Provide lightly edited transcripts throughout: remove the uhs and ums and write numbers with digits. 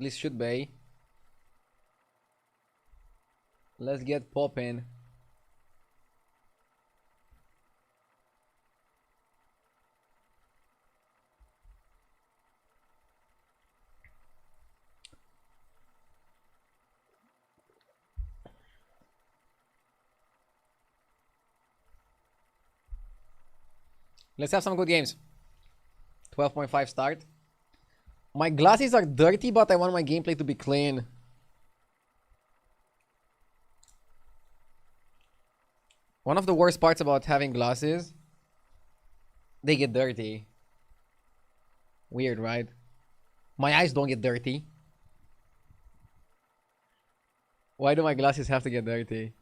At least should be. Let's get popping. Let's have some good games. 12.5 start. My glasses are dirty, but I want my gameplay to be clean. One of the worst parts about having glasses, they get dirty. Weird, right? My eyes don't get dirty. Why do my glasses have to get dirty?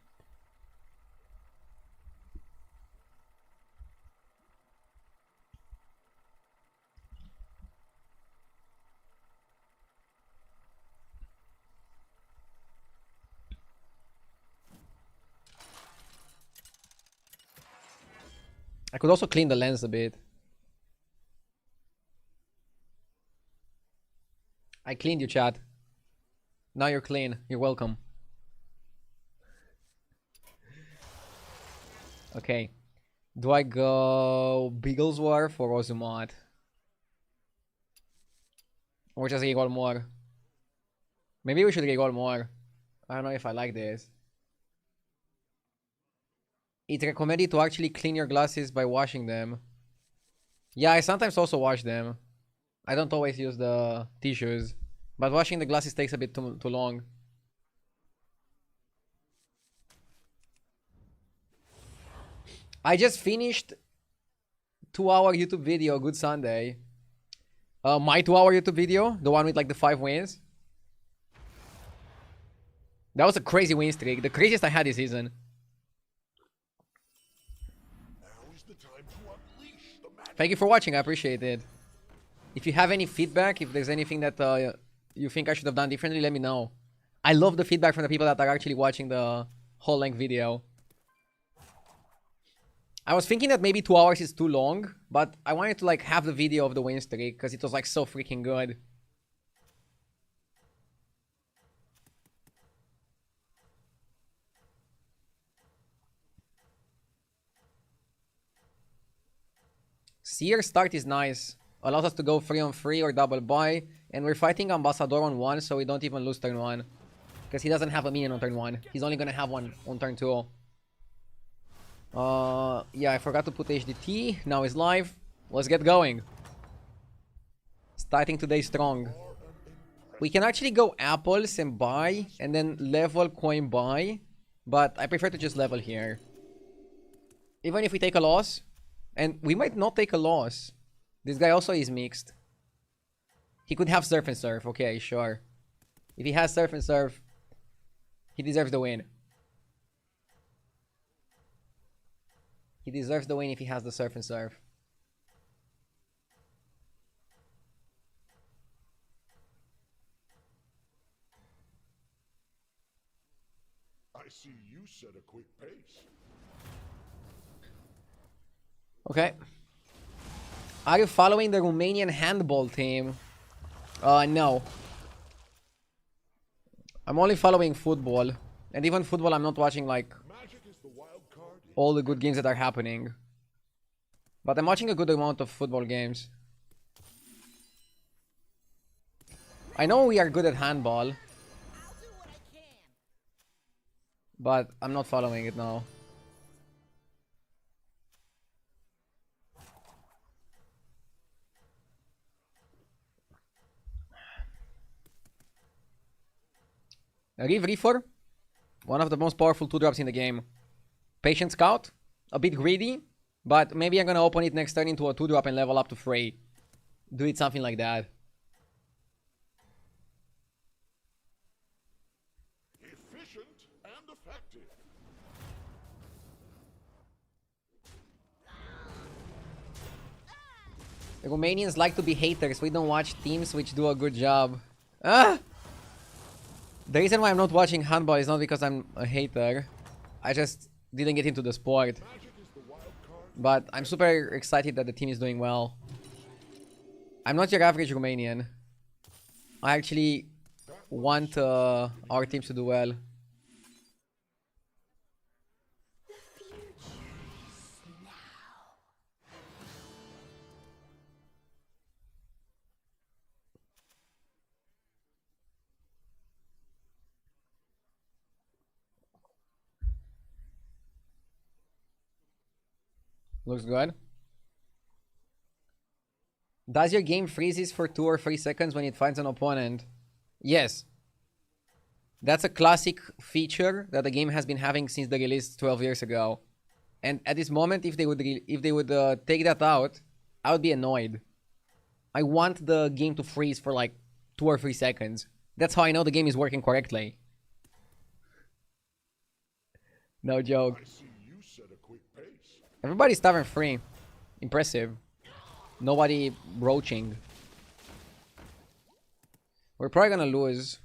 I could also clean the lens a bit. I cleaned you, chat. Now you're clean. You're welcome. Okay. Do I go Bigglesworth or Ozumat? Or just reroll more? Maybe we should reroll more. I don't know if I like this. It's recommended to actually clean your glasses by washing them. Yeah, I sometimes also wash them. I don't always use the tissues. But washing the glasses takes a bit too long. I just finished 2-hour YouTube video, Good Sunday. My 2-hour YouTube video, the one with like the 5 wins. That was a crazy win streak, the craziest I had this season. Thank you for watching, I appreciate it. If you have any feedback, if there's anything that you think I should have done differently, let me know. I love the feedback from the people that are actually watching the whole length video. I was thinking that maybe 2 hours is too long, but I wanted to like have the video of the win streak because it was like so freaking good. Seer start is nice. Allows us to go 3-on-3 or double buy. And we're fighting Ambassador on 1, so we don't even lose turn 1. Because he doesn't have a minion on turn 1. He's only gonna have one on turn 2. Yeah, I forgot to put HDT. Now it's live. Let's get going. Starting today strong. We can actually go apples and buy. And then level coin buy. But I prefer to just level here. Even if we take a loss. And we might not take a loss. This guy also is mixed. He could have Surf and Surf. Okay, sure. If he has Surf and Surf, he deserves the win. He deserves the win if he has the Surf and Surf. I see you set a quick pace. Okay. Are you following the Romanian handball team? No. I'm only following football. And even football, I'm not watching like all the good games that are happening. But I'm watching a good amount of football games. I know we are good at handball. But I'm not following it now. Reeve Reefer, one of the most powerful 2-drops in the game. Patient Scout, a bit greedy, but maybe I'm gonna open it next turn into a 2-drop and level up to 3. Do it something like that. Efficient and effective. The Romanians like to be haters. We don't watch teams which do a good job. Ah! The reason why I'm not watching handball is not because I'm a hater. I just didn't get into the sport. But I'm super excited that the team is doing well. I'm not your average Romanian. I actually want our teams to do well. Looks good. Does your game freezes for 2 or 3 seconds when it finds an opponent? Yes. That's a classic feature that the game has been having since the release 12 years ago. And at this moment, if they would take that out, I would be annoyed. I want the game to freeze for like 2 or 3 seconds. That's how I know the game is working correctly. No joke. I see you set a quick pace. Everybody's tavern free. Impressive. Nobody broaching. We're probably gonna lose.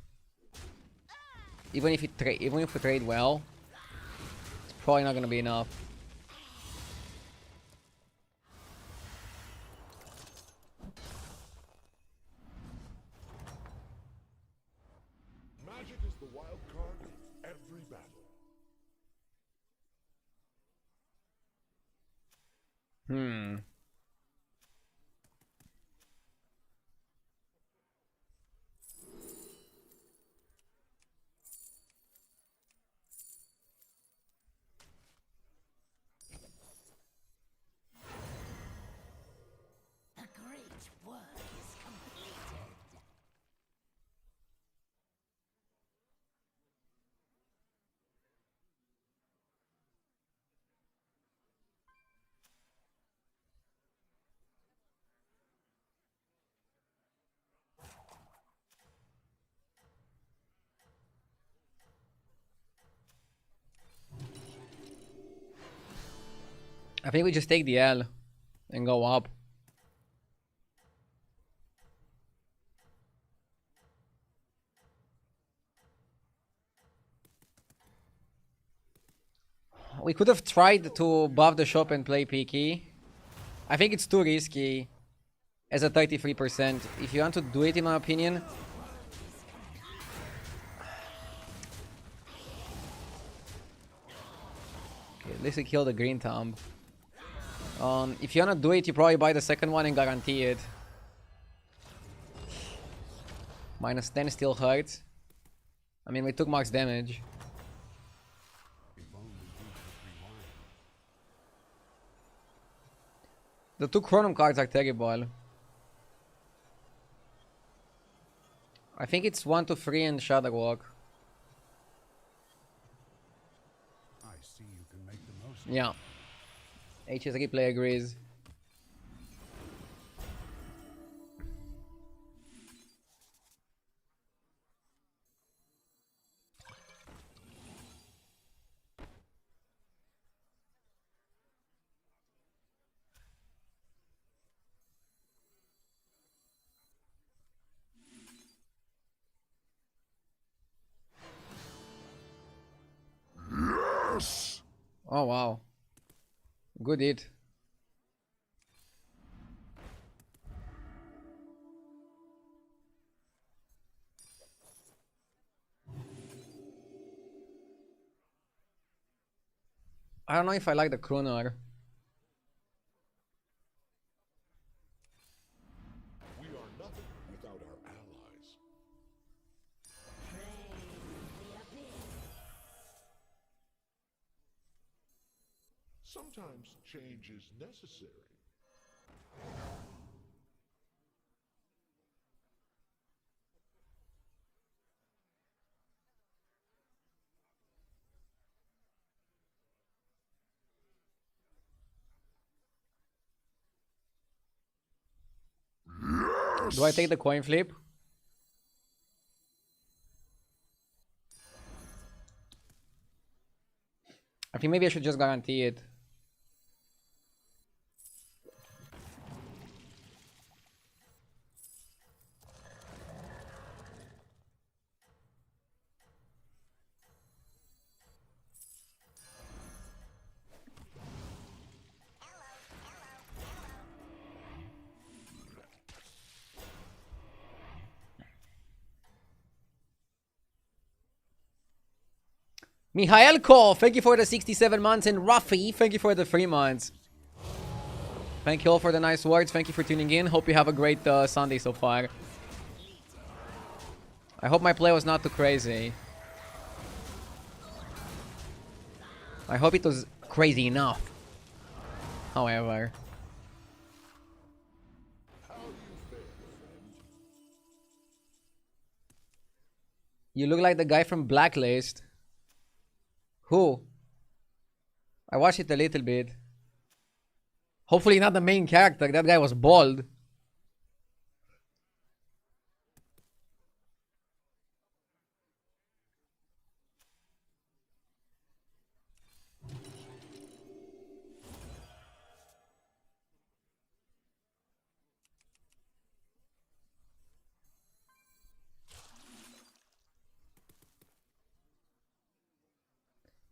Even if we trade well, it's probably not gonna be enough. Magic is the wild card in every battle. The great work is completed. I think we just take the L and go up. We could have tried to buff the shop and play picky. I think it's too risky as a 33%. If you want to do it, in my opinion, okay, at least we kill the green tomb. If you wanna do it, you probably buy the second one and guarantee it. -10 still hurts. I mean, we took max damage. The 2 Chronom cards are terrible. I think it's 1 to 3 and Shadow Walk. I see you can make the most. Yeah. HS replay agrees. Yes! Oh wow. Good hit. I don't know if I like the Kruner. We are nothing without our allies. Sometimes change is necessary. Do I take the coin flip? I think maybe I should just guarantee it. Mihailko, thank you for the 67 months. And Rafi, thank you for the 3 months. Thank you all for the nice words. Thank you for tuning in. Hope you have a great Sunday so far. I hope my play was not too crazy. I hope it was crazy enough. However. You look like the guy from Blacklist. Who? I watched it a little bit. Hopefully not the main character. That guy was bald.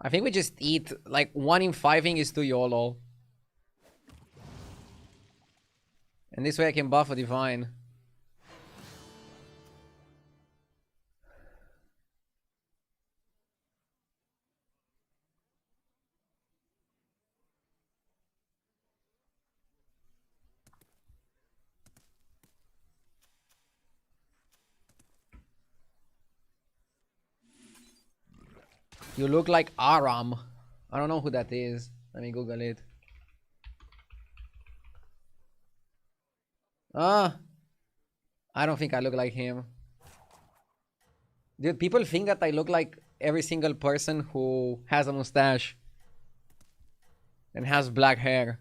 I think we just eat, like, 1 in 5ing is too YOLO. And this way I can buff a Divine. You look like Aram. I don't know who that is. Let me Google it. Ah, I don't think I look like him. Dude, people think that I look like every single person who has a mustache and has black hair.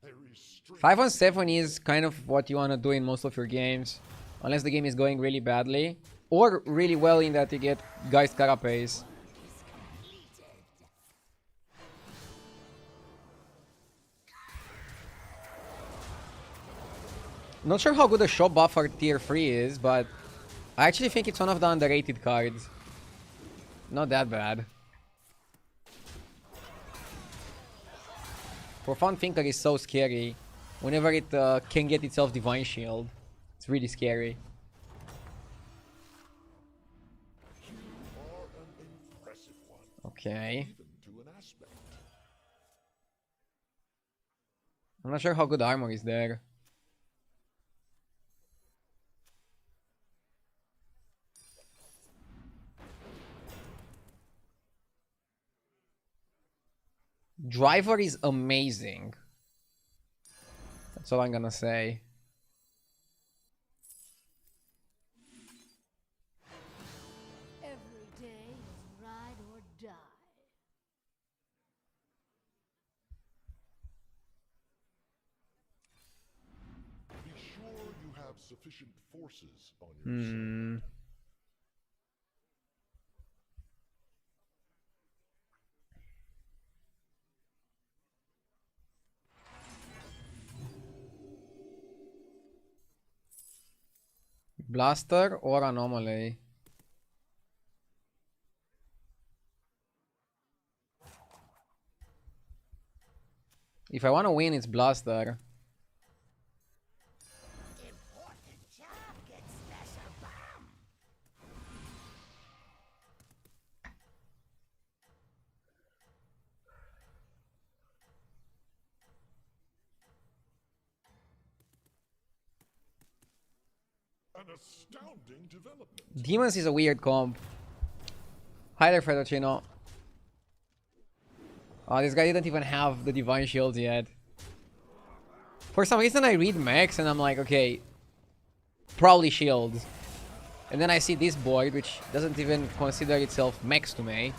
There is strength. 5-on-7 is kind of what you want to do in most of your games. Unless the game is going really badly. Or really well in that you get Geist Carapace. Not sure how good the shop buff for tier 3 is, but I actually think it's one of the underrated cards. Not that bad. Profound Thinker is so scary. Whenever it can get itself Divine Shield, it's really scary. You are an impressive one, Okay. even to an aspect. I'm not sure how good armor is there. Driver is amazing. That's all I'm gonna say. Every day is ride or die. Be sure you have sufficient forces on your side. Hmm. Blaster or Anomaly? If I want to win, it's Blaster. Important job gets special bomb. An astounding development. Demons is a weird comp. Hi there, Fedocino. Oh, this guy didn't even have the Divine Shields yet. For some reason, I read mechs and I'm like, okay, probably shields. And then I see this board, which doesn't even consider itself mechs to me.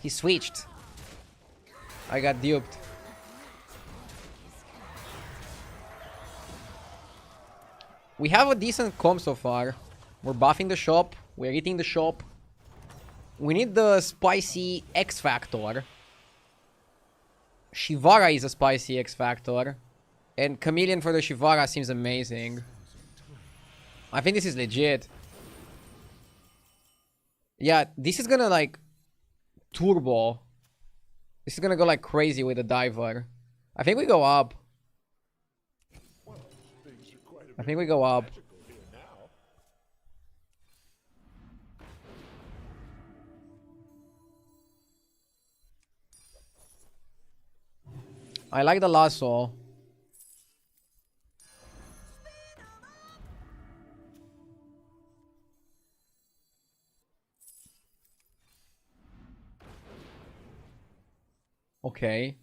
He switched. I got duped. We have a decent comp so far. We're buffing the shop. We're eating the shop. We need the spicy X Factor. Shivara is a spicy X Factor. And Chameleon for the Shivara seems amazing. I think this is legit. Yeah, this is gonna like turbo This is gonna go like crazy with the diver. I think we go up. Well, things are quite a I bit think we go up. magical here now. I like the lasso. Okay.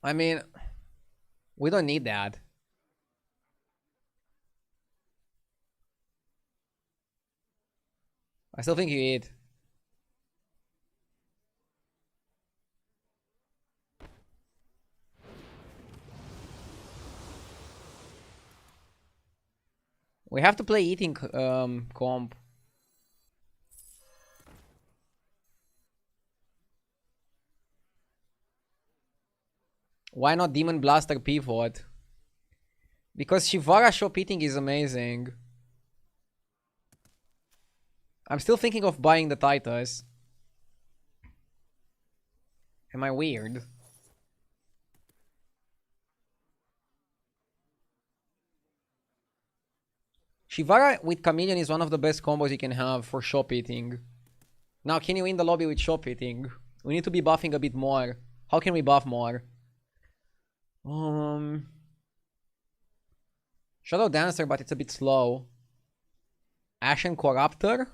I mean, we don't need that. I still think you eat. We have to play eating comp. Why not Demon Blaster pivot? Because Shivara shop eating is amazing. I'm still thinking of buying the Titus. Am I weird? Shivara with Chameleon is one of the best combos you can have for shop eating. Now, can you win the lobby with shop eating? We need to be buffing a bit more. How can we buff more? Shadow Dancer, but it's a bit slow. Ashen Corruptor,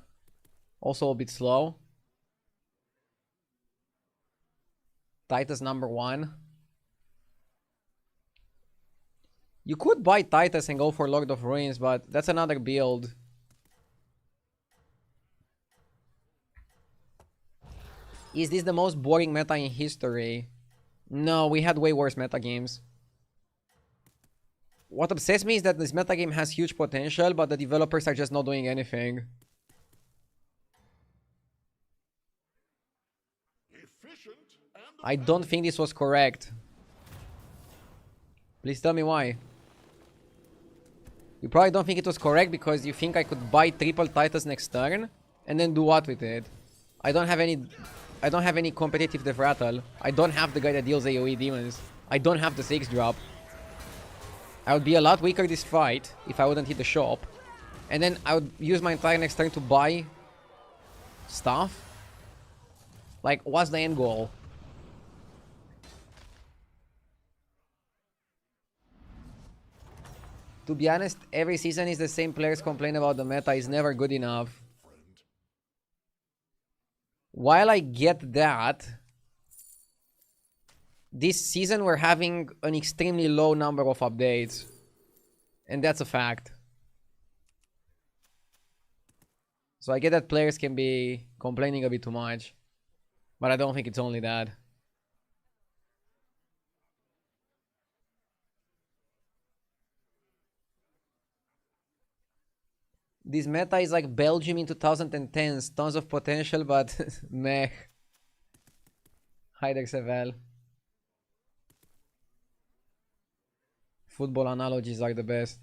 also a bit slow. Titus number 1. You could buy Titus and go for Lord of Ruins, but that's another build. Is this the most boring meta in history? No, we had way worse meta games. What upsets me is that this meta game has huge potential, but the developers are just not doing anything. Efficient and I don't think this was correct. Please tell me why. You probably don't think it was correct because you think I could buy triple Titus next turn and then do what with it? I don't have any competitive death rattle. I don't have the guy that deals AoE demons. I don't have the 6 drop. I would be a lot weaker this fight if I wouldn't hit the shop. And then I would use my entire next turn to buy stuff. Like, what's the end goal? To be honest, every season is the same. Players complain about the meta is never good enough. While I get that, this season we're having an extremely low number of updates. And that's a fact. So I get that players can be complaining a bit too much. But I don't think it's only that. This meta is like Belgium in 2010s. Tons of potential, but meh. Hi there, Sevel. Football analogies are the best.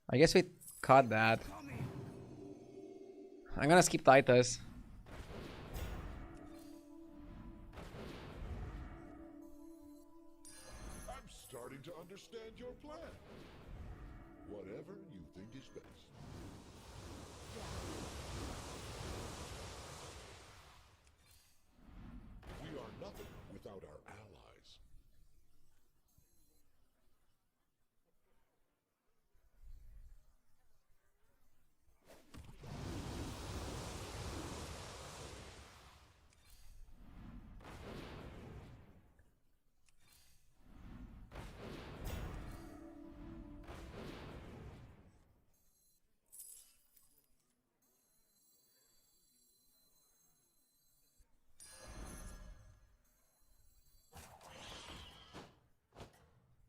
I guess we cut that. I'm gonna skip Titus. I'm starting to understand your plan. Whatever you think is best. We are nothing without our allies.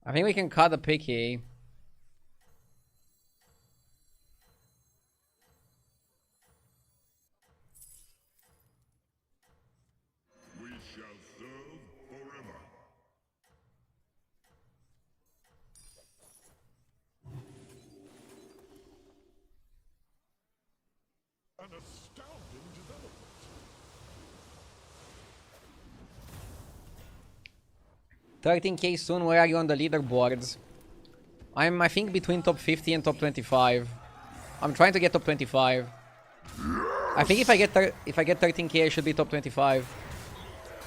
I think we can cut the picky. We shall serve forever. 13k soon. Where are you on the leaderboards? I'm, I think, between top 50 and top 25. I'm trying to get top 25. I think if I get 13k, I should be top 25.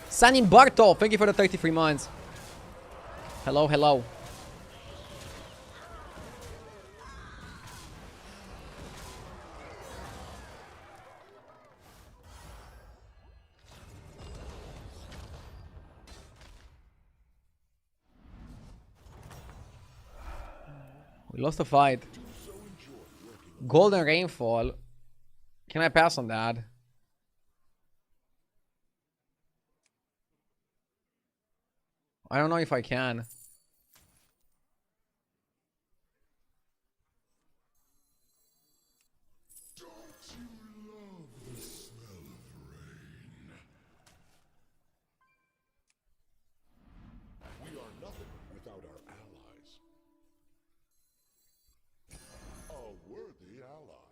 Sanin Bartov, thank you for the 33 months. Hello, hello. We lost a fight. Golden Rainfall. Can I pass on that? I don't know if I can. We are nothing without our allies. A worthy ally.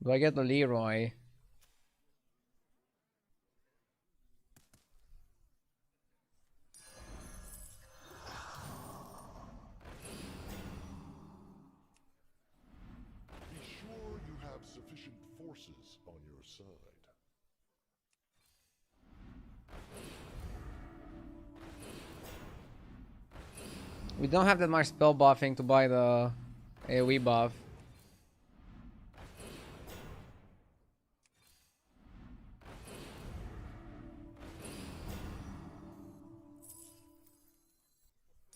Do I get the Leroy? Be sure you have sufficient forces on your side. We don't have that much spell buffing to buy the AoE buff.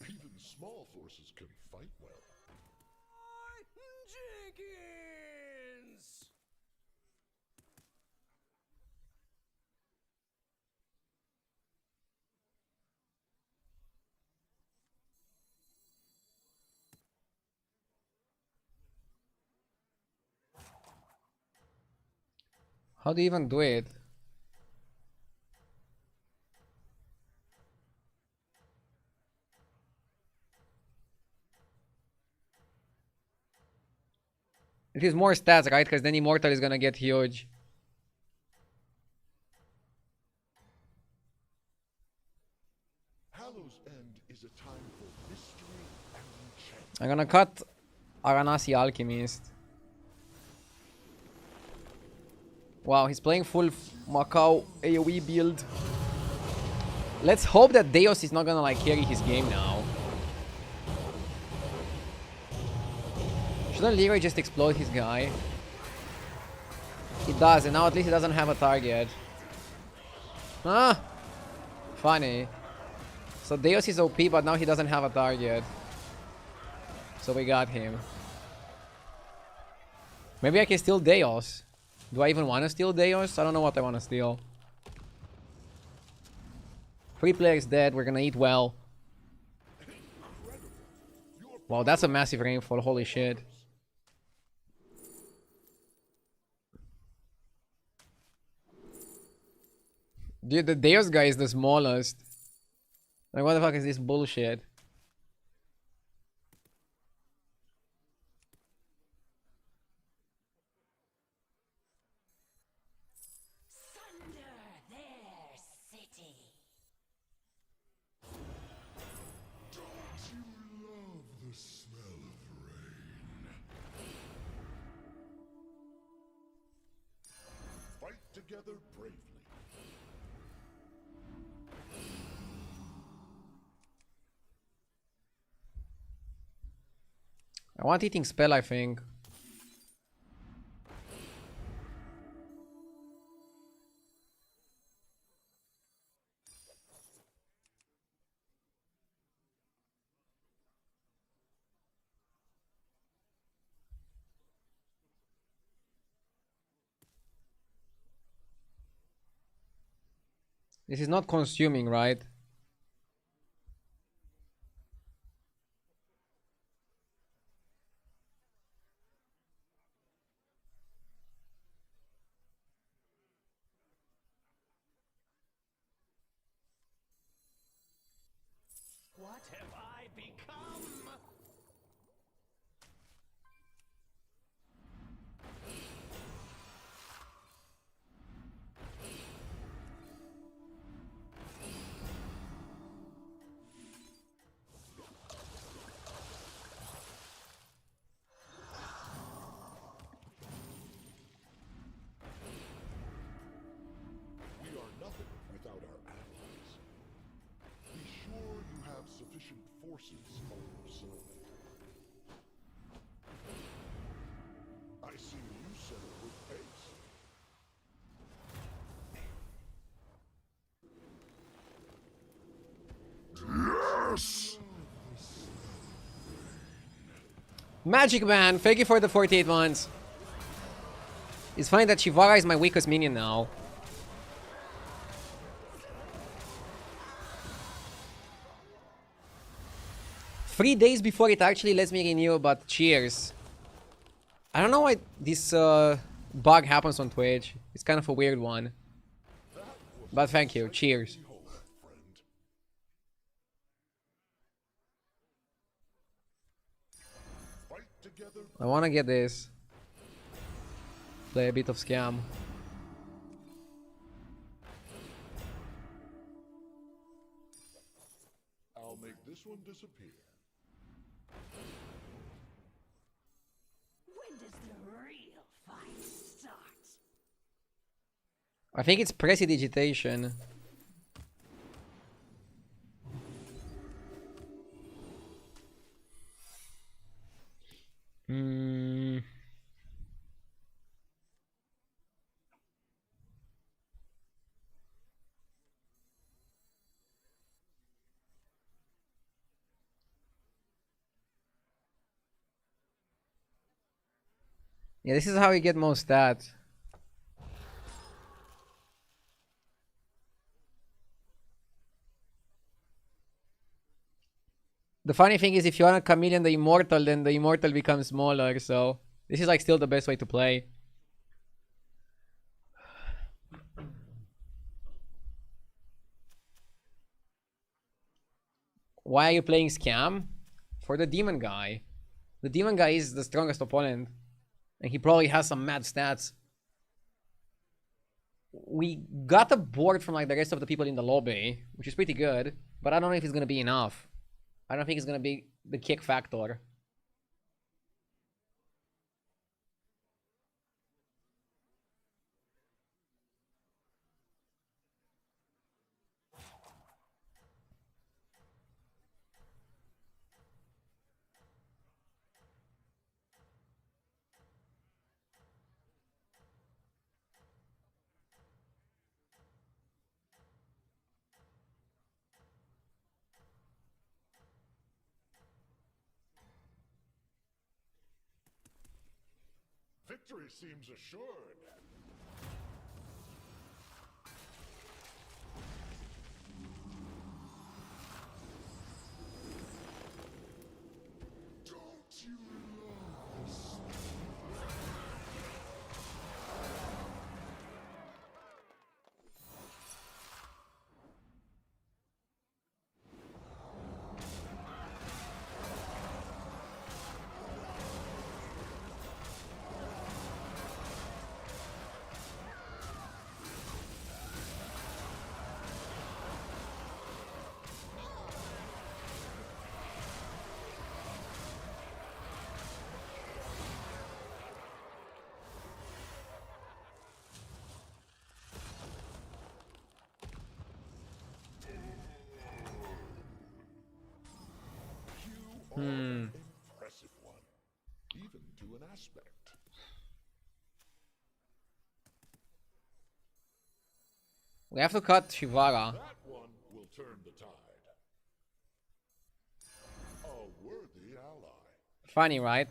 Even small forces can fight well. Jenkins! How do you even do it? It is more stats, right? Because then Immortal is gonna get huge. Hallow's End is a time for mystery and enchantment. I'm gonna cut Aranasi Alchemist. Wow, he's playing full Macau AoE build. Let's hope that Deus is not gonna like carry his game now. Shouldn't Leroy just explode his guy? He does, and now at least he doesn't have a target. Ah! Funny. So Deus is OP, but now he doesn't have a target. So we got him. Maybe I can steal Deus. Do I even want to steal Deus? I don't know what I want to steal. 3 players dead, we're gonna eat well. Wow, that's a massive rainfall, holy shit. Dude, the Deus guy is the smallest. Like, what the fuck is this bullshit? Thunder their city. Don't you love the smell of rain? Fight together bravely. I want eating spell, I think. This is not consuming, right? What have I become? forces on your side. I see you set up with pace. Yes! Magic Man, thank you for the 48 months. It's funny that Shivara is my weakest minion now. Three days before it actually lets me renew, but cheers. I don't know why this bug happens on Twitch. It's kind of a weird one. But thank you, cheers. I wanna get this. Play a bit of scam. I'll make this one disappear. When does the real fight start? I think it's prestidigitation. Yeah, this is how you get most stats. The funny thing is, if you want a chameleon the immortal, then the immortal becomes smaller, so this is like still the best way to play. Why are you playing scam? For the demon guy. The demon guy is the strongest opponent. And he probably has some mad stats. We got a board from like the rest of the people in the lobby, which is pretty good. But I don't know if it's gonna be enough. I don't think it's gonna be the kick factor. Victory seems assured. Don't you love this? Impressive one, even to an aspect. We have to cut Shivara. That one will turn the tide. A worthy ally. Funny, right?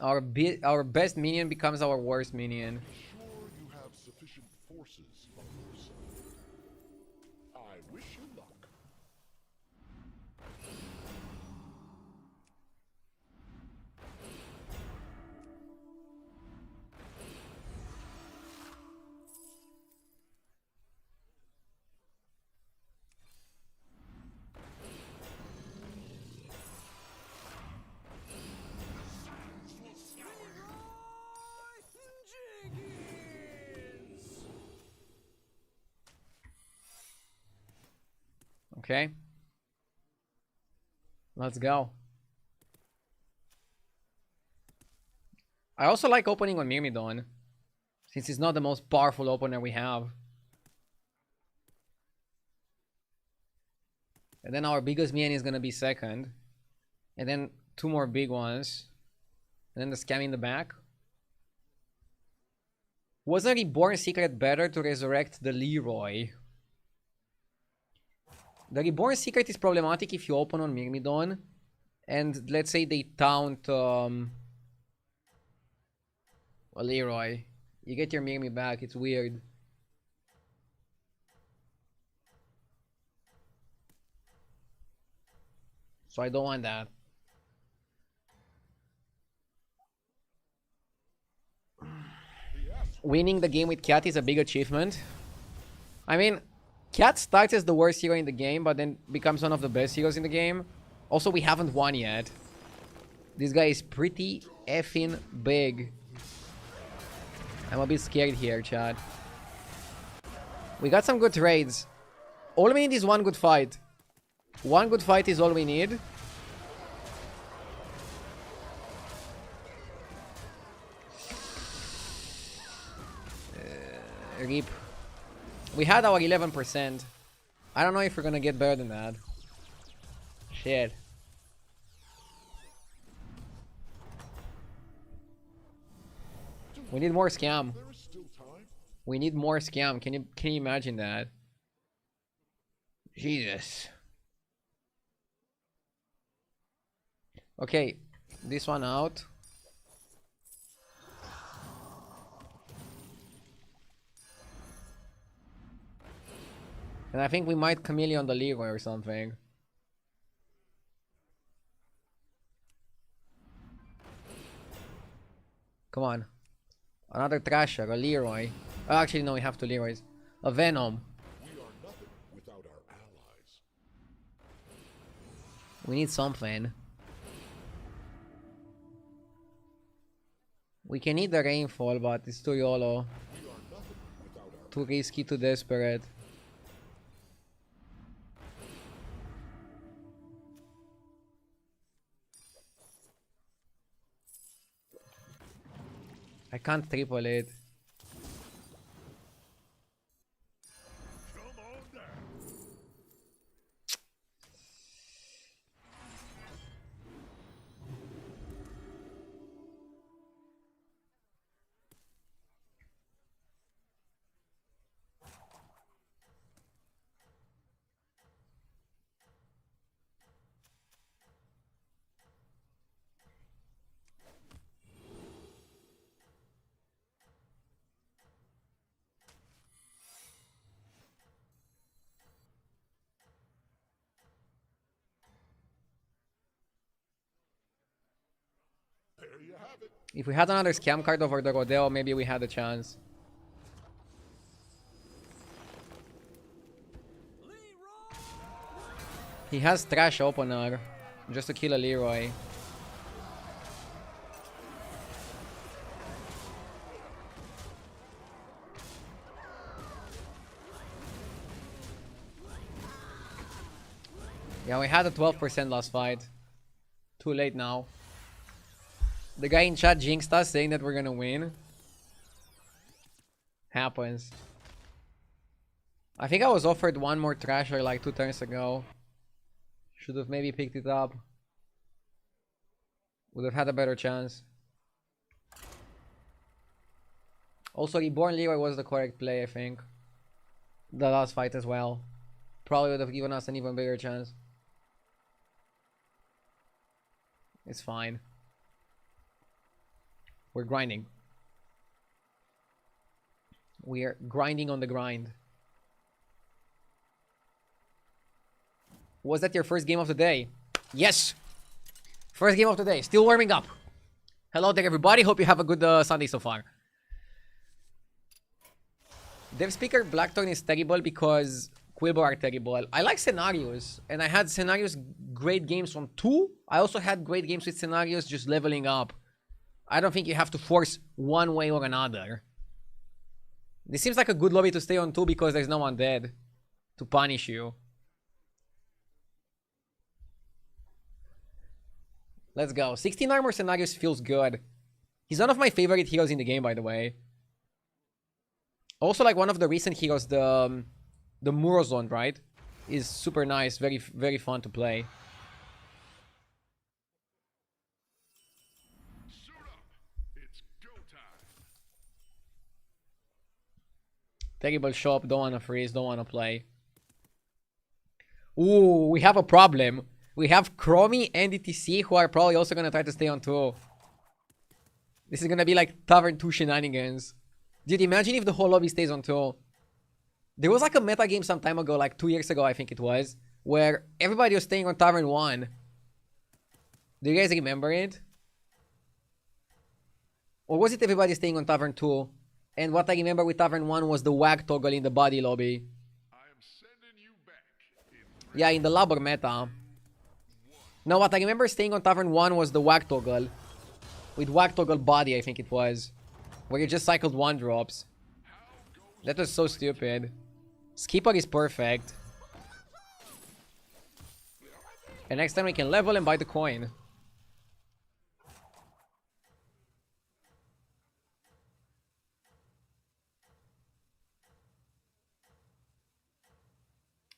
Our best minion becomes our worst minion. Sure you have sufficient forces on your side. I wish you luck. Okay. Let's go. I also like opening on Myrmidon, since it's not the most powerful opener we have. And then our biggest minion is gonna be second. And then 2 more big ones. And then the scam in the back. Wasn't Reborn Secret better to resurrect the Leroy? The Reborn Secret is problematic if you open on Myrmidon. And let's say they taunt a Leroy. You get your Myrmi back, it's weird. So I don't want that. Winning the game with Cat is a big achievement. I mean, Cat starts as the worst hero in the game, but then becomes one of the best heroes in the game. Also, we haven't won yet. This guy is pretty effing big. I'm a bit scared here, Chad. We got some good trades. All we need is one good fight. One good fight is all we need. Rip. We had our 11%. I don't know if we're gonna get better than that. Shit. We need more scam. There is still time. We need more scam. Can you imagine that? Jesus. Okay, this one out. And I think we might chameleon the Leroy or something. Come on. Another Thrasher, a Leroy. Oh, actually, no, we have 2 Leroys. A Venom. We are nothing without our allies. We need something. We can eat the Rainfall, but it's too YOLO. We are nothing without our Too risky, too desperate. I can't triple it. Come on down. There you have it. If we had another scam card over the Rodeo, maybe we had a chance. He has Trash Opener just to kill a Leroy. Yeah, we had a 12% last fight. Too late now. The guy in chat jinxed us saying that we're gonna win. Happens. I think I was offered one more Thrasher like 2 turns ago. Should have maybe picked it up. Would have had a better chance. Also, Reborn Leroy was the correct play, I think. The last fight as well. Probably would have given us an even bigger chance. It's fine. We're grinding. We are grinding on the grind. Was that your first game of the day? Yes! First game of the day. Still warming up. Hello there, everybody. Hope you have a good Sunday so far. Dev Speaker Blackthorn is terrible because Quilbo are terrible. I like scenarios, and I had scenarios great games from 2. I also had great games with scenarios just leveling up. I don't think you have to force one way or another. This seems like a good lobby to stay on 2 because there's no one dead to punish you. Let's go. 16 armor scenarios feels good. He's one of my favorite heroes in the game, by the way. Also, like one of the recent heroes, the Murozone, right? is super nice, very very fun to play. Suit up. It's go time. Terrible shop, don't wanna freeze, don't wanna play. Ooh, we have a problem. We have Chromie and ETC who are probably also gonna try to stay on 2. This is gonna be like Tavern 2 shenanigans. Dude, imagine if the whole lobby stays on 2. There was like a meta game some time ago, like 2 years ago I think it was, where everybody was staying on Tavern 1. Do you guys remember it? Or was it everybody staying on Tavern 2? And what I remember with Tavern 1 was the wag toggle in the body lobby. I am sending you back in 3, Yeah, in the Labor meta. No, what I remember staying on Tavern 1 was the wag toggle. With wag toggle body, I think it was. Where you just cycled 1 drops. That was so stupid. Skipper is perfect. And next time we can level and buy the coin.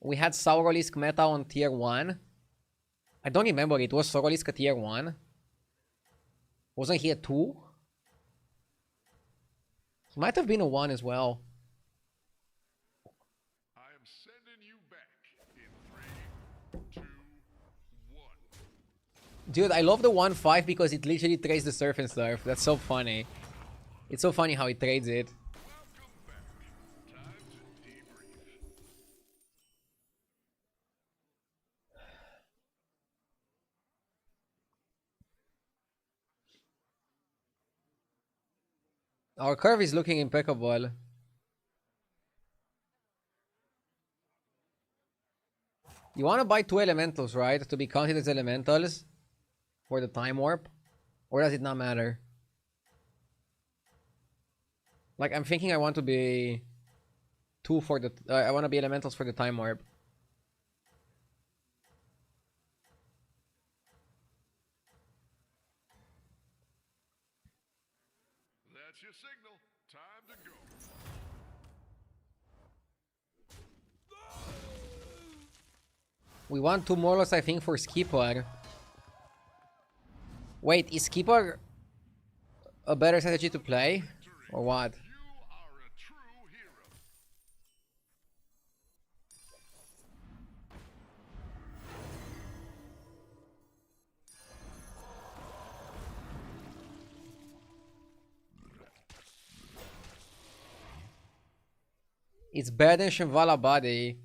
We had Saurolisk meta on tier 1. I don't remember, it was Saurolisk a tier 1? Wasn't he a 2? He might have been a 1 as well. I am sending you back in 3, 2, 1. Dude, I love the 1-5 because it literally trades the surf and surf. That's so funny. It's so funny how it trades it. Welcome back. Time to debrief. Our curve is looking impeccable. You want to buy 2 elementals, right? To be counted as elementals for the time warp? Or does it not matter? Like, I'm thinking I want to be 2 for the... I want to be elementals for the time warp. That's your signal. Time to go. We want 2 Morlos, I think, for Skipper. Wait, is Skipper a better strategy to play? Or what? You are a true hero. It's better than Shimvala Body.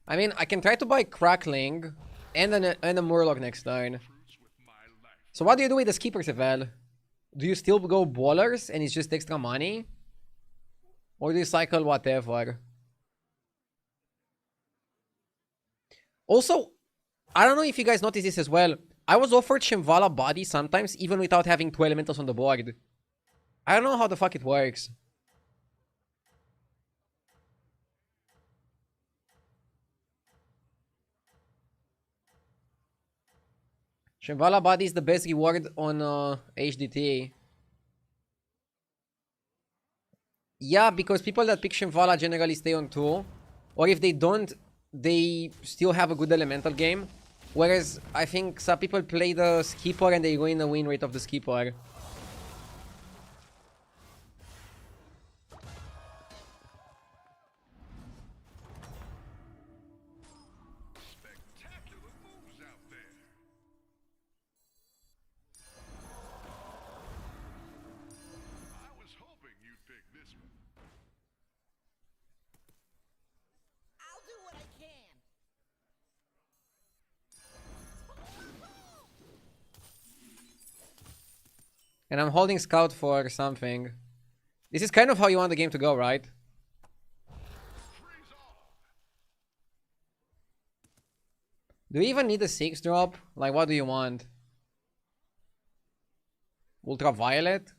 I mean, I can try to buy Crackling and a Murloc next turn. Fruits with my life. So what do you do with the Skipper, Sevel? Do you still go Ballers and it's just extra money? Or do you cycle whatever? Also, I don't know if you guys noticed this as well. I was offered Shimvala Body sometimes even without having 2 elementals on the board. I don't know how the fuck it works. Shimvala Body is the best reward on HDT. Yeah, because people that pick Shimvala generally stay on 2. Or if they don't, they still have a good elemental game. Whereas, I think some people play the Skipper and they win the win rate of the Skipper. Spectacular moves out there. I was hoping you'd pick this one. I'll do what I can. And I'm holding Scout for something. This is kind of how you want the game to go, right? Freeze on. Do you even need a 6 drop? Like, what do you want? Ultraviolet?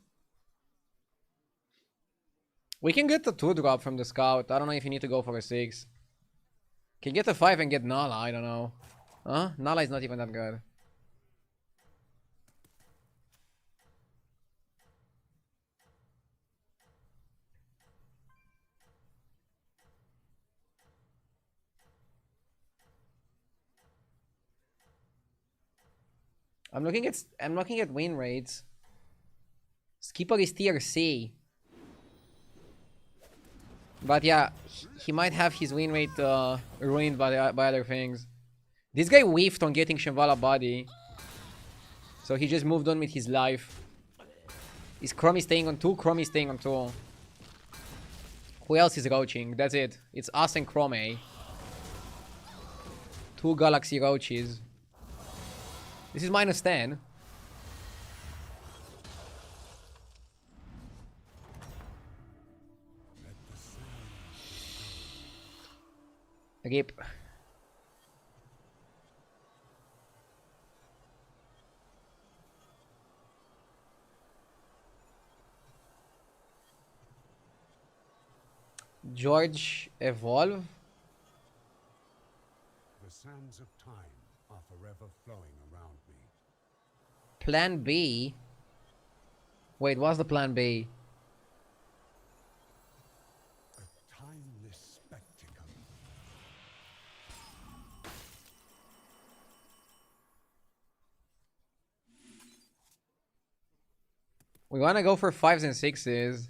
We can get the 2 drop from the Scout. I don't know if you need to go for a 6. Can get a 5 and get Nala, I don't know. Huh? Nala is not even that good. I'm looking at win rates. Skipper is tier C. But yeah, he might have his win rate ruined by other things. This guy whiffed on getting Shambhala body. So he just moved on with his life. Is Chromie staying on 2? Chromie staying on 2. Who else is roaching? That's it. It's us and Chromie. 2 Galaxy roaches. This is -10. Rip. George evolve. The sands of time are forever flowing around me. Plan B. Wait, what's the plan B? A timeless spectacle. We want to go for 5s and 6s.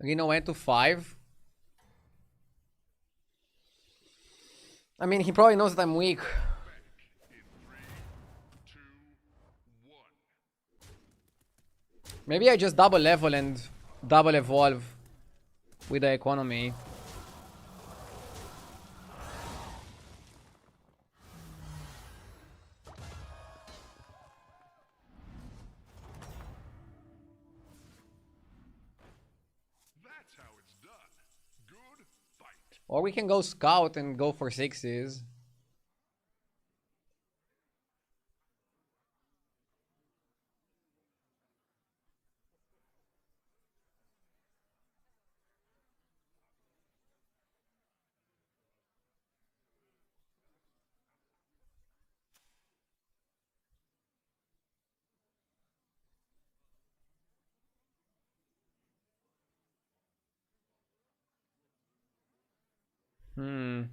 Reno went to 5. I mean, he probably knows that I'm weak. Maybe I just double level and double evolve with the economy. That's how it's done. Good fight. Or we can go scout and go for 6s. Hmm.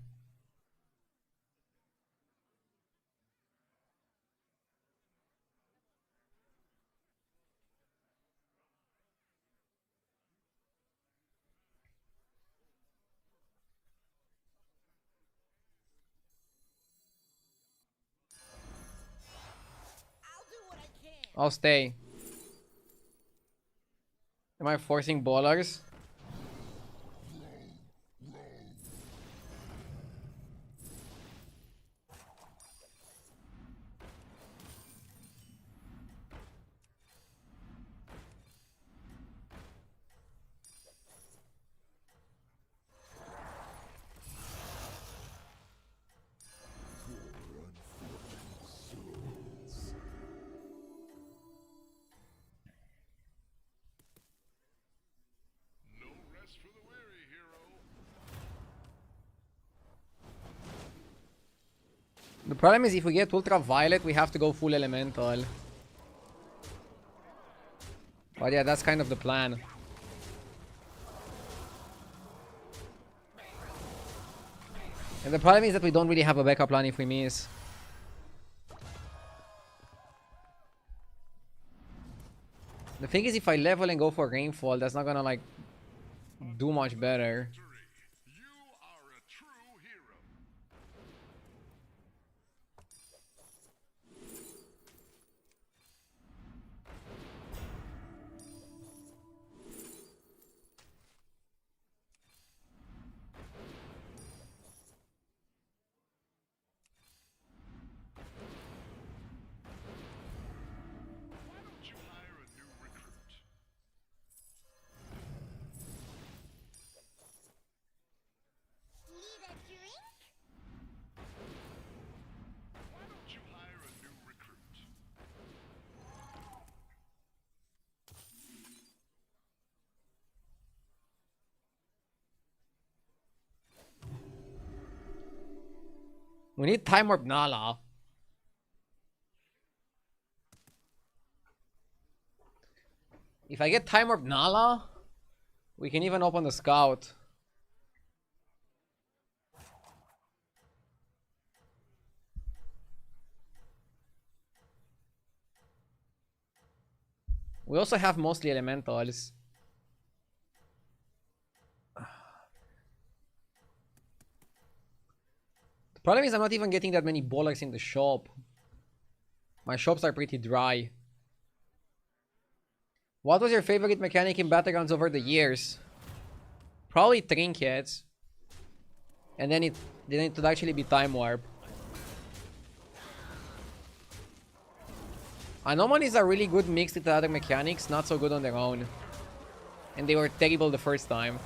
I'll do what I can. I'll stay. Am I forcing ballers? No rest for the weary, hero. The problem is if we get ultraviolet, we have to go full elemental. But yeah, that's kind of the plan. And the problem is that we don't really have a backup plan if we miss. The thing is, if I level and go for Rainfall, that's not gonna like do much better. You are a true hero. Why don't you hire a new recruit? Need a drink? Why don't you hire a new recruit? We need Time Warp Nala. If I get Time Warp Nala, we can even open the Scout. We also have mostly elementals. The problem is I'm not even getting that many bollocks in the shop. My shops are pretty dry. What was your favorite mechanic in Battlegrounds over the years? Probably trinkets. And then it would actually be Time Warp. Anomalies are really good mixed with the other mechanics, not so good on their own. And they were terrible the first time.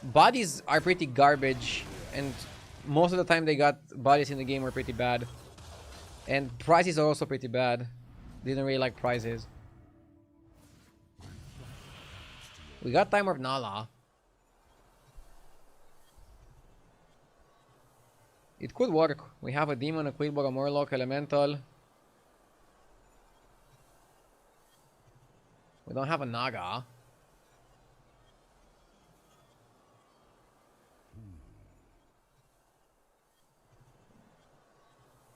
Bodies are pretty garbage, and most of the time they got bodies in the game were pretty bad. And prizes are also pretty bad. Didn't really like prizes. We got Time Warp Nala. It could work. We have a Demon, a Quillbog, a Murloc, Elemental. We don't have a Naga.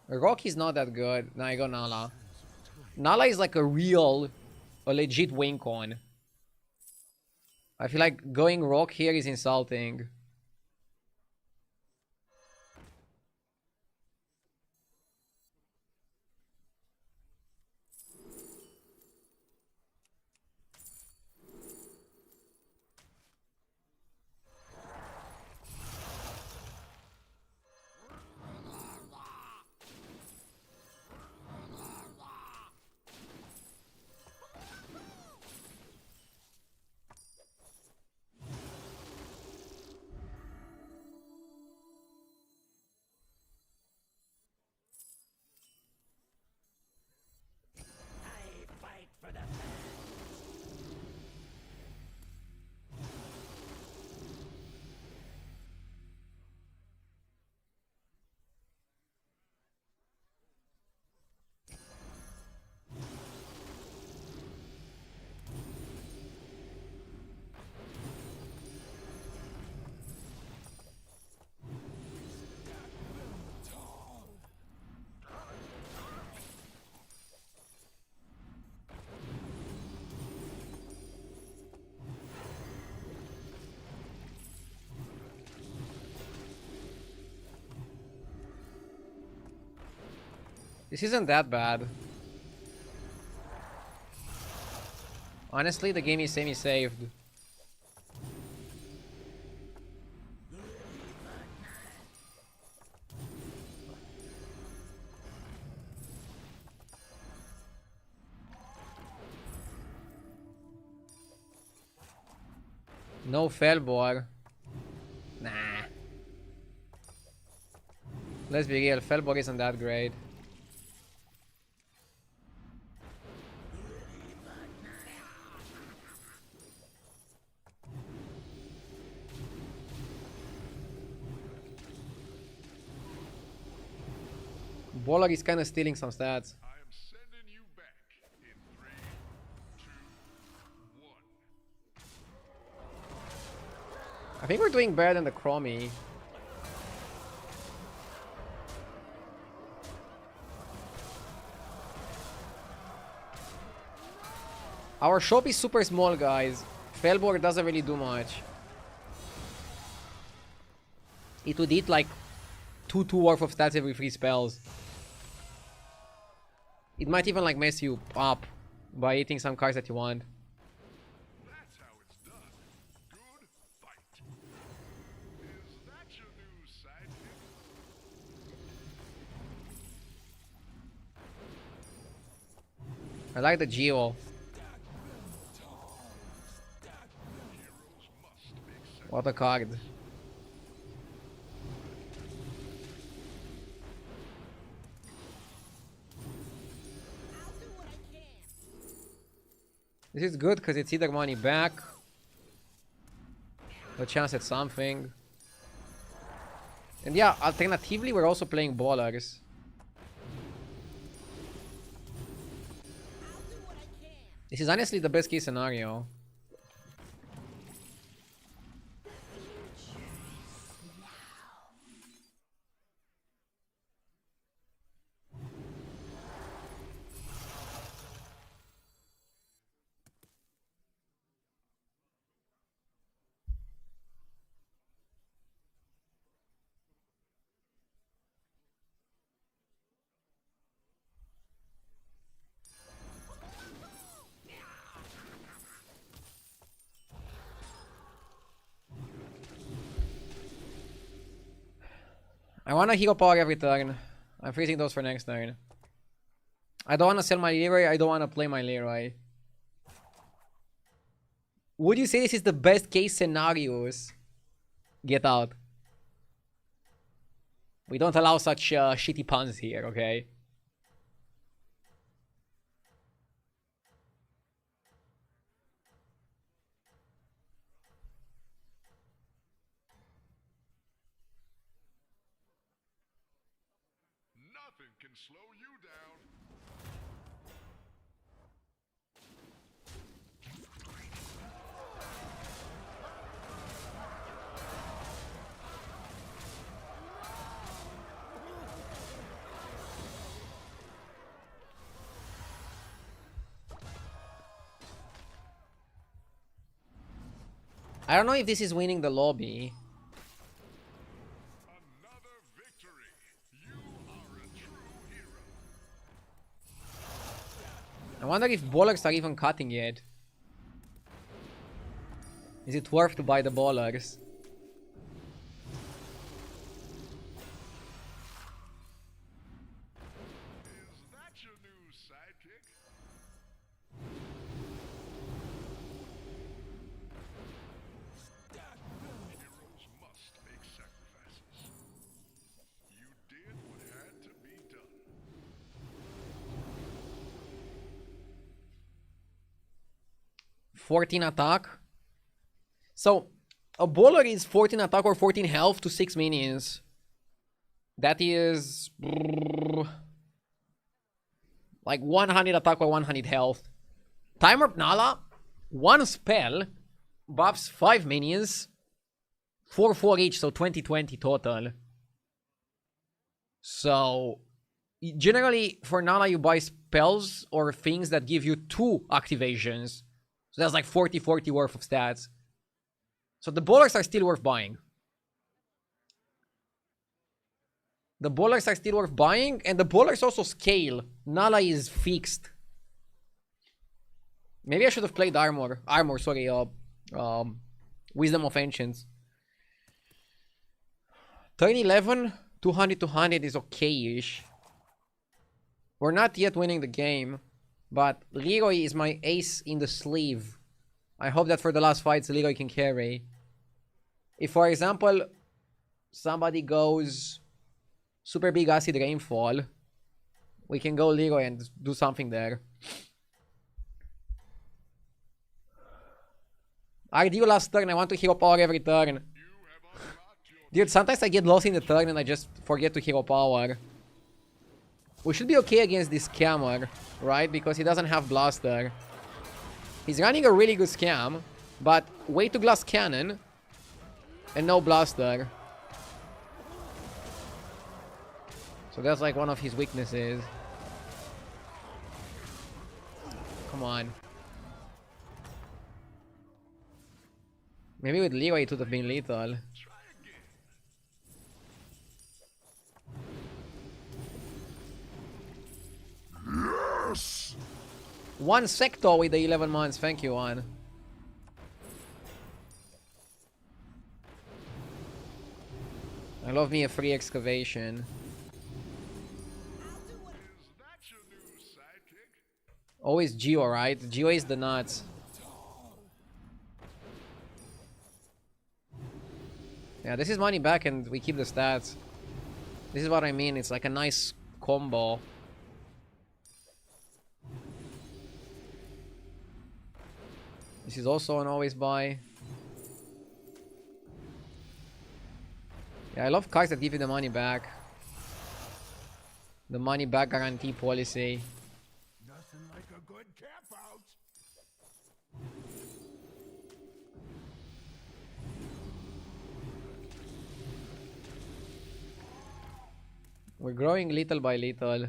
Rocky's not that good. Nah, I go Nala. Nala is like a legit win con. I feel like going Rock here is insulting. This isn't that bad. Honestly, the game is semi-saved. No Felbor. Nah. Let's be real, Felbor isn't that great. Bollar is kind of stealing some stats. I am sending you back in 3, 2, 1. I think we're doing better than the Chromie. Our shop is super small, guys. Felborg doesn't really do much. It would eat like 2 worth of stats every 3 spells. It might even like mess you up by eating some cards that you want. That's how it's done. Good fight. Is that your new sidekick? I like the Geo. What a card. I'll do what I can. This is good because it's either money back, a chance at something. And yeah, alternatively, we're also playing ballers. I'll do what I can. This is honestly the best case scenario. I want a hero power every turn. I'm freezing those for next turn. I don't want to sell my Leroy. I don't want to play my Leroy. Would you say this is the best case scenarios? Get out. We don't allow such shitty puns here, okay? Nothing can slow you down. I don't know if this is winning the lobby. Another victory. You are a true hero. I wonder if ballers are even cutting yet. Is it worth to buy the ballers? Is that your new sidekick? Heroes must make sacrifices. You did what had to be done. Attack. So, a baller is 14 attack or 14 health to 6 minions. That is... like 100 attack or 100 health. Timer Nala, 1 spell, buffs 5 minions, 4 each, so 20 total. So, generally, for Nala you buy spells or things that give you 2 activations. So that's like 40 worth of stats. So the ballers are still worth buying. The ballers are still worth buying, and the ballers also scale. Nala is fixed. Maybe I should have played Armor. Sorry, Wisdom of Ancients. Turn 11, 200 is okay-ish. We're not yet winning the game, but Leroy is my ace in the sleeve. I hope that for the last fights, Leroy can carry. If, for example, somebody goes super big acid rainfall, we can go Leroy and do something there. I do last turn. I want to hero power every turn. Dude, sometimes I get lost in the turn and I just forget to hero power. We should be okay against this scammer, right? Because he doesn't have blaster. He's running a really good scam, but way to glass cannon and no blaster. So that's like one of his weaknesses. Come on. Maybe with Leroy it would have been lethal. Try again. Yes! One sector with the 11 months. Thank you, one. I love me a free excavation. Is that your new sidekick? Always Geo, right? Geo is the nuts. Yeah, this is money back and we keep the stats. This is what I mean. It's like a nice combo. This is also an always buy. Yeah, I love cards that give you the money back. The money back guarantee policy. Nothing like a good camp out. We're growing little by little.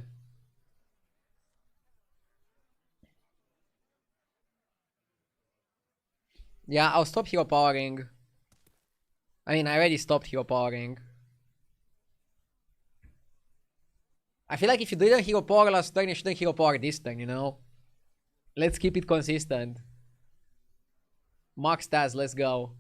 Yeah, I'll stop hero powering. I mean, I already stopped hero powering. I feel like if you didn't hero power last turn, you shouldn't hero power this turn, you know? Let's keep it consistent. Max stats, let's go.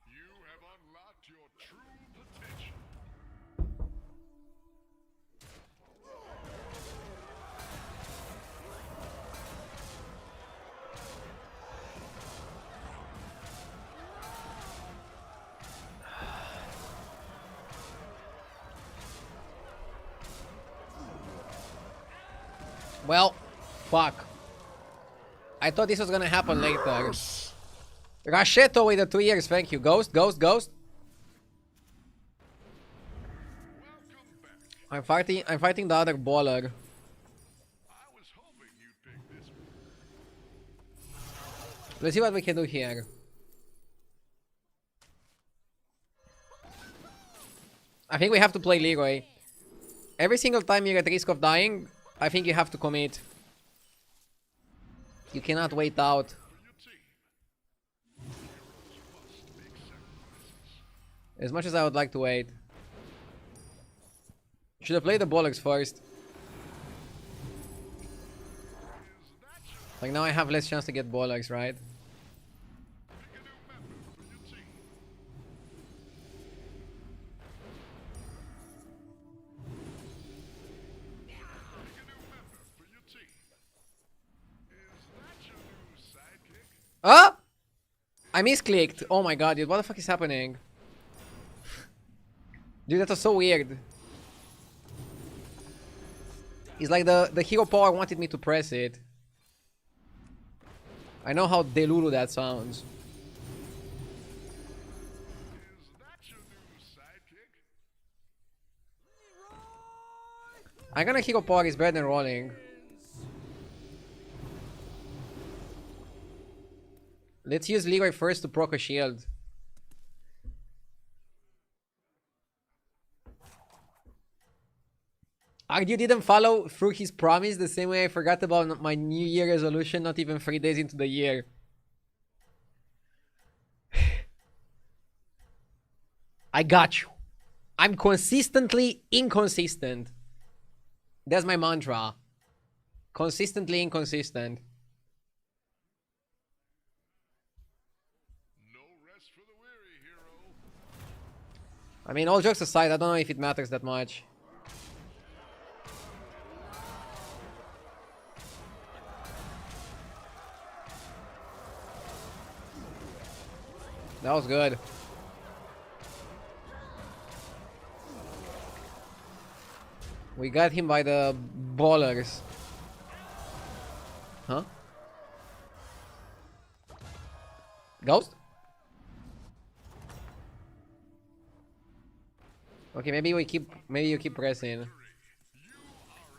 You have unlocked your true potential. Well, fuck. I thought this was gonna happen later. Rashetto with the 2 years, thank you. Ghost, ghost, ghost. Welcome back. I'm fighting the other baller. I was hoping you'd pick this one. Let's see what we can do here. I think we have to play Leroy. Every single time you're at risk of dying, I think you have to commit. You cannot wait out. For your team. Heroes must make sacrifices. As much as I would like to wait. Should have played the bollocks first. Is that your Like now I have less chance to get bollocks, right? pick a new member for your team? Pick a new member for your team. Is that your new sidekick? Ah! I misclicked. Oh my god, dude. What the fuck is happening? Dude, that was so weird. It's like the hero power wanted me to press it. I know how delulu that sounds. Is that your new sidekick? I'm gonna hero power is better than rolling. Let's use Leroy first to proc a shield. Argue didn't follow through his promise the same way I forgot about my New Year resolution not even 3 days into the year. I got you. I'm consistently inconsistent. That's my mantra. Consistently inconsistent. No rest for the weary, hero. I mean, all jokes aside, I don't know if it matters that much. That was good. We got him by the ballers. Huh? Ghost? Okay, maybe you keep pressing.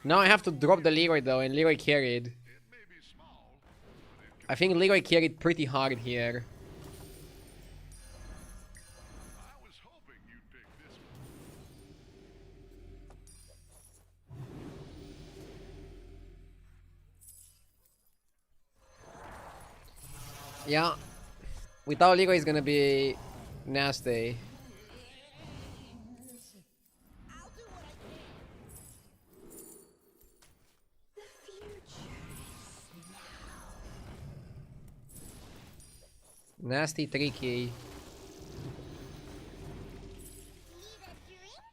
Now I have to drop the Leroy though, and Leroy carried. It may be small, but it I think Leroy carried pretty hard here. I was hoping you'd pick this one. Yeah. Without Leroy is gonna be nasty. I'll do what I can. The future is now. Nasty, tricky. Need a drink?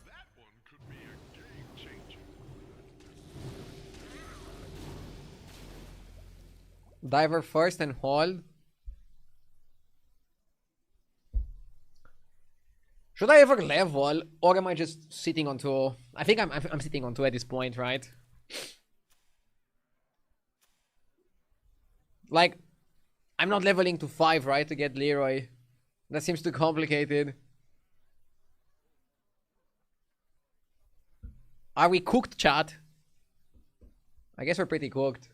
That one could be a game changer. Diver first and hold. Should I ever level, or am I just sitting on 2? I think I'm sitting on 2 at this point, right? Like, I'm not leveling to 5, right, to get Leroy. That seems too complicated. Are we cooked, chat? I guess we're pretty cooked.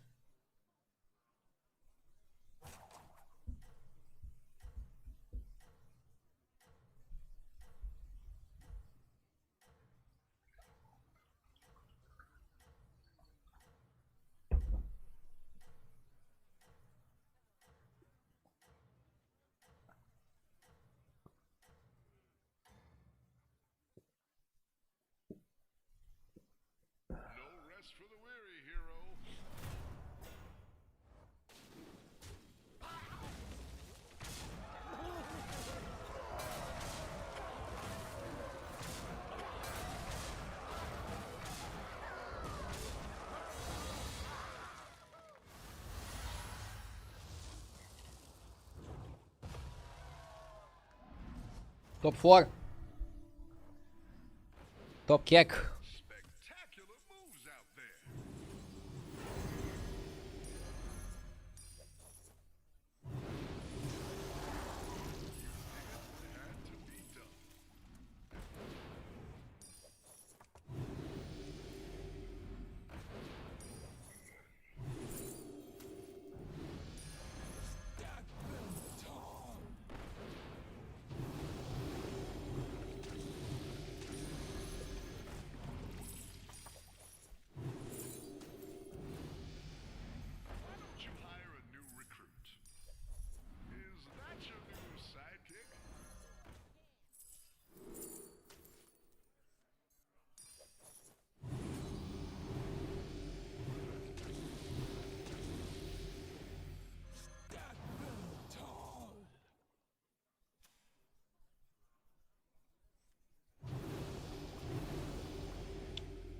No rest for the weary, hero. Top 4. Top kick. Spectacular moves out there. Had to be done. Why don't you hire a new recruit? Is that your new sidekick?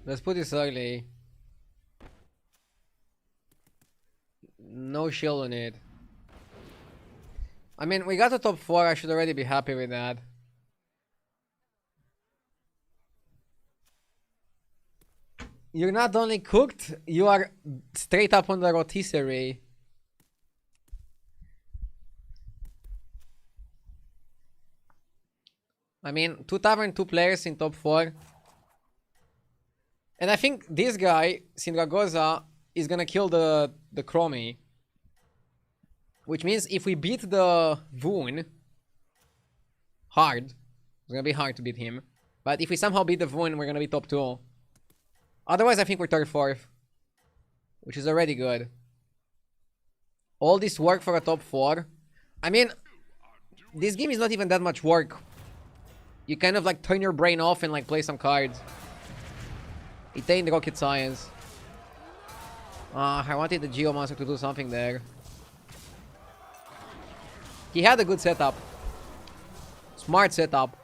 Let's put this early. No shield on it. I mean, we got the top 4. I should already be happy with that. You're not only cooked, you are straight up on the rotisserie. I mean, 2 tavern, 2 players in top 4. And I think this guy, Sindragoza, is gonna kill the Chromie. Which means if we beat the Voon hard, it's gonna be hard to beat him. But if we somehow beat the Voon, we're gonna be top 2. Otherwise, I think we're 34th. Which is already good. All this work for a top 4. I mean, this game is not even that much work. You kind of like turn your brain off and like play some cards. It ain't rocket science. I wanted the Geomancer to do something there. He had a good setup. Smart setup.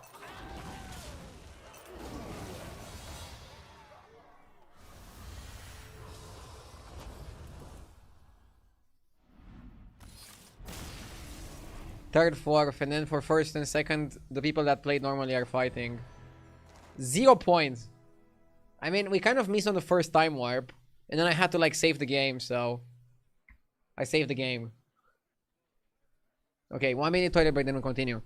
Third, fourth, and then for first and second, the people that played normally are fighting. 0 points. I mean, we kind of missed on the first time warp. And then I had to like save the game, so... I saved the game. Okay, 1 minute toilet break, then we'll continue.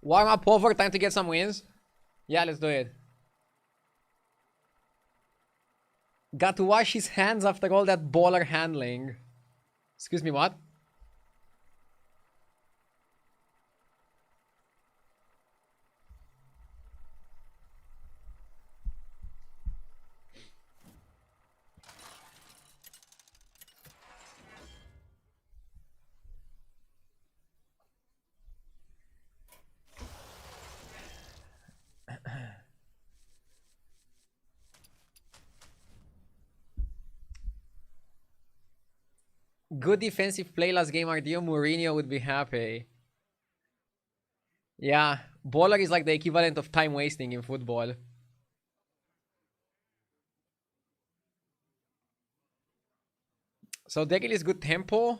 Warm up over, time to get some wins. Yeah, let's do it. Got to wash his hands after all that baller handling. Excuse me, what? Good defensive play last game, Ardio Mourinho would be happy. Yeah, baller is like the equivalent of time wasting in football. So Degil is good tempo.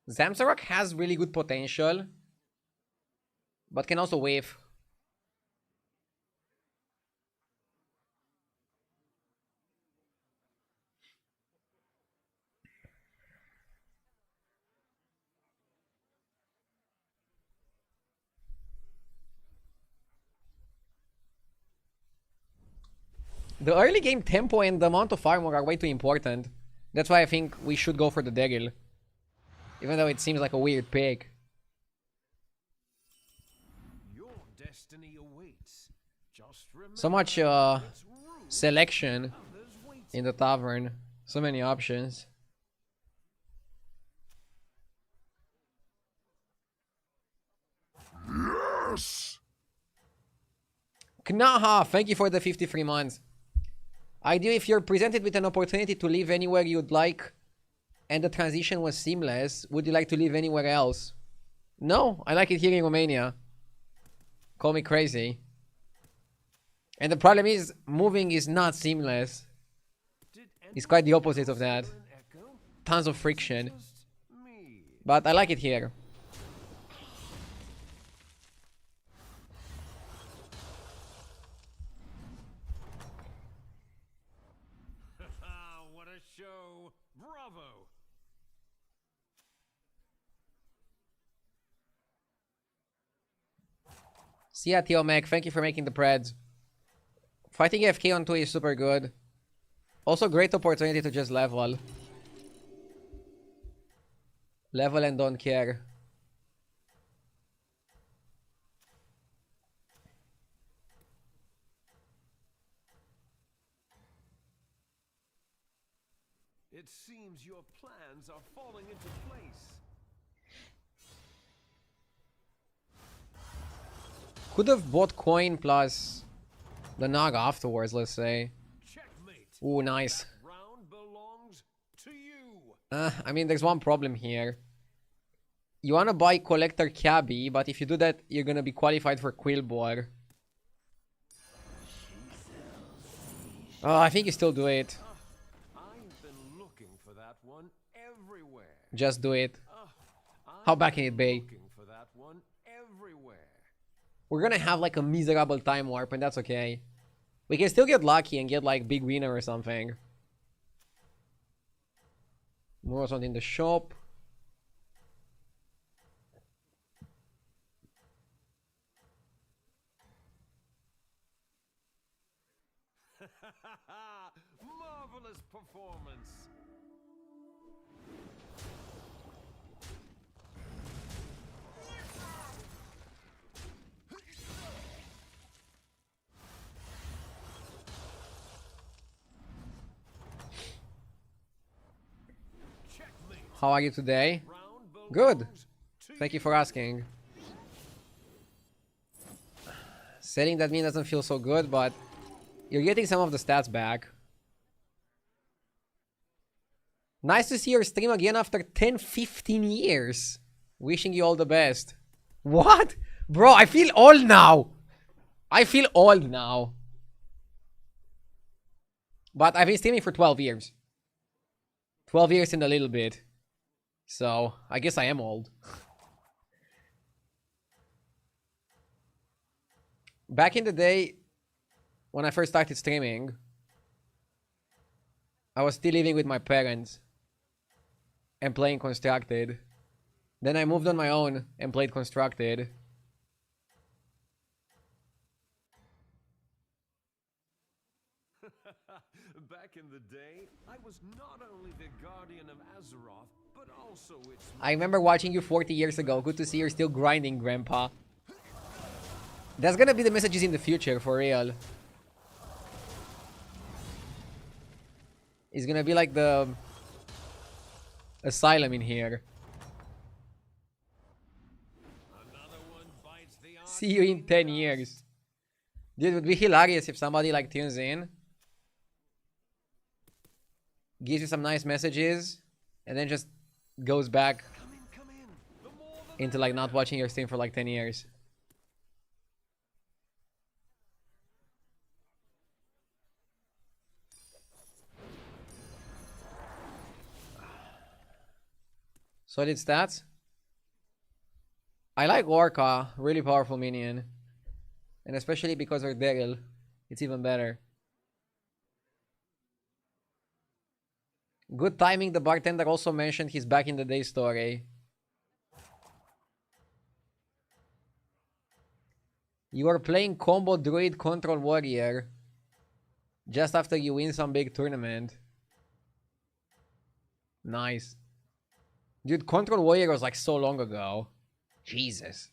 Zamzarok has really good potential, but can also wave. The early game tempo and the amount of armor are way too important. That's why I think we should go for the Degil. Even though it seems like a weird pick. Your destiny awaits. Just So much selection in the tavern. So many options. Yes! Knaha, thank you for the 53 months. Ideally, if you're presented with an opportunity to live anywhere you'd like and the transition was seamless, would you like to live anywhere else? No, I like it here in Romania. Call me crazy. And the problem is, moving is not seamless. It's quite the opposite of that. Tons of friction. But I like it here. What a show! Bravo! See ya, Theo Mac. Thank you for making the Preds. Fighting FK on 2 is super good. Also, great opportunity to just level. Level and don't care. It seems your plans are falling into place. Could have bought coin plus the Naga afterwards, let's say. Checkmate. Ooh, nice. That round belongs to you. I mean, there's one problem here. You want to buy Collector Cabby, but if you do that, you're going to be qualified for Quillbore. Oh, I think you still do it. I've been looking for that one everywhere. Just do it. How bad can it be? Looking for that one everywhere. We're going to have like a miserable time warp, and that's okay. We can still get lucky and get like big winner or something. More something in the shop. Marvelous performance. Checkmate. How are you today? Round Good. belongs to Thank you for asking. Selling that mean doesn't feel so good, but you're getting some of the stats back. Nice to see your stream again after 10-15 years. Wishing you all the best. What? Bro, I feel old now. I feel old now. But I've been streaming for 12 years. 12 years and a little bit. So, I guess I am old. Back in the day, when I first started streaming, I was still living with my parents and playing Constructed. Then I moved on my own and played Constructed. back in the day, I was not only the guardian of Azeroth, but also its... I remember watching you 40 years ago. Good to see you're still grinding, Grandpa. That's gonna be the messages in the future, for real. It's gonna be like the asylum in here. Another one bites the See you in 10 years. Dude, it would be hilarious if somebody like tunes in, gives you some nice messages, and then just goes back Come in. The more the into like not watching your stream for like 10 years. Solid stats. I like Orca, really powerful minion. And especially because of Daryl, it's even better. Good timing, the bartender also mentioned his back in the day story. You are playing combo druid control warrior just after you win some big tournament. Nice. Dude, control warrior was like so long ago. Jesus.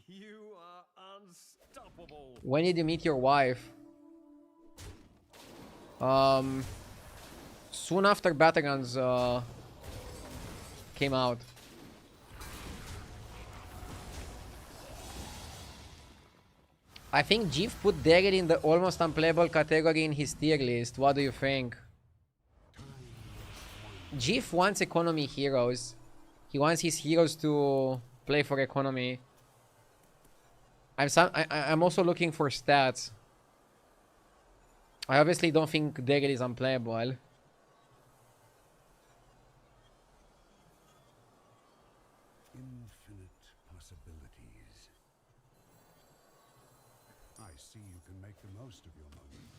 You are unstoppable. When did you meet your wife? Soon after Battlegrounds came out. I think Jeff put Daggett in the almost unplayable category in his tier list. What do you think? Jeff wants economy heroes. He wants his heroes to play for economy. I'm also looking for stats. I obviously don't think Daggett is unplayable. Infinite possibilities. I see you can make the most of your moment.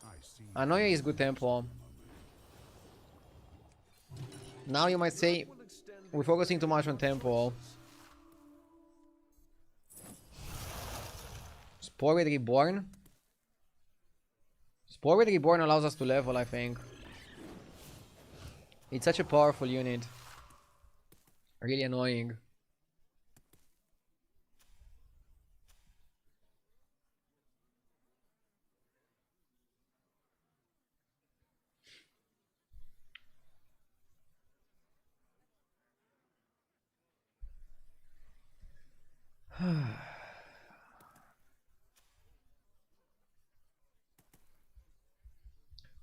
I see. Anoya is good tempo. Now you might say we're focusing too much on tempo. Spore with Reborn. Spore with Reborn allows us to level, I think. It's such a powerful unit. Really annoying.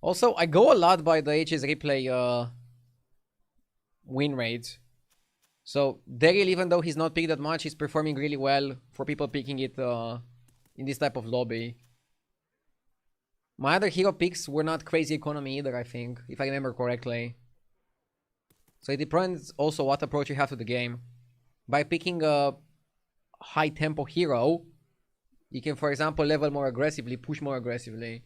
Also, I go a lot by the HS replay win rate. So Daryl, even though he's not picked that much, he's performing really well for people picking it in this type of lobby. My other hero picks were not crazy economy either, I think, if I remember correctly. So it depends also what approach you have to the game. By picking a high tempo hero, you can, for example, level more aggressively, push more aggressively.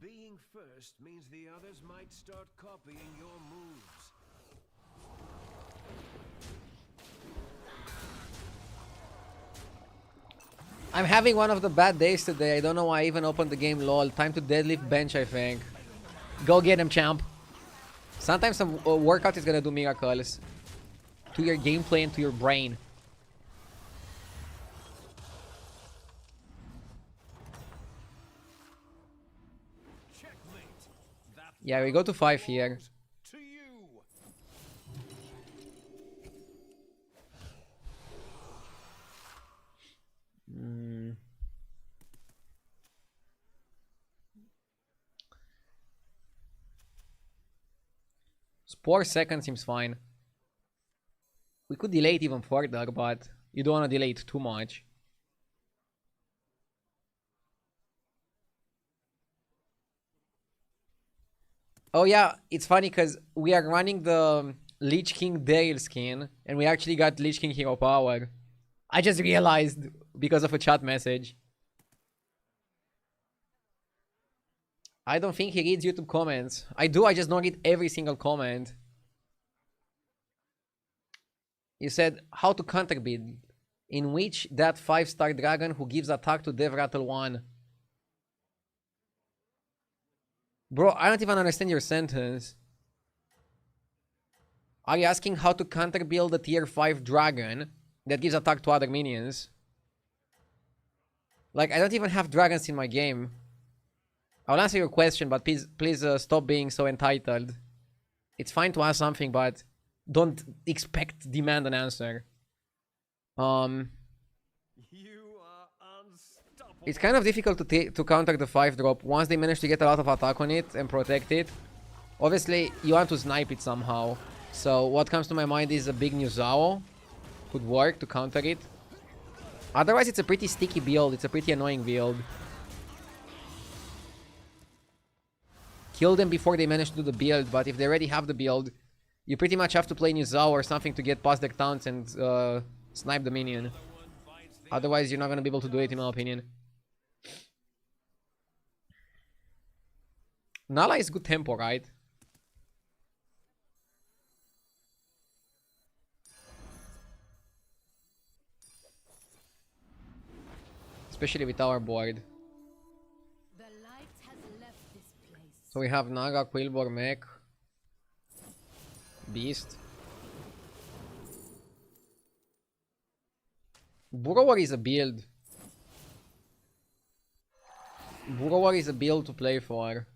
Being first means the others might start copying your moves. I'm having one of the bad days today. I don't know why I even opened the game, lol. Time to deadlift bench, I think. Go get him, champ. Sometimes some workout is gonna do miracles. To your gameplay and to your brain. Checkmate. That Yeah, we go to 5 here. belongs to you. Spore second seems fine. We could delay it even further, but you don't want to delay it too much. Oh yeah, it's funny because we are running the Lich King Dale skin, and we actually got Lich King Hero Power. I just realized because of a chat message. I don't think he reads YouTube comments. I do, I just don't read every single comment. You said, how to counter build. In which that 5-star dragon who gives attack to Dev Rattle 1. Bro, I don't even understand your sentence. Are you asking how to counter build a tier 5 dragon that gives attack to other minions? Like, I don't even have dragons in my game. I'll answer your question, but please stop being so entitled. It's fine to ask something, but don't demand an answer. You are unstoppable. It's kind of difficult to counter the 5-drop once they manage to get a lot of attack on it and protect it. Obviously, you want to snipe it somehow. So what comes to my mind is a big new Zao. Could work to counter it. Otherwise, it's a pretty sticky build. It's a pretty annoying build. Kill them before they manage to do the build, but if they already have the build, you pretty much have to play new Zao or something to get past their taunts and snipe the minion. Otherwise, you're not going to be able to do it, in my opinion. Nala is good tempo, right? Especially with our board. The light has left this place. So we have Naga, Quillbor, Mech, Beast. Burrower is a build. Burrower is a build to play for.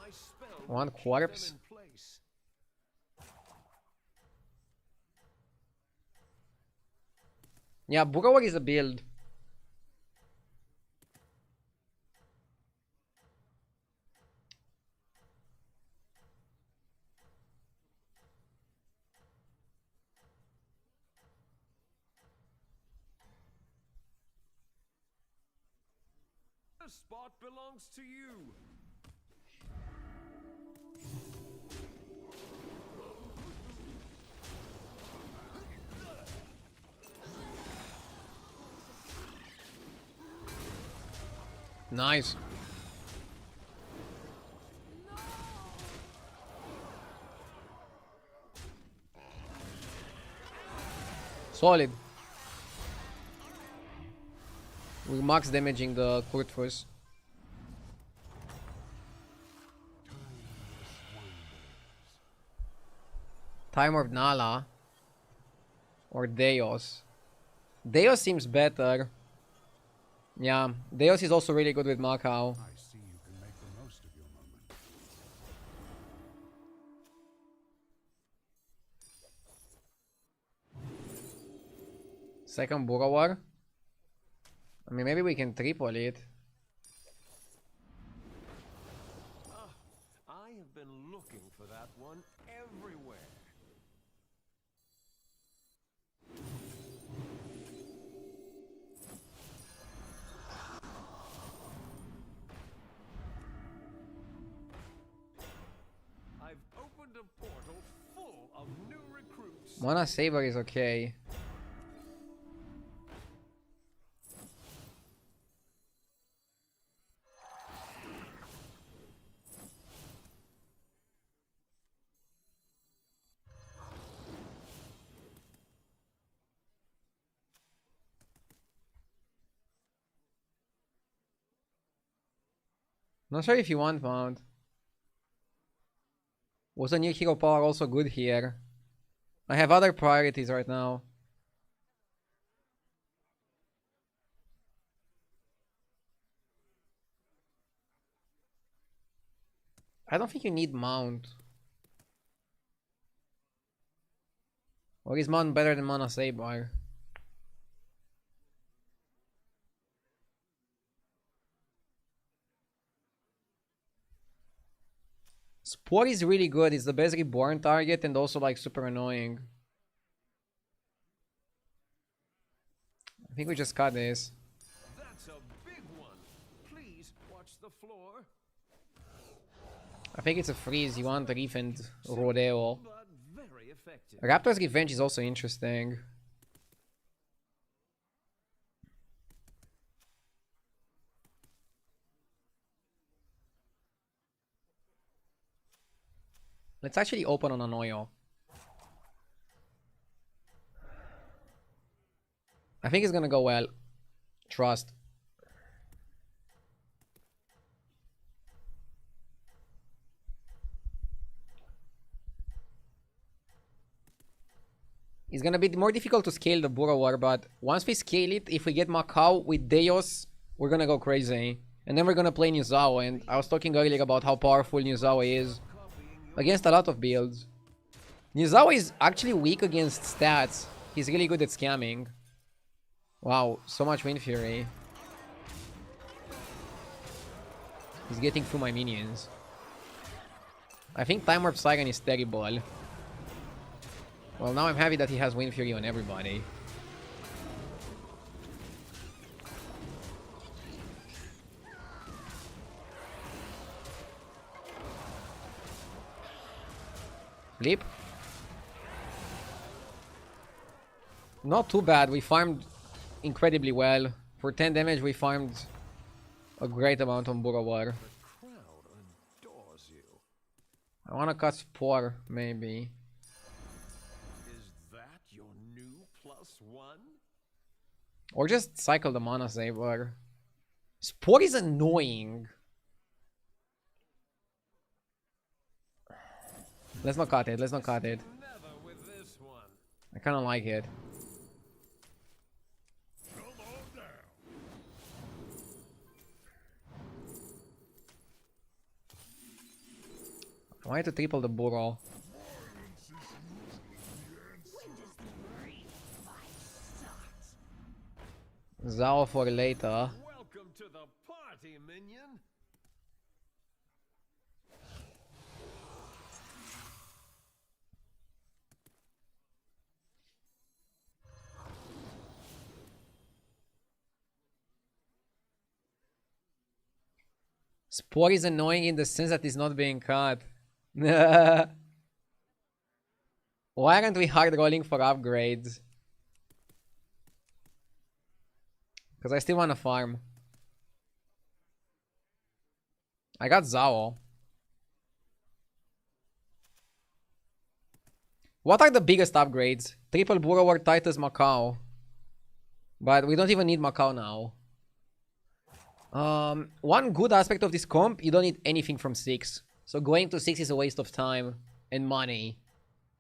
My spell One will keep corpse. them in place. Yeah, Burrower is a build. The spot belongs to you. Nice. Solid. We're max damaging the Kurtfus. Time of Nala. Or Deos. Deos seems better. Yeah, Deos is also really good with Macau. I see you can make the most of your moment. Second Burrower. I mean, maybe we can triple it. I have been looking for that one everywhere. I've opened a portal full of new recruits. Mana Saber is okay. Not sure if you want Mount. Was a new hero power also good here? I have other priorities right now. I don't think you need Mount. Or is Mon better than Mana Saber? Spore is really good. It's the best reborn target and also like super annoying. I think we just cut this. That's a big one. Please watch the floor. I think it's a freeze. You want Reef and Rodeo. But very effective. Raptor's Revenge is also interesting. Let's actually open on Anoyo. I think it's gonna go well. Trust. It's gonna be more difficult to scale the Burrower, but once we scale it, if we get Macau with Deos, we're gonna go crazy. And then we're gonna play Nizawa, and I was talking earlier about how powerful Nizawa is against a lot of builds. Nizawa is actually weak against stats. He's really good at scamming. Wow, so much Wind Fury. He's getting through my minions. I think Time Warp Siren is terrible. Well, now I'm happy that he has Wind Fury on everybody. Flip. Not too bad. We farmed incredibly well. For 10 damage, we farmed a great amount on Burrower. The crowd adores you. I wanna cut Spore, maybe. Is that your new +1? Or just cycle the Mana Saber. Spore is annoying. Let's not cut it. Let's not cut it. Never with this one. I kind of like it. Come on down. I wanted to triple the Burrow. Zao for later. Welcome to the party, minion. Spore is annoying in the sense that it's not being cut. Why aren't we hard rolling for upgrades? Because I still want to farm. I got Zao. What are the biggest upgrades? Triple Burrower, Titus, Macau. But we don't even need Macau now. One good aspect of this comp, you don't need anything from 6. So going to 6 is a waste of time and money.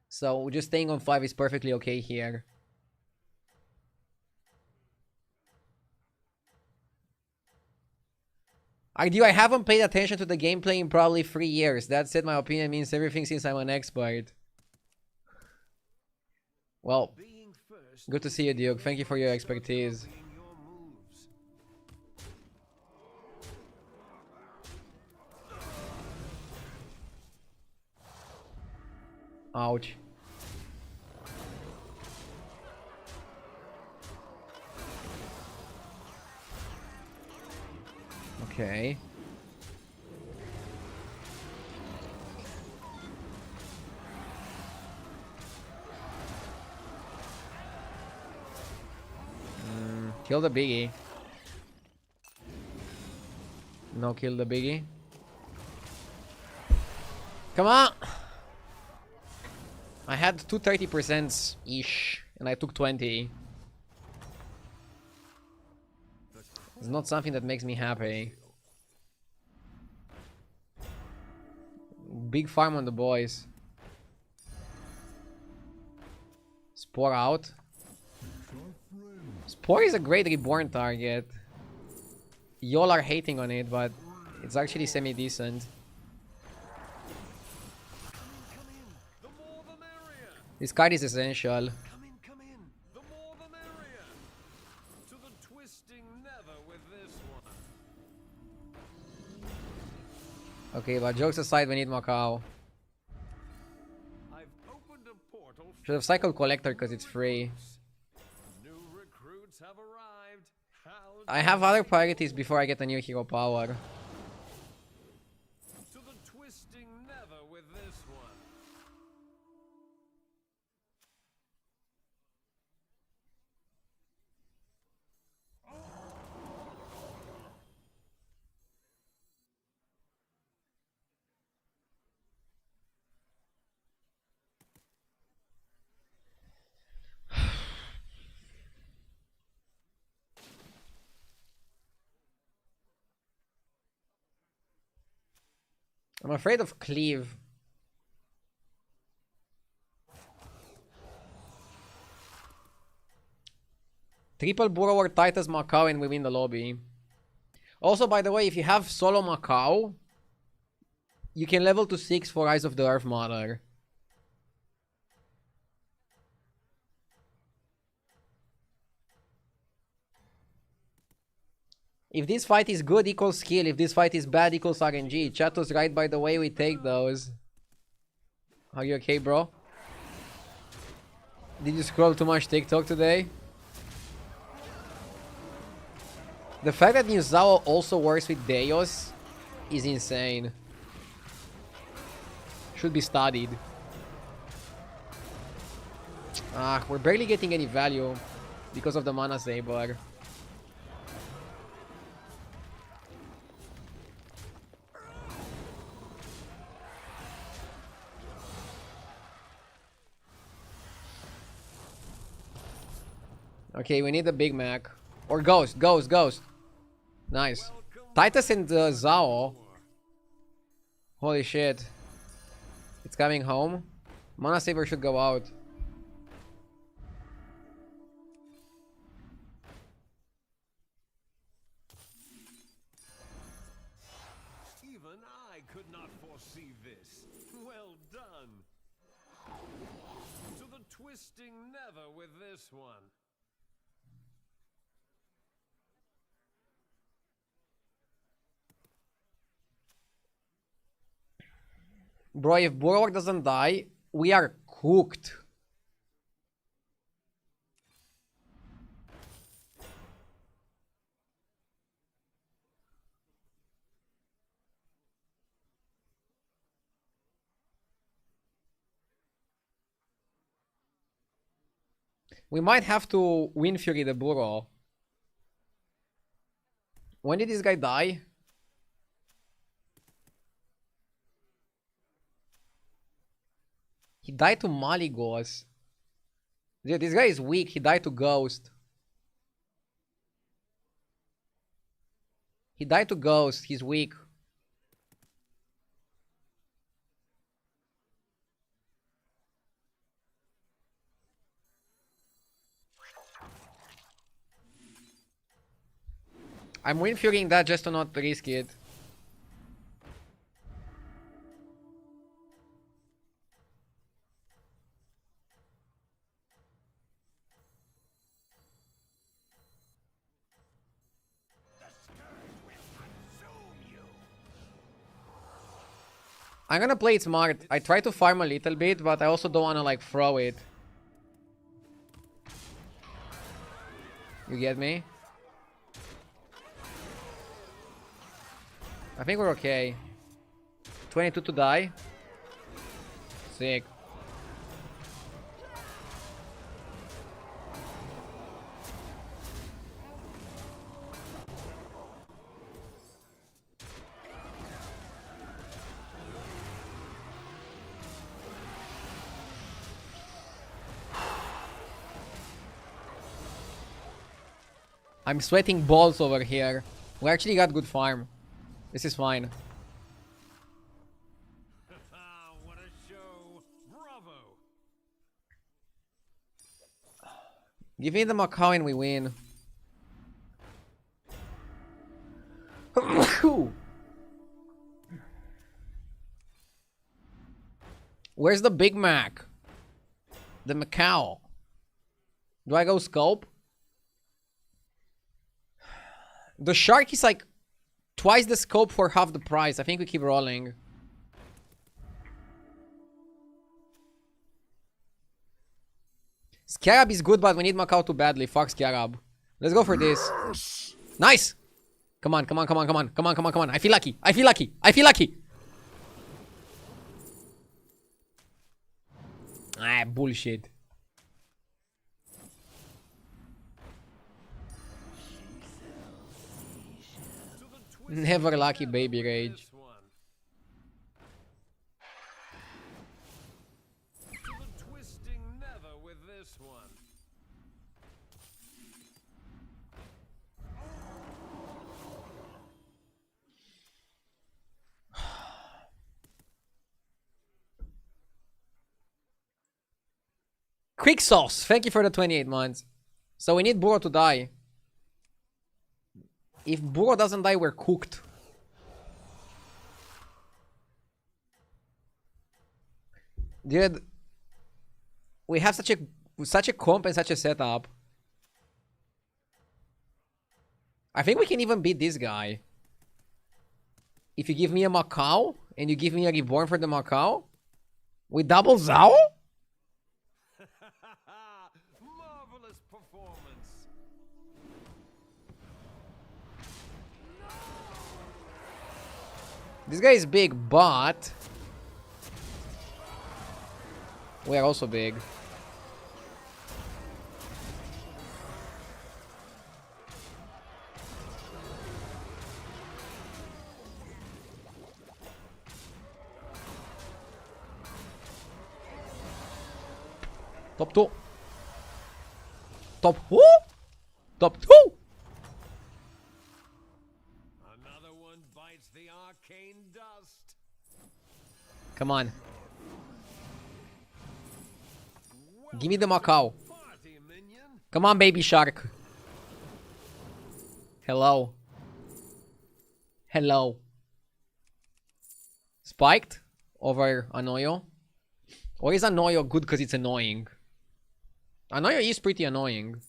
So just staying on 5 is perfectly okay here. I haven't paid attention to the gameplay in probably 3 years. That said, my opinion means everything since I'm an expert. Well, good to see you, Duke. Thank you for your expertise. Ouch. Okay. Kill the biggie. No, kill the biggie. Come on! I had 230% ish, and I took 20. It's not something that makes me happy. Big farm on the boys. Spore out. Spore is a great reborn target. Y'all are hating on it, but it's actually semi-decent. This card is essential. Come in, come in. The more the merrier. To the twisting never with this one. Okay, but jokes aside, we need Macau. I've opened a portal. Should have cycled Collector because it's free. New recruits have arrived. How I have other priorities before I get a new hero power. to the twisting never with this one. I'm afraid of Cleave. Triple Burrow or Titus Macau and we win the lobby. Also, by the way, if you have solo Macau, you can level to 6 for Eyes of the Earth Mother. If this fight is good, equals skill. If this fight is bad, equals RNG. Chat was right, by the way, we take those. Are you okay, bro? Did you scroll too much TikTok today? The fact that Nuzao also works with Deos is insane. Should be studied. Ah, we're barely getting any value because of the Mana Saber. Okay, we need a Big Mac. Or Ghost, Ghost, Ghost. Nice. Titus and Zao. Holy shit. It's coming home. Mana Saber should go out. Even I could not foresee this. Well done. To the twisting never with this one. Bro, if Burrow doesn't die, we are cooked. We might have to Wind Fury the Burrow. When did this guy die? He died to Maligos. Dude, this guy is weak. He died to Ghost. He died to Ghost. He's weak. I'm Wind Furying that just to not risk it. I'm gonna play it smart. I try to farm a little bit, but I also don't wanna like throw it. You get me? I think we're okay. 22 to die. Sick. I'm sweating balls over here. We actually got good farm. This is fine. What a show. Bravo. Give me the Macau and we win. Where's the Big Mac? The Macau. Do I go scope? The shark is like twice the scope for half the price. I think we keep rolling. Scarab is good, but we need Macau too badly. Fuck Scarab. Let's go for this. Nice! Come on, come on, come on, come on, come on, come on, come on. I feel lucky. I feel lucky. I feel lucky. Ah, bullshit. Never lucky, baby rage. Twisting never with this one. Quick sauce. Thank you for the 28 months. So we need Burrow to die. If Burrow doesn't die, we're cooked. Dude, we have such a comp and such a setup. I think we can even beat this guy. If you give me a Macau and you give me a Reborn for the Macau, we double Zao? Marvelous performance. This guy is big, but we are also big. Top 2. Top who? Top 2. Another one bites the arcane dust. Come on. Give me the Macau. Party minion. Come on, baby shark. Hello. Hello. Spiked over Anoyo. Or is Anoyo good because it's annoying? Anoyo is pretty annoying.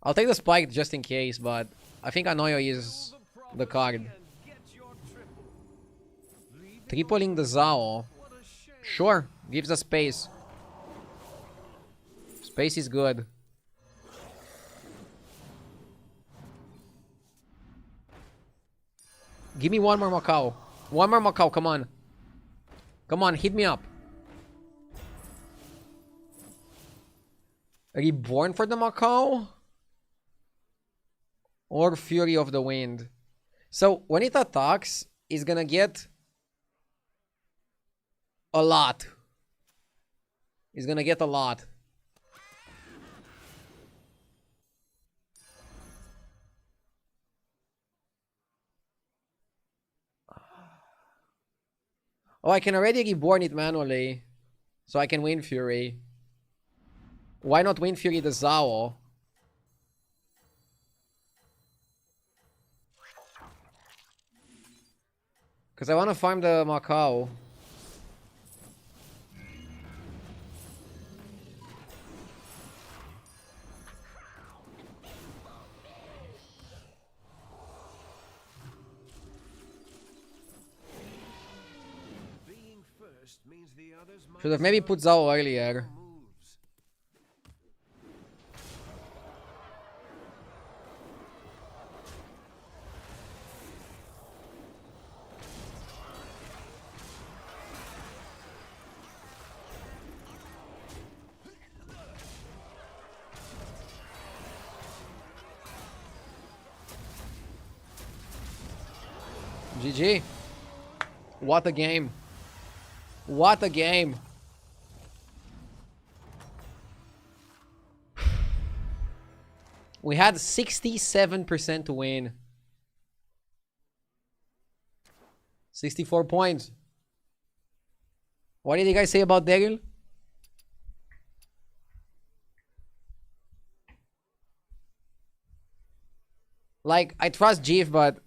I'll take the spike just in case, but I think Anoyo is the card. And get your triple. Tripling the Zao. What a shame. Sure, gives us space. Space is good. Give me one more Macau. One more Macau, come on. Come on, hit me up. Reborn for the Macau? Or Fury of the Wind? So, when it attacks, it's gonna get a lot. It's gonna get a lot. Oh, I can already reborn it manually. So I can win Fury. Why not win Fury the Zao? Because I want to farm the Macau. Being first means the others might Should have maybe put Zao earlier. moves. GG. What a game. What a game. We had 67% to win. 64 points. What did you guys say about Daryl? Like, I trust Jeef, but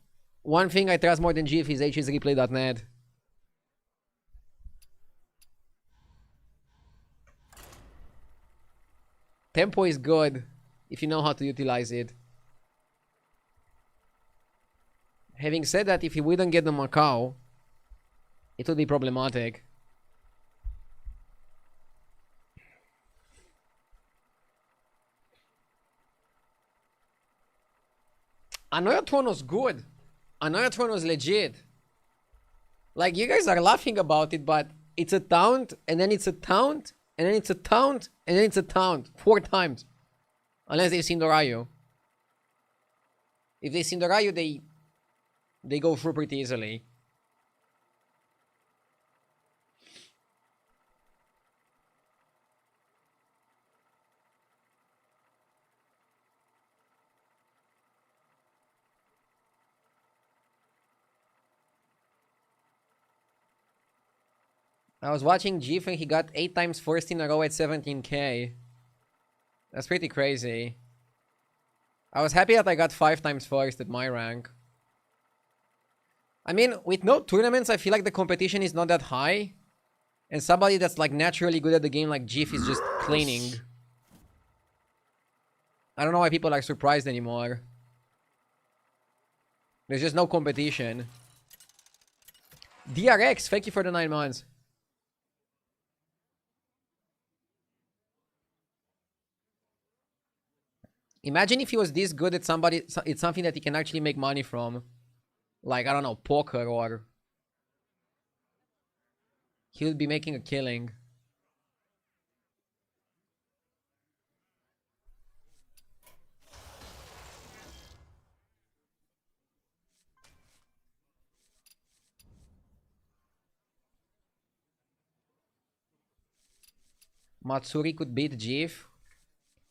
one thing I trust more than Jeef is hsreplay.net. Tempo is good if you know how to utilize it. Having said that, if he wouldn't get the Macau, it would be problematic. Another Throne was good. Another Throne was legit. Like, you guys are laughing about it, but it's a taunt, and then it's a taunt, and then it's a taunt, and then it's a taunt. 4 times. Unless they've seen the Ryu. If they've seen the Ryu, they go through pretty easily. I was watching Jeef and he got 8 times first in a row at 17k. That's pretty crazy. I was happy that I got 5 times first at my rank. I mean, with no tournaments, I feel like the competition is not that high. And somebody that's like naturally good at the game like Jeef is just cleaning. I don't know why people are surprised anymore. There's just no competition. DRX, thank you for the 9 months. Imagine if he was this good at somebody, it's something that he can actually make money from. Like, I don't know, poker, or he would be making a killing. Matsuri could beat Jeef.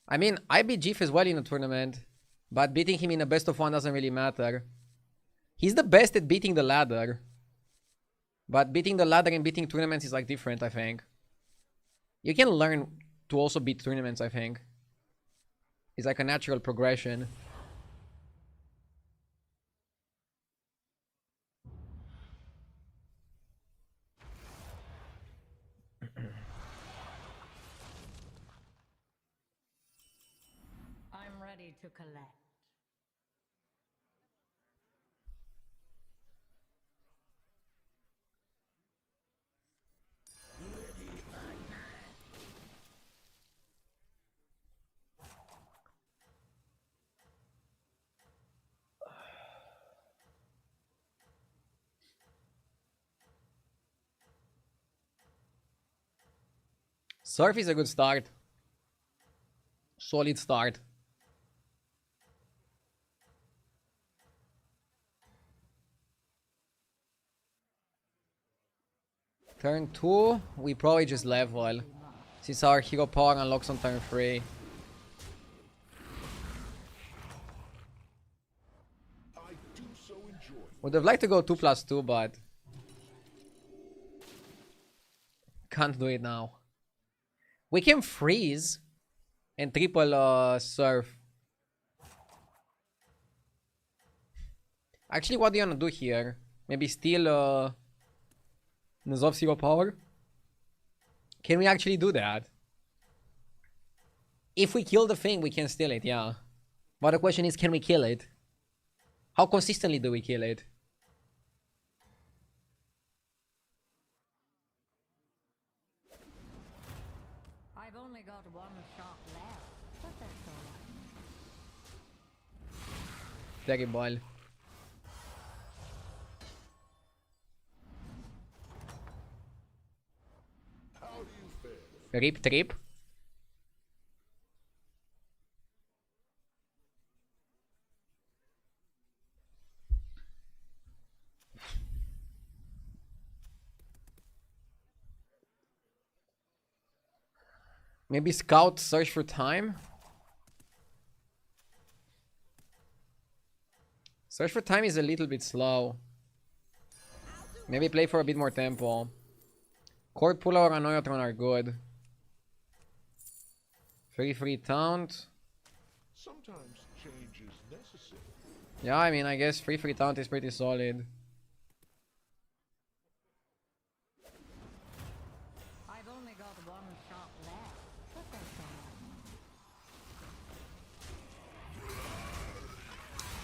I mean, I beat Jeef as well in a tournament, but beating him in a best of 1 doesn't really matter. He's the best at beating the ladder. But beating the ladder and beating tournaments is like different, I think. You can learn to also beat tournaments, I think. It's like a natural progression. I'm ready to collect. Surf is a good start. Solid start. Turn 2, we probably just level. Since our hero power unlocks on turn 3. I do so enjoy. Would have liked to go 2+2, but can't do it now. We can freeze and triple surf. Actually, what do you wanna do here? Maybe steal Nazov's hero power? Can we actually do that? If we kill the thing, we can steal it, yeah. But the question is, can we kill it? How consistently do we kill it? I've only got 1 shot left, but that's alright. Terrible. How do you fare? Rip trip. Maybe scout search for time. Search for time is a little bit slow. Maybe play for a bit more tempo. Cord Puller or Anoyotron are good. 3-3 taunt. Sometimes change is necessary. Yeah, I mean, I guess 3-3 taunt is pretty solid. I've only got 1 shot left, but that's alright.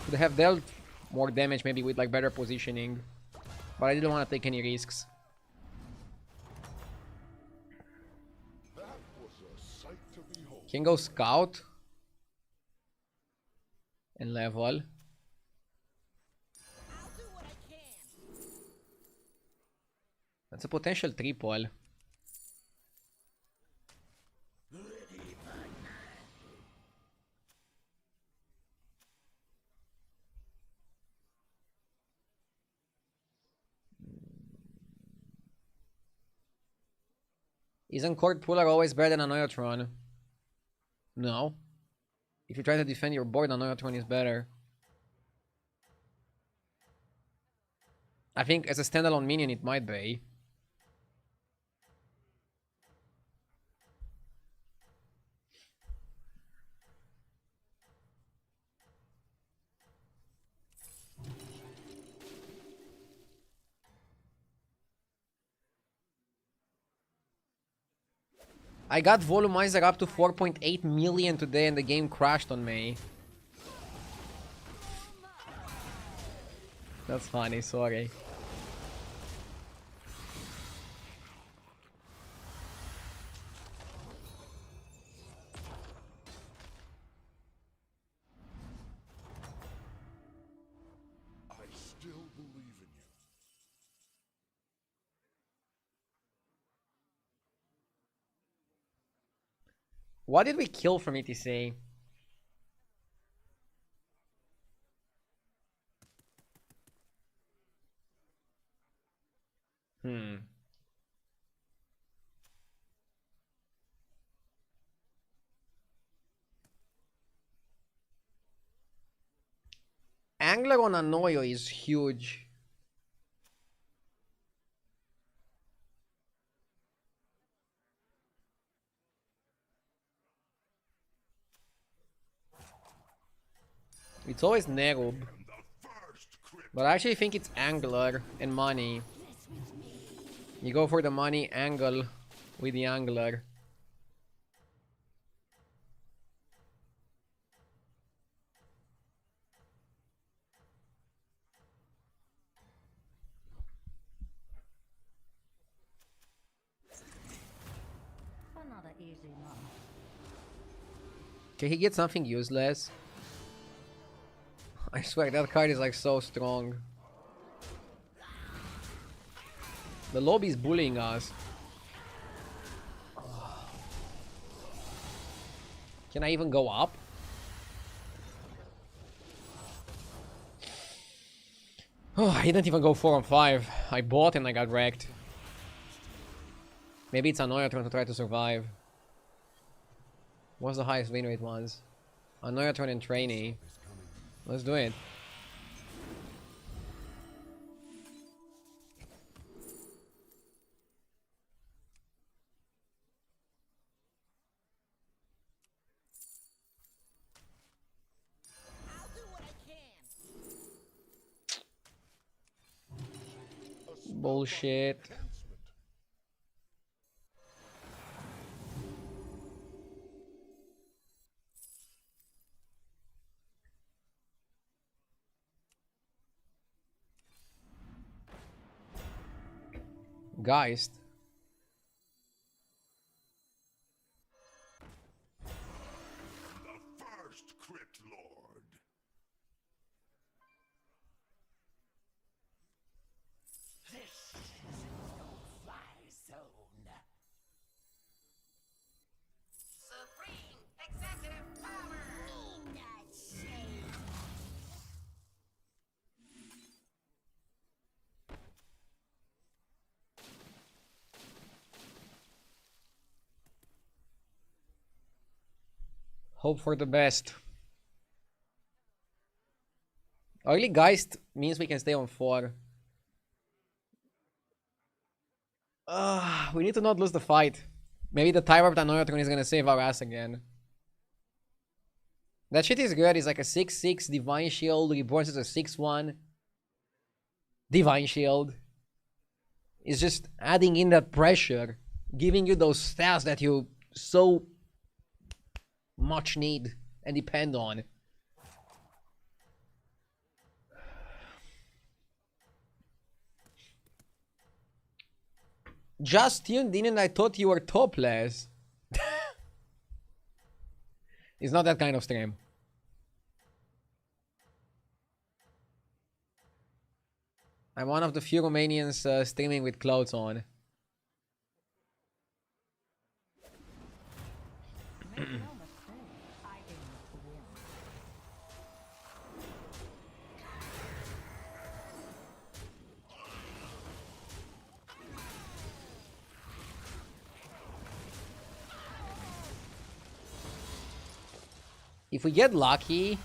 Could have dealt more damage maybe with like better positioning. But I didn't want to take any risks. That was a sight to behold. Can go scout. And level. I'll do what I can. That's a potential triple. Isn't Court Puller always better than Neutron? No. If you try to defend your board, Neutron is better. I think as a standalone minion it might be. I got Volumizer up to 4.8 million today and the game crashed on me. That's funny, sorry. I still believe in you. What did we kill from ETC? Angler on Anoyo is huge. It's always Nerub. But I actually think it's Angler and money. You go for the money angle with the Angler. Another easy one. Can he get something useless? I swear that card is like so strong. The lobby is bullying us. Can I even go up? Oh, I didn't even go 4 on 5. I bought and I got wrecked. Maybe it's Anoya trying to try to survive. What's the highest win rate was? Anoya turn and trainee. Let's do it. I'll do what I can. Bullshit. Geist. The first Crypt Lord. This is no-fly zone. Supreme executive power. Need that shade. Hope for the best. Early Geist means we can stay on 4. We need to not lose the fight. Maybe the Tyre of Anoyatron is gonna save our ass again. That shit is good. It's like a 6-6 Divine Shield. Reborn is a 6-1 Divine Shield. It's just adding in that pressure. Giving you those stats that you so much need and depend on. Just tuned in and I thought you were topless. It's not that kind of stream. I'm one of the few Romanians streaming with clothes on. Make no mistake, I aim to win. If we get lucky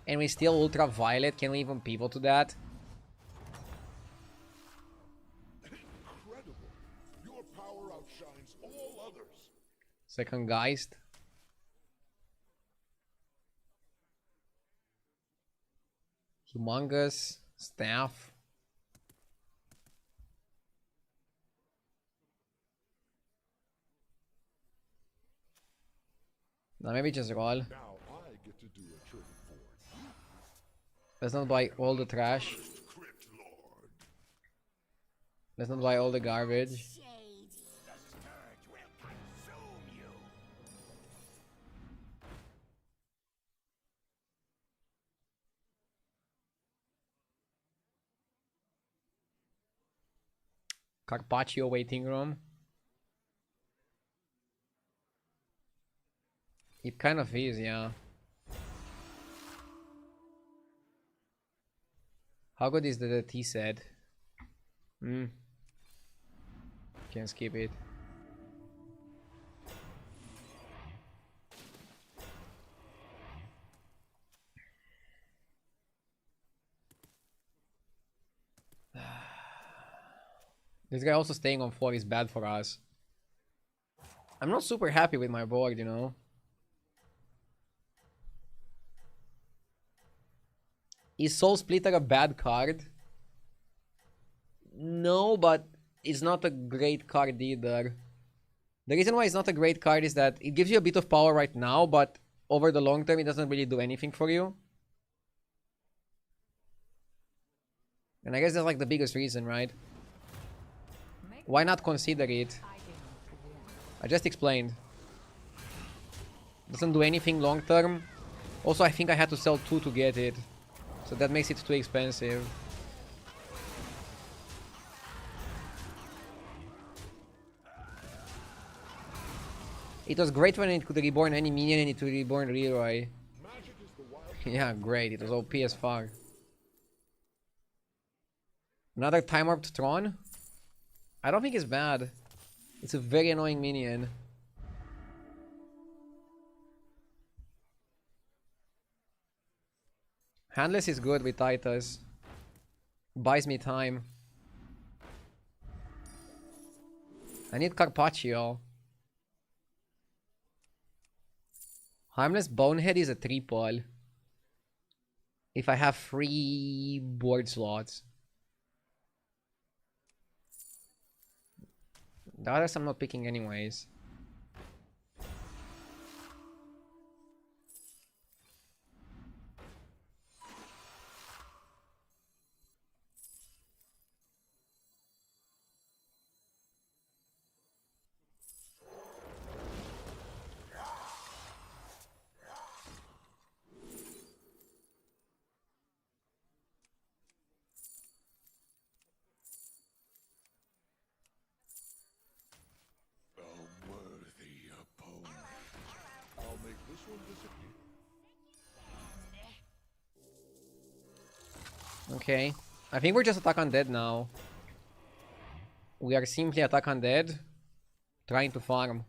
and we steal ultraviolet, can we even pivot to that? Incredible. Your power outshines all others. Second Geist. Humongous. Staff. Now maybe just roll. Now I get to do a trick for you. Let's not buy all the trash. Crit Lord. Let's not buy all the garbage. Shady. The scourge will consume you. Carpaccio waiting room. It kind of is, yeah. How good is the tea set? Can skip it. This guy also staying on 4 is bad for us. I'm not super happy with my board, you know. Is Soul Splitter a bad card? No, but it's not a great card either. The reason why it's not a great card is that it gives you a bit of power right now, but over the long term it doesn't really do anything for you. And I guess that's like the biggest reason, right? Make Why not consider it? I aim to win. I just explained. Doesn't do anything long term. Also, I think I had to sell 2 to get it. So that makes it too expensive. It was great when it could reborn any minion and it could reborn Leroy. Magic is the wild. Yeah, great. It was OP as fuck. Another Time Warped Tron? I don't think it's bad. It's a very annoying minion. Handless is good with Titus. Buys me time. I need Carpaccio. Harmless Bonehead is a triple. If I have 3 board slots. The others I'm not picking anyways. A worthy opponent. I'll make this one disappear. Okay. I think we're just Attack Undead now. We are simply Attack Undead. Trying to farm.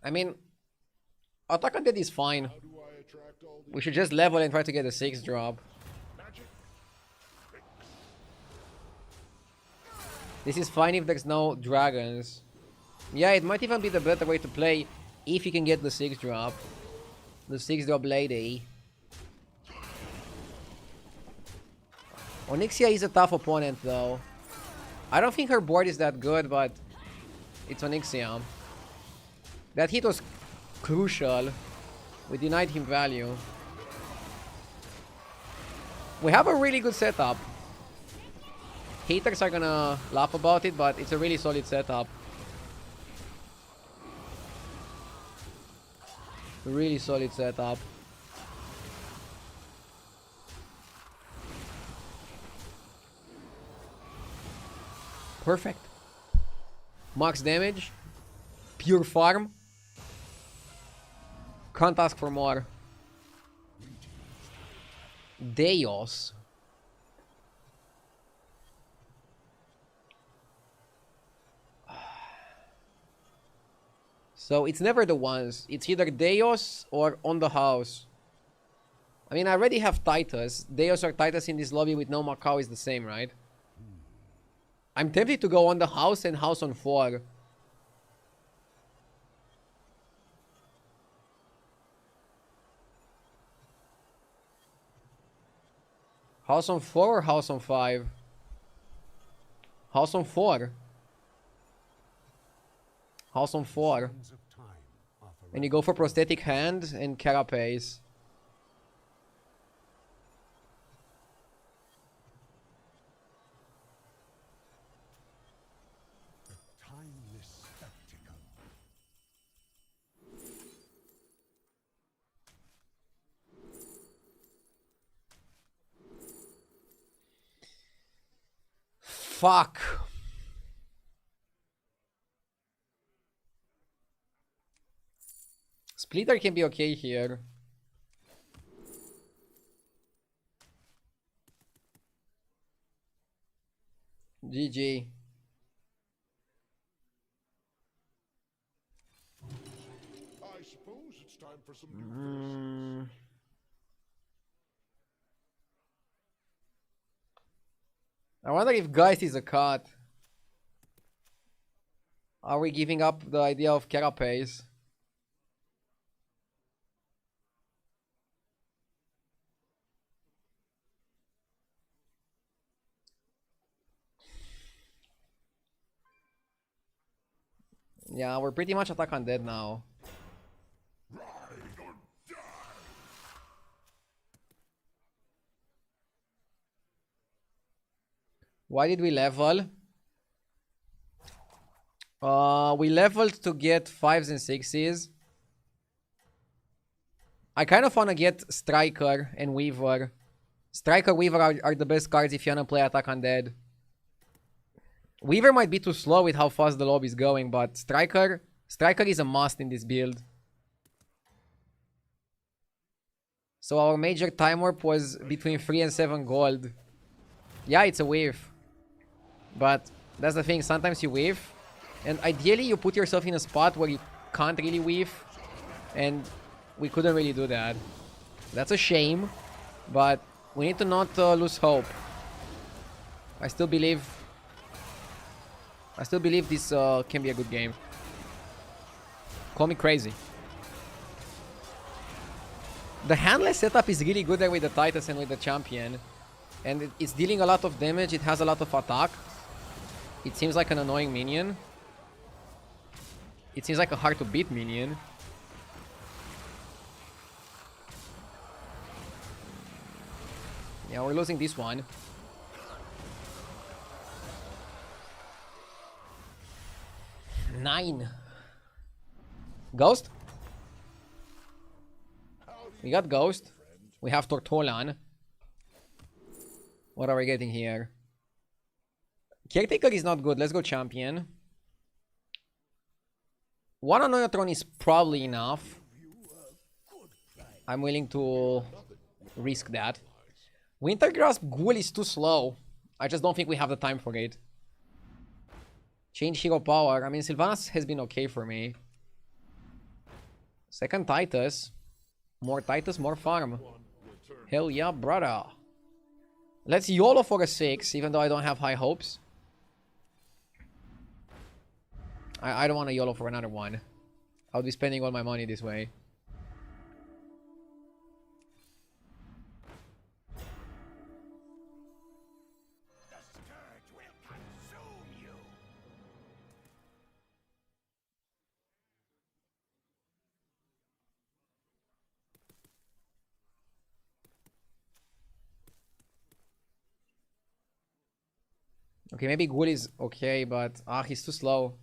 I mean, Attack Undead is fine. How do I attract all We these should just level and try to get a 6 drop. magic? This is fine if there's no dragons. Yeah, it might even be the better way to play if you can get the 6 drop. The 6 drop lady. Onyxia is a tough opponent though. I don't think her board is that good, but it's Onyxia. That hit was crucial. We denied him value. We have a really good setup. Haters are gonna laugh about it, but it's a really solid setup. Really solid setup. Perfect. Max damage. Pure farm. Can't ask for more. Deos. So it's never the ones. It's either Deos or on the house. I mean, I already have Titus. Deos or Titus in this lobby with no Macau is the same, right? I'm tempted to go on the house and house on 4. House on 4 or house on 5? House on 4. House on 4. Sands of time offer And you go for prosthetic hand and carapace. a timeless spectacle. Fuck. Splitter can be okay here. GG. I suppose it's time for some new faces. I wonder if Geist is a cut. Are we giving up the idea of carapace? Yeah, we're pretty much attack undead now. Why did we level? We leveled to get 5s and 6s. I kind of want to get Striker and Weaver. Striker, Weaver are the best cards if you want to play attack undead. Weaver might be too slow with how fast the lobby is going, but Striker is a must in this build. So our major time warp was between 3 and 7 gold. Yeah, it's a wave. But that's the thing, sometimes you weave. And ideally you put yourself in a spot where you can't really weave. And we couldn't really do that. That's a shame. But we need to not lose hope. I still believe this can be a good game. Call me crazy. The handless setup is really good there with the Titus and with the champion. And it's dealing a lot of damage, it has a lot of attack. It seems like an annoying minion. It seems like a hard to beat minion. Yeah, we're losing this one. Nine. Ghost? We got Ghost. We have Tortolan. What are we getting here? Caretaker is not good. Let's go Champion. One Annoyatron is probably enough. I'm willing to risk that. Wintergrasp Ghoul is too slow. I just don't think we have the time for it. Change hero power. I mean, Sylvanas has been okay for me. Second Titus. More Titus, more farm. Hell yeah, brother. Let's YOLO for a 6, even though I don't have high hopes. I don't want to YOLO for another one. I'll be spending all my money this way. Okay, maybe Ghoul is okay, but he's too slow.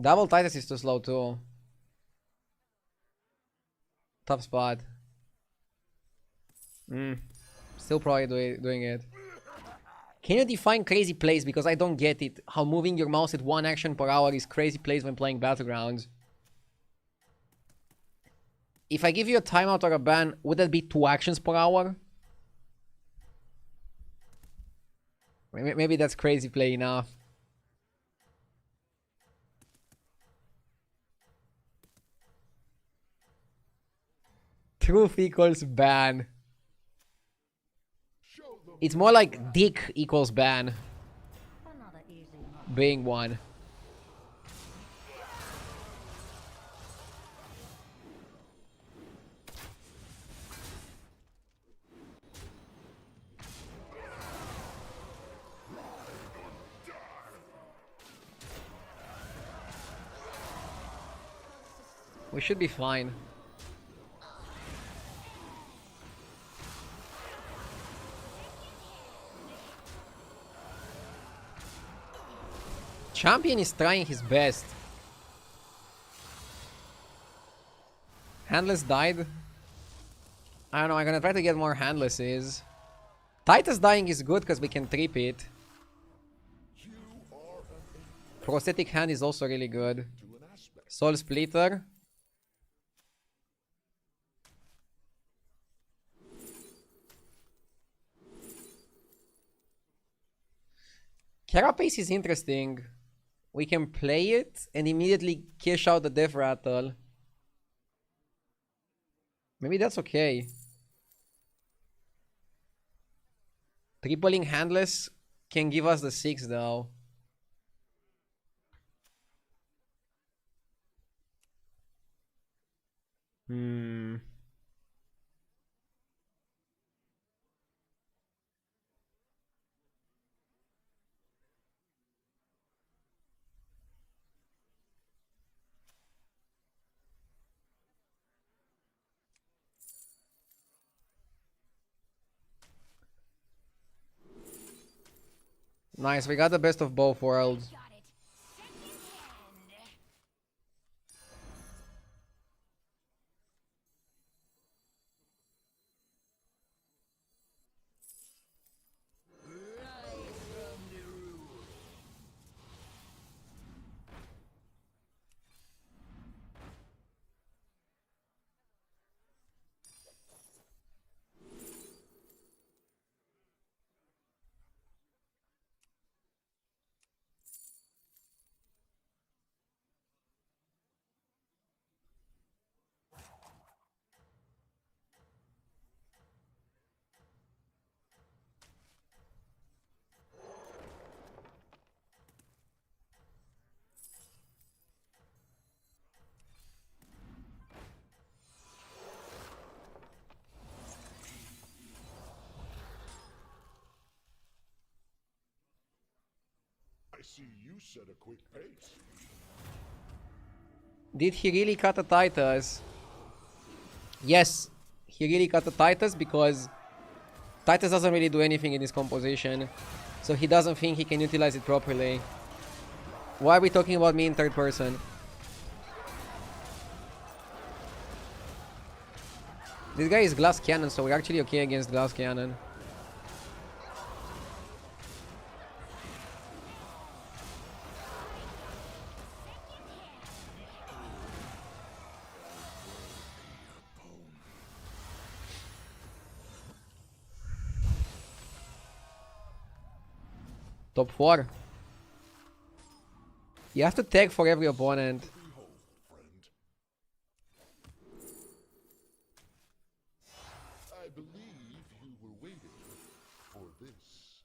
Double Titus is too slow too. Tough spot. Still probably doing it. Can you define crazy plays? Because I don't get it. How moving your mouse at 1 action per hour is crazy plays when playing Battlegrounds. If I give you a timeout or a ban, would that be 2 actions per hour? Maybe that's crazy play enough. Truth equals ban. It's more like dick equals ban. Another easy one. Being one. We should be fine. Champion is trying his best. Handless died. I don't know, I'm gonna try to get more handlesses. Titus dying is good because we can trip it. Prosthetic hand is also really good. Soul Splitter. Carapace is interesting. We can play it and immediately cash out the Death Rattle. Maybe that's okay. Tripling Handless can give us the 6 though. Nice, we got the best of both worlds. Got it. Second hand. I see you set a quick pace. Did he really cut a Titus? Yes, he really cut a Titus because Titus doesn't really do anything in this composition. So he doesn't think he can utilize it properly. Why are we talking about me in third person? This guy is Glass Cannon, so we're actually okay against Glass Cannon. Top 4. You have to tag for every opponent. Behold, friend. I believe you were waiting for this.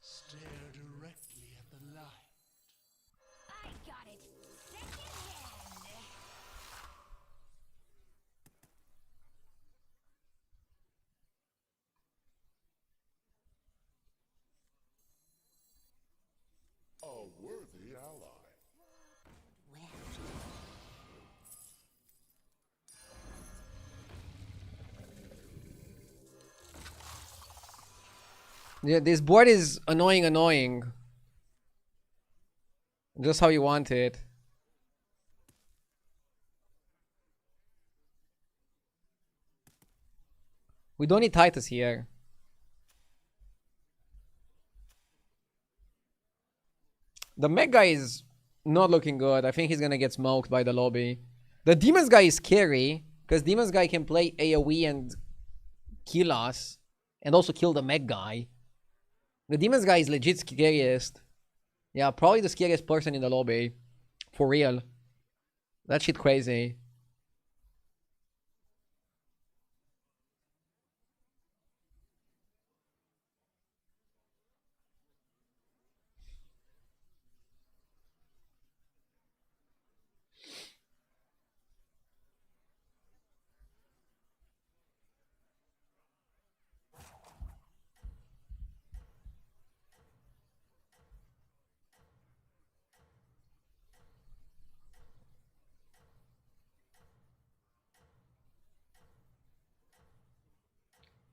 Stare directly at the light. I got it. Second hand. Yeah, this board is annoying. Just how you want it. We don't need Titus here. The mech guy is not looking good. I think he's gonna get smoked by the lobby. The demons guy is scary, because demons guy can play AoE and kill us. And also kill the mech guy. The demons guy is legit scariest. Yeah, probably the scariest person in the lobby. For real. That shit crazy.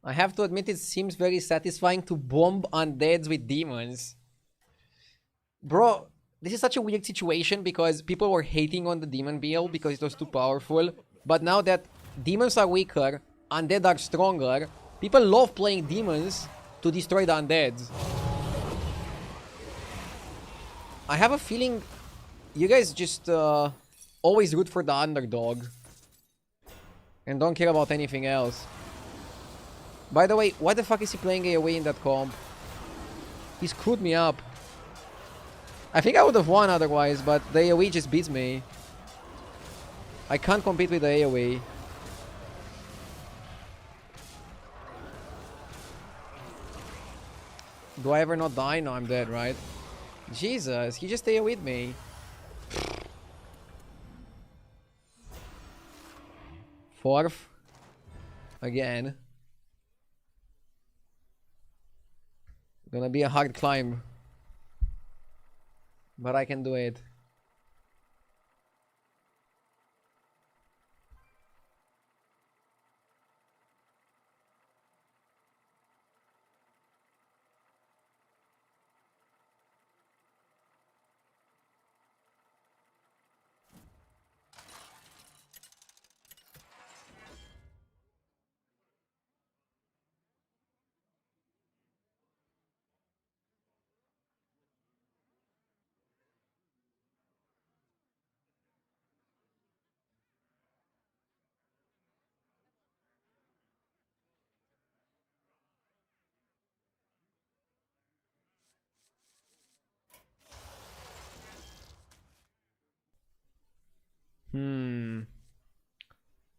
I have to admit it seems very satisfying to bomb undeads with demons. Bro, this is such a weird situation because people were hating on the demon build because it was too powerful. But now that demons are weaker, undead are stronger, people love playing demons to destroy the undeads. I have a feeling you guys just always root for the underdog. And don't care about anything else. By the way, why the fuck is he playing AoE in that comp? He screwed me up. I think I would have won otherwise, but the AoE just beats me. I can't compete with the AoE. Do I ever not die? No, I'm dead, right? Jesus, he just AoE'd me. Fourth. Again. Gonna be a hard climb. But I can do it.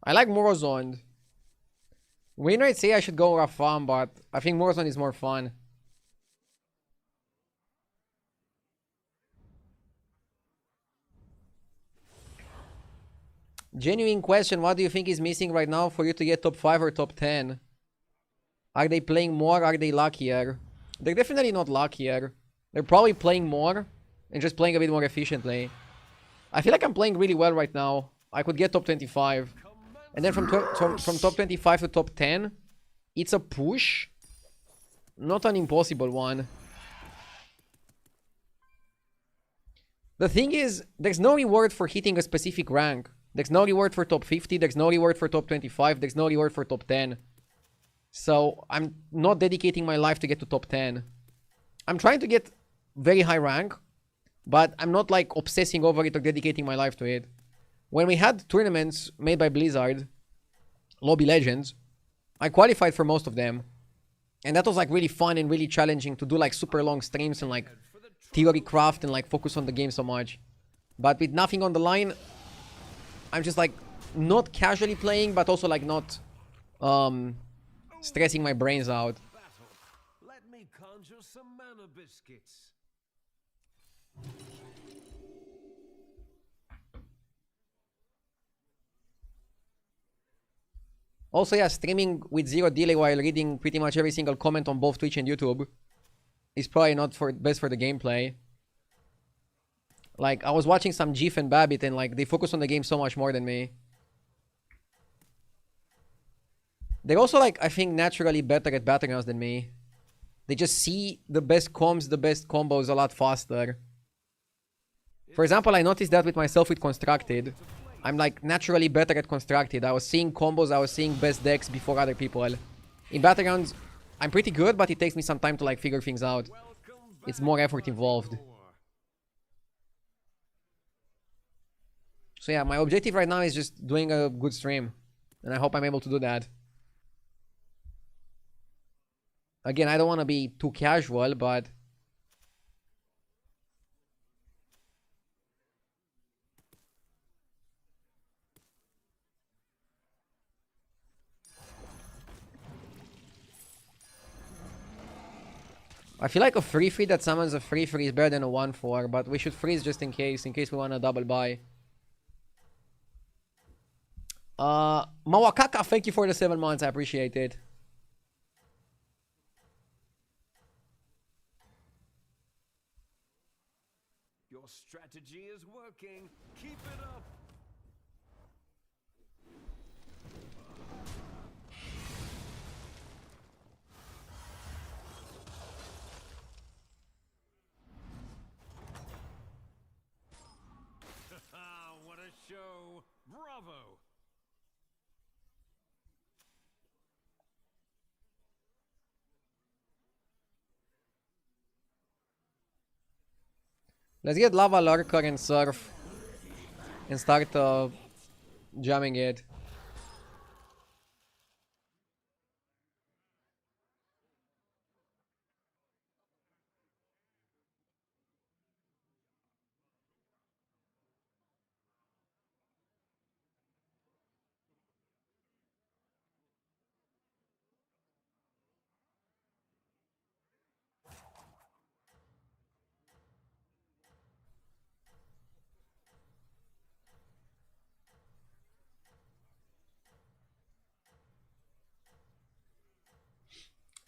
I like Morozond. Wainwright say I should go Rafam, but I think Morozond is more fun. Genuine question, what do you think is missing right now for you to get top 5 or top 10? Are they playing more? Are they luckier? They're definitely not luckier. They're probably playing more and just playing a bit more efficiently. I feel like I'm playing really well right now. I could get top 25. And then from top 25 to top 10, it's a push. Not an impossible one. The thing is, there's no reward for hitting a specific rank. There's no reward for top 50, there's no reward for top 25, there's no reward for top 10. So, I'm not dedicating my life to get to top 10. I'm trying to get very high rank, but I'm not like obsessing over it or dedicating my life to it. When we had tournaments made by Blizzard, Lobby Legends, I qualified for most of them. And that was like really fun and really challenging to do like super long streams and like theory craft and like focus on the game so much. But with nothing on the line, I'm just like not casually playing, but also like not stressing my brains out. Let me conjure some mana biscuits. Also, yeah, streaming with zero delay while reading pretty much every single comment on both Twitch and YouTube is probably not best for the gameplay. Like, I was watching some Jeef and Babbitt and like, they focus on the game so much more than me. They're also like, I think, naturally better at battlegrounds than me. They just see the best comms, the best combos a lot faster. For example, I noticed that with myself with Constructed. I'm like naturally better at Constructed. I was seeing combos, I was seeing best decks before other people. In Battlegrounds, I'm pretty good, but it takes me some time to like figure things out. It's more effort involved. So yeah, my objective right now is just doing a good stream. And I hope I'm able to do that. Again, I don't want to be too casual, but... I feel like a free free that summons a free free is better than a 1-4, but we should freeze just in case we want to double buy. Mawakaka, thank you for the 7 months, I appreciate it. Your strategy is working. Keep it up. What a show. Bravo. Let's get Lava Lurker and Surf and start jamming it.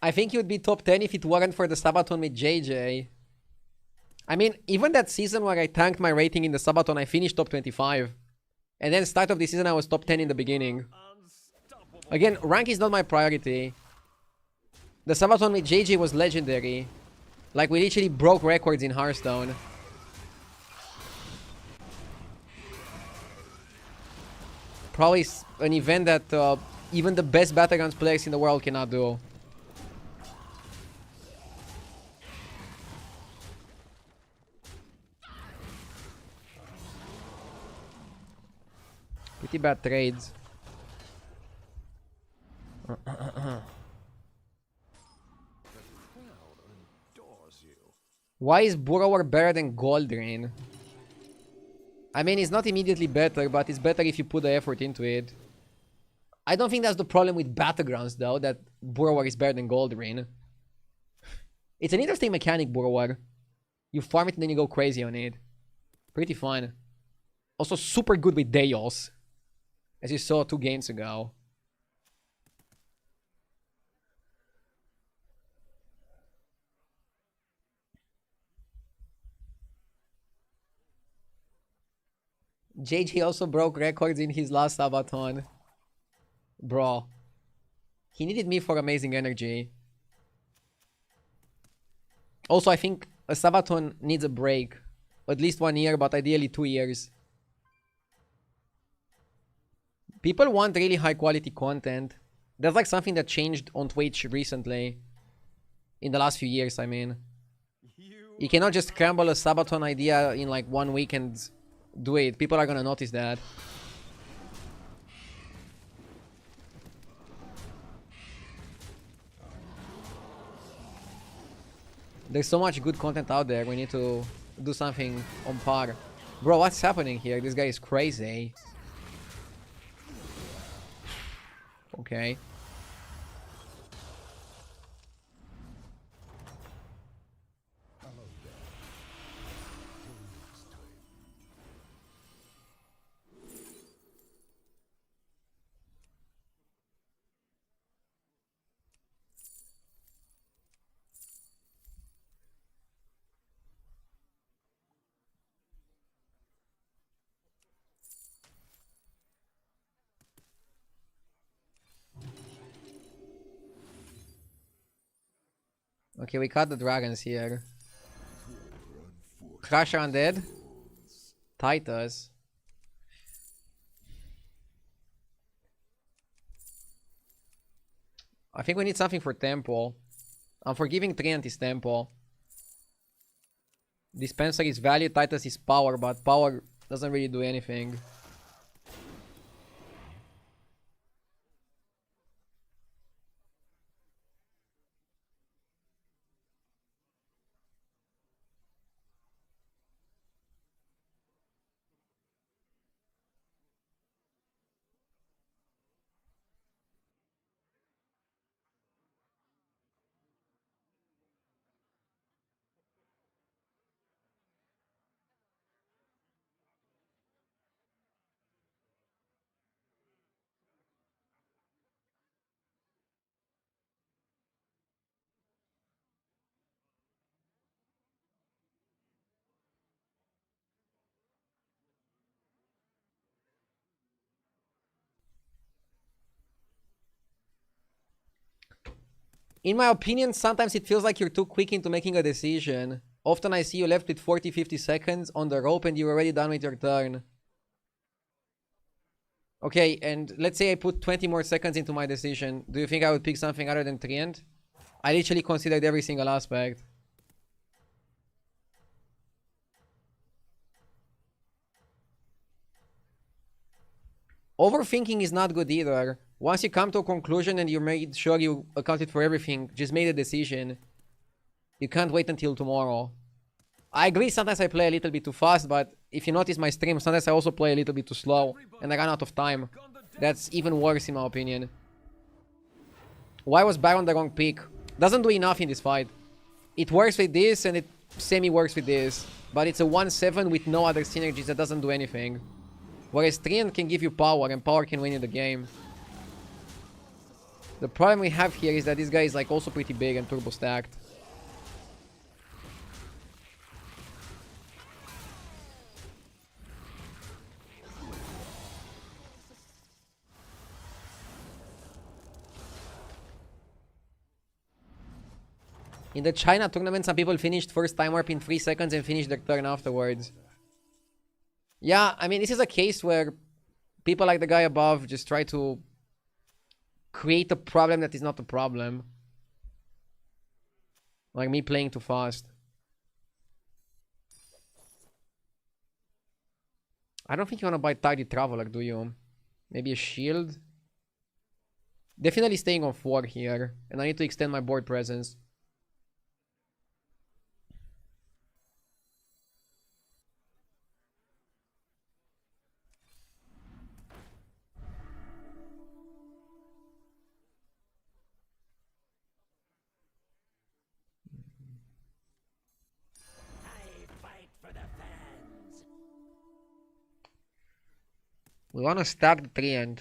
I think you'd be top 10 if it weren't for the Sabaton with JJ. I mean, even that season where I tanked my rating in the Sabaton, I finished top 25. And then start of the season, I was top 10 in the beginning. Again, rank is not my priority. The Sabaton with JJ was legendary. Like, we literally broke records in Hearthstone. Probably an event that even the best Battlegrounds players in the world cannot do. Pretty bad trades. Why is Burrower better than Goldrain? I mean, it's not immediately better, but it's better if you put the effort into it. I don't think that's the problem with Battlegrounds, though, that Burrower is better than Goldrain. It's an interesting mechanic, Burrower. You farm it and then you go crazy on it. Pretty fun. Also super good with Deos, as you saw 2 games ago. JJ also broke records in his last Sabaton. Bro. He needed me for amazing energy. Also, I think a Sabaton needs a break. At least 1 year, but ideally 2 years. People want really high quality content. That's like something that changed on Twitch recently. In the last few years, I mean. You cannot just scramble a Sabaton idea in like 1 week and do it. People are gonna notice that. There's so much good content out there. We need to do something on par. Bro, what's happening here? This guy is crazy. Okay. Okay, we caught the dragons here. Crusher undead. Titus. I think we need something for temple. I'm forgiving Treant is temple. Dispenser is value, Titus is power, but power doesn't really do anything. In my opinion, sometimes it feels like you're too quick into making a decision. Often I see you left with 40-50 seconds on the rope and you're already done with your turn. Okay, and let's say I put 20 more seconds into my decision. Do you think I would pick something other than Treant? I literally considered every single aspect. Overthinking is not good either. Once you come to a conclusion and you made sure you accounted for everything, just made a decision. You can't wait until tomorrow. I agree, sometimes I play a little bit too fast, but if you notice my stream, sometimes I also play a little bit too slow, and I run out of time. That's even worse in my opinion. Why was Baron the wrong pick? Doesn't do enough in this fight. It works with this, and it semi-works with this. But it's a 1-7 with no other synergies that doesn't do anything. Whereas Treant can give you power, and power can win you the game. The problem we have here is that this guy is like also pretty big and turbo stacked. In the China tournament, some people finished first time warp in 3 seconds and finished their turn afterwards. Yeah, I mean, this is a case where people like the guy above just try to create a problem that is not a problem. Like me playing too fast. I don't think you want to buy Tidy Traveler, do you? Maybe a shield? Definitely staying on 4 here. And I need to extend my board presence. We want to stack the Treant.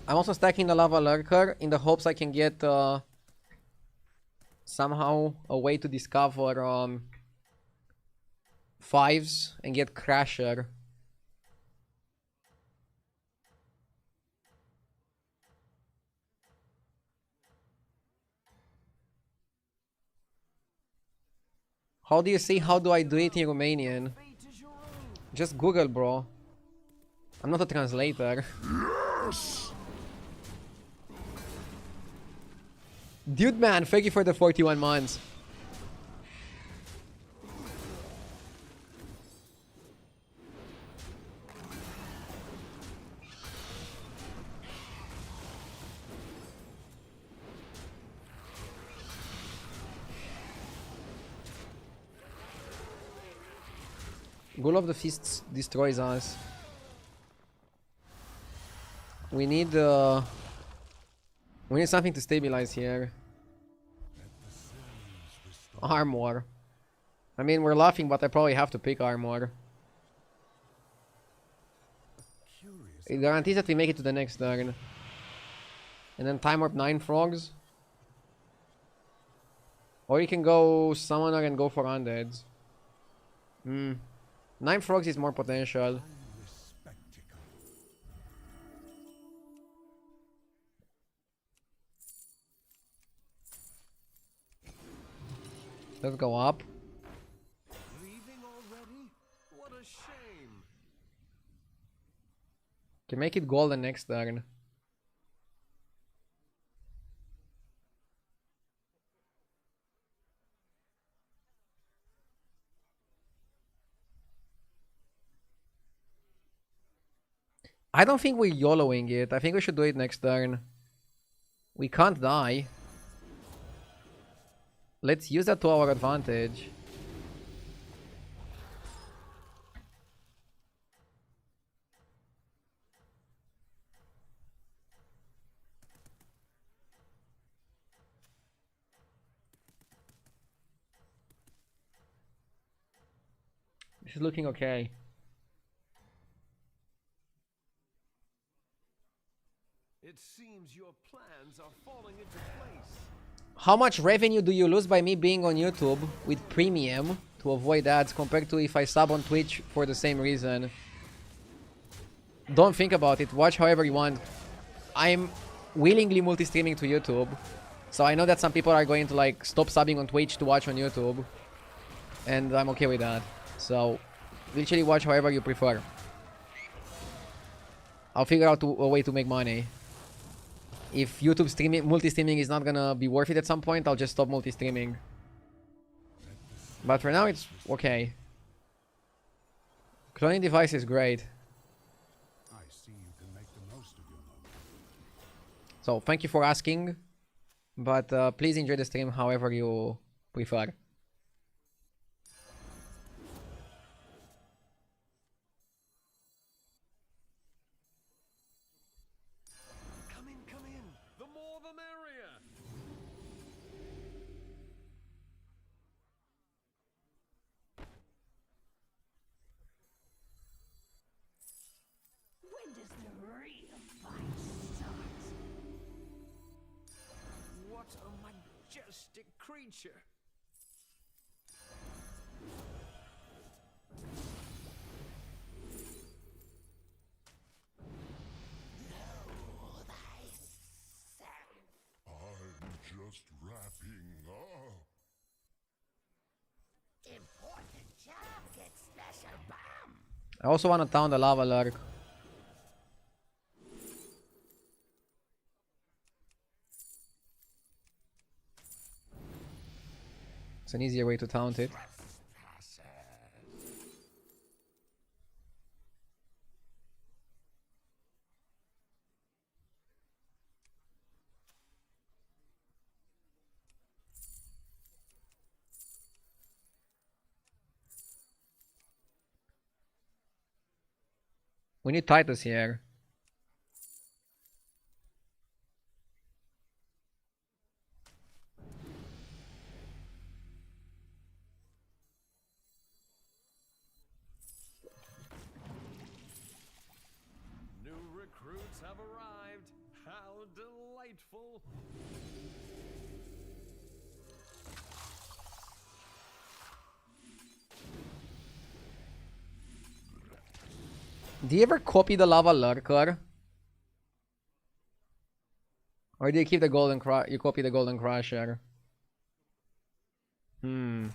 I'm also stacking the Lava Lurker in the hopes I can get somehow a way to discover 5s and get Crasher. How do you say how do I do it in Romanian? Just Google, bro. I'm not a translator. Yes! Dude, man, thank you for the 41 months. Ghoul of the Fists destroys us. We need something to stabilize here. Armor. I mean, we're laughing, but I probably have to pick armor. It guarantees that we make it to the next turn. And then time warp 9 frogs. Or you can go summoner and go for undeads. 9 frogs is more potential. Spectacle. Let's go up. Leaving already? What a shame. Can make it golden next turn. I don't think we're YOLOing it. I think we should do it next turn. We can't die. Let's use that to our advantage. This is looking okay. It seems your plans are falling into place. How much revenue do you lose by me being on YouTube with premium to avoid ads compared to if I sub on Twitch for the same reason? Don't think about it. Watch however you want. I'm willingly multi-streaming to YouTube. So I know that some people are going to like stop subbing on Twitch to watch on YouTube. And I'm okay with that. So literally watch however you prefer. I'll figure out a way to make money. If YouTube streaming, multi-streaming is not gonna be worth it at some point, I'll just stop multi-streaming. But for now, it's okay. Cloning device is great. I see you can make the most of your moment. So, thank you for asking. But please enjoy the stream however you prefer. Come in. The more the merrier. When does the real fight start? What a majestic creature. I'm just wrapping up. Important job gets special bomb. I also want to town the lava lurk. It's an easier way to taunt it. We need Titus here. New recruits have arrived. How delightful. Do you ever copy the lava lurker? Or do you keep the golden you copy the golden crusher? Hmm.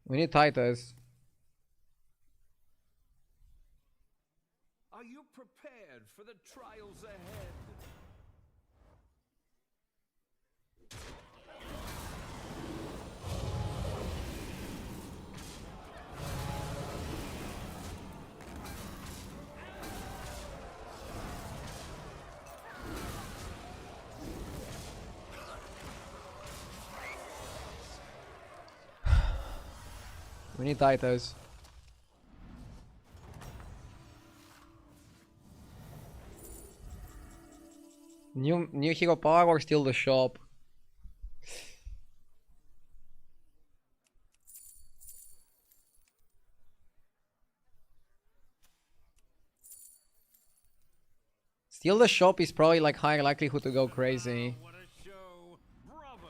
We need Titus. Are you prepared for the trials ahead? We need Titus. New hero power or still the shop? Steal the shop is probably like higher likelihood to go crazy. What a show! Bravo!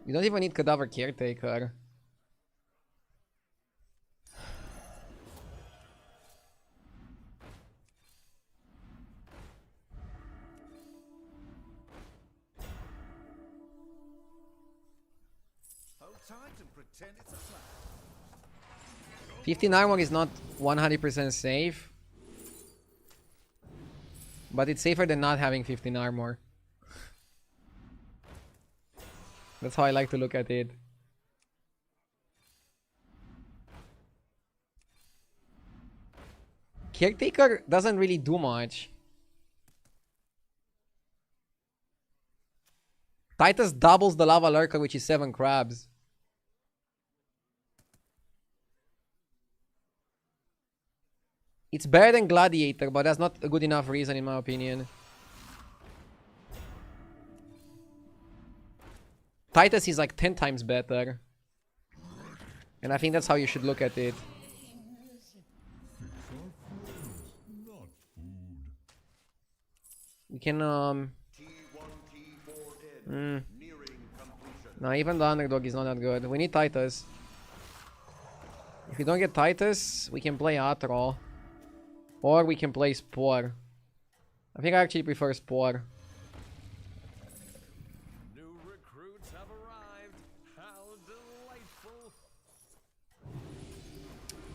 You don't even need Cadaver Caretaker. Hold tight and pretend it's a plan. 15 armor is not 100% safe. But it's safer than not having 15 armor. That's how I like to look at it. Caretaker doesn't really do much. Titus doubles the Lava Lurker, which is 7 crabs. It's better than Gladiator, but that's not a good enough reason in my opinion. Titus is like 10 times better. And I think that's how you should look at it. You can no, even the underdog is not that good. We need Titus. If we don't get Titus, we can play Atro. Or we can play Spore. I think I actually prefer Spore. New recruits have arrived. How delightful!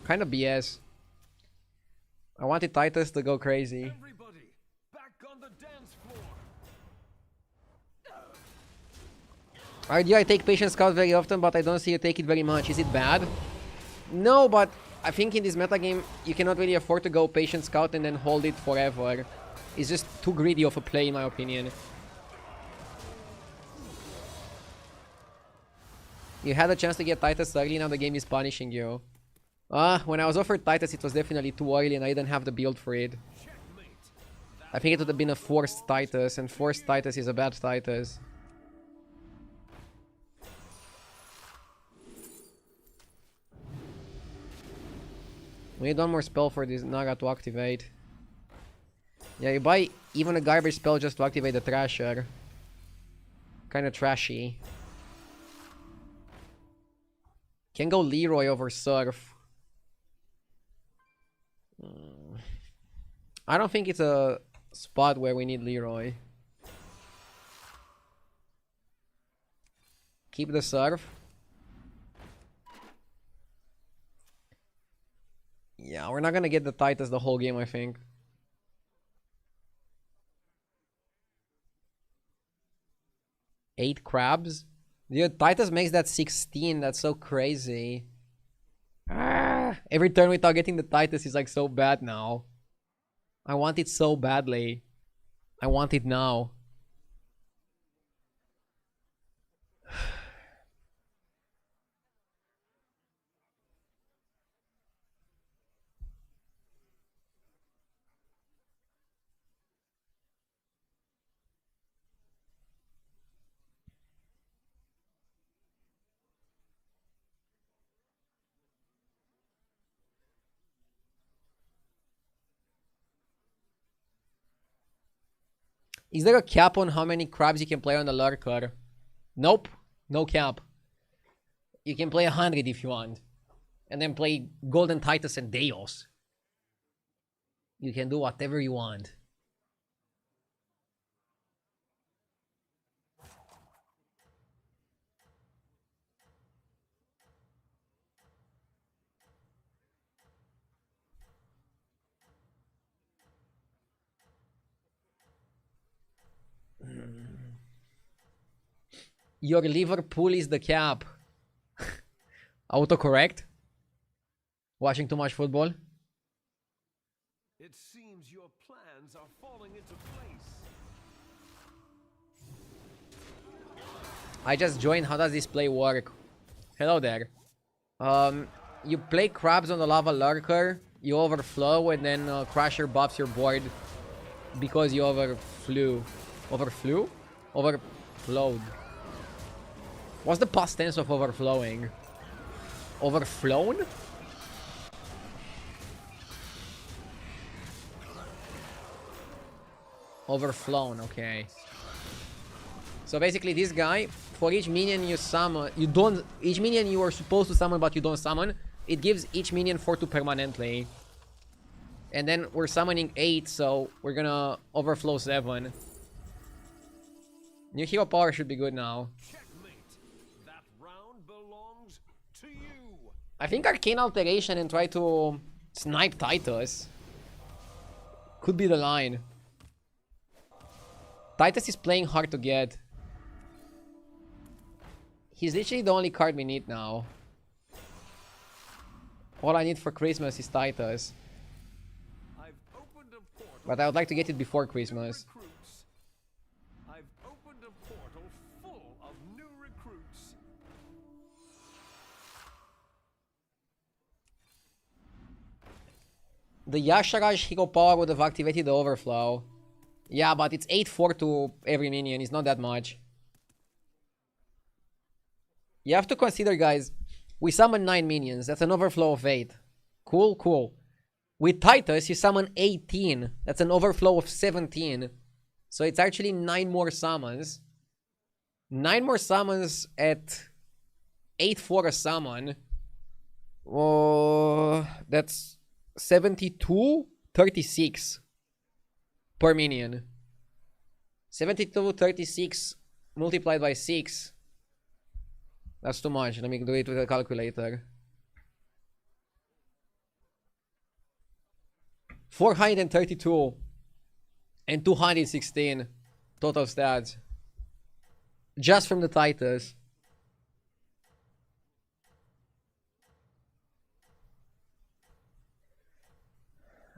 Kind of BS. I wanted Titus to go crazy. Everybody, back on the dance floor. I take Patient Scout very often, but I don't see you take it very much. Is it bad? No, but I think in this metagame, you cannot really afford to go Patient Scout and then hold it forever. It's just too greedy of a play, in my opinion. You had a chance to get Titus early, now the game is punishing you. When I was offered Titus, it was definitely too early and I didn't have the build for it. I think it would have been a forced Titus, and forced Titus is a bad Titus. We need one more spell for this Naga to activate. Yeah, you buy even a garbage spell just to activate the Thrasher. Kinda trashy. Can go Leroy over Surf. I don't think it's a spot where we need Leroy. Keep the Surf. Yeah, we're not gonna get the Titus the whole game, I think. Eight crabs? Dude, Titus makes that 16. That's so crazy. Every turn without getting the Titus is like so bad now. I want it so badly. I want it now. Is there a cap on how many crabs you can play on the Lurker? Nope. No cap. You can play 100 if you want. And then play Golden Titus and Deos. You can do whatever you want. Your Liverpool is the cap. Autocorrect? Watching too much football? It seems your plans are falling into place. I just joined. How does this play work? Hello there. You play crabs on the Lava Lurker, you overflow, and then Crusher buffs your board because you overflew. Overflew? Overflowed. What's the past tense of overflowing? Overflown? Overflown, okay. So basically this guy, for each minion you summon, each minion you are supposed to summon but you don't summon, it gives each minion 4-2 permanently. And then we're summoning 8, so we're gonna overflow 7. New hero power should be good now. Checkmate. That round belongs to you. I think Arcane Alteration and try to snipe Titus could be the line. Titus is playing hard to get. He's literally the only card we need now. All I need for Christmas is Titus. I've opened a portal. But I would like to get it before Christmas. Recruits. I've opened a portal full of new recruits. The Yasharaj hero power would have activated the overflow. Yeah, but it's 8-4 to every minion. It's not that much. You have to consider, guys, we summon 9 minions. That's an overflow of 8. Cool, cool. With Titus, you summon 18. That's an overflow of 17. So it's actually 9 more summons. 9 more summons at 8-4 a summon. Oh, that's 72, 36 per minion. 72, 36 multiplied by 6. That's too much. Let me do it with a calculator. 432 and 216 total stats. Just from the Titus.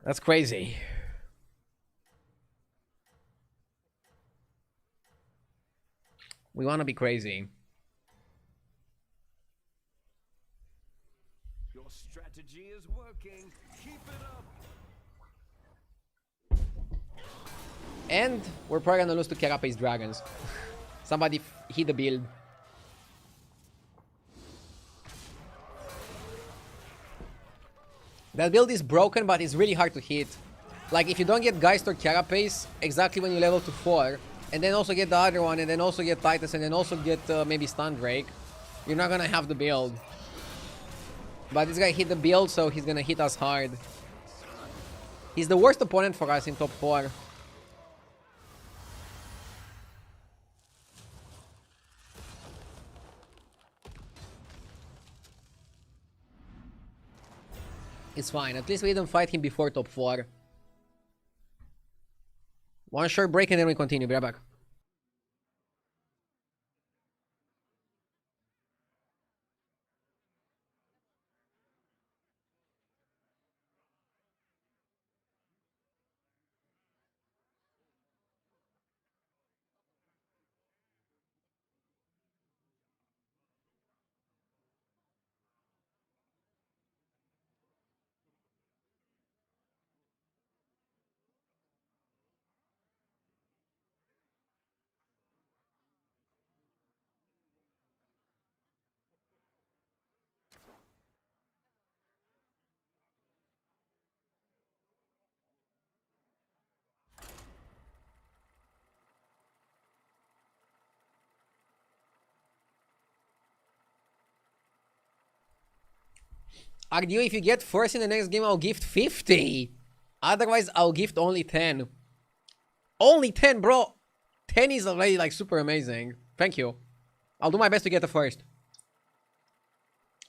That's crazy. We want to be crazy. Your strategy is working. Keep it up. And we're probably gonna lose to Carapace Dragons. Somebody hit the build. That build is broken, but it's really hard to hit. Like, if you don't get Geist or Carapace exactly when you level to 4, and then also get the other one, and then also get Titus, and then also get maybe Stun Drake, you're not gonna have the build. But this guy hit the build, so he's gonna hit us hard. He's the worst opponent for us in top 4. It's fine. At least we didn't fight him before top 4. One short break and then we continue. Be right back. Argue, if you get first in the next game, I'll gift 50. Otherwise, I'll gift only 10. Only 10, bro. 10 is already like super amazing. Thank you. I'll do my best to get the first.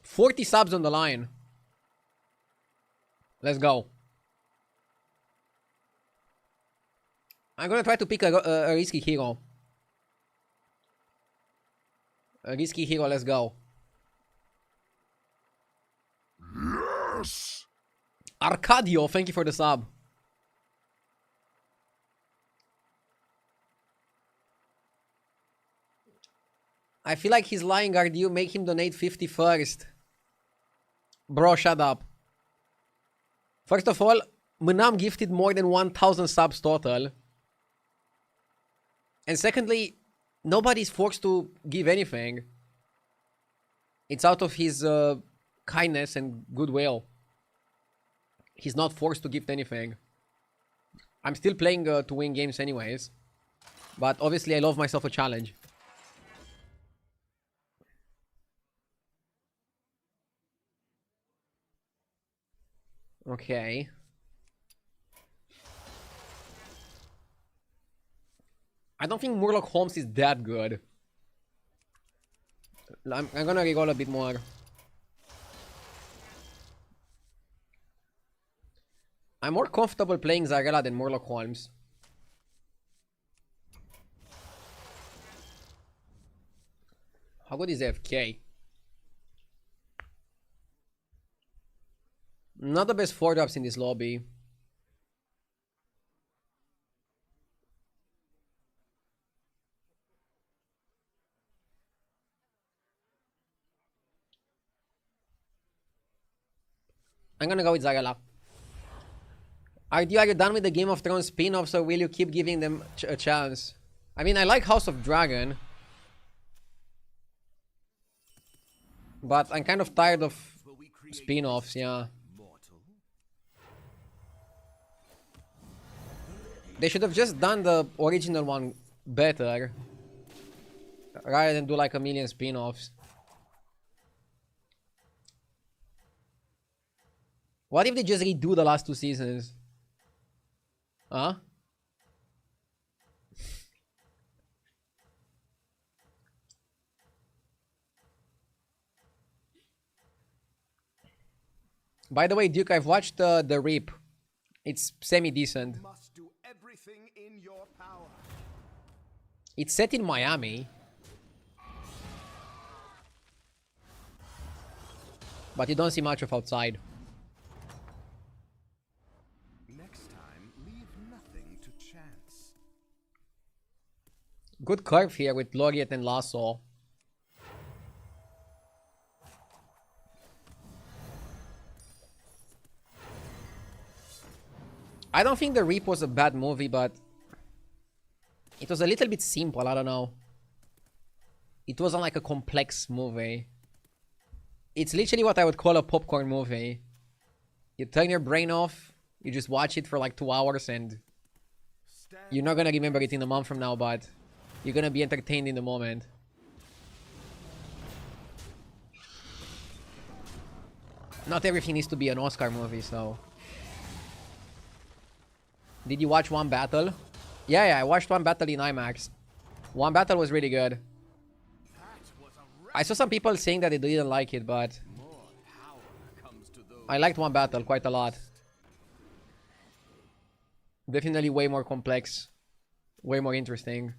40 subs on the line. Let's go. I'm gonna try to pick a risky hero. A risky hero, let's go. Yes! Arcadio, thank you for the sub. I feel like he's lying, Arcadio. Make him donate 50 first. Bro, shut up. First of all, Munam gifted more than 1,000 subs total. And secondly, nobody's forced to give anything. It's out of his kindness and goodwill. He's not forced to gift anything. I'm still playing to win games anyways. But obviously I love myself a challenge. Okay. I don't think Murloc Holmes is that good. I'm gonna reroll a bit more. I'm more comfortable playing Zarela than Murloc Holmes. How good is AFK? Not the best 4-drops in this lobby. I'm gonna go with Zarela. Are you done with the Game of Thrones spin-offs, or will you keep giving them a chance? I mean, I like House of Dragon. But I'm kind of tired of spin-offs, yeah. They should have just done the original one better. Rather than do like a million spin-offs. What if they just redo the last 2 seasons? Huh? By the way, Duke, I've watched The Reap. It's semi-decent. Must do everything in your power. It's set in Miami. But you don't see much of outside. Next time, leave nothing to chance. Good curve here with Laureate and Lasso. I don't think The Reap was a bad movie, but it was a little bit simple, I don't know. It wasn't like a complex movie. It's literally what I would call a popcorn movie. You turn your brain off, you just watch it for like 2 hours, and you're not gonna remember it in a month from now, but you're gonna be entertained in the moment. Not everything needs to be an Oscar movie, so... Did you watch One Battle? Yeah, I watched One Battle in IMAX. One Battle was really good. I saw some people saying that they didn't like it, but... I liked One Battle quite a lot. Definitely way more complex. Way more interesting.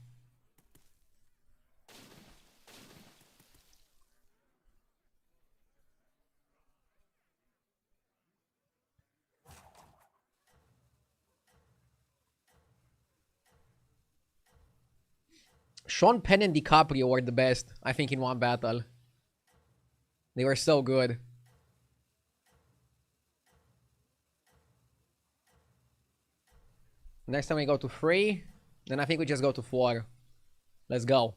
Sean Penn and DiCaprio were the best, I think, in One Battle. They were so good. Next time we go to 3, then I think we just go to 4. Let's go.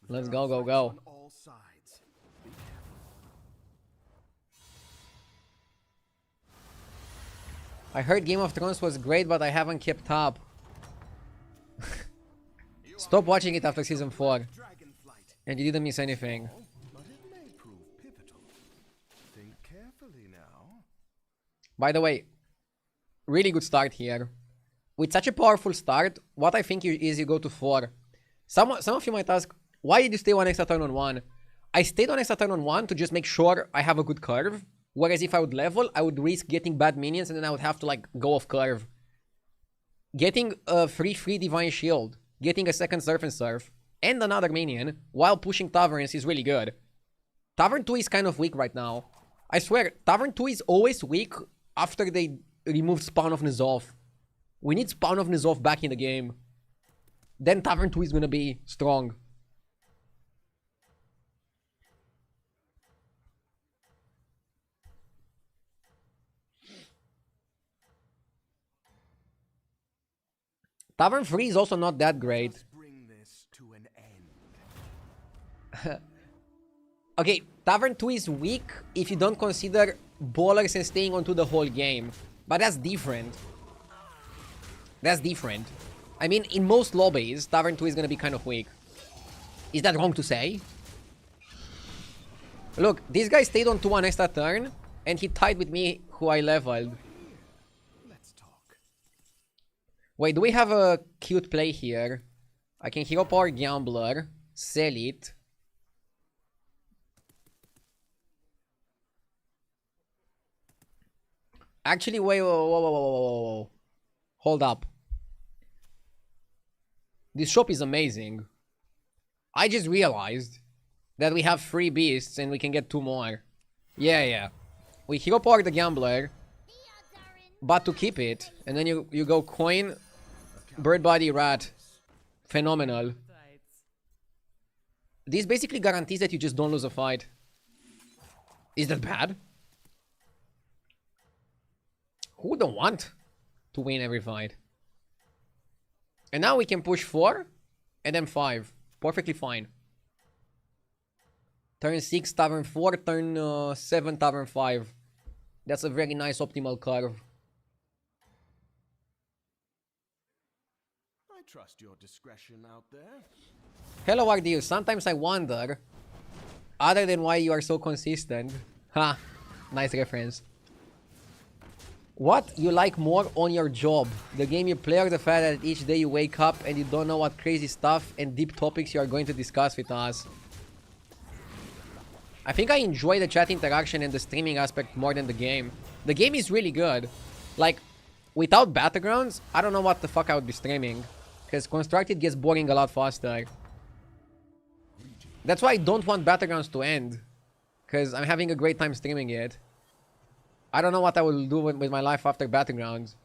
Let's go, go, go. On all sides. Be careful. I heard Game of Thrones was great, but I haven't kept up. Stop watching it after season 4. Dragonflight. And you didn't miss anything. But it may prove pivotal. Think carefully now. By the way, really good start here. With such a powerful start, what I think is you go to 4. Some of you might ask, why did you stay 1 extra turn on 1? I stayed 1 extra turn on 1 to just make sure I have a good curve. Whereas if I would level, I would risk getting bad minions and then I would have to like go off curve. Getting a free Divine Shield, getting a second Surf and Surf, and another minion while pushing Taverns is really good. Tavern 2 is kind of weak right now. I swear, Tavern 2 is always weak after they removed Spawn of N'Zoth. We need Spawn of N'Zoth back in the game. Then Tavern 2 is gonna be strong. Tavern 3 is also not that great. Let's bring this to an end. Okay, Tavern 2 is weak if you don't consider ballers and staying onto the whole game. But that's different. That's different. I mean, in most lobbies, Tavern 2 is gonna be kind of weak. Is that wrong to say? Look, this guy stayed on 2-1 extra turn, and he tied with me who I leveled. Let's talk. Wait, do we have a cute play here? I can hero power Gambler, sell it. Actually, wait, whoa. Hold up. This shop is amazing. I just realized that we have 3 beasts and we can get 2 more. Yeah. We hero power the Gambler, but to keep it, and then you go coin, bird body, rat. Phenomenal. This basically guarantees that you just don't lose a fight. Is that bad? Who wouldn't want to win every fight? And now we can push 4 and then 5. Perfectly fine. Turn 6, Tavern 4, turn 7, Tavern 5. That's a very nice optimal curve. I trust your discretion out there. Hello, RDU. Sometimes I wonder, other than why you are so consistent. Ha! Nice reference. What you like more on your job? The game you play or the fact that each day you wake up and you don't know what crazy stuff and deep topics you are going to discuss with us? I think I enjoy the chat interaction and the streaming aspect more than the game. The game is really good. Like, without Battlegrounds, I don't know what the fuck I would be streaming. Because Constructed gets boring a lot faster. That's why I don't want Battlegrounds to end. Because I'm having a great time streaming it. I don't know what I will do with my life after Battlegrounds.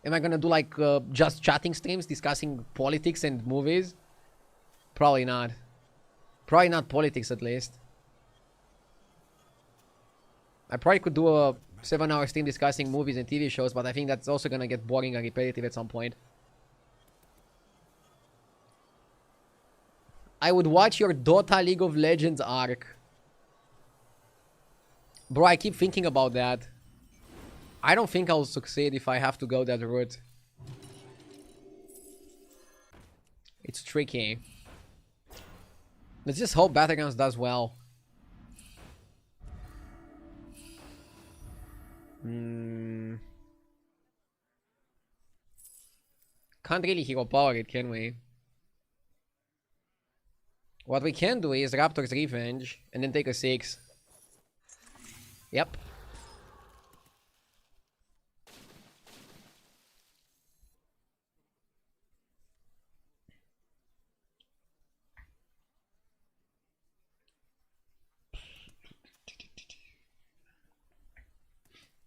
Am I gonna do like just chatting streams discussing politics and movies? Probably not. Probably not politics at least. I probably could do a 7-hour stream discussing movies and TV shows, but I think that's also gonna get boring and repetitive at some point. I would watch your Dota League of Legends arc. Bro, I keep thinking about that. I don't think I'll succeed if I have to go that route. It's tricky. Let's just hope Battlegrounds does well. Can't really hero power it, can we? What we can do is Raptor's Revenge and then take a 6. Yep.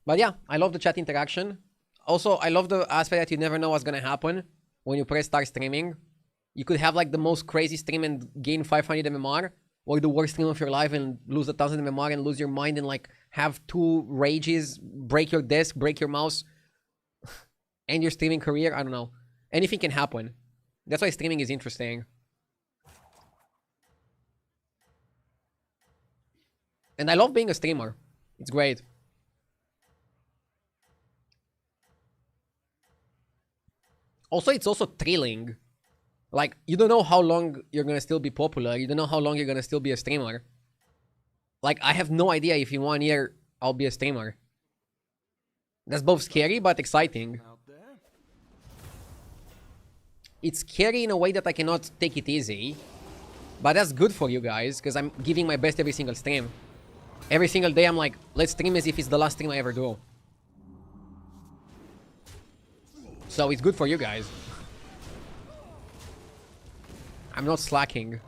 But yeah, I love the chat interaction. Also, I love the aspect that you never know what's gonna happen when you press start streaming. You could have like the most crazy stream and gain 500 MMR, or the worst stream of your life and lose 1,000 MMR and lose your mind and like have 2 rages, break your desk, break your mouse, end your streaming career. I don't know. Anything can happen. That's why streaming is interesting. And I love being a streamer. It's great. Also, it's also thrilling. Like, you don't know how long you're gonna still be popular. You don't know how long you're gonna still be a streamer. Like, I have no idea if in 1 year I'll be a streamer. That's both scary but exciting. Out there? It's scary in a way that I cannot take it easy. But that's good for you guys, because I'm giving my best every single stream. Every single day I'm like, let's stream as if it's the last stream I ever do. So it's good for you guys. I'm not slacking.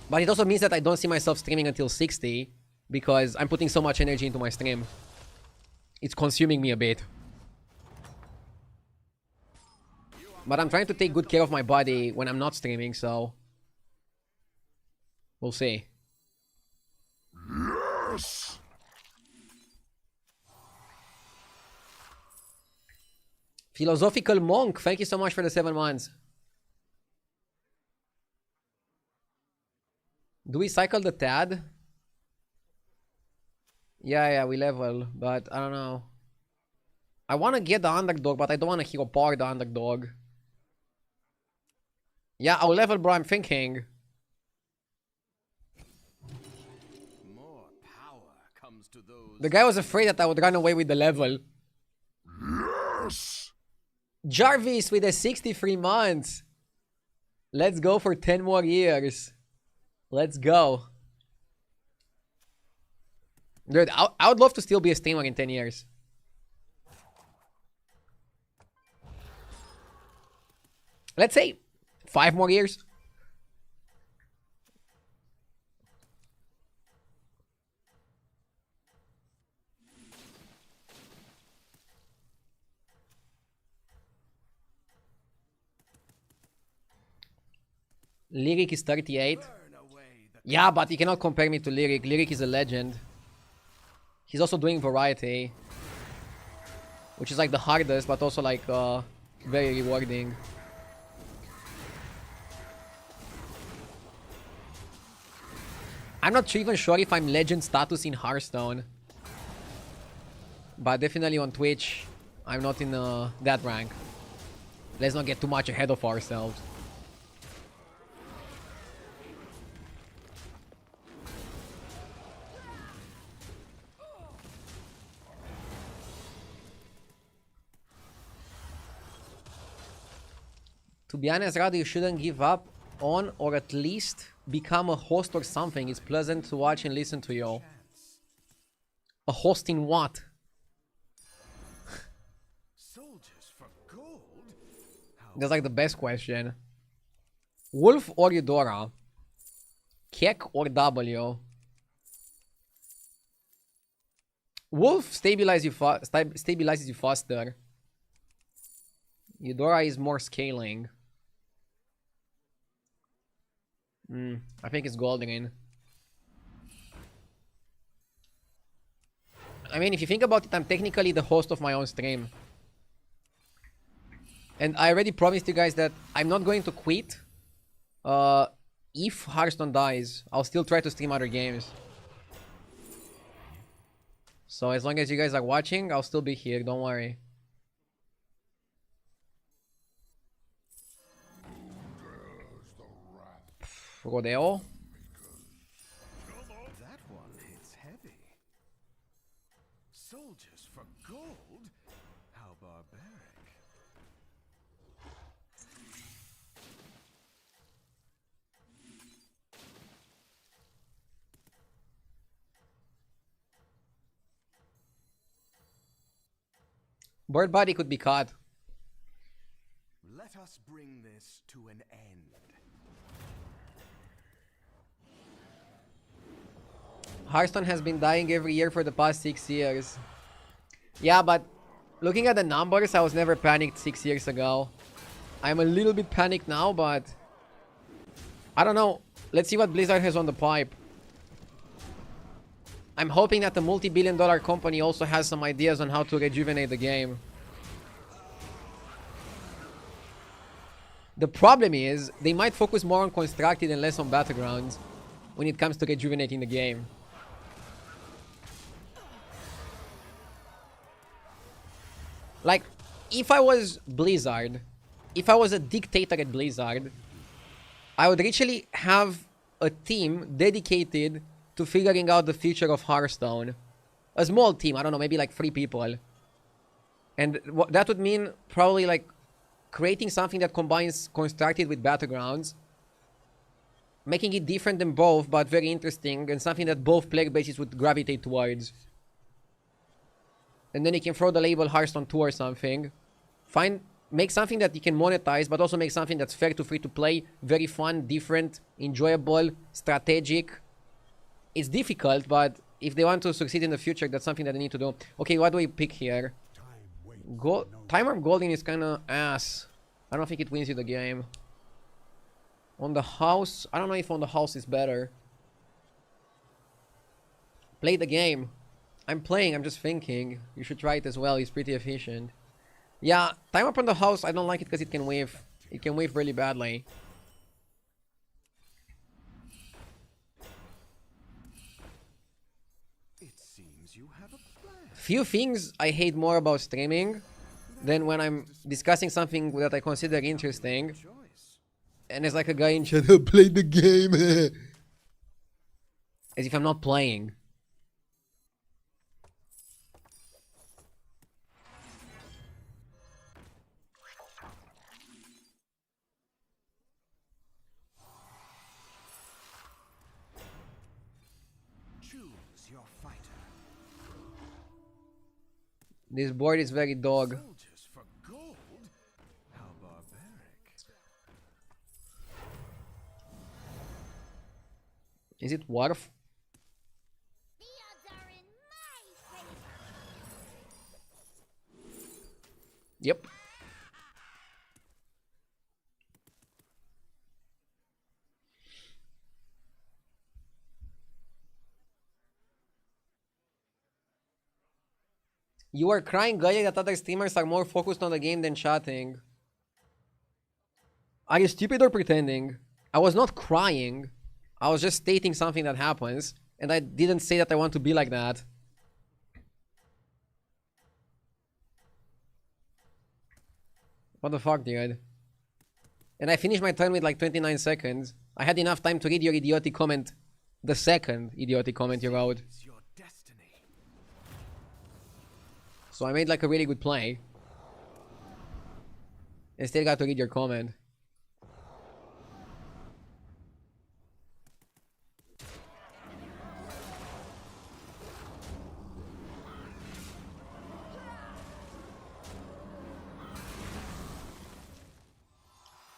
But it also means that I don't see myself streaming until 60 because I'm putting so much energy into my stream. It's consuming me a bit. But I'm trying to take good care of my body when I'm not streaming, so... we'll see. Philosophical Monk, thank you so much for the 7 months. Do we cycle the Tad? Yeah, we level, but I don't know. I want to get the underdog, but I don't want to hero power the underdog. Yeah, I'll level, bro, I'm thinking. More power comes to those. The guy was afraid that I would run away with the level. Yes! Jarvis with the 63 months. Let's go for 10 more years. Let's go. Dude, I would love to still be a streamer in 10 years. Let's say 5 more years. Lyric is 38. Yeah, but you cannot compare me to Lyric. Lyric is a legend. He's also doing variety, which is like the hardest, but also like very rewarding. I'm not even sure if I'm legend status in Hearthstone, but definitely on Twitch, I'm not in that rank. Let's not get too much ahead of ourselves. To be honest, rather you shouldn't give up on, or at least become a host or something. It's pleasant to watch and listen to you. A host in what? Soldiers for gold? That's like the best question. Wolf or Eudora? Kek or W? Wolf stabilizes you faster. Eudora is more scaling. I think it's Goldring. I mean, if you think about it, I'm technically the host of my own stream. And I already promised you guys that I'm not going to quit. If Hearthstone dies, I'll still try to stream other games. So as long as you guys are watching, I'll still be here, don't worry. Rodeo? That one hits heavy. Soldiers for gold? How barbaric. Bird body could be caught. Let us bring this to an end. Hearthstone has been dying every year for the past 6 years. Yeah, but looking at the numbers, I was never panicked 6 years ago. I'm a little bit panicked now, but I don't know. Let's see what Blizzard has on the pipe. I'm hoping that the multi-billion-dollar company also has some ideas on how to rejuvenate the game. The problem is, they might focus more on constructed and less on battlegrounds when it comes to rejuvenating the game. Like, if I was Blizzard, if I was a dictator at Blizzard, I would literally have a team dedicated to figuring out the future of Hearthstone. A small team, I don't know, maybe like 3 people. And that would mean probably like creating something that combines constructed with battlegrounds, making it different than both, but very interesting, and something that both player bases would gravitate towards. And then you can throw the label Hearthstone 2 or something. Make something that you can monetize, but also make something that's fair to free to play, very fun, different, enjoyable, strategic. It's difficult, but if they want to succeed in the future, that's something that they need to do. Okay, what do we pick here? Timer Golden is kind of ass. I don't think it wins you the game. On the house, I don't know if on the house is better. Play the game. I'm playing, I'm just thinking. You should try it as well, it's pretty efficient. Yeah, time up on the house, I don't like it because it can wave. It can wave really badly. It seems you have a plan. Few things I hate more about streaming than when I'm discussing something that I consider interesting. Choice. And there's like a guy in chat, play the game. As if I'm not playing. Choose your fighter. This board is very dog. Soldiers for gold? How barbaric. Is it Warf? The odds are in my favor. Yep. You are crying, Gaia, that other streamers are more focused on the game than chatting. Are you stupid or pretending? I was not crying. I was just stating something that happens. And I didn't say that I want to be like that. What the fuck, dude? And I finished my turn with like 29 seconds. I had enough time to read your idiotic comment. The second idiotic comment you wrote. It's your destiny. So I made like a really good play. I still got to read your comment.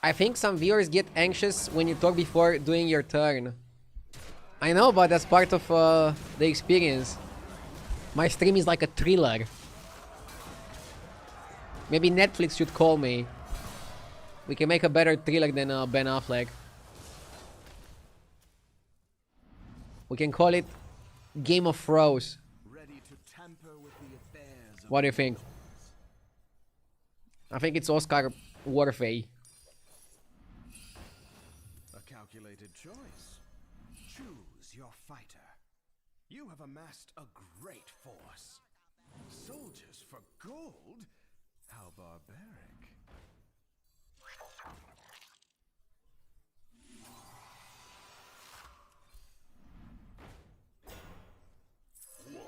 I think some viewers get anxious when you talk before doing your turn. I know, but that's part of the experience. My stream is like a thriller. Maybe Netflix should call me. We can make a better thriller than Ben Affleck. We can call it Game of Thrones. Ready to tamper with the affairs of What do you think? I think it's Oscar worthy. a calculated choice. Choose your fighter. You have amassed a great force. Soldiers for gold? How barbaric.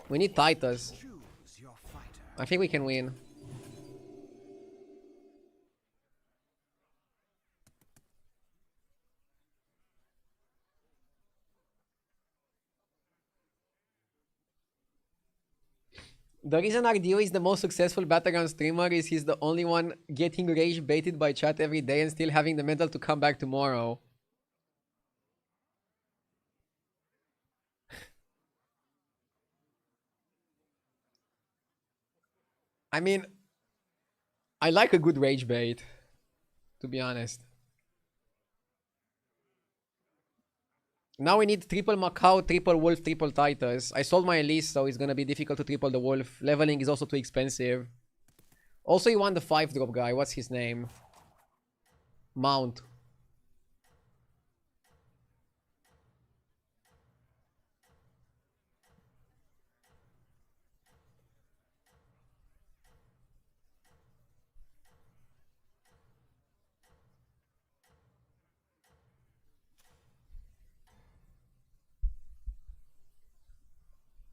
We need Titus. Choose your fighter. I think we can win. The reason RDO is the most successful Battleground streamer is he's the only one getting rage baited by chat every day and still having the mental to come back tomorrow. I mean, I like a good rage bait, to be honest. Now we need triple Macau, triple Wolf, triple Titus. I sold my Elise, so it's gonna be difficult to triple the Wolf. Leveling is also too expensive. Also, you want the 5-drop guy. What's his name? Mount.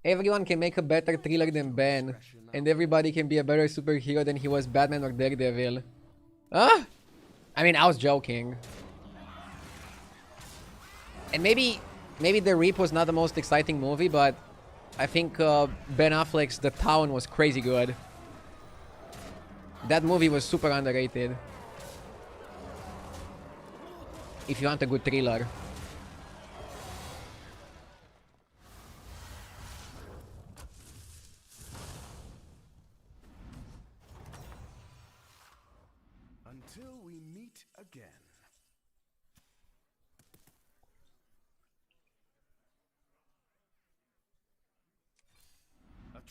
Everyone can make a better thriller than Ben, and everybody can be a better superhero than he was Batman or Daredevil. Ah! I mean, I was joking. And maybe The Reap was not the most exciting movie, but I think Ben Affleck's The Town was crazy good. That movie was super underrated. If you want a good thriller. Until we meet again.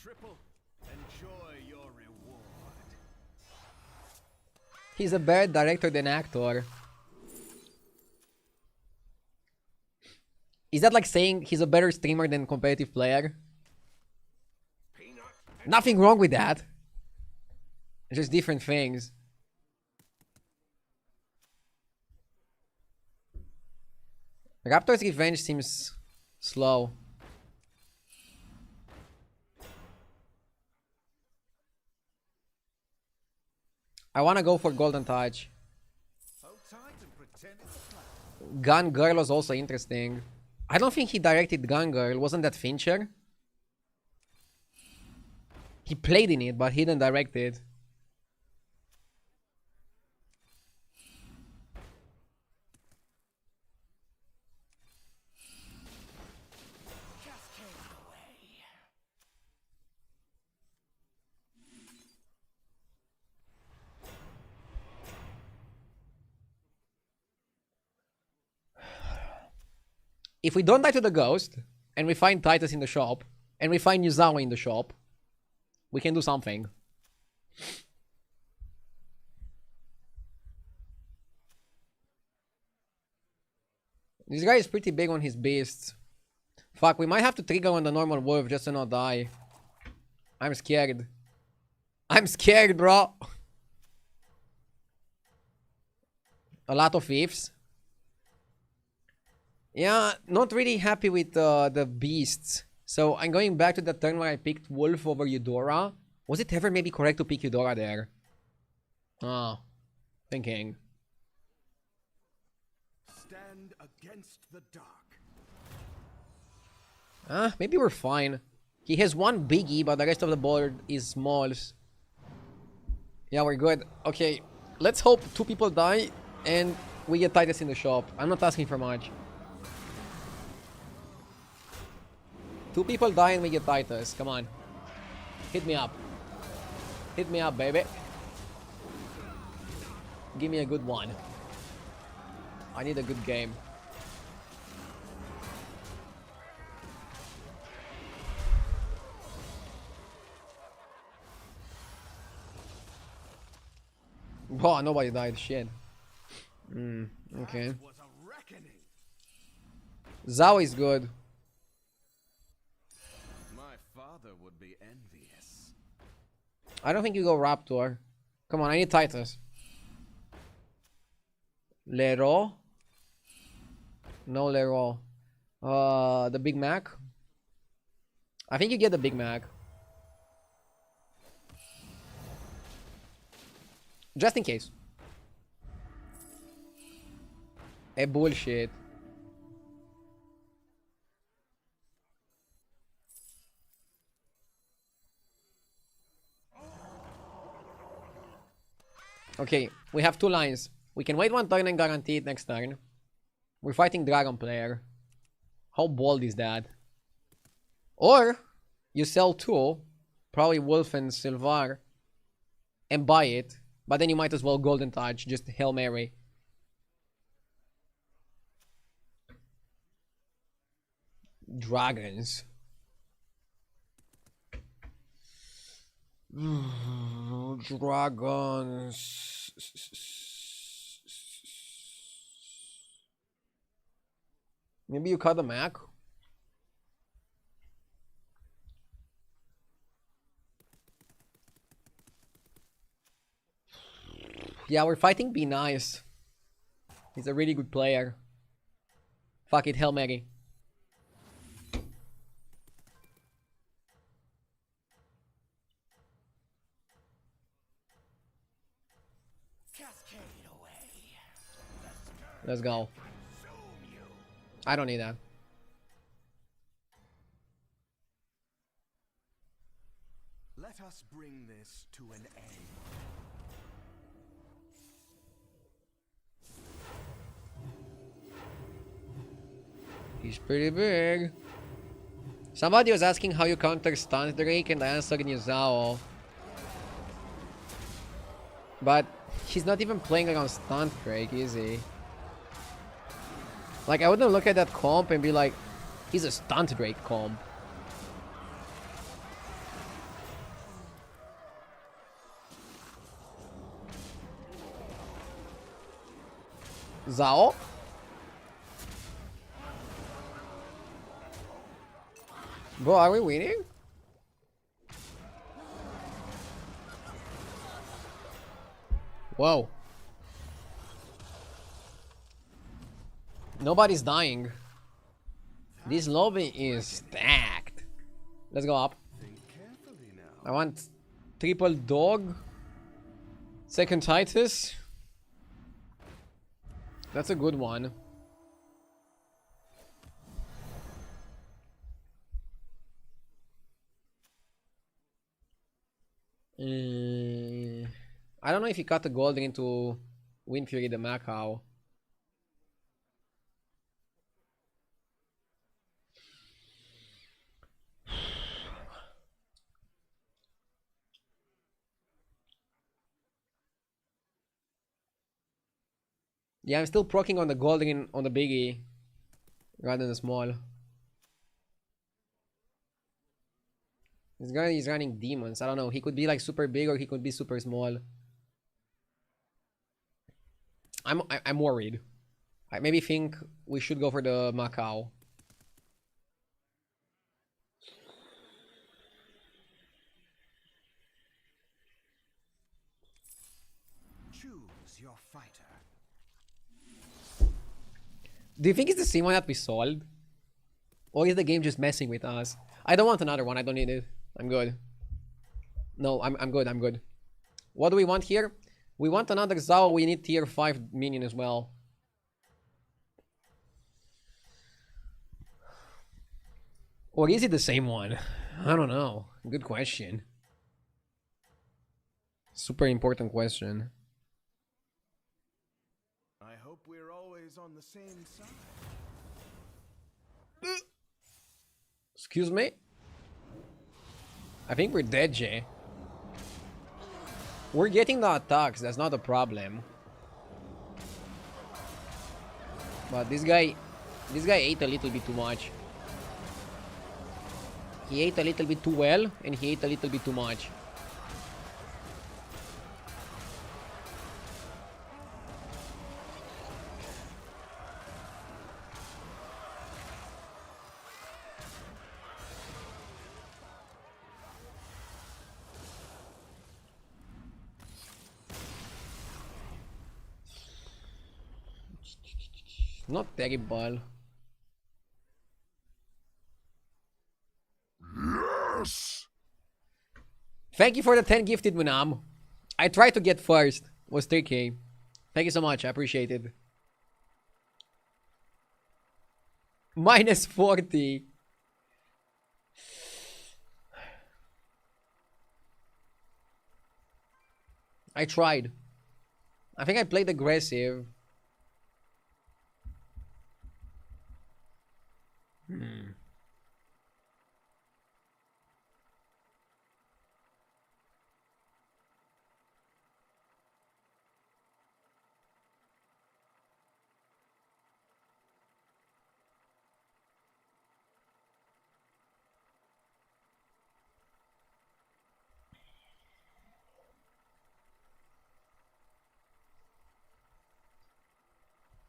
triple. Enjoy your reward. He's a better director than actor. Is that like saying he's a better streamer than competitive player? Nothing wrong with that. Just different things. Raptor's Revenge seems slow. I wanna go for Golden Touch. Gun Girl was also interesting. I don't think he directed Gun Girl. Wasn't that Fincher? He played in it, but he didn't direct it. If we don't die to the ghost, and we find Titus in the shop, and we find Yuzawa in the shop, we can do something. This guy is pretty big on his beasts. Fuck, we might have to trigger on the normal wolf just to not die. I'm scared. I'm scared, bro. A lot of ifs. Yeah, not really happy with the beasts. So I'm going back to the turn where I picked Wolf over Eudora. Was it ever maybe correct to pick Eudora there? Oh, thinking. Stand against the dark. Maybe we're fine. He has one biggie, but the rest of the board is smalls. Yeah, we're good. Okay, let's hope 2 people die and we get Titus in the shop. I'm not asking for much. 2 people die and we get Titus. Come on. Hit me up. Hit me up, baby. Give me a good one. I need a good game. Oh, nobody died. Shit. Okay. Zhao is good. My father would be envious. I don't think you go Raptor. Come on, I need Titus. Lero? No Lero. The Big Mac? I think you get the Big Mac. Just in case. Bullshit. Okay, we have 2 lines. We can wait 1 turn and guarantee it next turn. We're fighting Dragon Player. How bold is that? Or you sell 2, probably Wolf and Sylvar, and buy it. But then you might as well Golden Touch, just Hail Mary. Dragons. Dragons. Maybe you cut the Mac? Yeah, we're fighting Be Nice. He's a really good player. Fuck it, Hail Mary. Let's go. I don't need that. Let us bring this to an end. He's pretty big. Somebody was asking how you counter Stunt Drake, and I answered Nizao. But he's not even playing around Stunt Drake, is he? Like, I wouldn't look at that comp and be like, he's a Stunt Drake comp. Zao. Bro, are we winning? Whoa. Nobody's dying. This lobby is stacked. Let's go up. Think carefully now. I want triple dog. Second Titus. That's a good one. I don't know if he cut the gold into Wind Fury the Macau. Yeah, I'm still proccing on the golden on the biggie rather than the small. This guy is running demons. I don't know. He could be like super big or he could be super small. I'm worried. I maybe think we should go for the Macau. Choose your fighter. Do you think it's the same one that we solved? Or is the game just messing with us? I don't want another one. I don't need it. I'm good. No, I'm good. I'm good. What do we want here? We want another Zao. We need tier 5 minion as well. Or is it the same one? I don't know. Good question. Super important question. I hope we're always on the same side. Excuse me? I think we're dead, Jay. We're getting the attacks, that's not a problem. But this guy ate a little bit too much. He ate a little bit too well, and he ate a little bit too much. Not terrible. Yes! Thank you for the 10 gifted, Munam. I tried to get first. It was 3k. Thank you so much. I appreciate it. Minus 40. I tried. I think I played aggressive.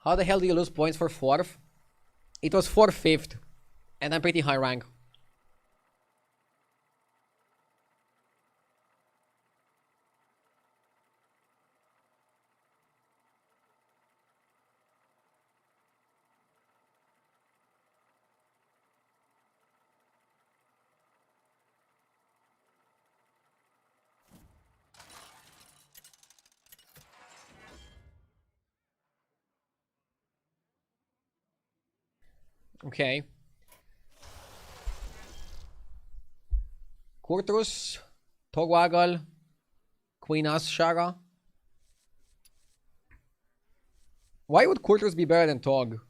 How the hell do you lose points for 4th? It was 4th, 5th. And I'm pretty high rank. Okay. Kurtrus, Torwagal, Queen Ashara. Why would Kurtrus be better than Tog?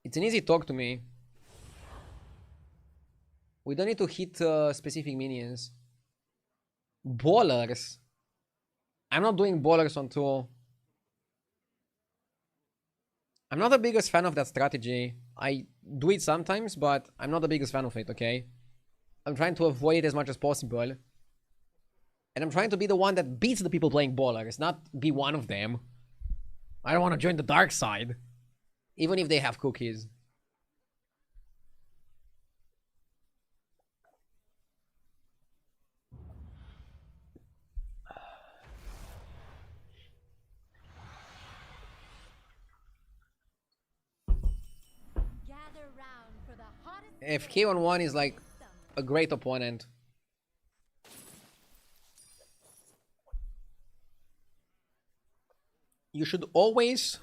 It's an easy Tog to me. We don't need to hit specific minions. Ballers. I'm not doing ballers on 2. I'm not the biggest fan of that strategy. I do it sometimes, but I'm not the biggest fan of it, okay? I'm trying to avoid it as much as possible. And I'm trying to be the one that beats the people playing bowlers, not be one of them. I don't want to join the dark side. Even if they have cookies. Gather round for the hottest If day K11 is like of summer. a great opponent. You should always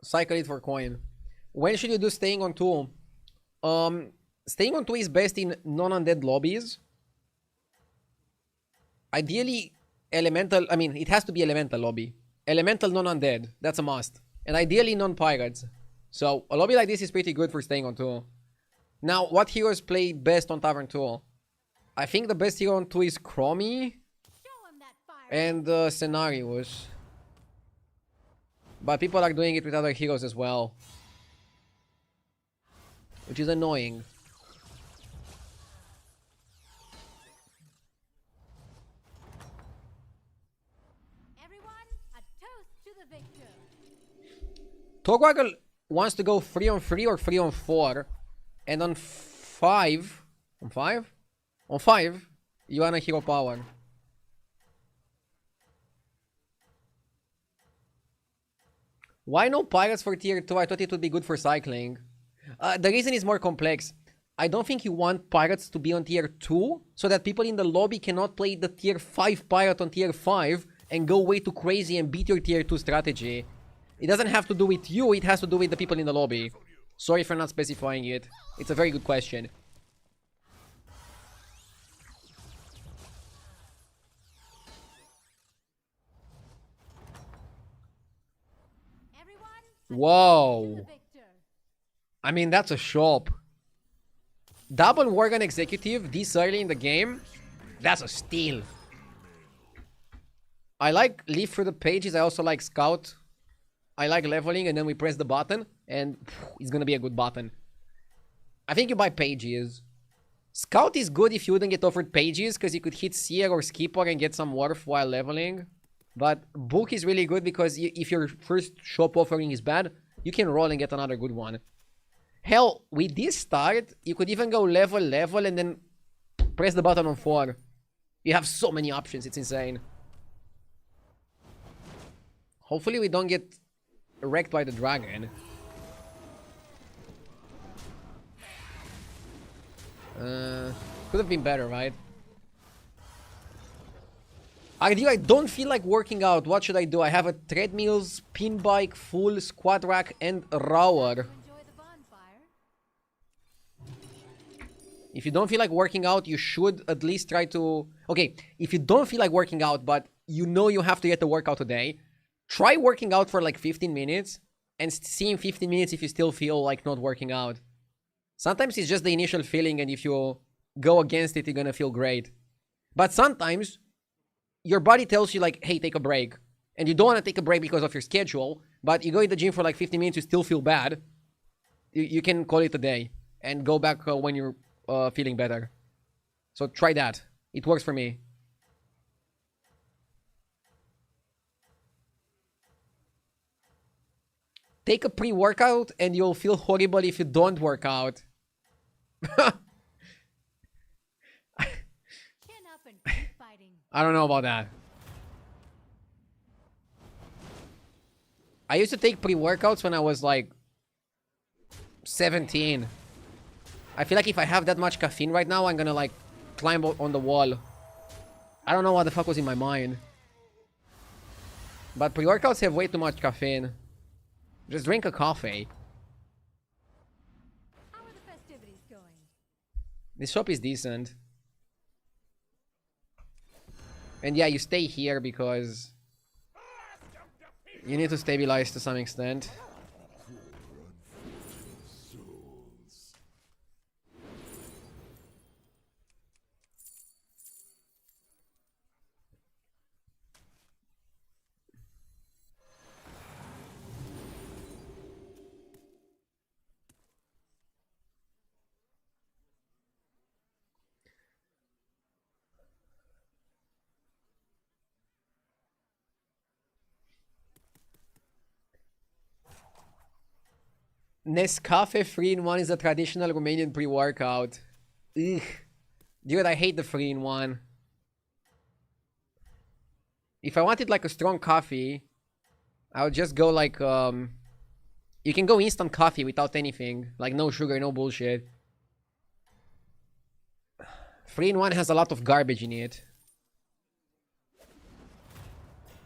cycle it for coin. When should you do staying on 2? Staying on 2 is best in non-undead lobbies. Ideally, elemental, I mean, it has to be elemental lobby. Elemental non-undead, that's a must. And ideally non-pirates. So, a lobby like this is pretty good for staying on 2. Now, what heroes play best on Tavern 2? I think the best hero on 2 is Chromie Show 'em that fire. and Scenarios. But people are doing it with other heroes as well. Which is annoying. Everyone, a toast to the victor. Torwaggle wants to go 3-on-3 or 3-on-4. And on 5... On 5? On 5, you want a hero power. Why no pirates for tier 2? I thought it would be good for cycling. The reason is more complex. I don't think you want pirates to be on tier 2 so that people in the lobby cannot play the tier 5 pirate on tier 5 and go way too crazy and beat your tier 2 strategy. It doesn't have to do with you, it has to do with the people in the lobby. Sorry for not specifying it. It's a very good question. Everyone, to Whoa. the victor. I mean, that's a shop. Double Worgen Executive this early in the game? That's a steal. I like leaf through the pages. I also like scout. I like leveling and then we press the button and it's gonna be a good button. I think you buy pages. Scout is good if you wouldn't get offered pages because you could hit Seer or Skipper and get some worth while leveling. But book is really good because if your first shop offering is bad, you can roll and get another good one. Hell, with this start, you could even go level, and then press the button on 4. You have so many options, it's insane. Hopefully we don't get wrecked by the dragon. Could have been better, right? I don't feel like working out. What should I do? I have a treadmill, spin bike, full squat rack, and rower. Enjoy the bonfire. If you don't feel like working out, you should at least try to... Okay, if you don't feel like working out, but you know you have to get the workout today, try working out for like 15 minutes and see in 15 minutes if you still feel like not working out. Sometimes it's just the initial feeling, and if you go against it, you're gonna feel great. But sometimes your body tells you like, hey, take a break. And you don't want to take a break because of your schedule, but you go to the gym for like 15 minutes, you still feel bad. You can call it a day and go back when you're feeling better. So try that. It works for me. Take a pre-workout and you'll feel horrible if you don't work out. Chin up and keep fighting. I don't know about that. I used to take pre-workouts when I was like 17. I feel like if I have that much caffeine right now, I'm gonna like climb on the wall. I don't know what the fuck was in my mind. But pre-workouts have way too much caffeine. Just drink a coffee. How are the festivities going? This shop is decent. And yeah, you stay here because you need to stabilize to some extent. Nescafe 3-in-1 is a traditional Romanian pre-workout. Ugh. Dude, I hate the 3-in-1. If I wanted like a strong coffee, I would just go like, you can go instant coffee without anything. Like no sugar, no bullshit. 3-in-1 has a lot of garbage in it.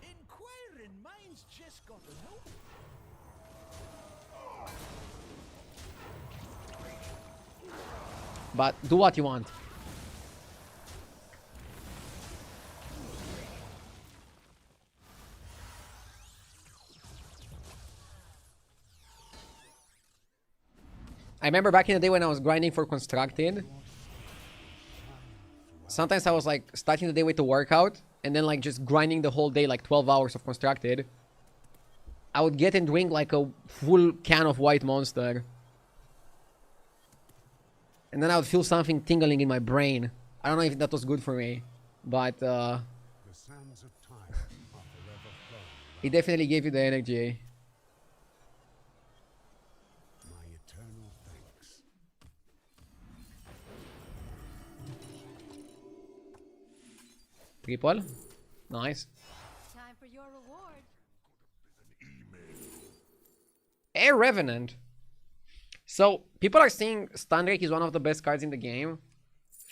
Inquiring minds just got to know. But do what you want. I remember back in the day when I was grinding for Constructed. Sometimes I was like starting the day with a workout and then like just grinding the whole day, like 12 hours of Constructed. I would get and drink like a full can of White Monster. And then I would feel something tingling in my brain. I don't know if that was good for me, but The sands of time are forever flowing. it definitely gave you the energy. My eternal thanks. Triple. Nice. Time for your reward. Air Revenant. So, people are saying Standrake is one of the best cards in the game.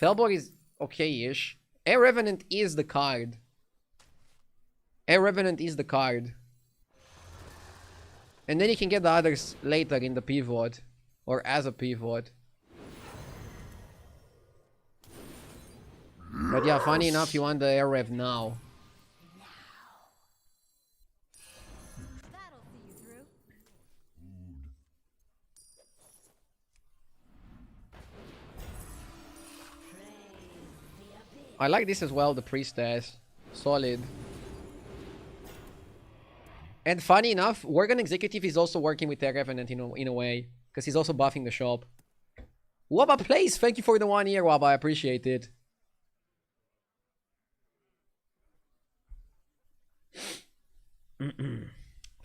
Felborg is okay-ish. Air Revenant is the card. Air Revenant is the card. And then you can get the others later in the pivot. Or as a pivot. But yeah, funny enough, you want the Air Rev now. That'll see you through. I like this as well, the Priestess. Solid. And funny enough, Worgen Executive is also working with Air Revenant in a way. Because he's also buffing the shop. Waba plays! Thank you for the 1 year, Waba. I appreciate it.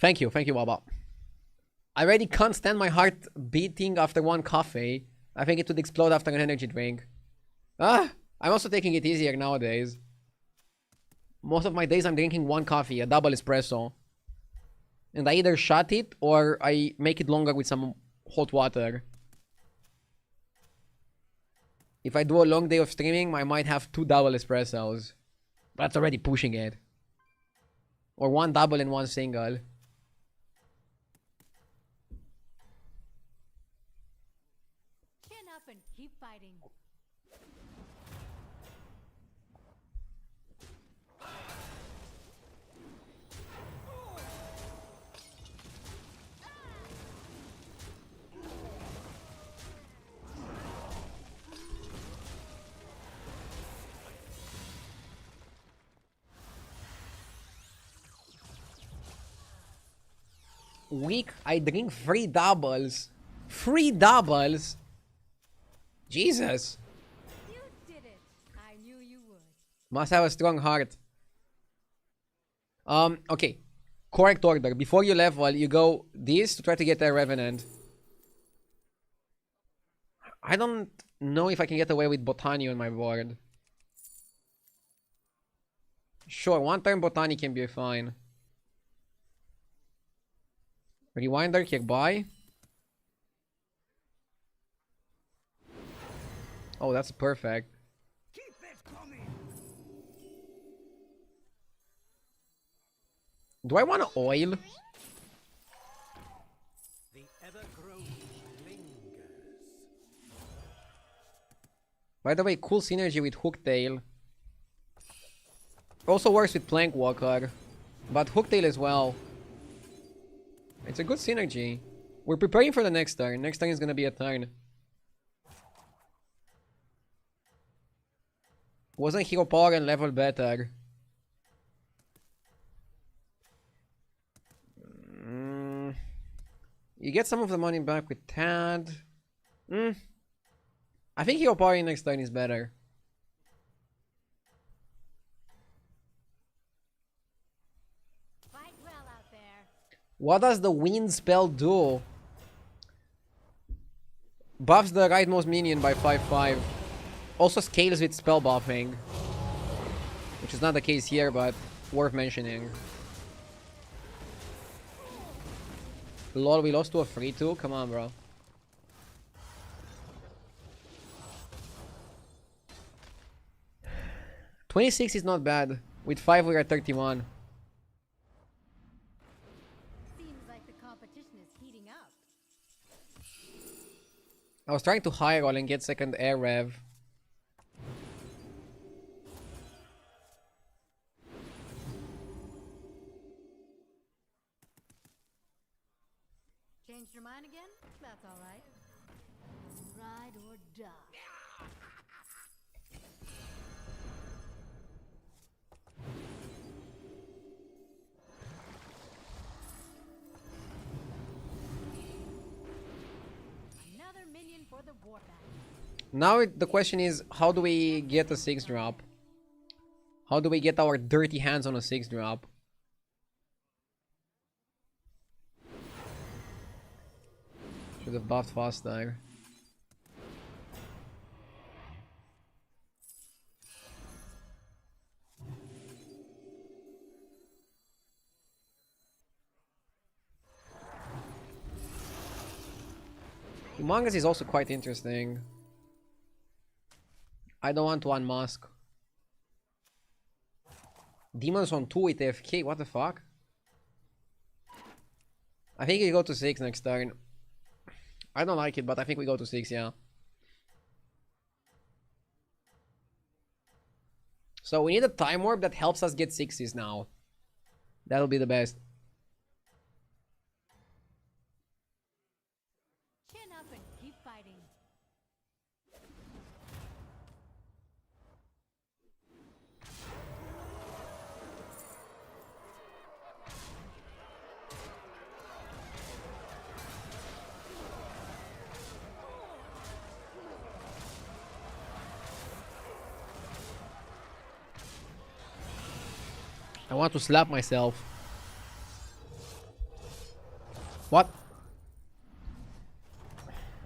Thank you, Waba. I already can't stand my heart beating after one coffee. I think it would explode after an energy drink. I'm also taking it easier nowadays. Most of my days I'm drinking one coffee, a double espresso. And I either shut it or I make it longer with some hot water. If I do a long day of streaming, I might have 2 double espressos. That's already pushing it. Or 1 double and 1 single. Chin up and keep fighting. Week, I drink 3 doubles. 3 doubles? Jesus. You did it. I knew you would. Must have a strong heart. Okay. Correct order. Before you level, you go this to try to get a Revenant. I don't know if I can get away with Botany on my board. Sure, 1 turn Botany can be fine. Rewinder, kick by. Oh, that's perfect. Keep it coming. Do I want to oil? The ever-growing lingers. By the way, cool synergy with Hooktail. Also works with Plankwalker. But Hooktail as well. It's a good synergy. We're preparing for the next turn. Next turn is gonna be a turn. Wasn't Hero Power and level better? You get some of the money back with Tad. I think Hero Power next turn is better. Fight well out there. What does the wind spell do? Buffs the rightmost minion by 5/5. Also scales with spell buffing. Which is not the case here, but worth mentioning. Lol, we lost to a 3-2? Come on, bro. $26 is not bad. With 5 we are 31. Seems like the competition is heating up. I was trying to high roll and get second air rev. Changed your mind again? That's all right. Ride or die. Another minion for the warband. Now the question is, how do we get a 6 drop? How do we get our dirty hands on a 6 drop? Should have buffed faster. Humongous is also quite interesting. I don't want to unmask. Demons on 2 with AFK, what the fuck? I think we go to 6 next turn. I don't like it, but I think we go to 6, yeah. So we need a time warp that helps us get 6s now. That'll be the best. Chin up and keep fighting. I want to slap myself. What?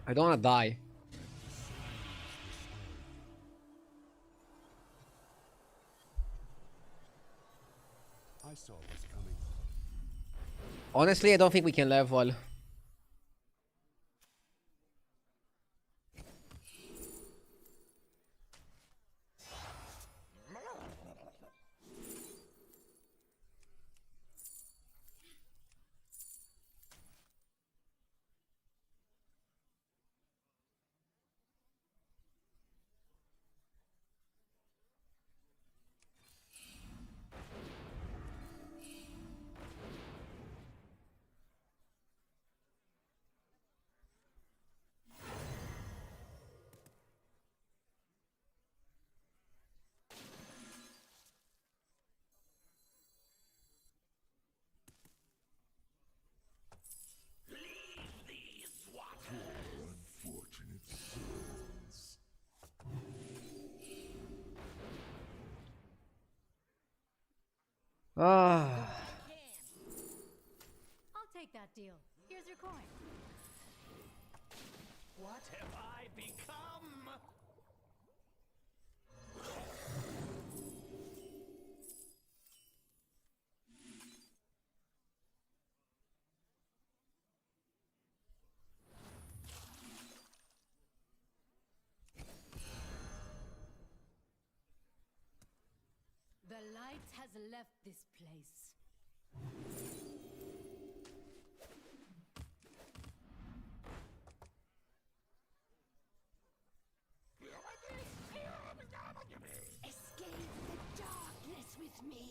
I don't want to die. I saw this coming. Honestly, I don't think we can level. Ah. I'll take that deal. Here's your coin. What have I become? The light has left this place. Escape the darkness with me.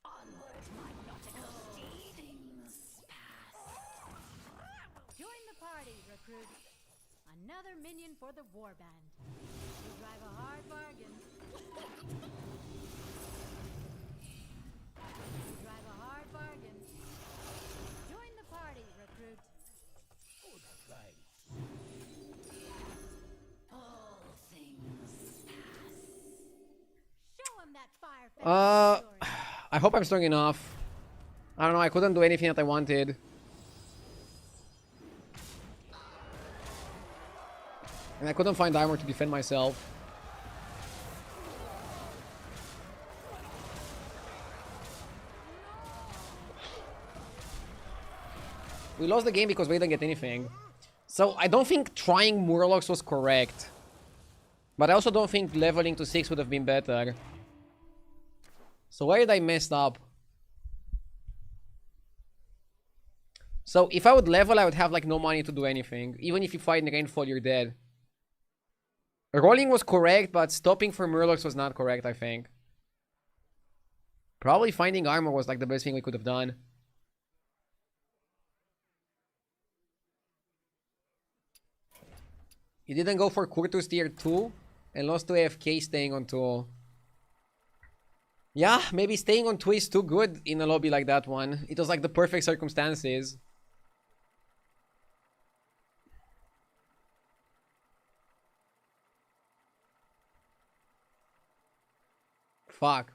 Onward, my nautical steed. Things pass. Join the party, recruit. Another minion for the warband. You drive a hard bargain. You drive a hard bargain. Join I hope I'm strong enough. I don't know, I couldn't do anything that I wanted. And I couldn't find armor to defend myself. We lost the game because we didn't get anything. So I don't think trying Murlocs was correct. But I also don't think leveling to 6 would have been better. So where did I mess up? So if I would level, I would have like no money to do anything. Even if you fight in Rainfall, you're dead. Rolling was correct, but stopping for Murlocs was not correct, I think. Probably finding armor was like the best thing we could have done. You didn't go for Kurtus tier 2 and lost to AFK staying on 2. Yeah, maybe staying on 2 is too good in a lobby like that one. It was like the perfect circumstances. Fuck.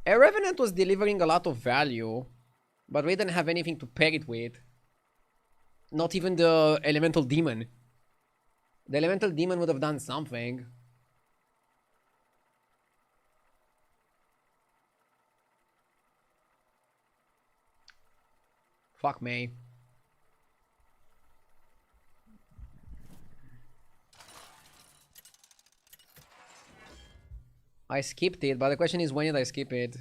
A Revenant was delivering a lot of value, but we didn't have anything to pair it with. Not even the Elemental Demon. The Elemental Demon would have done something. Fuck me. I skipped it, but the question is when did I skip it?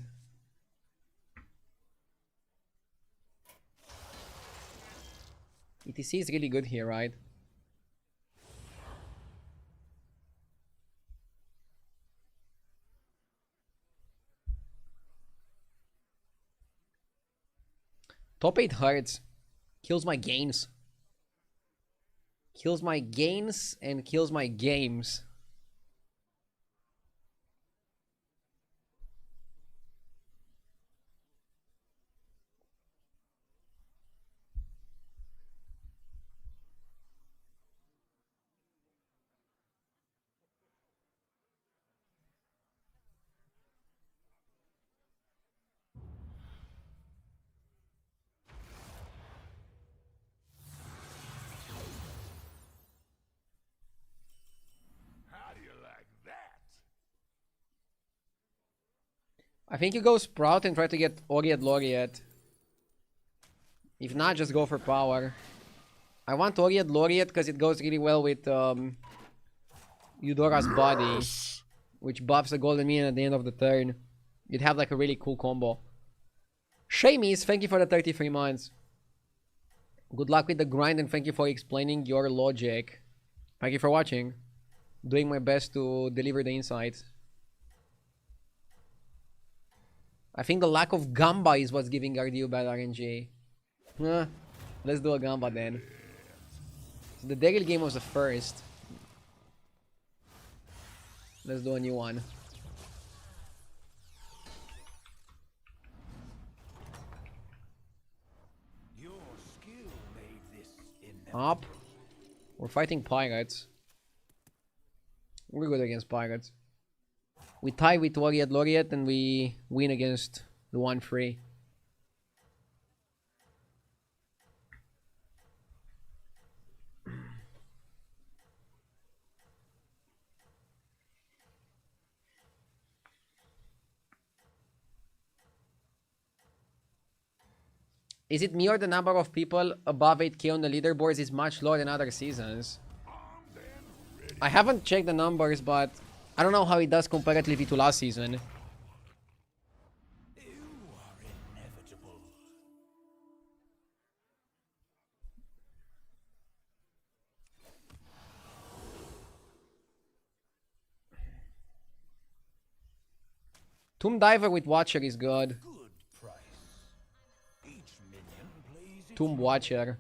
ETC is really good here, right? Top 8 hurts. Kills my gains. Kills my gains and kills my games. How do you like that? I think you go Sprout and try to get Oriat Laureate. If not, just go for power. I want Oriat Laureate because it goes really well with Eudora's body, which buffs a golden minion at the end of the turn. You'd have like a really cool combo. Shamies, thank you for the 33 months. Good luck with the grind and thank you for explaining your logic. Thank you for watching. Doing my best to deliver the insights. I think the lack of Gamba is what's giving RDU bad RNG. Let's do a Gamba then. So the Daryl game was the first. Let's do a new one. Your skill made this Up. We're fighting pirates. We're good against pirates. We tie with Laureate Laureate and we win against the 1-3. Is it me or the number of people above 8k on the leaderboards is much lower than other seasons? I haven't checked the numbers, but I don't know how it does comparatively to last season. Tomb Diver with Watcher is good. Good price. Each minion plays its Tomb role. Watcher.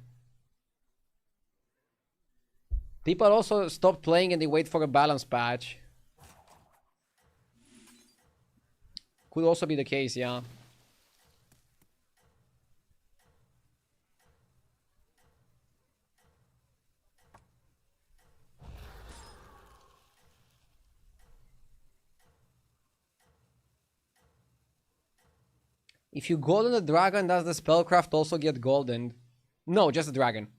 People also stop playing and they wait for a balance patch. Could also be the case, yeah. If you golden the dragon, does the spellcraft also get golden? No, just the dragon.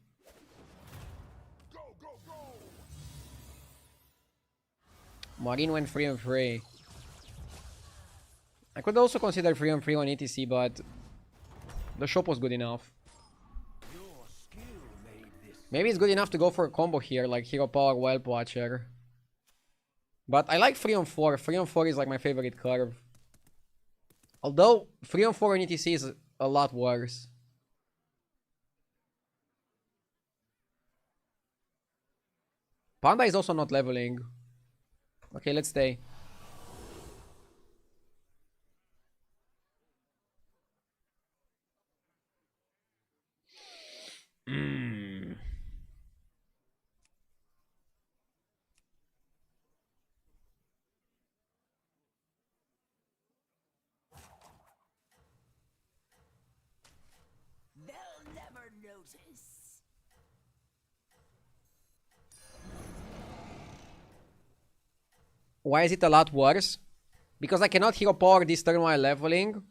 Go, go, go! Marine went free and free. I could also consider free and free on ETC, but the shop was good enough. Your skill made this. Maybe it's good enough to go for a combo here, like Hero Power, Wild Watcher. But I like 3 on 4. 3 on 4 is like my favorite curve. Although 3 on 4 on ETC is a lot worse. Panda is also not leveling. Okay, let's stay. They'll never notice. Why is it a lot worse? Because I cannot hero power this turn while leveling.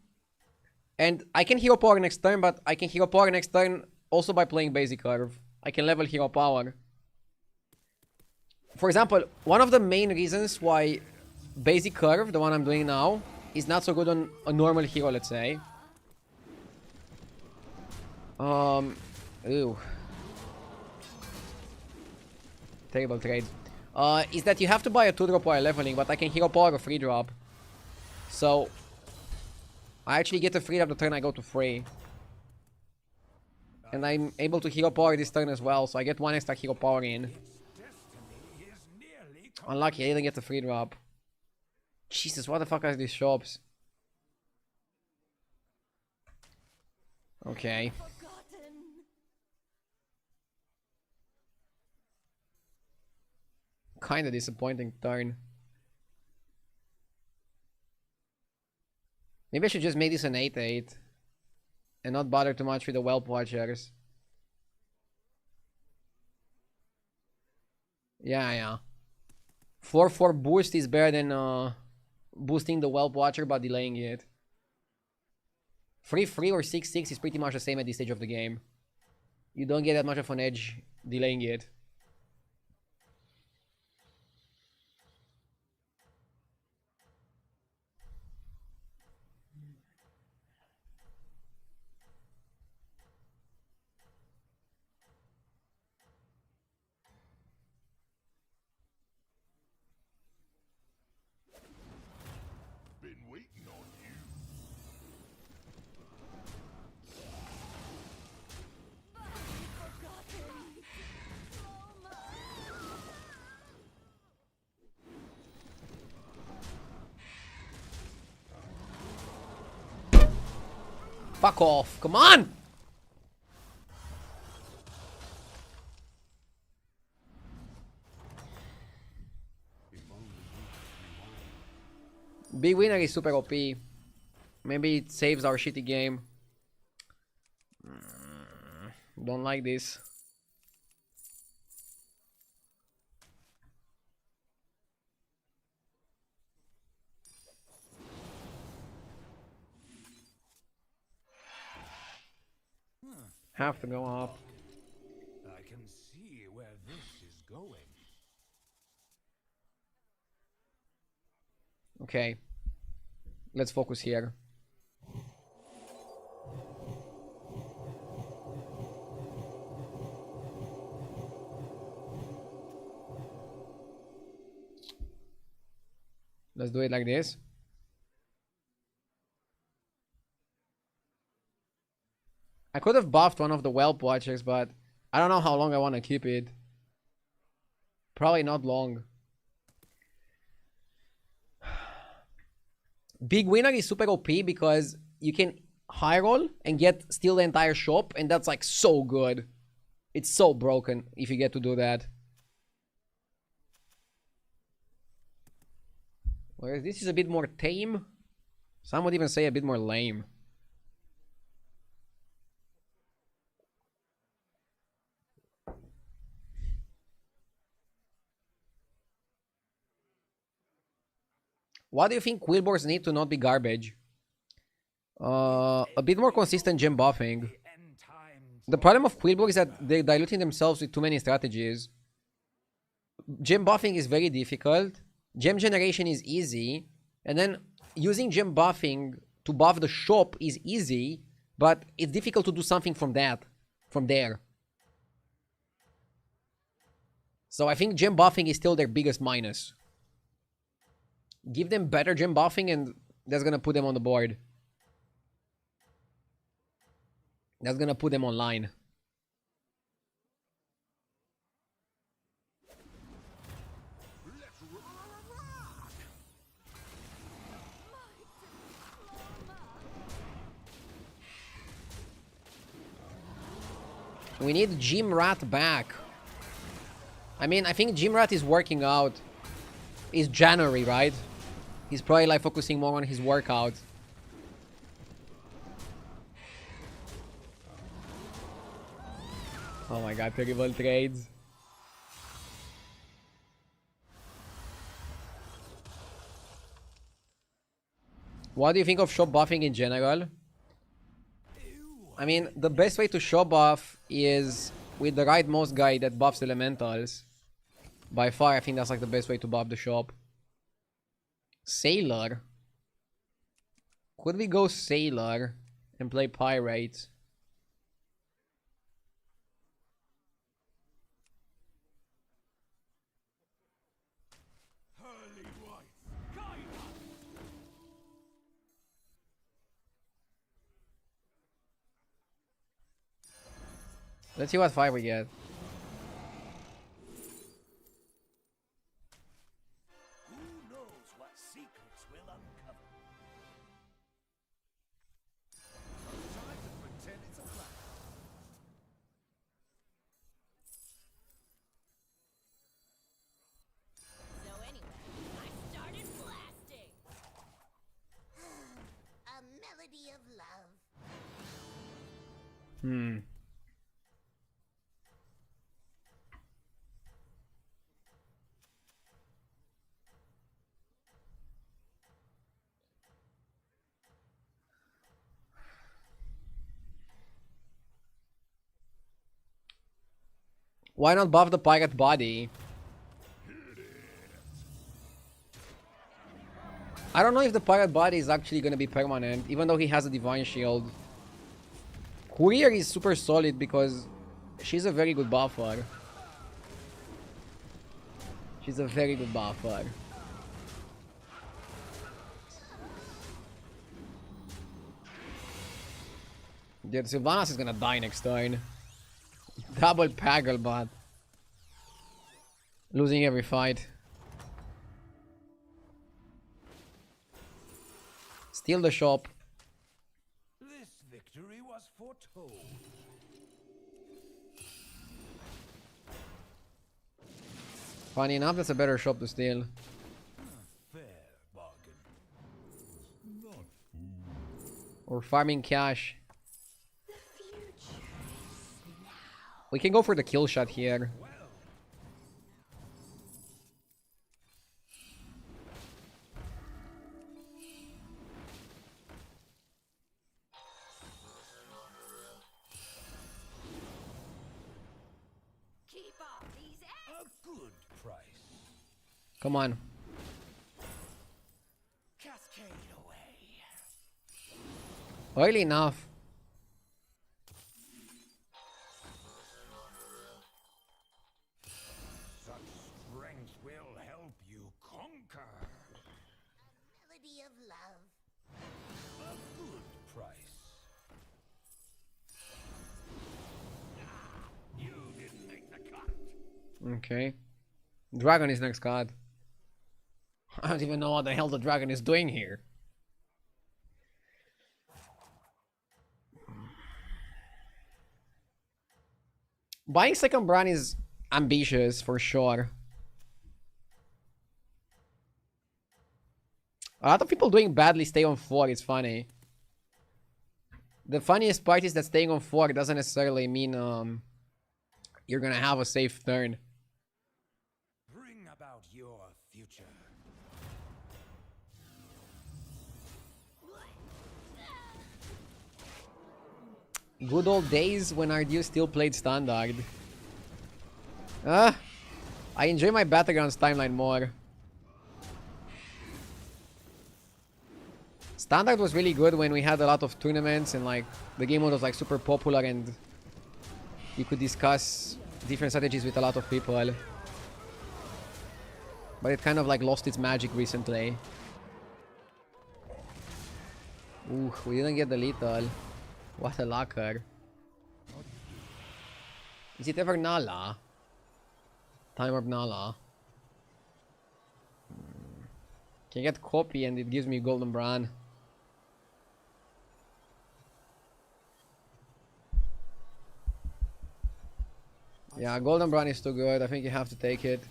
And I can hero power next turn, but I can hero power next turn also by playing basic curve. I can level hero power. For example, one of the main reasons why basic curve, the one I'm doing now, is not so good on a normal hero, let's say. Ooh. Terrible trade. Is that you have to buy a 2-drop while leveling, but I can hero power a 3-drop. So, I actually get a 3-drop the turn I go to 3. And I'm able to hero power this turn as well, so I get 1 extra hero power in. Destiny is nearly Unlucky, I didn't get the 3-drop. Jesus, what the fuck are these shops? Okay. Forgotten. Kinda disappointing turn. Maybe I should just make this an 8-8. And not bother too much with the Whelp Watchers. Yeah. 4-4 boost is better than boosting the Whelp Watcher but delaying it. 3-3 or 6-6 is pretty much the same at this stage of the game. You don't get that much of an edge delaying it. Been waiting on you. Fuck off, come on! Big winner is super OP. Maybe it saves our shitty game. Don't like this. Have to go up. I can see where this is going. Okay. Let's focus here. Let's do it like this. I could have buffed one of the Whelp Watchers, but I don't know how long I want to keep it. Probably not long. Big Winner is super OP because you can high roll and get steal the entire shop, and that's like so good. It's so broken if you get to do that. Whereas this is a bit more tame. Some would even say a bit more lame. What do you think Quillboars need to not be garbage? A bit more consistent gem buffing. The problem of Quillboar is that they're diluting themselves with too many strategies. Gem buffing is very difficult. Gem generation is easy. And then using gem buffing to buff the shop is easy, but it's difficult to do something from there. So I think gem buffing is still their biggest minus. Give them better gem buffing and that's gonna put them on the board. That's gonna put them online. We need Gym Rat back. I mean, I think Gym Rat is working out. It's January, right? He's probably like focusing more on his workout. Oh my god, terrible trades. What do you think of shop buffing in general? I mean, the best way to shop buff is with the right mouse guy that buffs elementals. By far, I think that's like the best way to buff the shop. Sailor? Could we go Sailor and play Pirate? Let's see what 5 we get. Who knows what secrets will uncover? Time to pretend it's a plan. So anyway, I started blasting. A melody of love. Why not buff the pirate body? I don't know if the pirate body is actually gonna be permanent, even though he has a divine shield. Courier is super solid because she's a very good buffer. She's a very good buffer. Dude, Sylvanas is gonna die next turn. Double Paggle, but losing every fight. Steal the shop. This victory was foretold. Funny enough, that's a better shop to steal. Fair bargain. Or farming cash. We can go for the kill shot here. Keep off these A good price. Come on. Cascade away. Early enough. Such strength will help you conquer. melody of love. A good price. You didn't make the cut. Okay. Dragon is next card. I don't even know what the hell the dragon is doing here. Buying second brand is ambitious for sure. A lot of people doing badly stay on 4, it's funny. The funniest part is that staying on 4 doesn't necessarily mean you're gonna have a safe turn. Bring about your future. Good old days when RDU still played Standard. I enjoy my Battlegrounds timeline more. Standard was really good when we had a lot of tournaments and like the game mode was like super popular and you could discuss different strategies with a lot of people. But it kind of like lost its magic recently. Ooh, we didn't get the lethal. What a locker. Is it ever Nala? Time of Nala. Can get copy and it gives me golden bran. Yeah, golden bran is too good. I think you have to take it.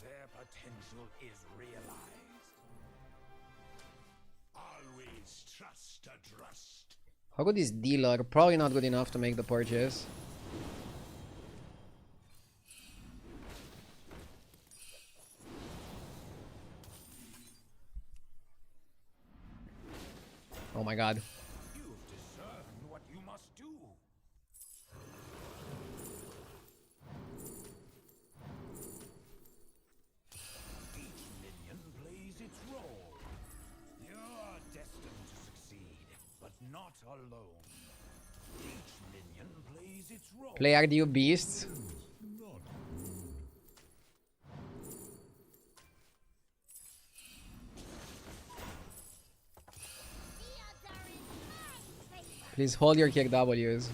Their potential is realized. Always trust a trust. How good is dealer? Probably not good enough to make the purchase. Oh my god. You've discerned what you must do. Each minion plays its role. You're destined to succeed, but not alone. Each minion plays its role. Play RDU Beasts. Please hold your kick W's.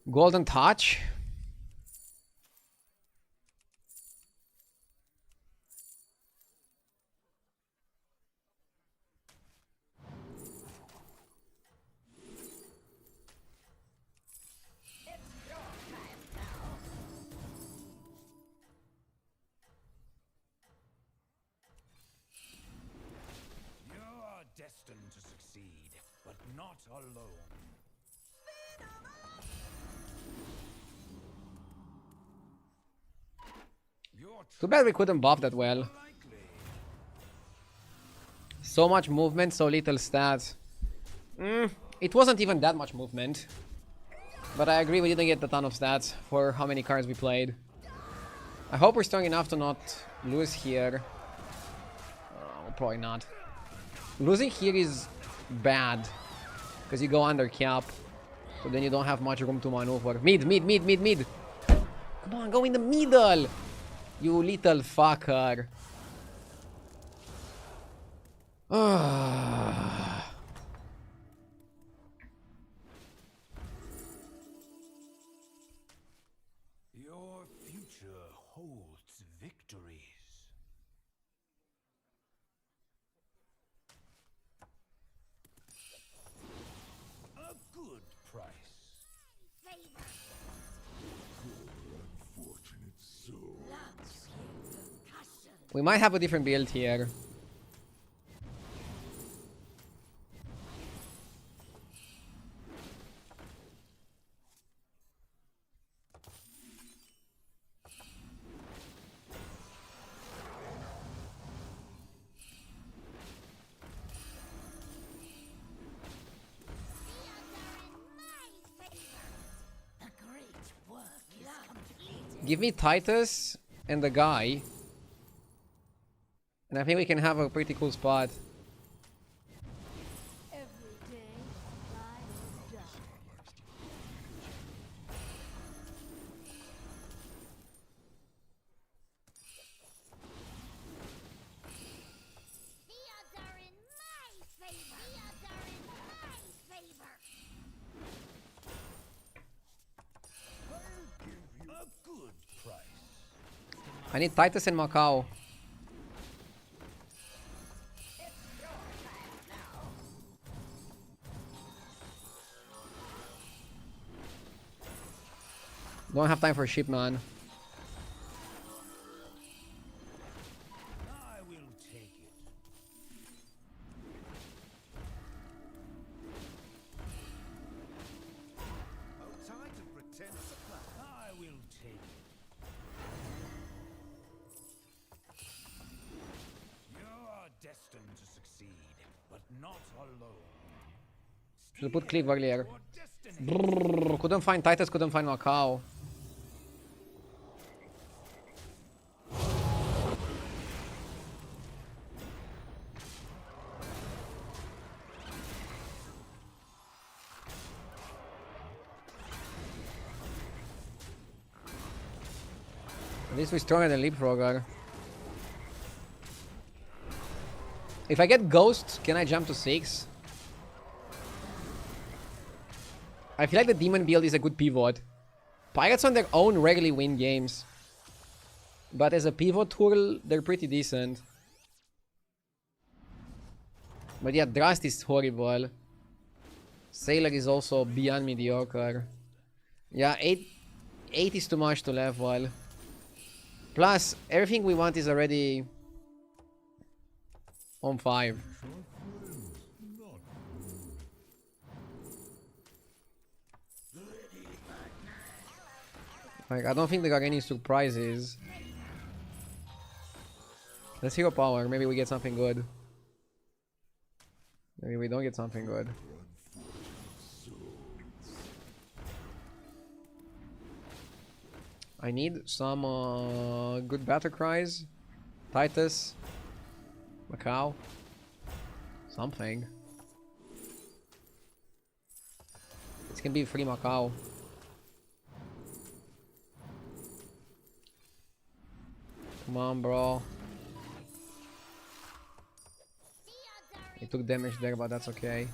Golden Touch. You're destined to succeed, but not alone. Too bad we couldn't buff that well. So much movement, so little stats. It wasn't even that much movement. But I agree we didn't get a ton of stats for how many cards we played. I hope we're strong enough to not lose here. Probably not. Losing here is bad. Because you go under cap. So then you don't have much room to maneuver. Mid. Come on, go in the middle. You little fucker. Your future holds victories. A good price. We might have a different build here. Give me Titus and the guy. And I think we can have a pretty cool spot. Every day, ride or die. The odds are in my favor. The odds are in my favor. A good price. I need Titus and Macau. Don't have time for ship, man. I will take it. Oh, time to pretend supply. I will take it. You are destined to succeed, but not alone. Should put Cleave earlier. Your destiny. Brrr, couldn't find Titus, couldn't find Macau. At least we're stronger than Leapfrogger. If I get Ghost, can I jump to 6? I feel like the Demon build is a good pivot. Pirates on their own rarely win games. But as a pivot tool, they're pretty decent. But yeah, Drast is horrible. Sailor is also beyond mediocre. Yeah, 8 is too much to level. Plus, everything we want is already on 5. Like, I don't think there are any surprises. Let's hero power. Maybe we get something good. Maybe we don't get something good. I need some good battle cries. Titus. Macau. Something. This can be free Macau. Come on, bro. He took damage there, but that's okay.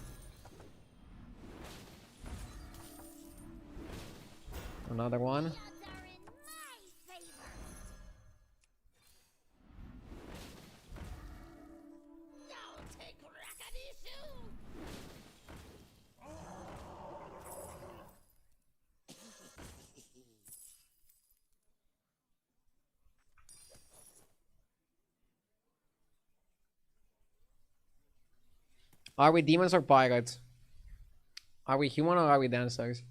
Another one. Are we demons or pirates? Are we human or are we dancers?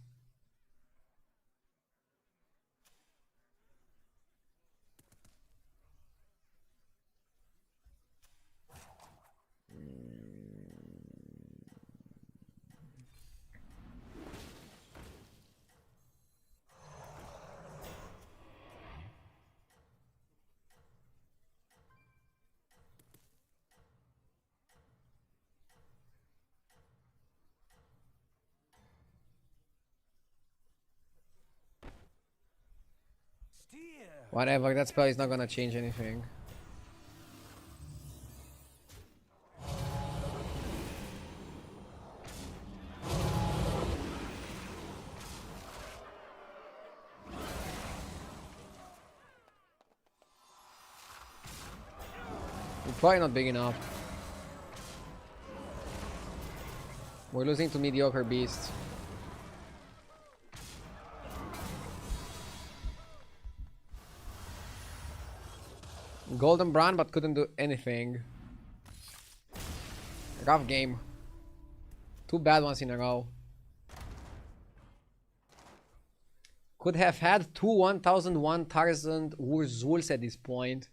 Whatever, that spell is not gonna change anything. We're probably not big enough. We're losing to mediocre beasts. Golden Brand, but couldn't do anything. Rough game. 2 bad ones in a row. Could have had 2 1001,000 Urzuls at this point.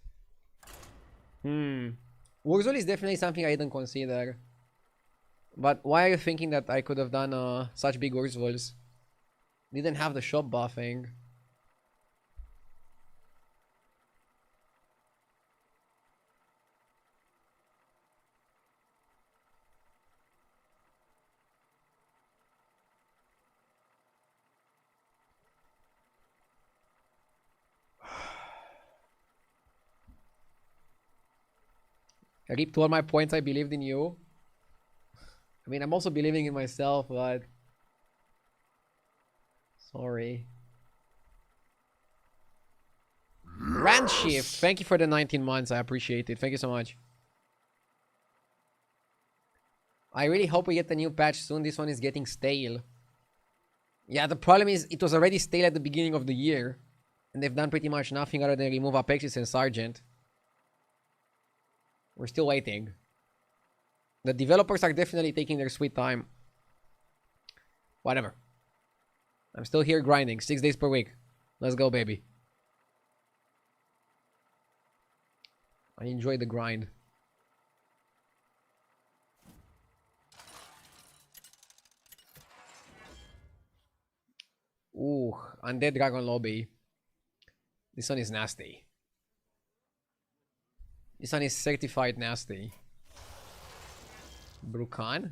Urzul is definitely something I didn't consider. But why are you thinking that I could have done such big Urzuls? Didn't have the shop buffing. Rip to all my points, I believed in you. I mean, I'm also believing in myself, but... Sorry. Rand Shift, thank you for the 19 months. I appreciate it. Thank you so much. I really hope we get the new patch soon. This one is getting stale. Yeah, the problem is it was already stale at the beginning of the year. And they've done pretty much nothing other than remove Apexis and Sergeant. We're still waiting. The developers are definitely taking their sweet time. Whatever. I'm still here grinding. 6 days per week. Let's go, baby. I enjoy the grind. Ooh, Undead Dragon Lobby. This one is nasty. This one is certified nasty. Brukan?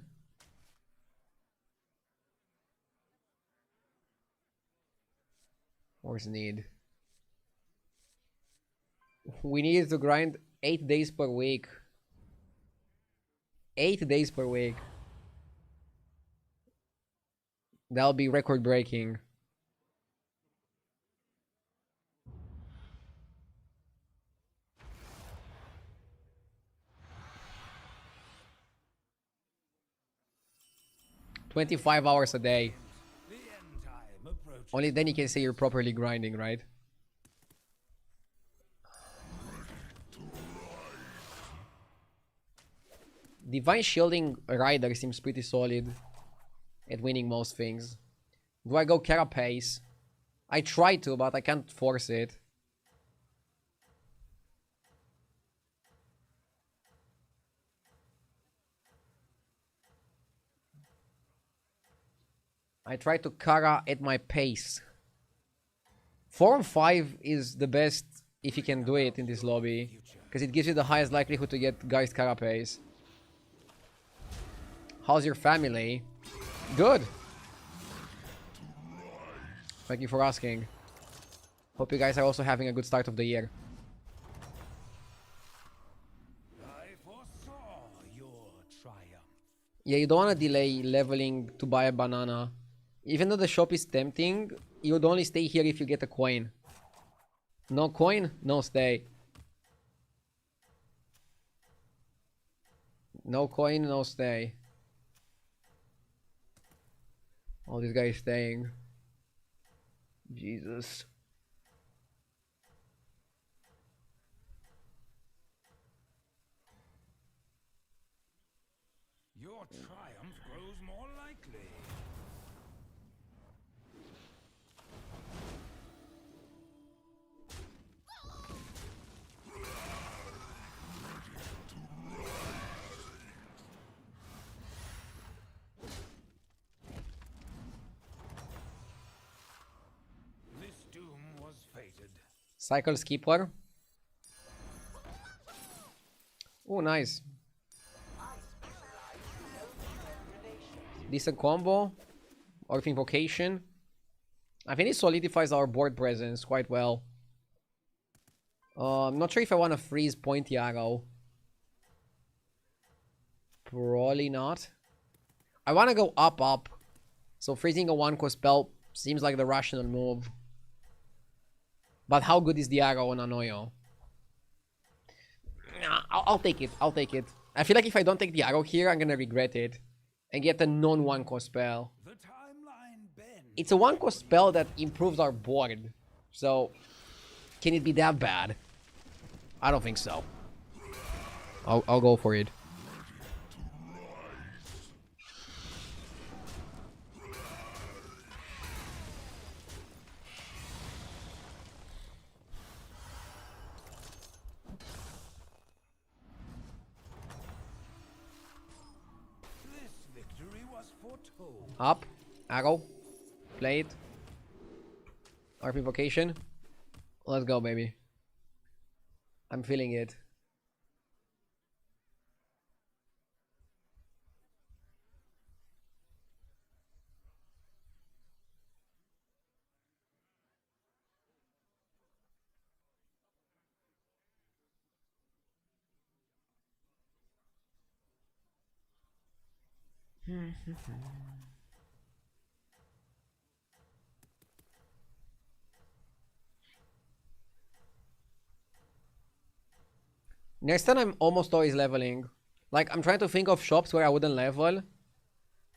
Where's need? We need to grind 8 days per week. 8 days per week. That'll be record breaking. $25 hours a day. Only then you can say you're properly grinding, right? Divine Shielding Rider seems pretty solid at winning most things. Do I go Carapace? I try to, but I can't force it. I try to Kara at my pace. 4 on 5 is the best if you can do it in this lobby. Because it gives you the highest likelihood to get Geist Carapace. How's your family? Good. Thank you for asking. Hope you guys are also having a good start of the year. I foresaw your triumph. Yeah, you don't want to delay leveling to buy a banana. Even though the shop is tempting, you would only stay here if you get a coin. No coin? No stay. No coin, no stay. Oh, this guy is staying. Jesus. Your triumph grows more likely. This doom was fated. Cycle Skipper. Oh, nice. Decent combo. Orc Invocation. I think it solidifies our board presence quite well. I'm not sure if I want to freeze Pointy Arrow. Probably not. I want to go up. So freezing a 1-cost spell seems like the rational move. But how good is the arrow on Anoyo? Nah, I'll take it. I'll take it. I feel like if I don't take the arrow here, I'm gonna regret it. And get a non-1-cost spell. The timeline bends. It's a 1-cost spell that improves our board. So, can it be that bad? I don't think so. I'll go for it. This victory was foretold. Up. Arrow. Play it. Arp Invocation. Let's go, baby. I'm feeling it. Next time I'm almost always leveling. Like, I'm trying to think of shops where I wouldn't level.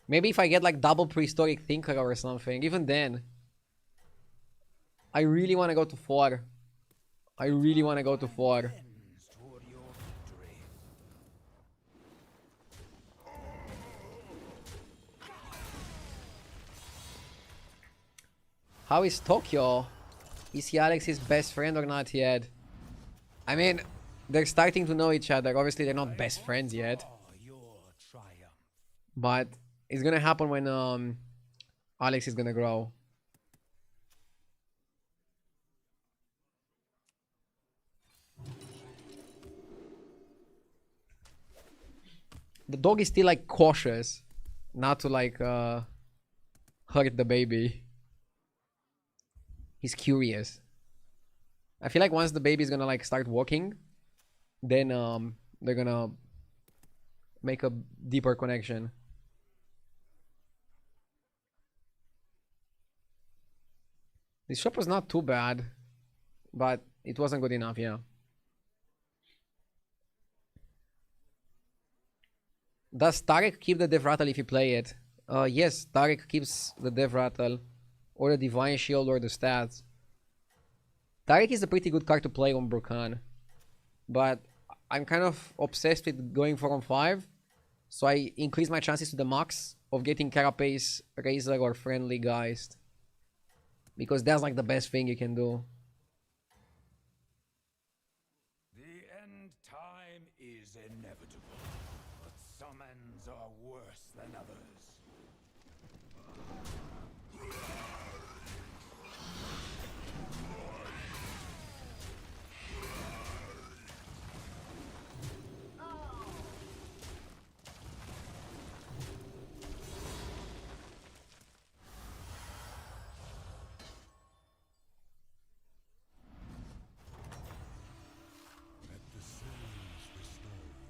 Maybe if I get like double prehistoric thinker or something. Even then. I really want to go to 4. I really want to go to 4. Bends toward your victory. How is Tokyo? Is he Alex's best friend or not yet? I mean, they're starting to know each other. Obviously, they're not best friends yet. Your triumph. But it's gonna happen when Alex is gonna grow. The dog is still like cautious not to like hurt the baby. He's curious. I feel like once the baby is gonna like start walking, then they're gonna make a deeper connection. This shop was not too bad, but it wasn't good enough, yeah. Does Tarek keep the Death Rattle if you play it? Yes, Tarek keeps the Death Rattle, or the Divine Shield, or the stats. Tarek is a pretty good card to play on Brukan, but I'm kind of obsessed with going 4 on 5, so I increase my chances to the max of getting Carapace, Razor, or Friendly Geist, because that's like the best thing you can do. The end time is inevitable, but some ends are worse than others. Let the souls restore you.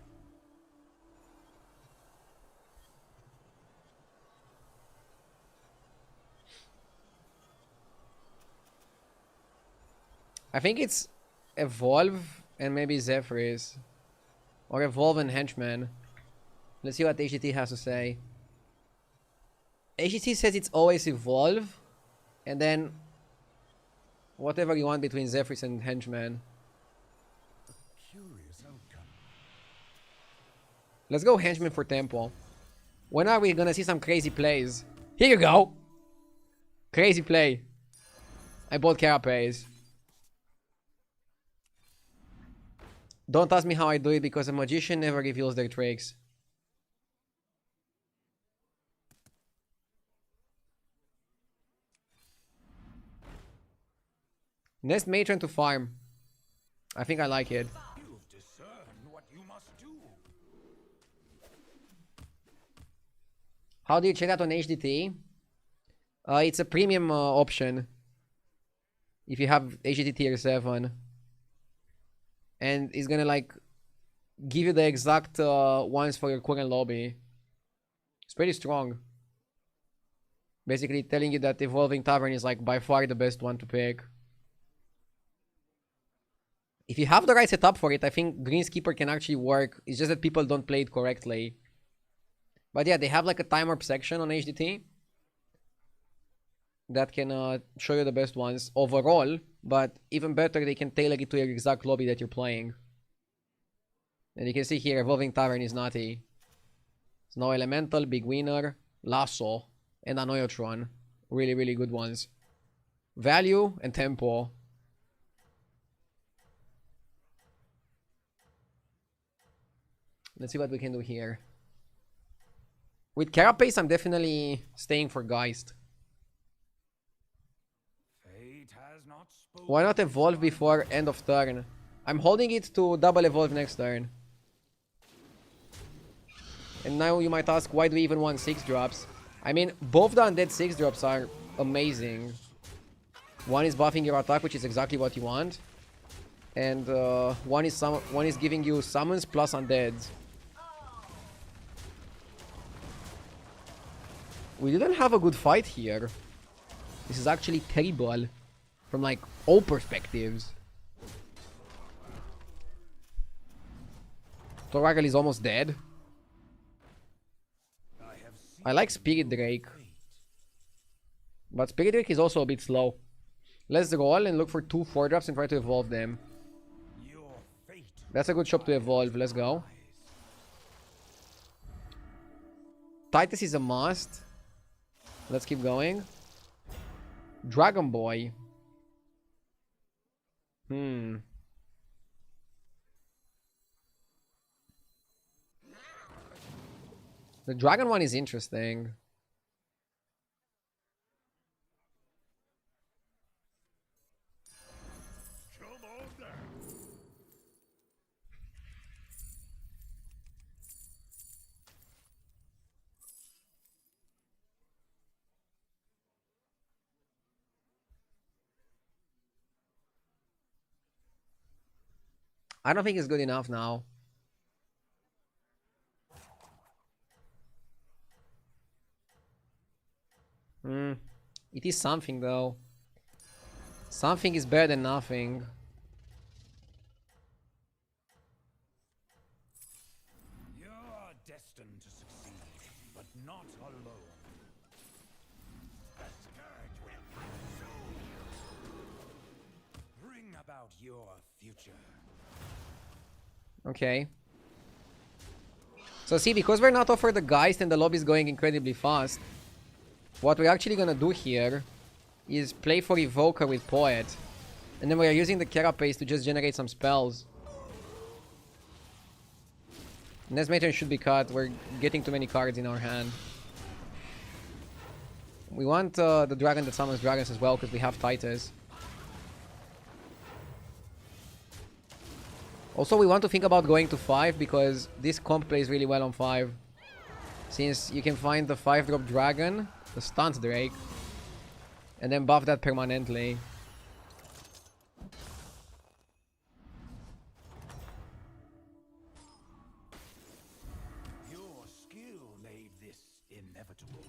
I think it's Evolve and maybe Zephyrs. Or Evolve and Henchman. Let's see what HGT has to say. HGT says it's always Evolve, and then whatever you want between Zephyrs and Henchman. Curious outcome. Let's go Henchman for tempo. When are we gonna see some crazy plays? Here you go! Crazy play. I bought Carapace. Don't ask me how I do it because a magician never reveals their tricks. Next matron to farm. I think I like it. You've discerned what you must do. How do you check that on HDT? It's a premium option. If you have HDT tier 7. And it's gonna like give you the exact ones for your current lobby. It's pretty strong. Basically telling you that Evolving Tavern is like by far the best one to pick. If you have the right setup for it, I think Greenskeeper can actually work. It's just that people don't play it correctly. But yeah, they have like a time warp section on HDT that can show you the best ones overall, but even better, they can tailor it to your exact lobby that you're playing. And you can see here, Evolving Tavern is naughty. Snow Elemental, Big Winner, Lasso, and Anoyotron. Really, really good ones. Value and tempo. Let's see what we can do here. With Carapace, I'm definitely staying for Geist. Fate has not spoken. Why not evolve before end of turn? I'm holding it to double evolve next turn. And now you might ask, why do we even want 6 drops? I mean, both the undead 6 drops are amazing. One is buffing your attack, which is exactly what you want. And one is giving you summons plus undeads. We didn't have a good fight here. This is actually terrible. From like all perspectives. Toragel is almost dead. I like Spirit Drake. But Spirit Drake is also a bit slow. Let's roll and look for 2 4-drops and try to evolve them. That's a good shop to evolve. Let's go. Titus is a must. Let's keep going. Dragon Boy. The dragon one is interesting. Come on down. I don't think it's good enough now. It is something though. Something is better than nothing. You're destined to succeed, but not alone. The scourge will consume you. Bring about your future. Okay. So see, because we're not offered the Geist and the lobby is going incredibly fast, what we're actually gonna do here is play for Evoker with Poet. And then we are using the Carapace to just generate some spells. Nesmatron should be cut. We're getting too many cards in our hand. We want the dragon that summons dragons as well because we have Titus. Also, we want to think about going to 5 because this comp plays really well on 5. Since you can find the 5-drop dragon, the stunt Drake, and then buff that permanently. Your skill made this inevitable.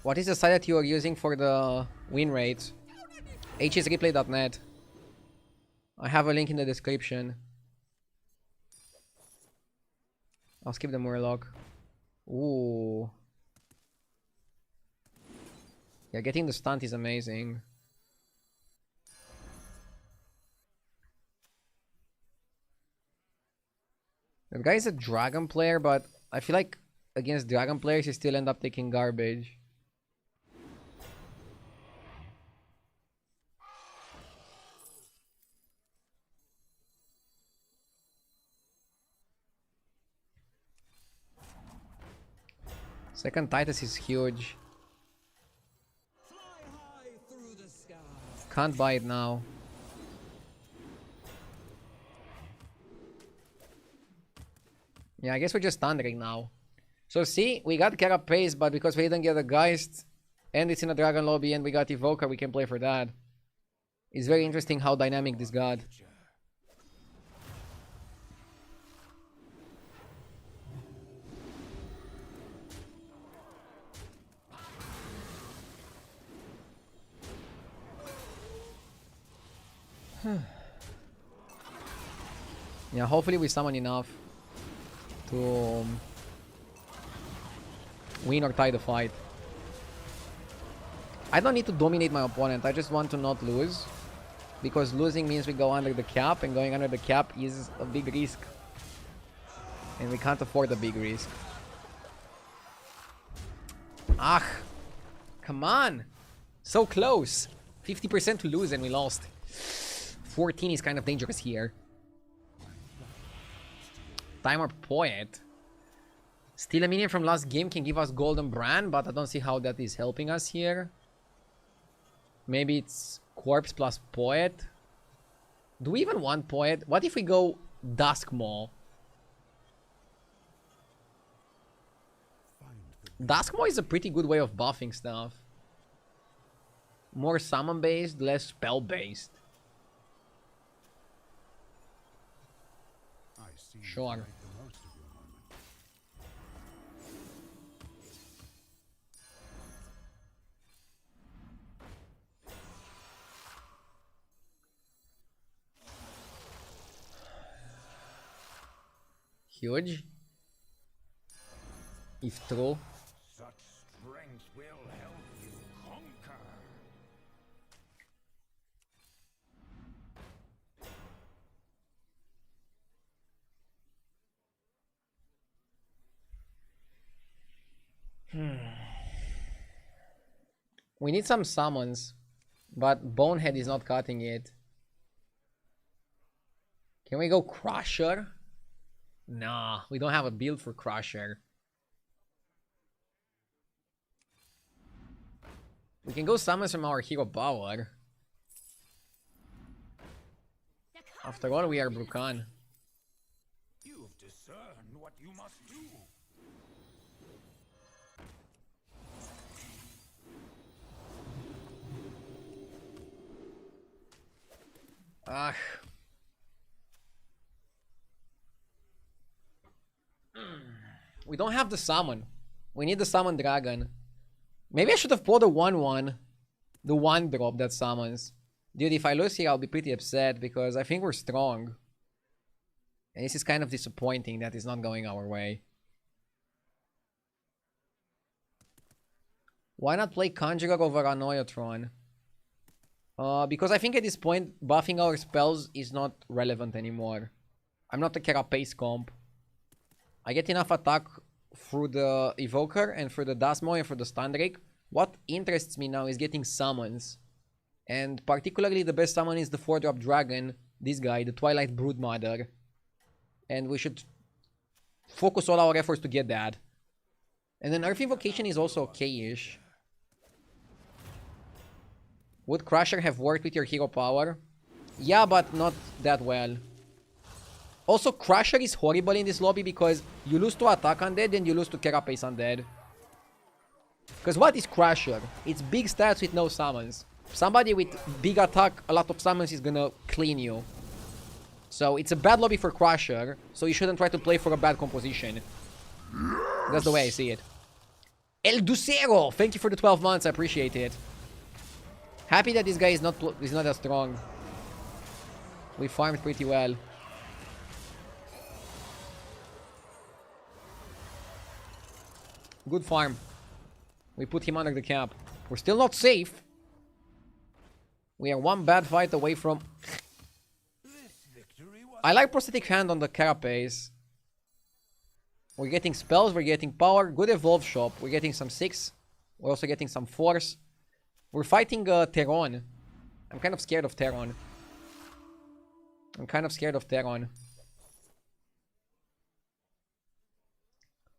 What is the site that you are using for the win rate? hsreplay.net. I have a link in the description. I'll skip the Murloc. Ooh. Yeah, getting the stunt is amazing. That guy is a dragon player, but I feel like against dragon players, you still end up taking garbage. Second Titus is huge. Can't buy it now. Yeah, I guess we're just thundering now. So see, we got Carapace, but because we didn't get a Geist, and it's in a Dragon Lobby, and we got Evoker, we can play for that. It's very interesting how dynamic this got. Yeah, hopefully we summon enough to win or tie the fight. I don't need to dominate my opponent, I just want to not lose. Because losing means we go under the cap, and going under the cap is a big risk. And we can't afford a big risk. Ah! Come on! So close! 50% to lose and we lost. 14 is kind of dangerous here. Timer Poet. Steal a minion from last game can give us Golden Brand, but I don't see how that is helping us here. Maybe it's Corpse plus Poet. Do we even want Poet? What if we go Duskmaw? Duskmaw is a pretty good way of buffing stuff. More summon based, less spell based. I see you Sure. make the most of your moment. Huge. If true. Such strength will help you conquer. We need some summons, but Bonehead is not cutting it. Can we go Crusher? Nah, we don't have a build for Crusher. We can go summons from our hero power. After all, we are Brukan. You've discerned what you must do. Ah. We don't have the summon. We need the summon dragon. Maybe I should have pulled a 1-1. The 1-drop that summons. Dude, if I lose here, I'll be pretty upset because I think we're strong. And this is kind of disappointing that it's not going our way. Why not play Conjurer over Anoyotron? Because I think at this point, buffing our spells is not relevant anymore. I'm not a Carapace comp. I get enough attack through the Evoker and through the Dasmo and through the Stundrake. What interests me now is getting summons. And particularly the best summon is the 4-drop dragon. This guy, the Twilight Broodmother. And we should focus all our efforts to get that. And then Earth Invocation is also okay-ish. Would Crusher have worked with your hero power? Yeah, but not that well. Also, Crusher is horrible in this lobby because you lose to Attack Undead and you lose to Carapace Undead. Because what is Crusher? It's big stats with no summons. Somebody with big attack, a lot of summons is gonna clean you. So it's a bad lobby for Crusher, so you shouldn't try to play for a bad composition. That's the way I see it. El Ducero! Thank you for the 12 months, I appreciate it. Happy that this guy is not as strong. We farmed pretty well. Good farm. We put him under the cap. We're still not safe. We are one bad fight away from... I like Prosthetic Hand on the Carapace. We're getting spells, we're getting power. Good Evolve Shop. We're getting some 6. We're also getting some Force. We're fighting Teron. I'm kind of scared of Teron.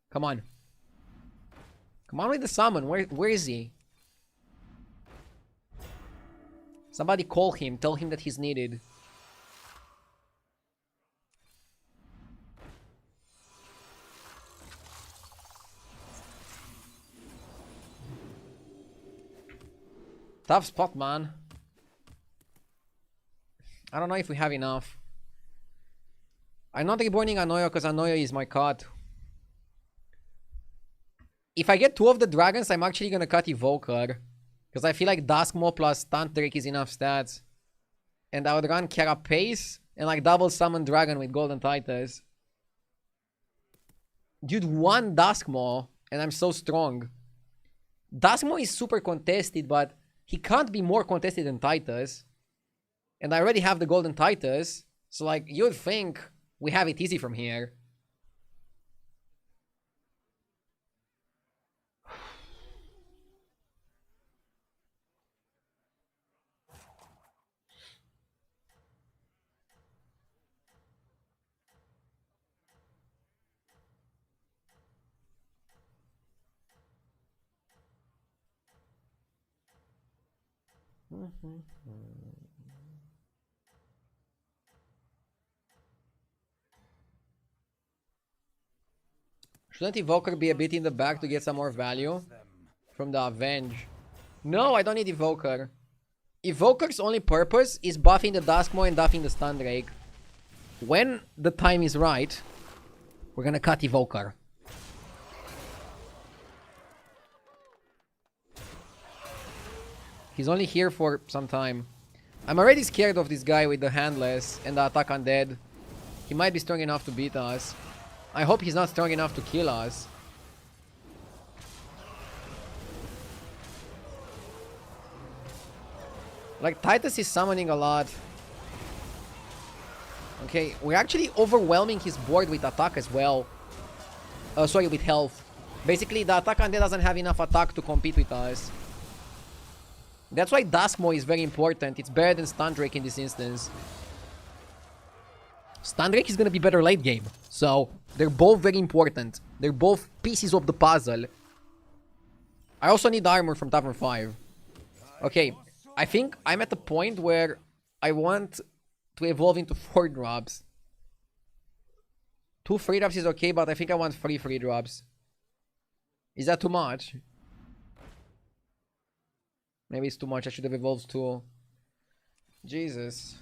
Come on. Come on with the summon. Where is he? Somebody call him. Tell him that he's needed. Tough spot, man. I don't know if we have enough. I'm not reborning Anoyo because Anoyo is my cut. If I get 2 of the dragons, I'm actually gonna cut Evoker. Because I feel like Duskmaw plus Stunt Drake is enough stats. And I would run Carapace and like double summon Dragon with Golden Titus. Dude, 1 Duskmaw and I'm so strong. Duskmaw is super contested, but he can't be more contested than Titus. And I already have the Golden Titus. So like, you'd think we have it easy from here. Shouldn't Evoker be a bit in the back to get some more value from the Avenge? No, I don't need Evoker. Evoker's only purpose is buffing the Duskmoor and buffing the Stun Drake. When the time is right, we're gonna cut Evoker. He's only here for some time. I'm already scared of this guy with the Handless and the Attack Undead. He might be strong enough to beat us. I hope he's not strong enough to kill us. Like, Titus is summoning a lot. Okay, we're actually overwhelming his board with attack as well. Sorry, with health. Basically, the Attack Undead doesn't have enough attack to compete with us. That's why Duskmoor is very important. It's better than Stun Drake in this instance. Stun Drake is gonna be better late game. So, they're both very important. They're both pieces of the puzzle. I also need armor from Tavern 5. Okay, I think I'm at the point where I want to evolve into 4 drops. 2 free drops is okay, but I think I want 3 free drops. Is that too much? Maybe it's too much. I should have evolved 2. Jesus.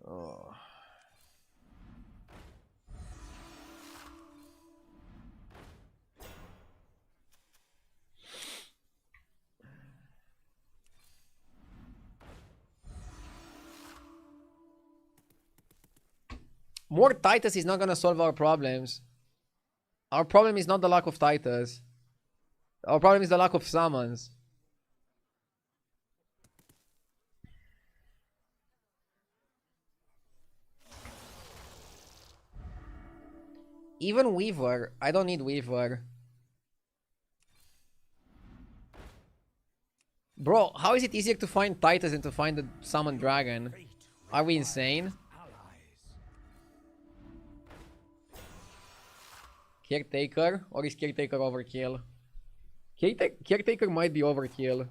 Oh. More Titus is not gonna solve our problems. Our problem is not the lack of Titus. Our problem is the lack of summons. Even Weaver. I don't need Weaver. Bro, how is it easier to find Titus than to find the Summon Dragon? Are we insane? Caretaker? Or is Caretaker overkill? Caretaker might be overkill.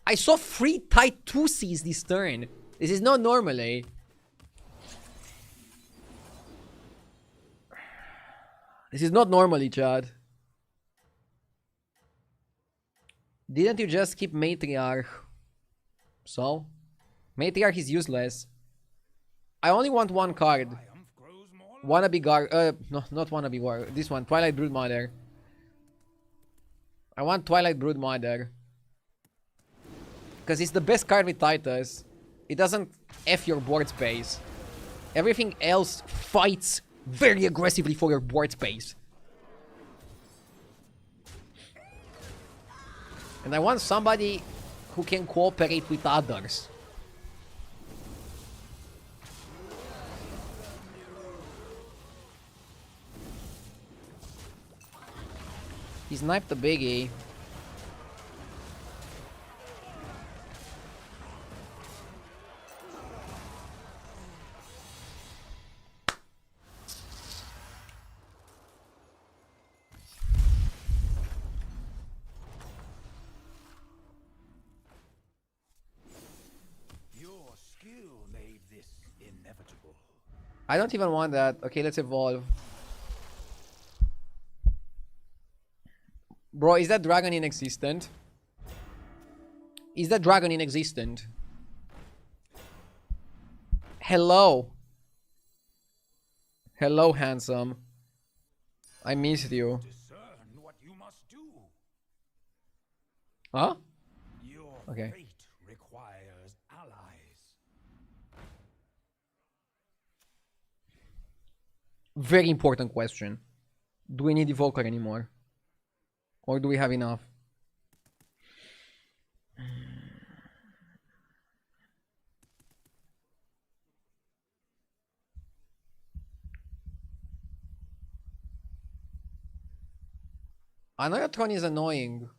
I saw 3 Tituses this turn. This is not normal, eh? This is not normally, Chad. Didn't you just keep Matriarch? So? Matriarch is useless. I only want 1 card. Wannabe Gar... no, not Wannabe War. This one, Twilight Broodmother. I want Twilight Broodmother. Because it's the best card with Titus. It doesn't F your board space. Everything else fights very aggressively for your board space. And I want somebody who can cooperate with others. He sniped the biggie. Your skill made this inevitable. I don't even want that. Okay, let's evolve. Bro, is that dragon inexistent? Is that dragon inexistent? Hello. Hello, handsome. I missed you. Discern what you must do. Huh? Your Okay. fate requires allies. Very important question. Do we need Evoker anymore? Or do we have enough? Anotron is annoying.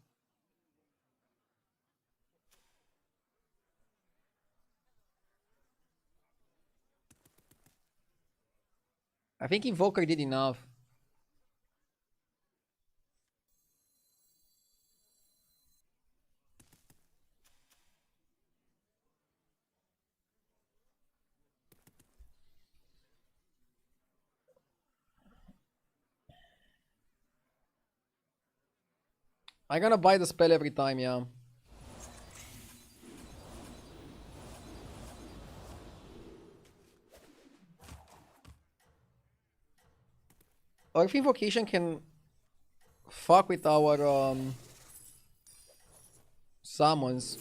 I think Invoker did enough. I'm gonna buy the spell every time, yeah. Or if Invocation can fuck with our summons.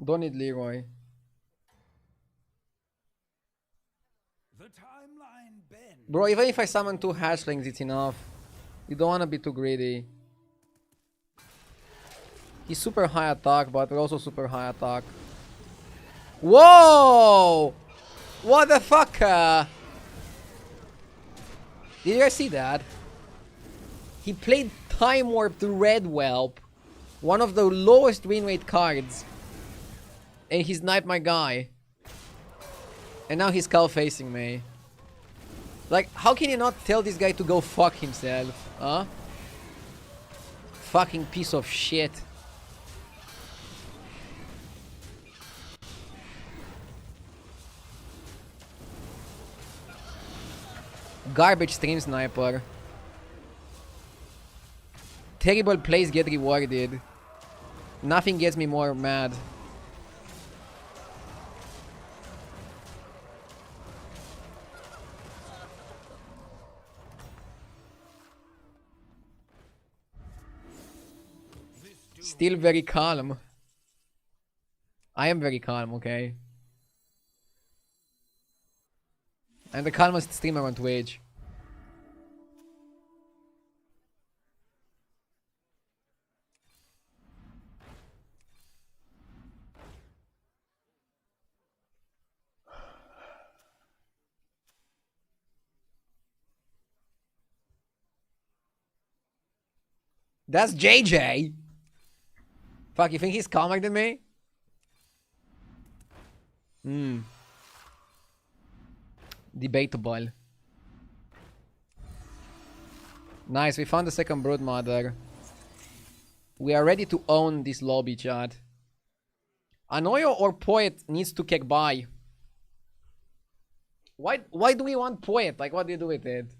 Don't need Leroy. The timeline bends. Bro, even if I summon 2 hatchlings, it's enough. You don't wanna be too greedy. He's super high attack, but we're also super high attack. Whoa! What the fuck? Did you guys see that? He played Time Warp to Red Whelp, one of the lowest win rate cards, and he sniped my guy. And now he's skull facing me. Like, how can you not tell this guy to go fuck himself? Huh? Fucking piece of shit. Garbage stream sniper. Terrible plays get rewarded. Nothing gets me more mad. Still very calm. I am very calm, okay? I'm the calmest streamer on Twitch. That's JJ. Fuck, you think he's calmer than me? Debatable. Nice, we found the second broodmother. We are ready to own this lobby, chat. Anoyo or Poet needs to kick by. Why do we want Poet? Like, what do you do with it?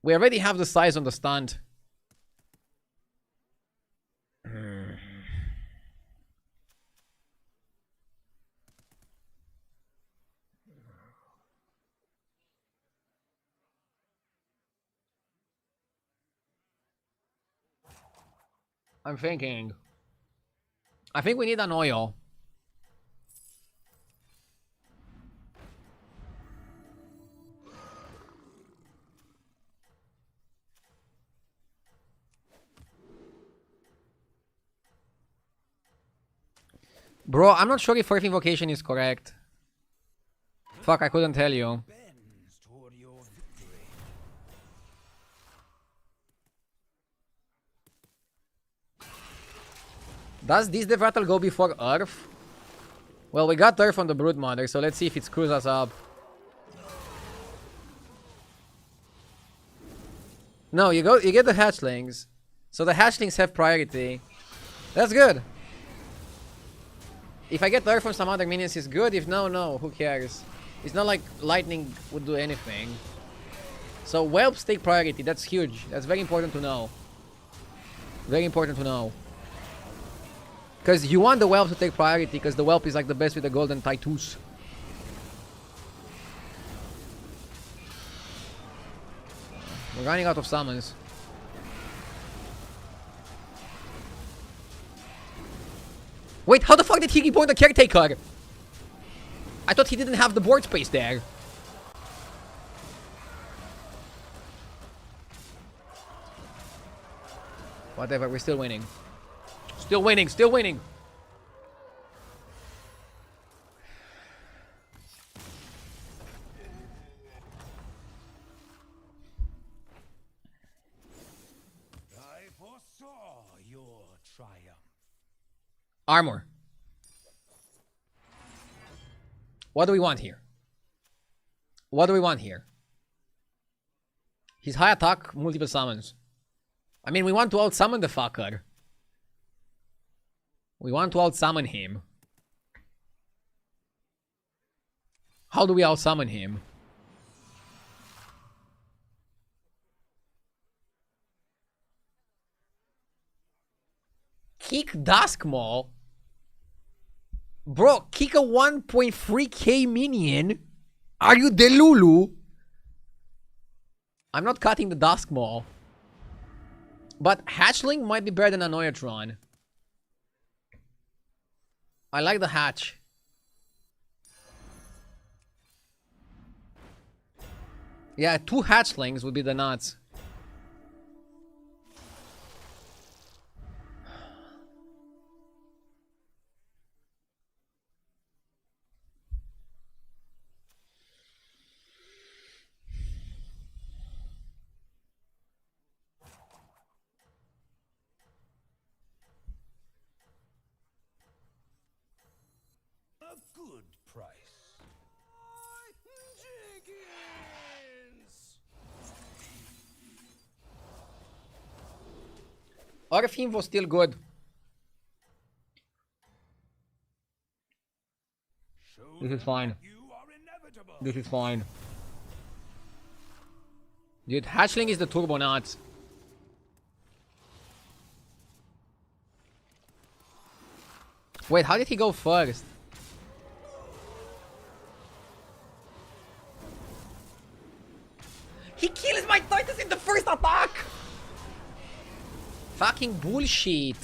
We already have the size on the stand. I'm thinking. I think we need an oil. Bro, I'm not sure if Earth Invocation is correct. Fuck, I couldn't tell you. Bends toward your victory. Does this dev rattle go before Earth? Well, we got Earth on the Broodmother, so let's see if it screws us up. No, you get the hatchlings. So the hatchlings have priority. That's good. If I get Earth from some other minions, it's good. If no, who cares? It's not like lightning would do anything. So whelps take priority. That's huge. That's very important to know. Very important to know. Because you want the whelp to take priority, because the whelp is like the best with the golden Titus. We're running out of summons. Wait, how the fuck did he reborn the caretaker? I thought he didn't have the board space there. Whatever, we're still winning. Still winning, still winning. I foresaw your triumph. Armor. What do we want here? What do we want here? He's high attack, multiple summons. I mean, we want to out-summon the fucker. We want to out-summon him. How do we out-summon him? Kick Duskmaul? Bro, kick a 1.3k minion? Are you Delulu? I'm not cutting the Duskmaul. But Hatchling might be better than Annoyatron. I like the Hatch. Yeah, 2 Hatchlings would be the nuts. A good price. Jenkins! Orphan was still good. This is fine. You are inevitable. This is fine. Dude, Hatchling is the turbo nuts. Wait, how did he go first? He kills my Titus in the first attack! Fucking bullshit.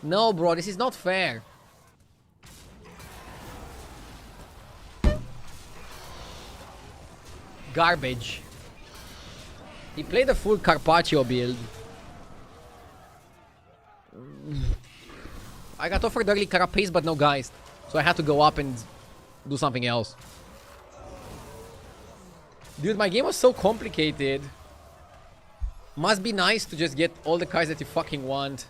No, bro, this is not fair. Garbage. He played a full Carpaccio build. I got offered early Carapace but no Geist. So I had to go up and do something else. Dude, my game was so complicated. Must be nice to just get all the cards that you fucking want.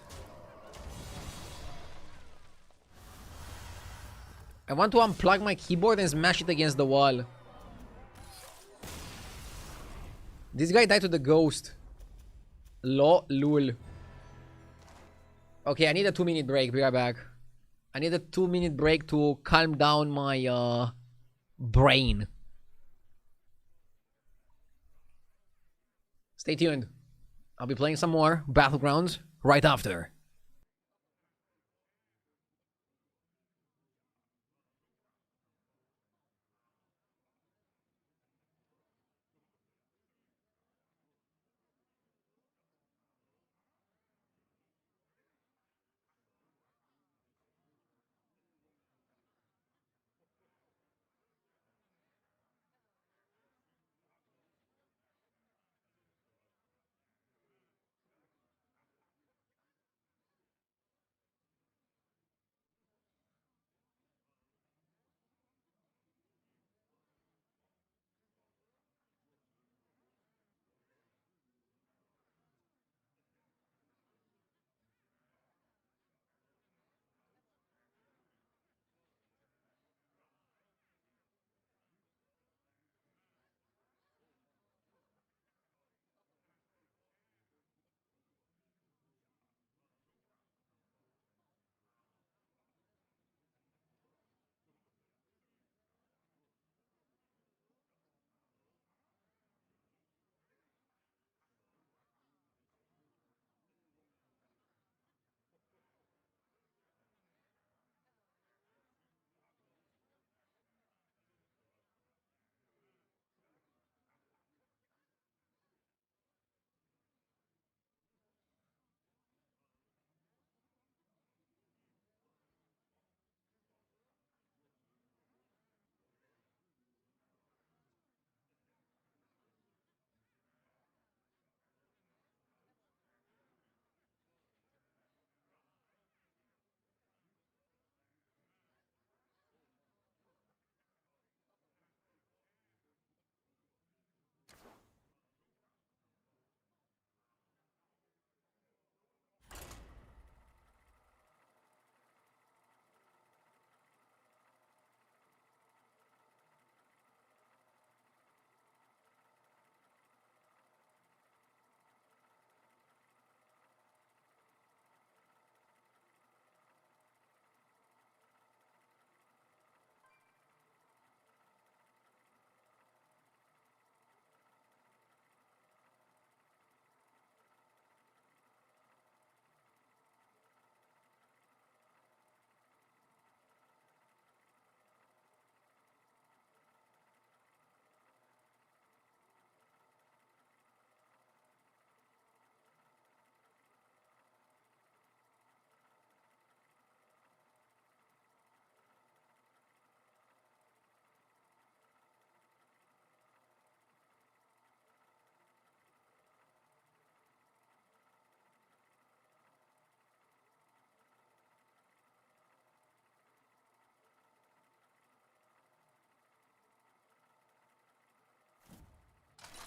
I want to unplug my keyboard and smash it against the wall. This guy died to the ghost. Lul. Okay, I need a 2-minute break. Be right back. I need a 2-minute break to calm down my brain. Stay tuned. I'll be playing some more Battlegrounds right after.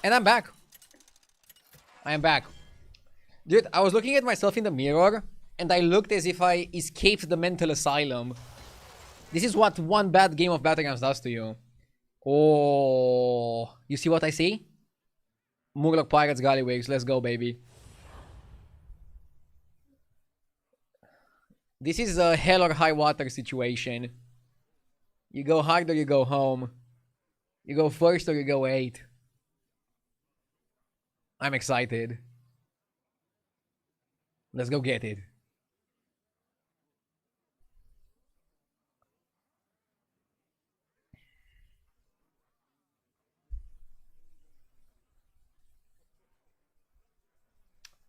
And I'm back. I am back. Dude, I was looking at myself in the mirror, and I looked as if I escaped the mental asylum. This is what one bad game of Battlegrounds does to you. Oh, you see what I see? Murloc Pirates Gallywigs, let's go, baby. This is a hell or high water situation. You go hard or you go home. You go first or you go 8. I'm excited. Let's go get it.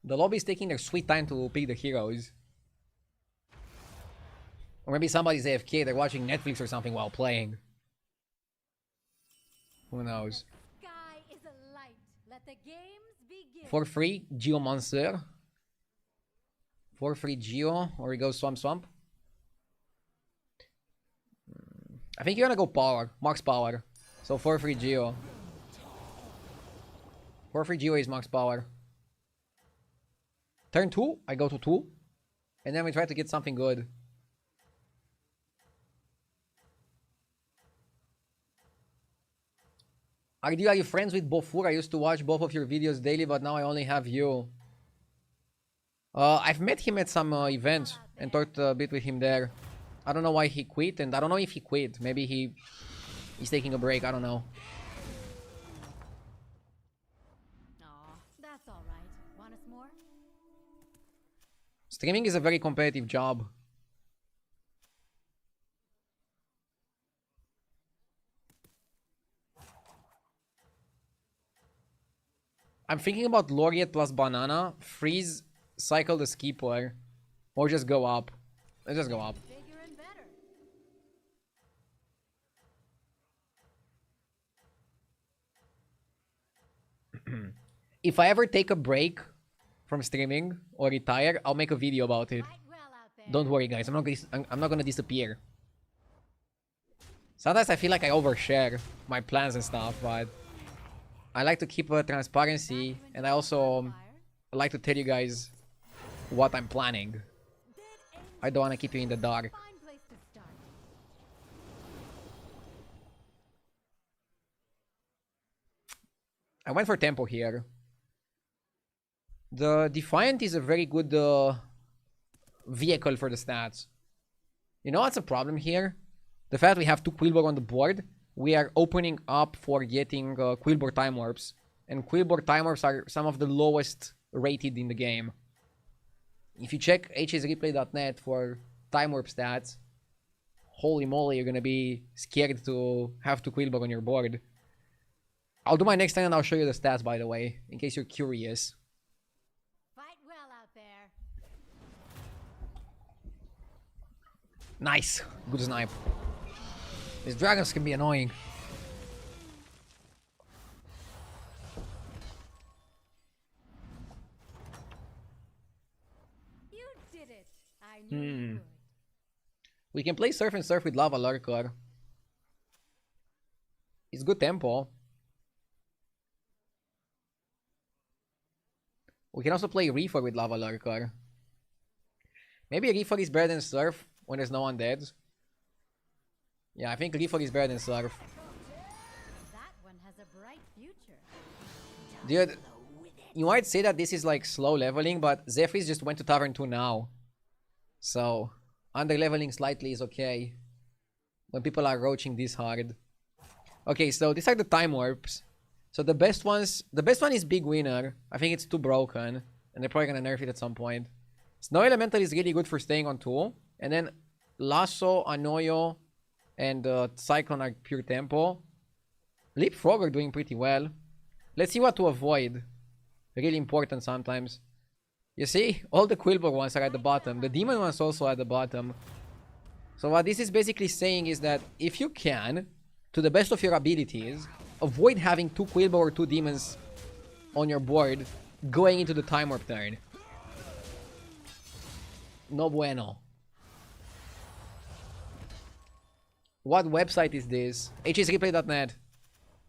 The lobby is taking their sweet time to pick the heroes. Or maybe somebody's AFK, they're watching Netflix or something while playing. Who knows? Sky is alight. Let the games begin. For free, Geo Monster. For free Geo, or we go Swamp Swamp. I think you're gonna go Power, Max Power. So for free Geo. For free Geo is Max Power. Turn 2, I go to 2. And then we try to get something good. Are you friends with Bofur? I used to watch both of your videos daily, but now I only have you. I've met him at some events and talked a bit with him there. I don't know why he quit, and I don't know if he quit. Maybe he's taking a break, I don't know. Aw, that's alright. Want us more? Streaming is a very competitive job. I'm thinking about Laureate plus Banana, freeze, cycle the Skipper, or just go up. Let's just go up. Bigger and better. If I ever take a break from streaming or retire, I'll make a video about it. Fight well out there. Don't worry, guys. I'm not gonna disappear. Sometimes I feel like I overshare my plans and stuff, but I like to keep transparency, and I also like to tell you guys what I'm planning. I don't want to keep you in the dark. Fine place to start. I went for tempo here. The Defiant is a very good vehicle for the stats. You know what's the problem here? The fact we have 2 Quillbore on the board, we are opening up for getting Quillbore Time Warps. And Quillbore Time Warps are some of the lowest rated in the game. If you check hsreplay.net for Time Warp stats, holy moly, you're gonna be scared to have 2 Quillbore on your board. I'll do my next time and I'll show you the stats, by the way, in case you're curious. Fight well out there. Nice. Good snipe. These dragons can be annoying. You did it. I knew you would. We can play Surf and Surf with Lava Lurker. It's good tempo. We can also play Reefer with Lava Lurker. Maybe Reefer is better than Surf when there's no undeads. Yeah, I think Reefer is better than Surf. That one has a bright future. Dude, you might say that this is like slow leveling, but Zephyrs just went to Tavern 2 now. So, under leveling slightly is okay. When people are roaching this hard. Okay, so these are the time warps. So the best one is Big Winner. I think it's too broken, and they're probably gonna nerf it at some point. Snow Elemental is really good for staying on 2. And then Lasso, Anoyo, and Cyclone are pure tempo. Leapfrog are doing pretty well. Let's see what to avoid. Really important sometimes. You see, all the Quillbore ones are at the bottom. The Demon ones also at the bottom. So what this is basically saying is that if you can, to the best of your abilities, avoid having 2 Quillbore or 2 Demons on your board going into the Time Warp turn. No bueno. What website is this? hsreplay.net.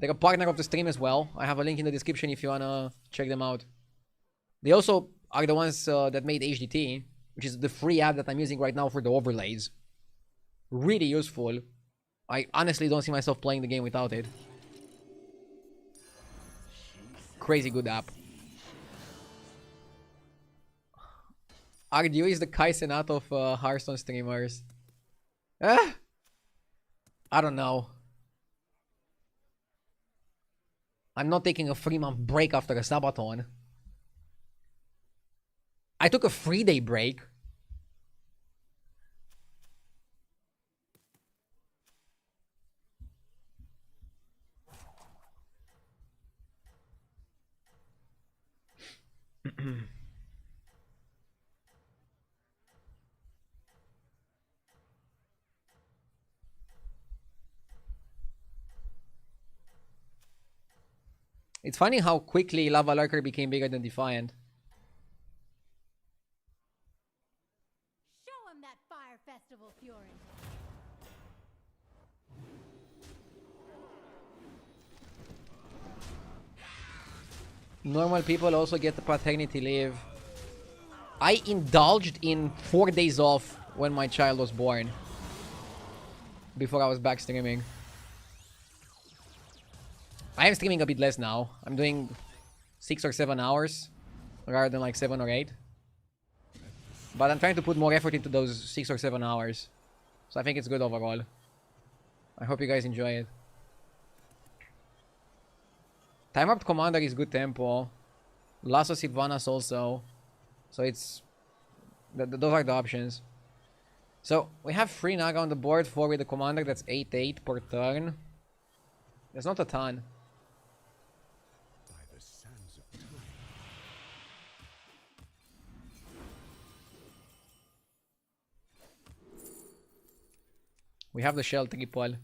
They're a partner of the stream as well. I have a link in the description if you wanna check them out. They also are the ones that made HDT, which is the free app that I'm using right now for the overlays. Really useful. I honestly don't see myself playing the game without it. Crazy good app. Ardu is the Kai Cenat of Hearthstone streamers. I don't know. I'm not taking a 3-month break after a Sabaton. I took a 3-day break. It's funny how quickly Lava Lurker became bigger than Defiant. Show him that fire festival fury. Normal people also get the paternity leave. I indulged in 4 days off when my child was born. Before I was back streaming. I am streaming a bit less now. I'm doing 6 or 7 hours rather than like 7 or 8. But I'm trying to put more effort into those 6 or 7 hours. So I think it's good overall. I hope you guys enjoy it. Time Warped Commander is good tempo. Lasso Sylvanas also. So it's... those are the options. So we have 3 Naga on the board, 4 with the Commander. That's 8-8 per turn. There's not a ton. By the sands of time. We have the Shell triple.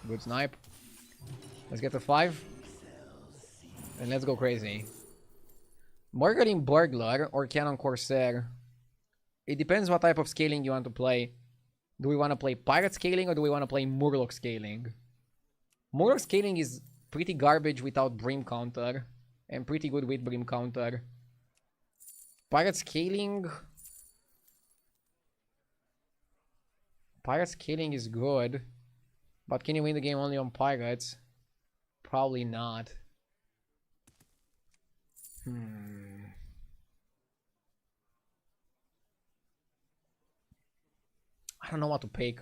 Good snipe. Let's get to 5. And let's go crazy. Marketing Burglar or Cannon Corsair. It depends what type of scaling you want to play. Do we want to play Pirate scaling or do we want to play Murloc scaling? Murloc scaling is pretty garbage without Brim counter. And pretty good with Brim counter. Pirate scaling... Pirate scaling is good. But can you win the game only on Pirates? Probably not. I don't know what to pick.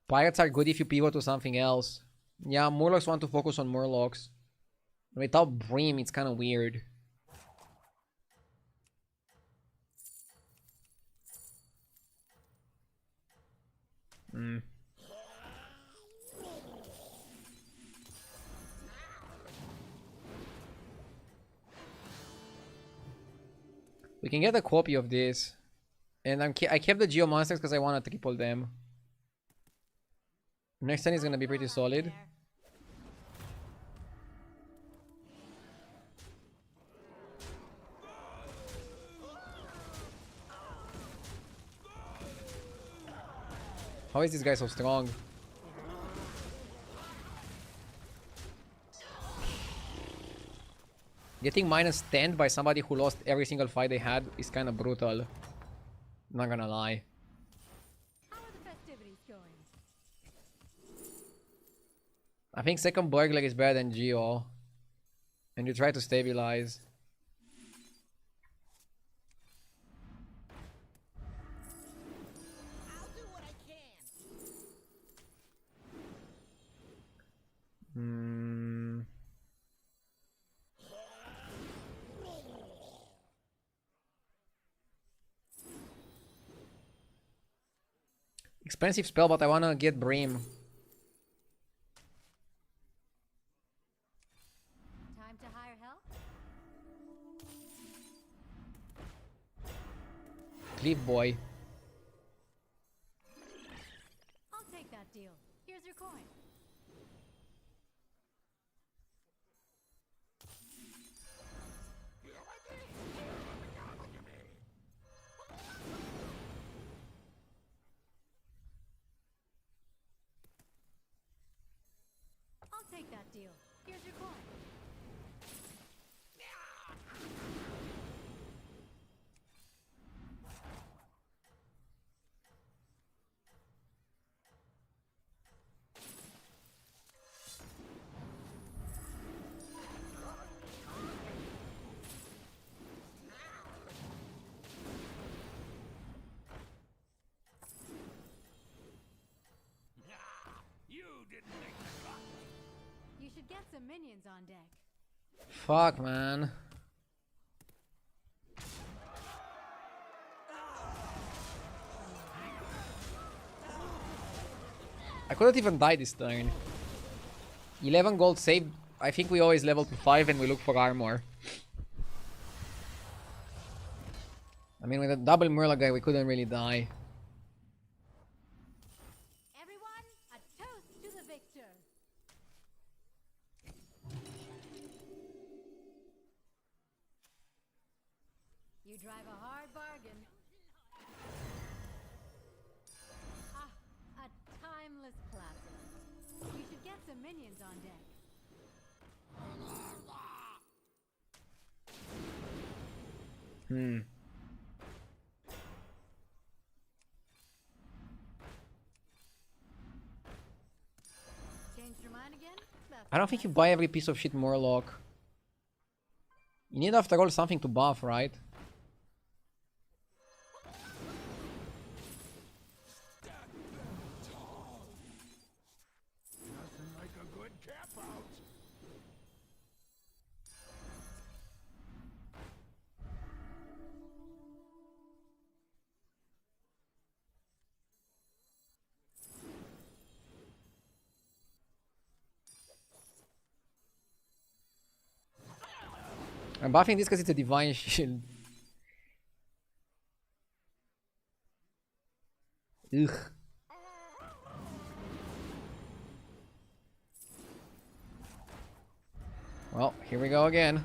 Pirates are good if you pivot to something else. Yeah, Murlocs want to focus on Murlocs. Without Brim, it's kind of weird. We can get a copy of this. And I kept the Geo Monsters because I want to triple them. Next turn is going to be pretty solid. How is this guy so strong? Getting minus 10 by somebody who lost every single fight they had is kind of brutal. Not gonna lie. How are the festivities going? I think second Burglar is better than Geo. And you try to stabilize. I'll do what I can. Expensive spell, but I wanna get Brim. Time to hire help? Cleave Boy. I'll take that deal. Here's your coin. take that deal. Here's your coin. You didn't make the cut. You should get some minions on deck. Fuck, man. I couldn't even die this turn. 11 gold saved. I think we always level to 5 and we look for armor. I mean, with a double Murloc guy, we couldn't really die. Everyone, a toast to the victor. You drive a hard bargain. Ah, a timeless classic. You should get some minions on deck. Changed your mind again? That's I don't think you buy every piece of shit Murloc. You need, after all, something to buff, right? Nothing like a good cap out. I'm buffing this because it's a divine shield. Ugh. Well, here we go again.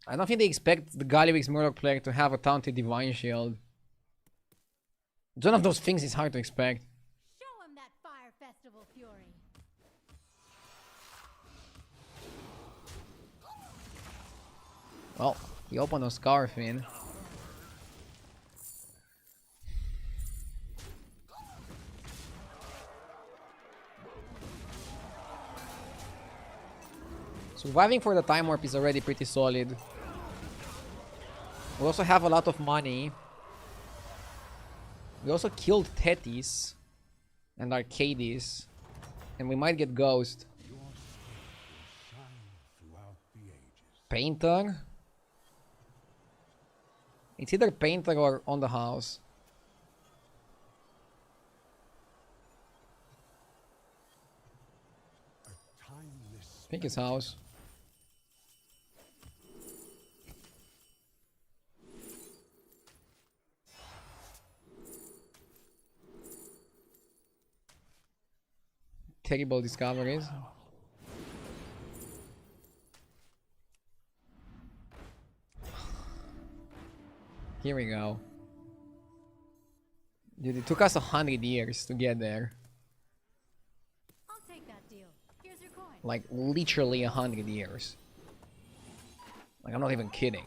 I don't think they expect the Galliwix Murloc player to have a taunted Divine Shield. It's one of those things it's hard to expect. Show him that Fire Festival fury. Well, he opened a Scarfin. Surviving for the Time Warp is already pretty solid. We also have a lot of money. We also killed Thetis and Arcadis. And we might get Ghost. Painter? It's either Painter or On the House. I think it's House. Terrible discoveries. Here we go. Dude, it took us 100 years to get there. I'll take that deal. Here's your coin. Like, literally 100 years. Like, I'm not even kidding.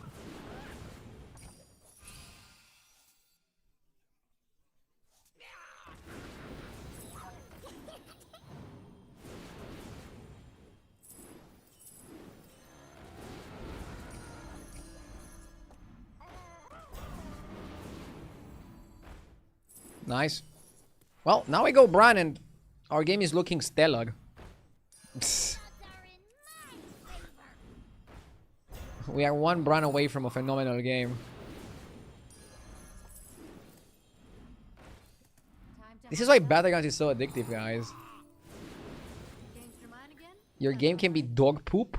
Nice. Well, now we go Bran and our game is looking stellar. We are one Bran away from a phenomenal game. This is why Battlegrounds is so addictive, guys. Changed your mind again? Your game can be dog poop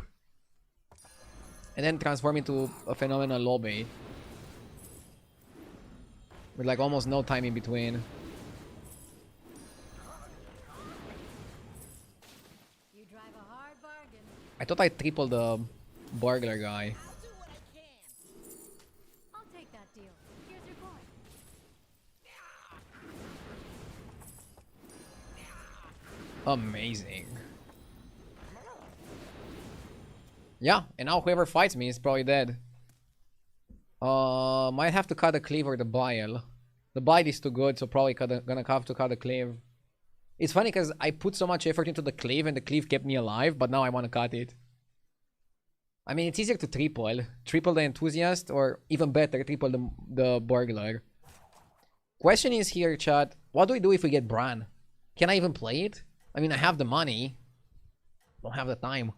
and then transform into a phenomenal lobby. With like almost no time in between. You drive a hard bargain. I thought I tripled the burglar guy. I'll take that deal. Here's your coin. Amazing. Yeah, and now whoever fights me is probably dead. Might have to cut the cleave or the bile. The bite is too good, so probably gonna have to cut the cleave. It's funny because I put so much effort into the cleave and the cleave kept me alive, but now I want to cut it. I mean, it's easier to triple. Triple the enthusiast, or even better, triple the burglar. Question is here, chat. What do we do if we get Bran? Can I even play it? I mean, I have the money. Don't have the time.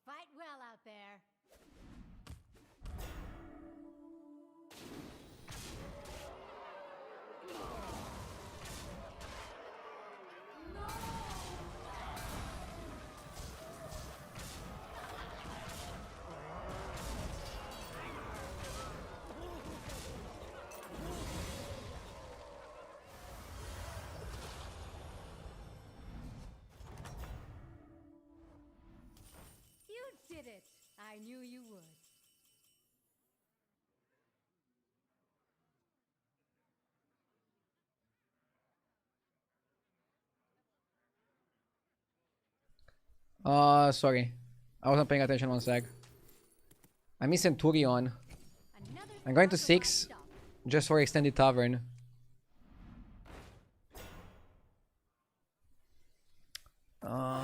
Fight well out there. You did it. I knew you would. Sorry. I wasn't paying attention, one sec. I miss Centurion. Another I'm going to thing off the 6 livestock. just for extended tavern.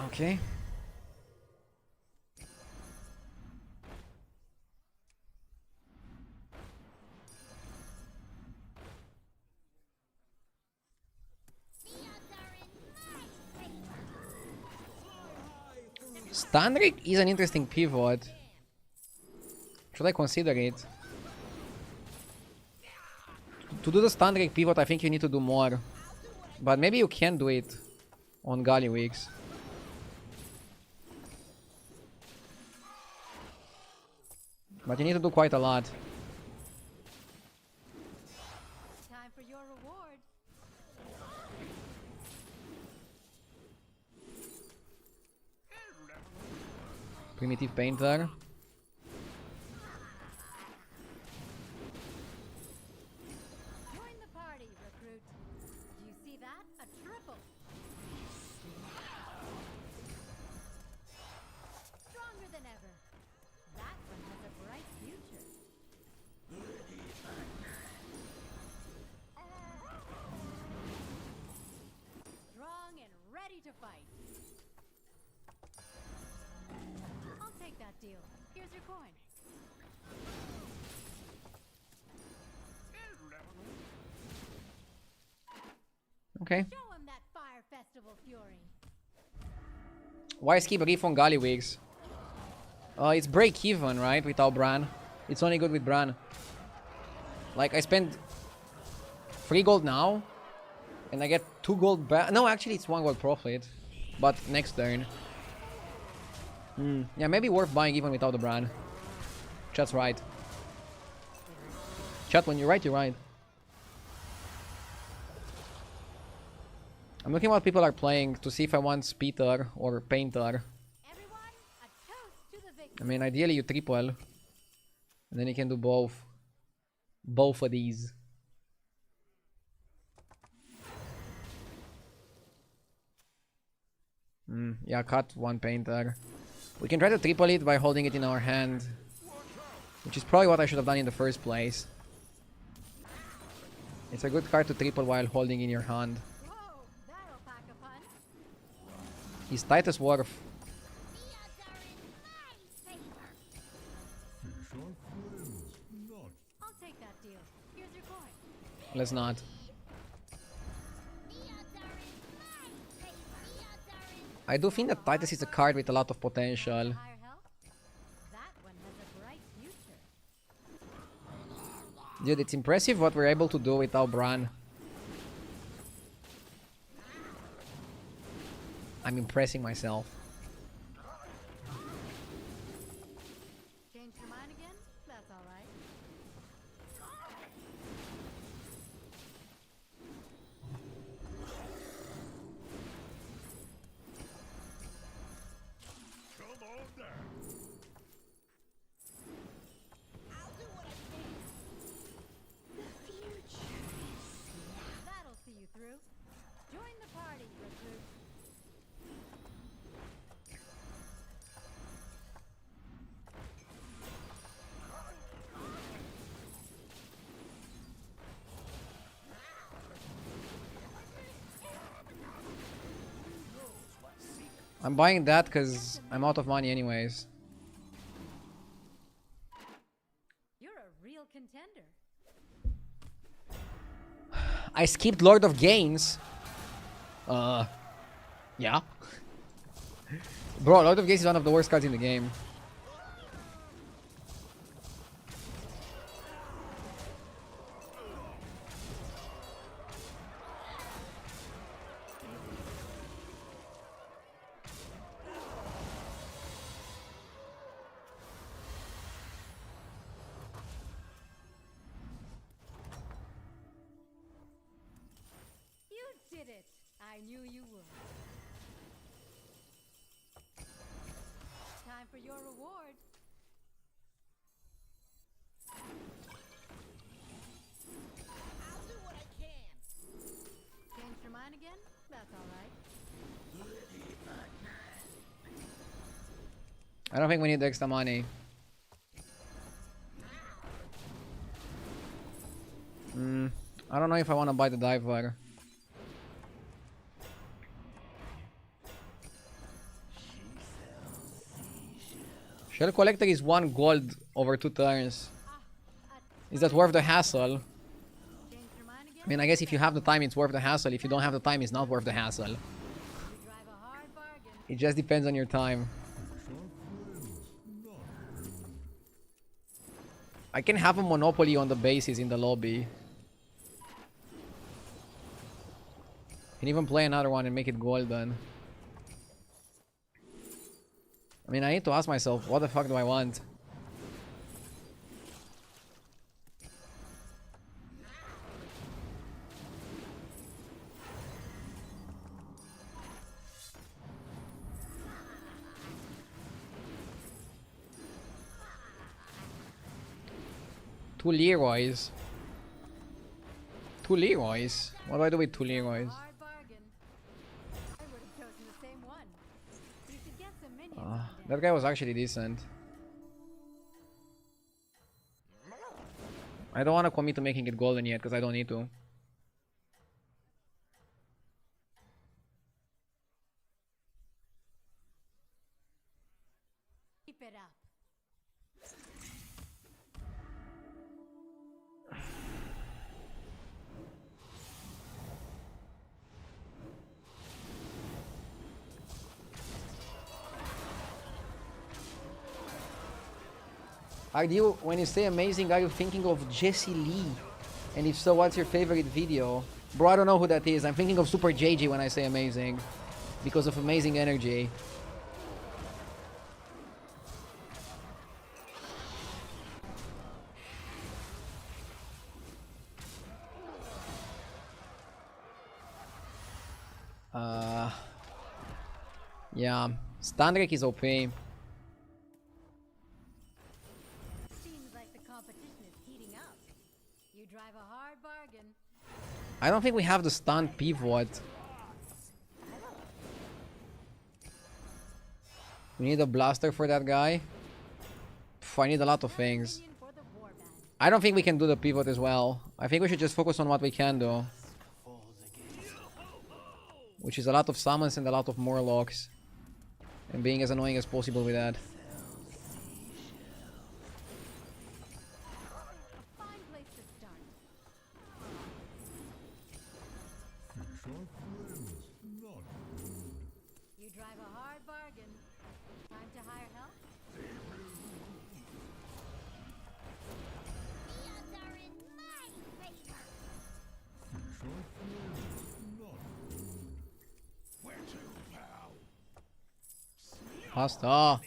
Okay. Stanric is an interesting pivot. Should I consider it? To do the Stanric pivot, I think you need to do more. But maybe you can do it on Gallywix. But you need to do quite a lot. Time for your reward. Primitive Painter. Join the party, recruit. Do you see that? A triple. Stronger than ever. That one has a bright future. Strong and ready to fight. I'll take that deal. Here's your coin. Okay. Show him that Fire Festival fury. Why skip Reef on Gallywix? It's break even, right? Without Bran. It's only good with Bran. Like, I spend 3 gold now. And I get 2 gold back. No, actually, it's 1 gold profit. But next turn. Yeah, maybe worth buying even without the Bran. Chat's right. Chat, when you're right, you're right. I'm looking what people are playing to see if I want Speeder or Painter. Everyone, a toast to the victor. I mean, ideally you triple. And then you can do both. Both of these. Yeah, cut 1 Painter. We can try to triple it by holding it in our hand. Which is probably what I should have done in the first place. It's a good card to triple while holding in your hand. Whoa, that'll pack a punch. His Titus Worf. I'll take that deal. Here's your coin. Let's not. I do think that Titus is a card with a lot of potential. Higher health? That one has a bright future. Dude, it's impressive what we're able to do without Bran. I'm impressing myself. Join the party, recruit. I'm buying that because I'm out of money anyways. You're a real contender. I skipped Lord of Gains. Yeah. Bro, Lord of Gains is one of the worst cards in the game. You did it. I knew you would. Time for your reward. I'll do what I can. Changed your mind again? That's all right. I don't think we need the extra money. I don't know if I want to buy the diver. Shell Collector is 1 gold over 2 turns. Is that worth the hassle? Changed your mind again? I mean, I guess if you have the time, it's worth the hassle. If you don't have the time, it's not worth the hassle. You drive a hard bargain. It just depends on your time. I can have a monopoly on the bases in the lobby. Can even play another one and make it golden. I mean, I need to ask myself, what the fuck do I want? Two Leroys. Two Leroys? What do I do with 2 Leroys? Hard bargain. I would have chosen the same one. You should get some minions on deck. That guy was actually decent. I don't want to commit to making it golden yet because I don't need to. Keep it up. When you say amazing, are you thinking of Jesse Lee? And if so, what's your favorite video? Bro, I don't know who that is. I'm thinking of Super JJ when I say amazing. Because of amazing energy. Yeah. Standrek is OP. Seems like the competition is heating up. You drive a hard bargain. I don't think we have the stun pivot. We need a blaster for that guy. I need a lot of things. Minion for the warband. I don't think we can do the pivot as well. I think we should just focus on what we can do. Which is a lot of summons and a lot of Morlocks. And being as annoying as possible with that. A fine place to start. You drive a hard bargain. Time to hire help? The odds are in my favor. Where to, pal? Hasta.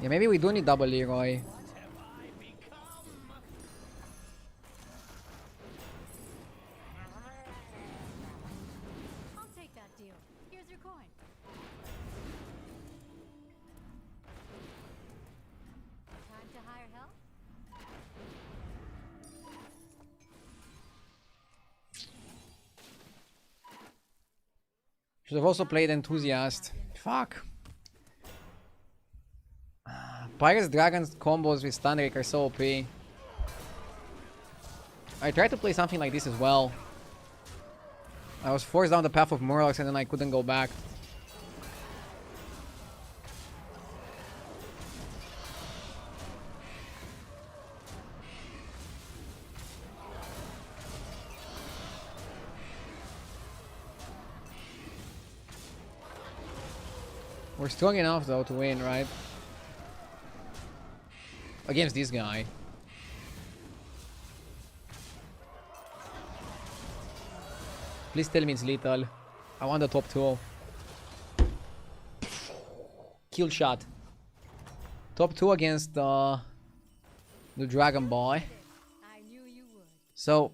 Yeah, maybe we do need double Leroy. Should have also played Enthusiast. Fuck. Pirates Dragons combos with Stunrick are so OP. I tried to play something like this as well. I was forced down the path of Murlocs and then I couldn't go back. We're strong enough though to win, right? Against this guy. Please tell me it's lethal. I want the top 2. Kill shot. Top 2 against the Dragon Boy. I knew you would. So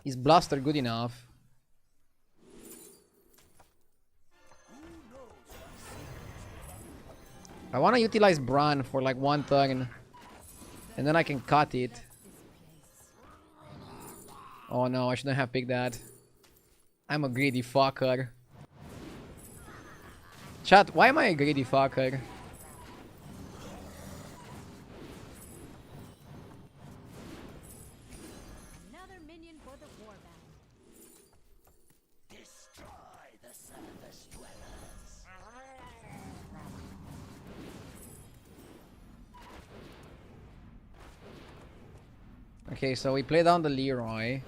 is Blaster good enough? I want to utilize Bran for like 1 turn. And then I can cut it. Oh no, I shouldn't have picked that. I'm a greedy fucker. Chat, why am I a greedy fucker? Another minion for the warband. Destroy the surface dwellers. Okay, so we play down the Leroy.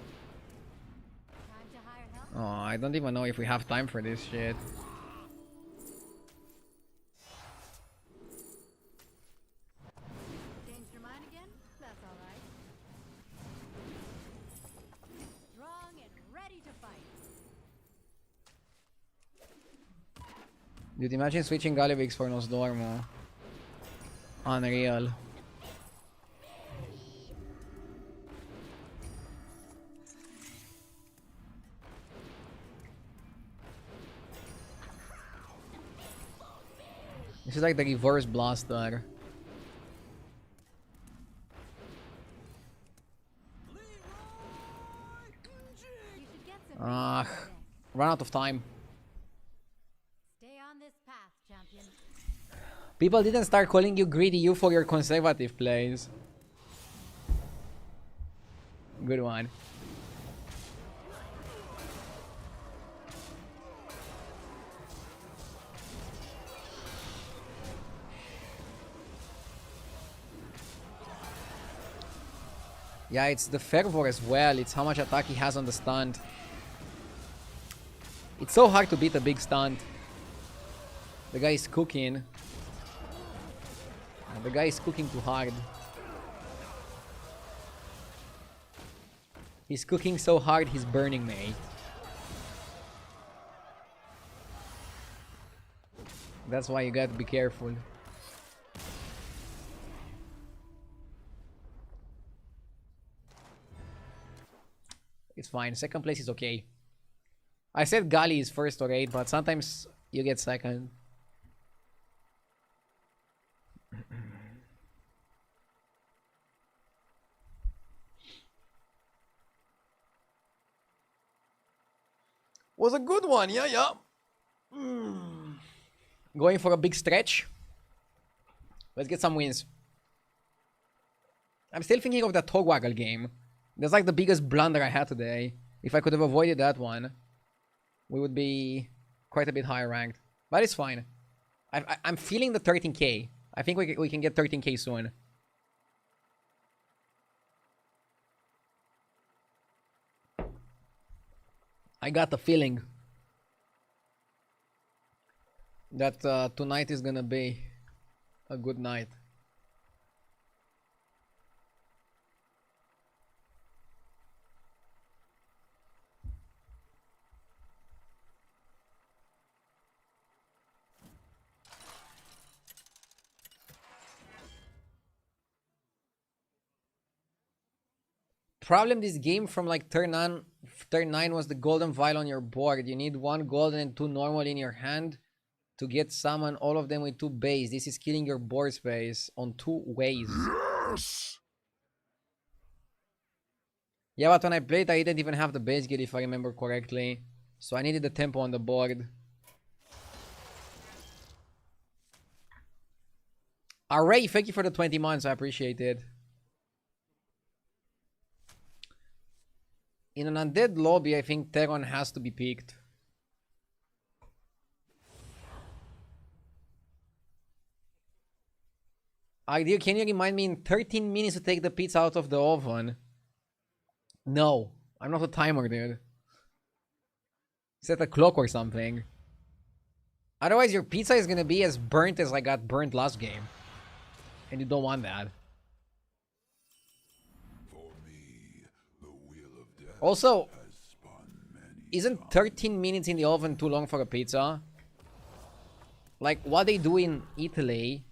Time to hire help. Oh, I don't even know if we have time for this shit. Changed your mind again? That's alright. Strong and ready to fight. Dude, imagine switching Galivix for Nosdormu. Unreal. This is like the reverse blaster. You should get some Ah, resources. run out of time. Stay on this path, champion. People didn't start calling you greedy you for your conservative plays. Good one. Yeah, it's the fervor as well. It's how much attack he has on the stunt. It's so hard to beat a big stunt. The guy is cooking. The guy is cooking too hard. He's cooking so hard, he's burning me. That's why you gotta be careful. It's fine. Second place is okay. I said Gali is first or 8, but sometimes you get second. Was a good one, yeah. Going for a big stretch. Let's get some wins. I'm still thinking of that Togwaggle game. That's like the biggest blunder I had today. If I could have avoided that one, we would be quite a bit higher ranked. But it's fine. I'm feeling the 13k. I think we can get 13k soon. I got the feeling that tonight is gonna be a good night. Problem this game from like turn 9 was the golden vial on your board. You need 1 golden and 2 normal in your hand to get summon all of them with 2 base. This is killing your board space on 2 ways. Yes! Yeah, but when I played, I didn't even have the base gear if I remember correctly. So I needed the tempo on the board. Array, thank you for the 20 months. I appreciate it. In an undead lobby, I think Terran has to be picked. Idea, can you remind me in 13 minutes to take the pizza out of the oven? No, I'm not a timer, dude. Set a clock or something. Otherwise, your pizza is gonna be as burnt as I got burnt last game. And you don't want that. For me, the wheel of death Also, has spun many isn't 13 minutes in the oven too long for a pizza? Like, what they do in Italy,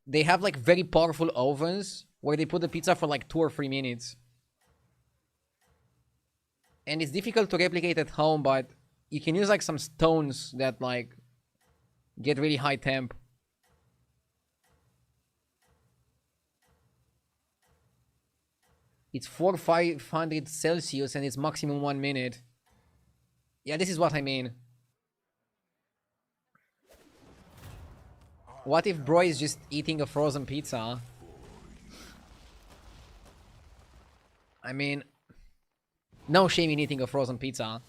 they have like very powerful ovens where they put the pizza for like 2 or 3 minutes. And it's difficult to replicate at home, but you can use like some stones that like get really high temp. It's 400-500 Celsius and it's maximum 1 minute. Yeah, this is what I mean. What if bro is just eating a frozen pizza? I mean, no shame in eating a frozen pizza.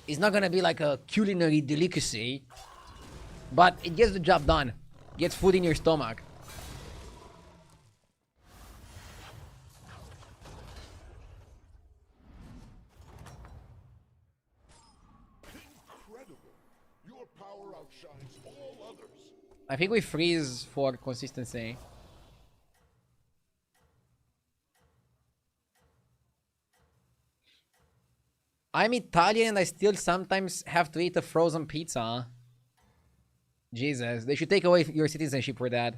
It's not gonna be like a culinary delicacy, but it gets the job done. Gets food in your stomach. incredible. Your power outshines all others. I think we freeze for consistency. I'm Italian and I still sometimes have to eat a frozen pizza. Jesus, they should take away your citizenship for that.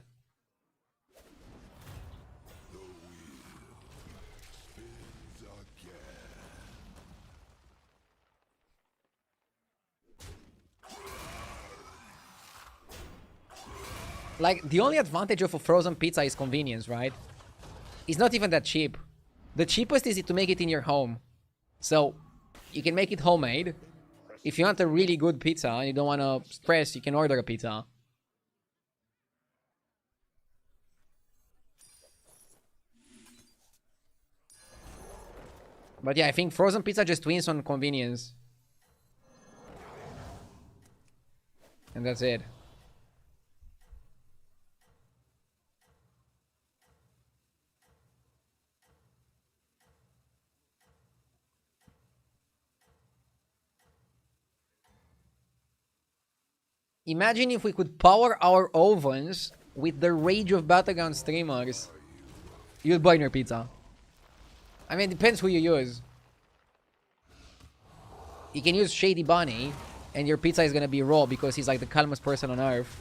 Like, the only advantage of a frozen pizza is convenience, right? It's not even that cheap. The cheapest is to make it in your home. So, you can make it homemade. If you want a really good pizza and you don't want to stress, you can order a pizza. But yeah, I think frozen pizza just wins on convenience. And that's it. Imagine if we could power our ovens with the rage of Battleground streamers. You'd burn your pizza. I mean, it depends who you use. You can use Shady Bunny, and your pizza is gonna be raw because he's like the calmest person on earth.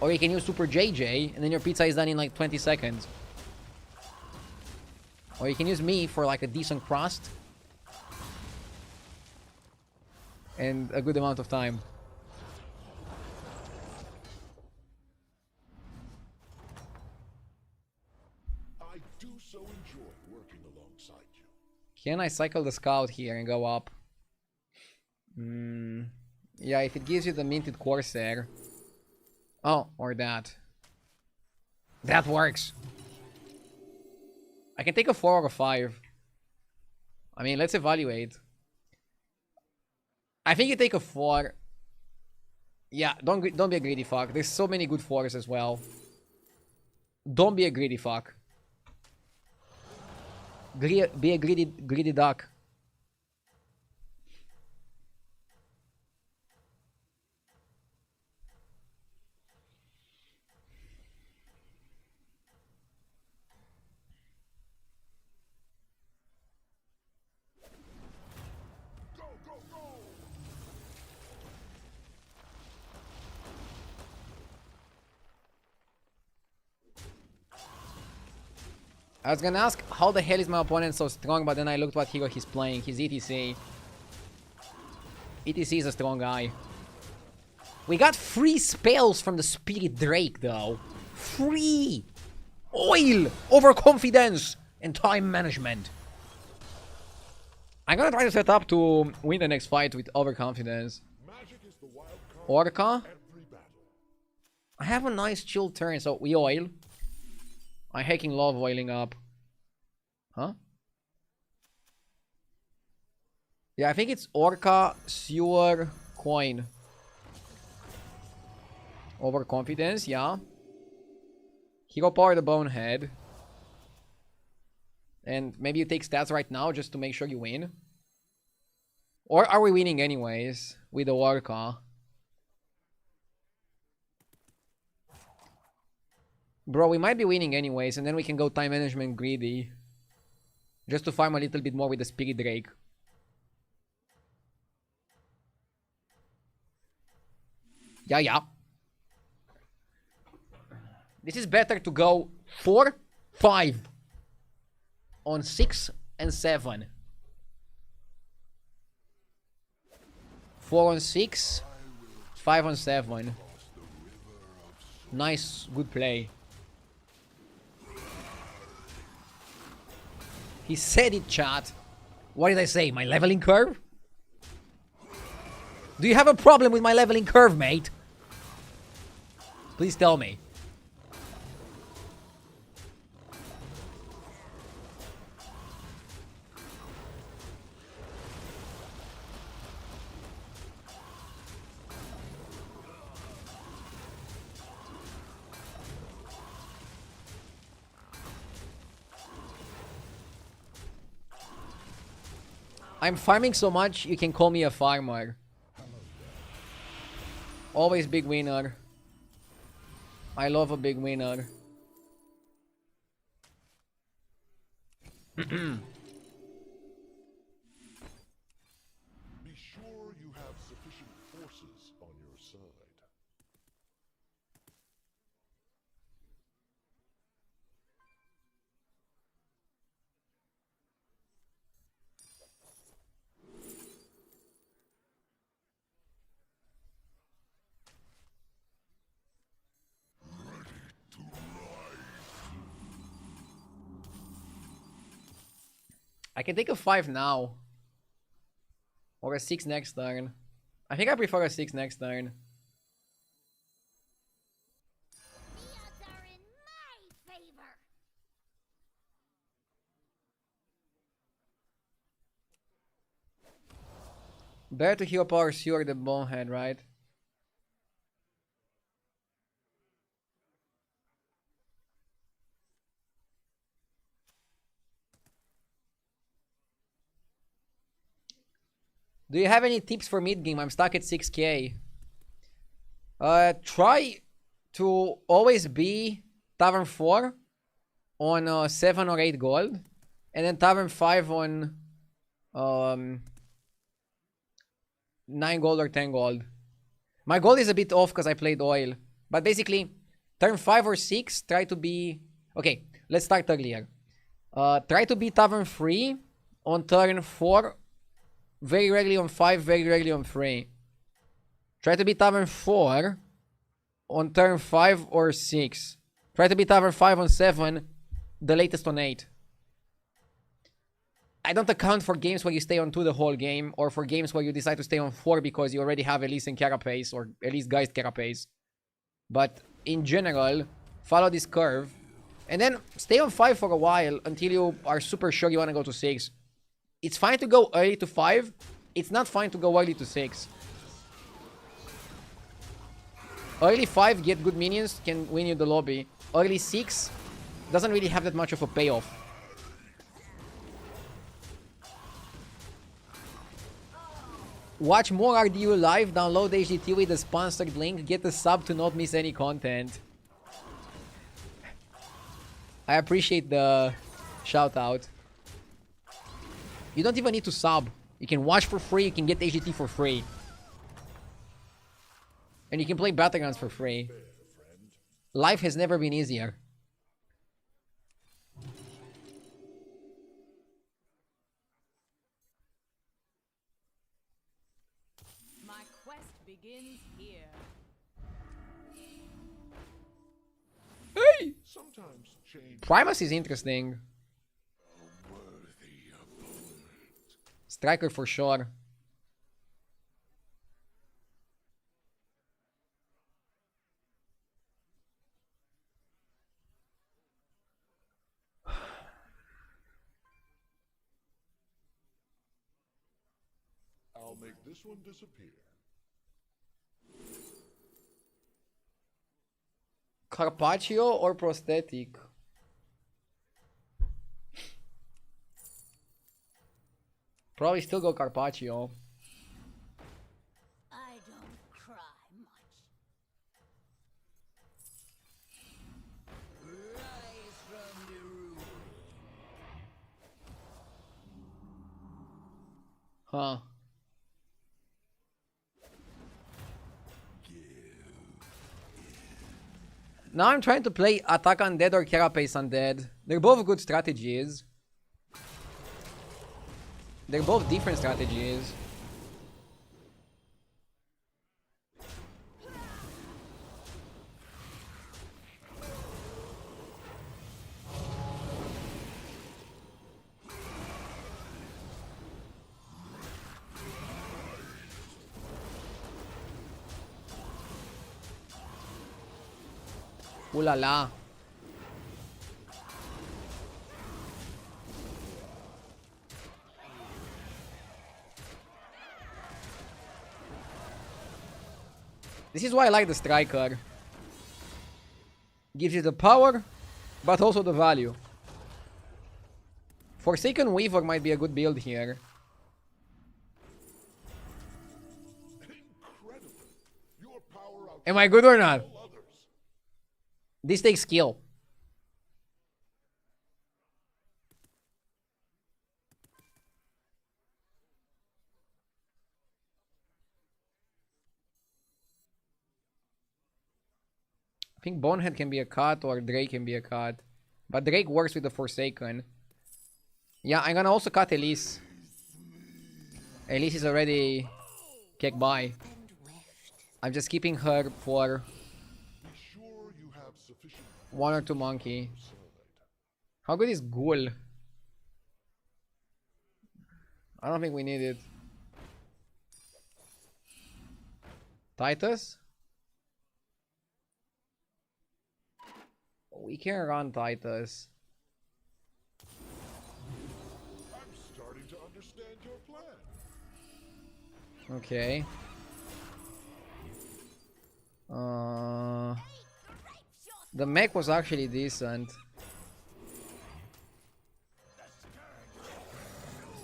Or you can use Super JJ, and then your pizza is done in like 20 seconds. Or you can use me for like a decent crust. And a good amount of time. I do so enjoy working alongside you. Can I cycle the scout here and go up? Yeah, if it gives you the minted Corsair. Oh, or that. That works. I can take a 4 or a 5. I mean, let's evaluate. I think you take a 4. Yeah, don't be a greedy fuck. There's so many good 4s as well. Don't be a greedy fuck. Be a greedy duck. Go, go, go! I was gonna ask how the hell is my opponent so strong, but then I looked what hero he's playing. He's ETC. ETC is a strong guy. We got free spells from the Spirit Drake though. Free! Oil! Overconfidence! And time management. I'm gonna try to set up to win the next fight with overconfidence. Magic is the wild card Orca. every battle. I have a nice chill turn, so we oil. I hacking love oiling up. Huh? Yeah, I think it's Orca, Sewer, Coin. Overconfidence, yeah. Hero Power the Bonehead. And maybe you take stats right now just to make sure you win. Or are we winning anyways with the Orca? Bro, we might be winning anyways, and then we can go time management greedy. Just to farm a little bit more with the Spirit Drake. Yeah, yeah. This is better to go 4, 5 on 6 and 7. 4 on 6, 5 on 7. Nice, good play. He said it, chat. What did I say? My leveling curve? Do you have a problem with my leveling curve, mate? Please tell me. I'm farming so much, you can call me a farmer. Always big winner. I love a big winner. Be sure you have sufficient forces on your side. I can take a 5 now. Or a 6 next turn. I think I prefer a 6 next turn. The odds are in my favor. Better to hero power Sewer the Bonehead, right? Do you have any tips for mid game? I'm stuck at 6k. Try to always be Tavern 4 on 7 or 8 gold. And then Tavern 5 on 9 gold or 10 gold. My gold is a bit off because I played oil. But basically, turn 5 or 6, try to be... Okay, let's start earlier. Try to be Tavern 3 on turn 4. Very rarely on 5, very rarely on 3. Try to be Tavern 4 on turn 5 or 6. Try to be Tavern 5 on 7, the latest on 8. I don't account for games where you stay on 2 the whole game, or for games where you decide to stay on 4 because you already have Elise and Carapace, or Elise Geist Carapace. But in general, follow this curve. And then stay on 5 for a while until you are super sure you want to go to 6. It's fine to go early to 5. It's not fine to go early to 6. Early 5, get good minions, can win you the lobby. Early 6 doesn't really have that much of a payoff. Watch more RDU live, download HDT with the sponsored link, get a sub to not miss any content. I appreciate the shout out. You don't even need to sub. You can watch for free, you can get HDT for free. And you can play Battlegrounds for free. Life has never been easier. My quest begins here. Hey! Sometimes change Primus is interesting. Striker for sure. I'll make this one disappear. Carpaccio or prosthetic? Probably still go Carpaccio. I don't cry much. Rise from the ruin. Huh. Now I'm trying to play Attack Undead or Carapace Undead. They're both good strategies. They're both different strategies. Ooh la la. This is why I like the Striker. Gives you the power, but also the value. Forsaken Weaver might be a good build here. Incredible. Your power out. Am I good or not? All others. This takes skill. I think Bonehead can be a cut or Drake can be a cut. But Drake works with the Forsaken. Yeah, I'm gonna also cut Elise. Elise is already kicked by. I'm just keeping her for Be sure you have sufficient 1 or 2 monkey. to sell later. How good is Ghoul? I don't think we need it. Titus? We can run Titus. I'm starting to understand your plan. Okay. The mech was actually decent.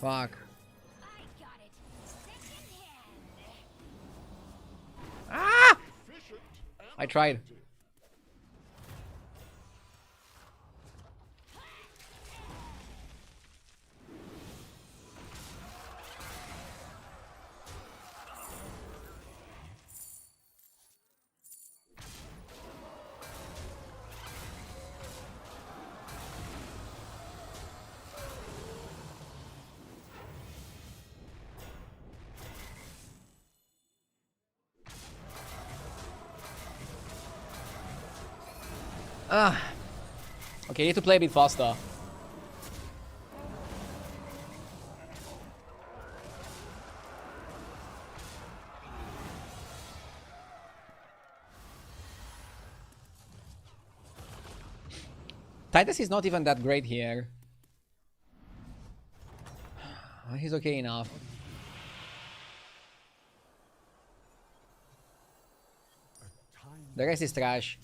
Fuck. I got it. Second hand. Ah! Efficient and I tried. effective. Ah. Okay, need to play a bit faster. Titus is not even that great here. He's okay enough. The rest is trash.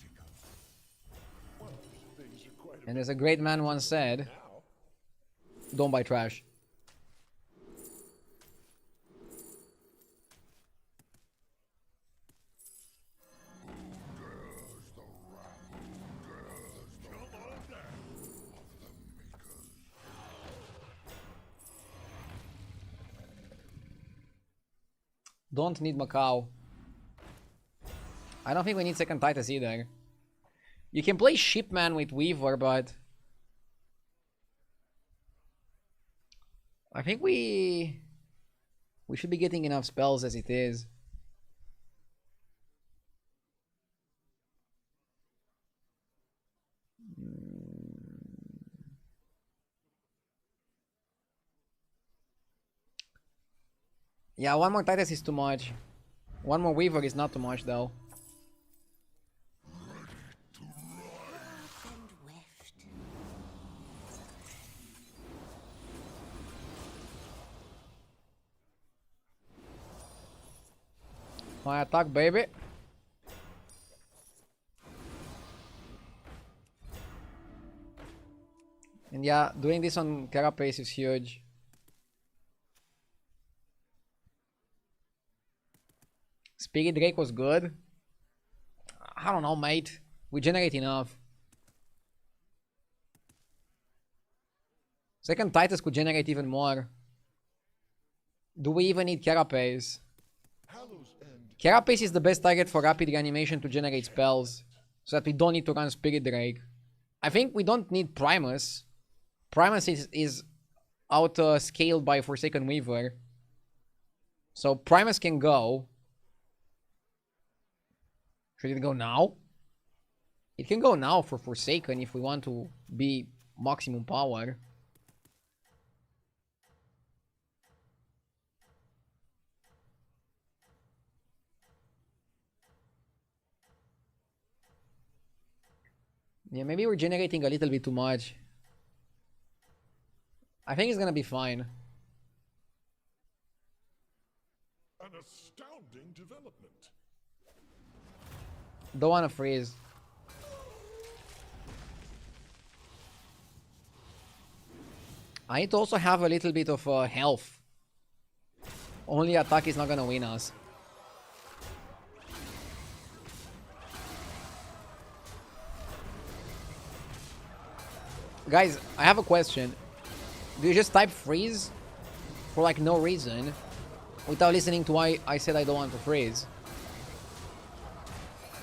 Well, things are quite a And as a great man once said, now. don't buy trash. Don't need Macau. I don't think we need second Titus either. You can play Shipman with Weaver, but I think we should be getting enough spells as it is. Yeah, one more Titus is too much. One more Weaver is not too much though. My attack, baby. And yeah, doing this on Carapace is huge. Spirit Drake was good. I don't know, mate. We generate enough. Second Titus could generate even more. Do we even need Carapace? Carapace is the best target for rapid reanimation to generate spells, so that we don't need to run Spirit Drake. I think we don't need Primus. Primus is out-scaled by Forsaken Weaver. So Primus can go. Should it go now? It can go now for Forsaken if we want to be maximum power. Yeah, maybe we're generating a little bit too much. I think it's gonna be fine. An astounding development. Don't wanna freeze. I need to also have a little bit of health. Only attack is not gonna win us. Guys, I have a question. Do you just type freeze for like no reason without listening to why I said I don't want to freeze?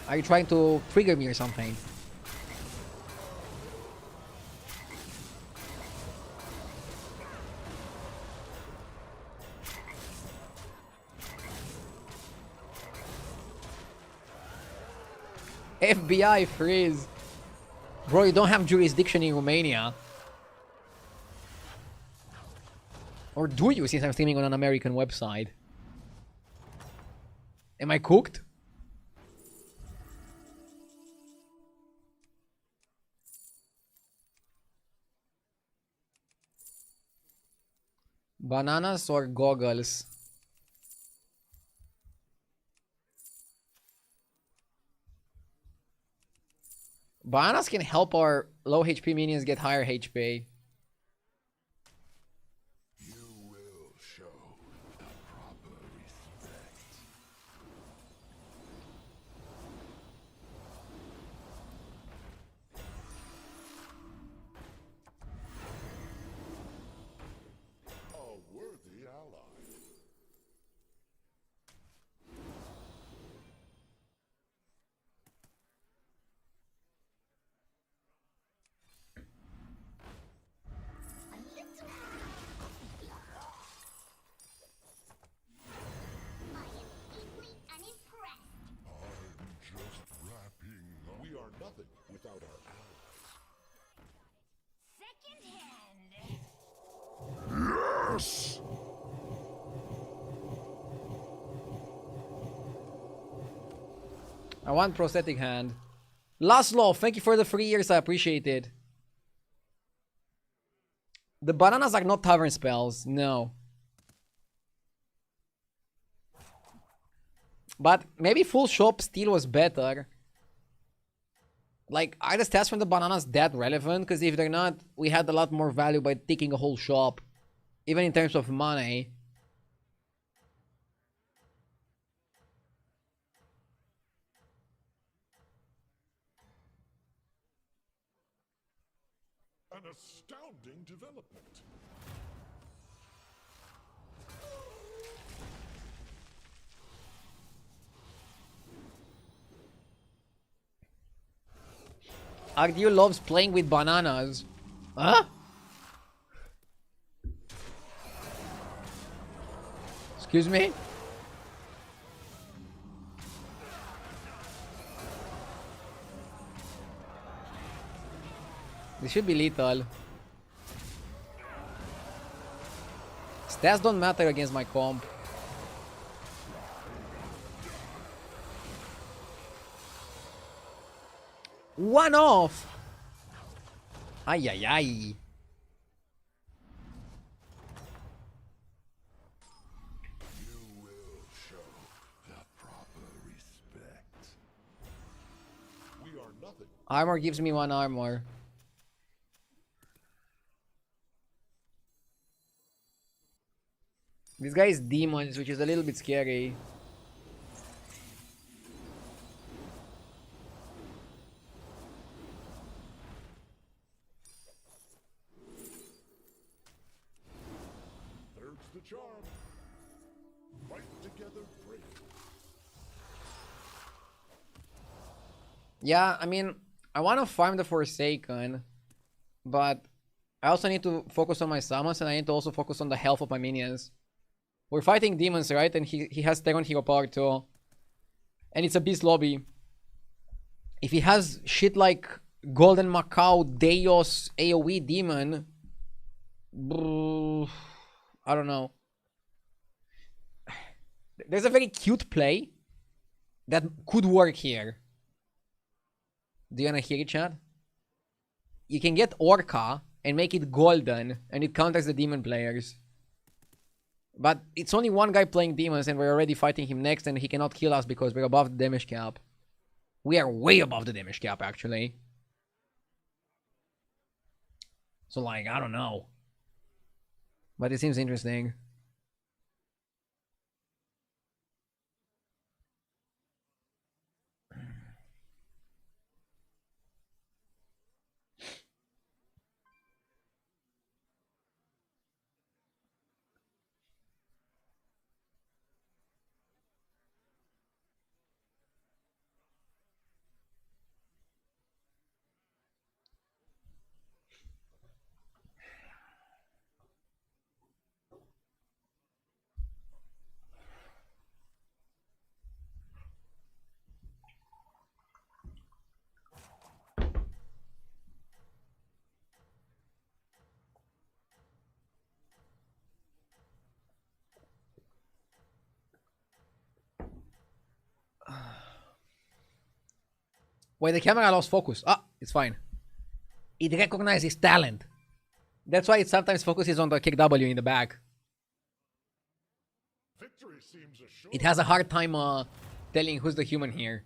Are you trying to trigger me or something? FBI freeze. Bro, you don't have jurisdiction in Romania. Or do you, since I'm streaming on an American website? Am I cooked? Bananas or goggles? Bananas can help our low HP minions get higher HP. You will show proper respect. A worthy ally. Deeply unimpressed. I'm just wrapping up. We are nothing without our allies. Second hand. Yes! I want prosthetic hand. Laszlo, thank you for the 3 years. I appreciate it. The bananas are not tavern spells. No. But maybe full shop still was better. Like, are the stats from the bananas that relevant? Because if they're not, we had a lot more value by taking a whole shop. Even in terms of money. An astounding development. Agdio loves playing with bananas. Huh? Excuse me? This should be lethal. Stats don't matter against my comp. One off! Ay, ay, ay. You will show the proper respect. We are nothing. Armor gives me 1 armor. This guy is demons, which is a little bit scary. Third's the charm. Fight together, break. Yeah, I mean, I want to farm the Forsaken, but I also need to focus on my summons, and I need to also focus on the health of my minions. We're fighting demons, right? And he has second hero power too. And it's a beast lobby. If he has shit like Golden Macau, Deos, AoE Demon, I don't know. There's a very cute play that could work here. Do you wanna hear it, chat? You can get Orca and make it golden, and it counters the demon players. But it's only one guy playing demons, and we're already fighting him next, and he cannot kill us because we're above the damage cap. We are way above the damage cap, actually. So, like, I don't know. But it seems interesting. Wait, the camera lost focus. Ah, it's fine. It recognizes talent. That's why it sometimes focuses on the kick W in the back. Victory seems assured. It has a hard time telling who's the human here.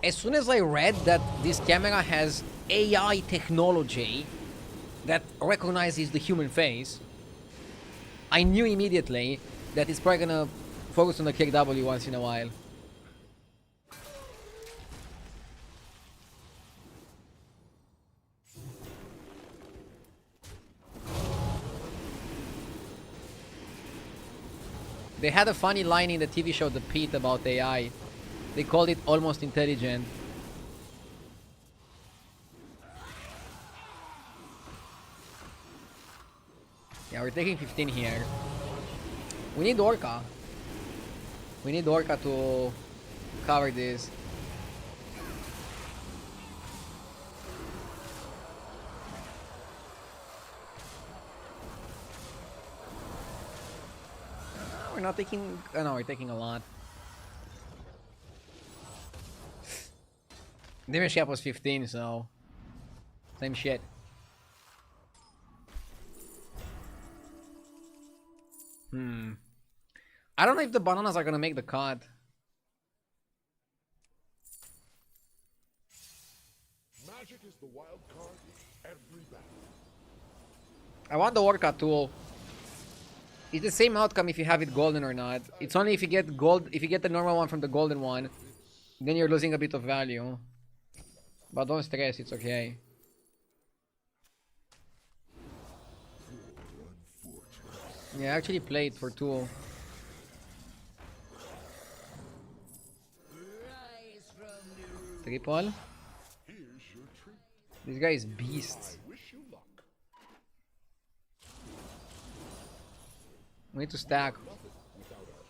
As soon as I read that this camera has AI technology that recognizes the human face, I knew immediately that it's probably gonna focus on the kick W once in a while. They had a funny line in the TV show The Pit about AI. They called it almost intelligent. Yeah, we're taking 15 here. We need Orca. We need Orca to cover this. We're not taking... no, we're taking a lot. Damage cap was 15, so... same shit. I don't know if the bananas are gonna make the cut. Magic is the wild card in every battle. I want the Orca tool. It's the same outcome if you have it golden or not. It's only if you get gold, if you get the normal one from the golden one, then you're losing a bit of value. But don't stress, it's okay. Yeah, I actually played for tool. Triple. Here's your treat. This guy is beast. I wish you luck. We need to stack. Nothing without our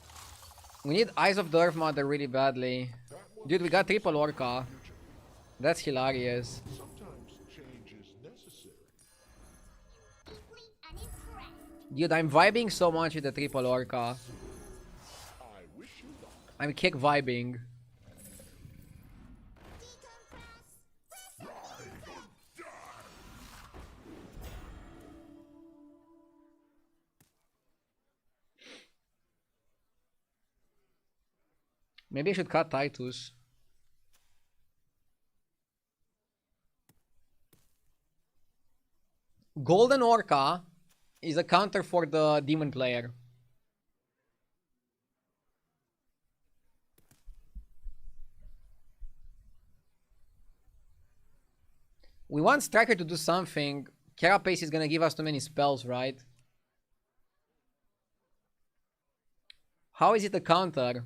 allies. We need Eyes of the Earth Mother really badly. Dude, we got triple Orca. That's hilarious. Sometimes change is necessary. Deeply unimpressed. Dude, I'm vibing so much with the triple Orca. I'm kick vibing. Maybe I should cut Titus. Golden Orca is a counter for the demon player. We want Striker to do something. Carapace is gonna give us too many spells, right? How is it a counter?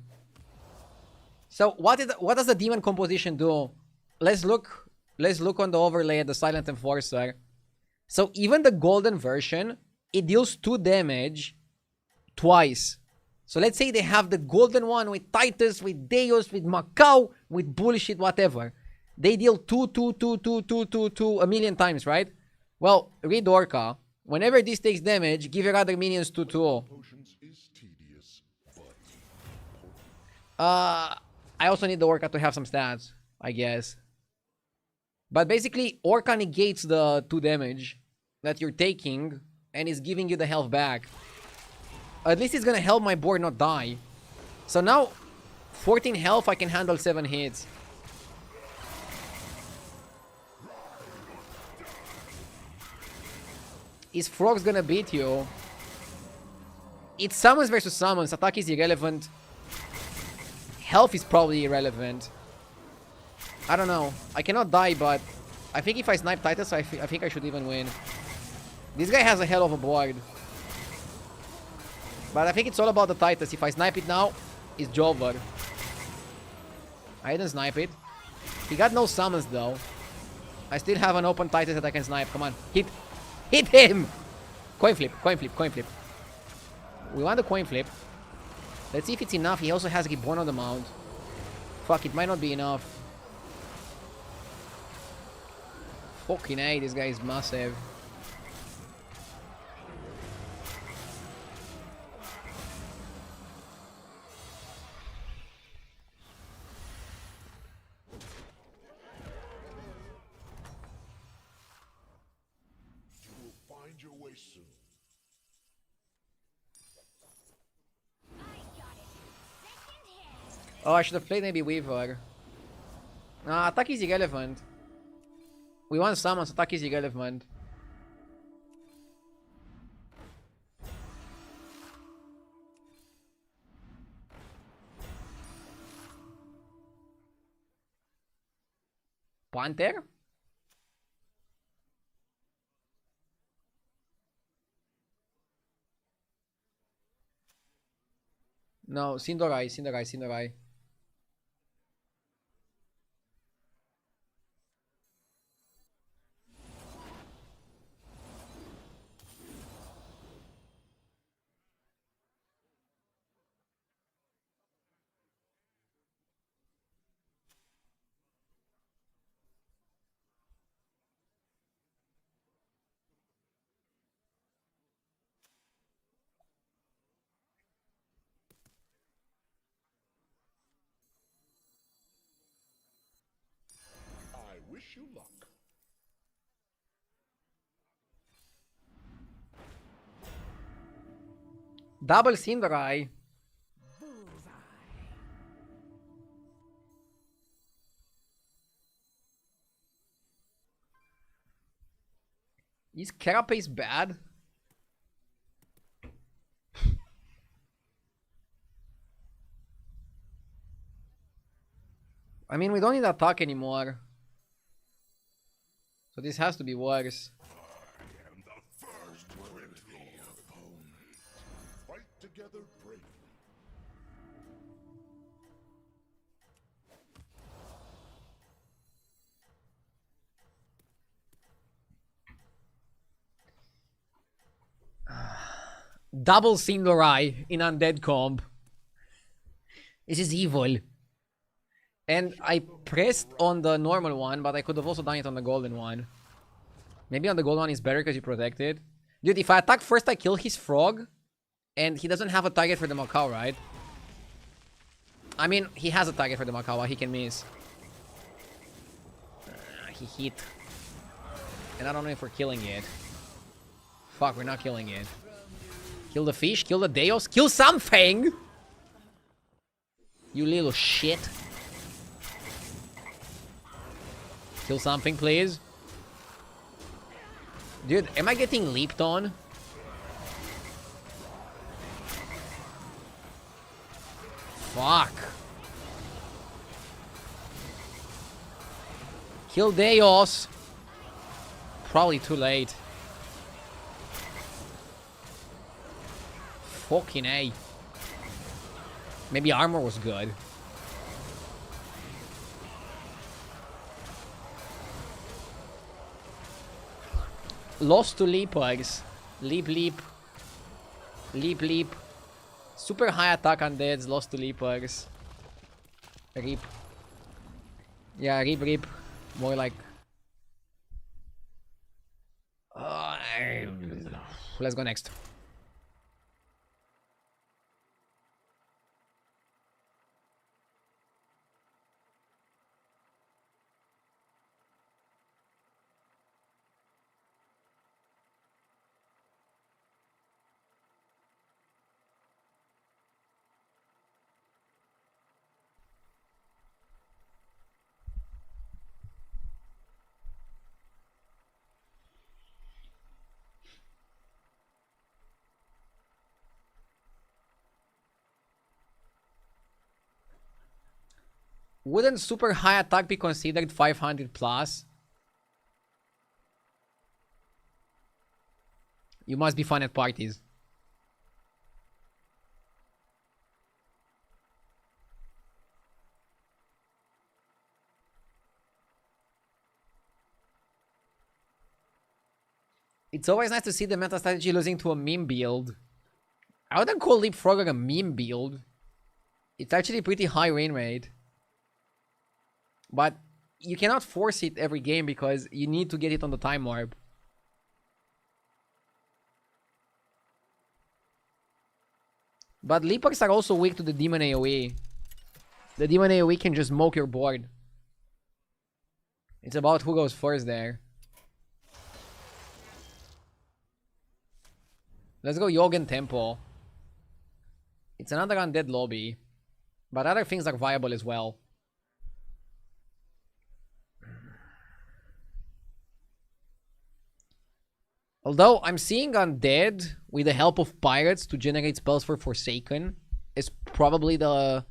So what does the demon composition do? Let's look on the overlay at the Silent Enforcer. So even the golden version, it deals 2 damage twice. So let's say they have the golden one with Titus, with Deus, with Macau, with bullshit, whatever. They deal 2 a million times, right? Well, read Orca. Whenever this takes damage, give your other minions 2/2. I also need the Orca to have some stats, I guess. But basically, Orca negates the 2 damage that you're taking and is giving you the health back. At least it's gonna help my board not die. So now, 14 health, I can handle 7 hits. Is Frog's gonna beat you? It's summons versus summons. Attack is irrelevant. Health is probably irrelevant. I don't know. I cannot die, but I think if I snipe Titus, I think I should even win. This guy has a hell of a board. But I think it's all about the Titus. If I snipe it now, it's Jover. I didn't snipe it. He got no summons though. I still have an open Titus that I can snipe. Come on. Hit. Hit him! Coin flip, coin flip, coin flip. We want the coin flip. Let's see if it's enough. He also has Reborn on the mount. Fuck, it might not be enough. Fucking A, this guy is massive. Oh, I should have played maybe Weaver. Nah, attack is irrelevant. We want summons, attack is irrelevant. Panther? No, Sindorai, Sindorai, Sindorai. Wish you luck. Double Sindorai. Is Carapace bad? I mean, we don't need attack anymore. So this has to be worse. I am the first critical opponent. Fight together bravely. Double Sindorai in Undead Comb. This is evil. And I pressed on the normal one, but I could have also done it on the golden one. Maybe on the golden one is better because you protected. Dude, if I attack first, I kill his frog. And he doesn't have a target for the Macau, right? I mean, he has a target for the Macau. He can miss. He hit. And I don't know if we're killing it. Fuck, we're not killing it. Kill the fish, kill the Deos, kill something! You little shit. Kill something, please. Dude, am I getting leaped on? Fuck. Kill Deos. Probably too late. Fucking A. Maybe armor was good. Lost to Leapugs. Leap, leap. Leap, leap. Super high attack on deads. Lost to Leapugs. Rip. Yeah, rip, rip. More like... let's go next. Wouldn't super high attack be considered 500 plus? You must be fun at parties. It's always nice to see the meta strategy losing to a meme build. I wouldn't call Leapfrogger a meme build. It's actually pretty high win rate. But you cannot force it every game because you need to get it on the time orb. But Leapugs are also weak to the Demon AoE. The Demon AoE can just smoke your board. It's about who goes first there. Let's go Yogen Temple. It's another undead lobby. But other things are viable as well. Although I'm seeing Undead with the help of Pirates to generate spells for Forsaken is probably the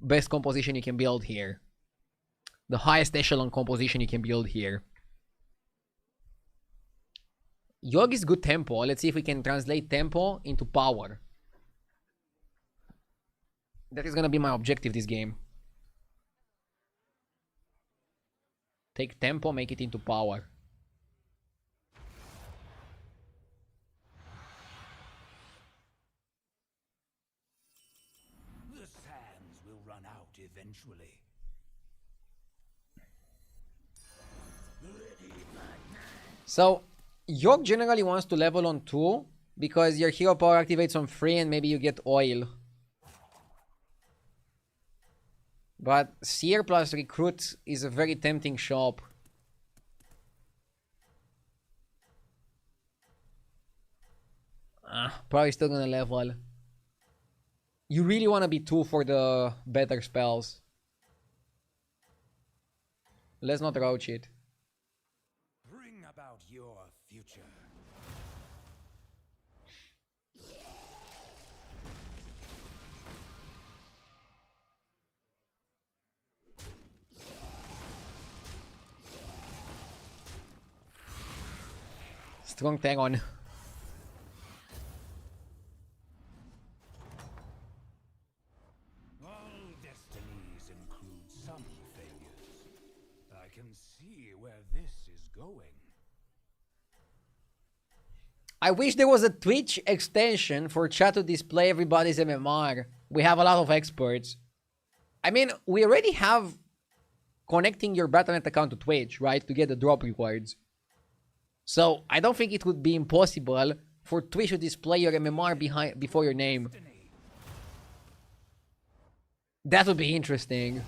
best composition you can build here. The highest echelon composition you can build here. Yog is good tempo. Let's see if we can translate tempo into power. That is gonna be my objective this game. Take tempo, make it into power. Eventually. So, Yogg generally wants to level on 2 because your hero power activates on 3 and maybe you get oil. But Seer plus Recruit is a very tempting shop. Probably still gonna level. You really want to be 2 for the better spells. Let's not roach it. Bring about your future. Strong Tagon. I wish there was a Twitch extension for chat to display everybody's MMR. We have a lot of experts. I mean, we already have connecting your Battle.net account to Twitch, right? To get the drop rewards. So I don't think it would be impossible for Twitch to display your MMR before your name. That would be interesting.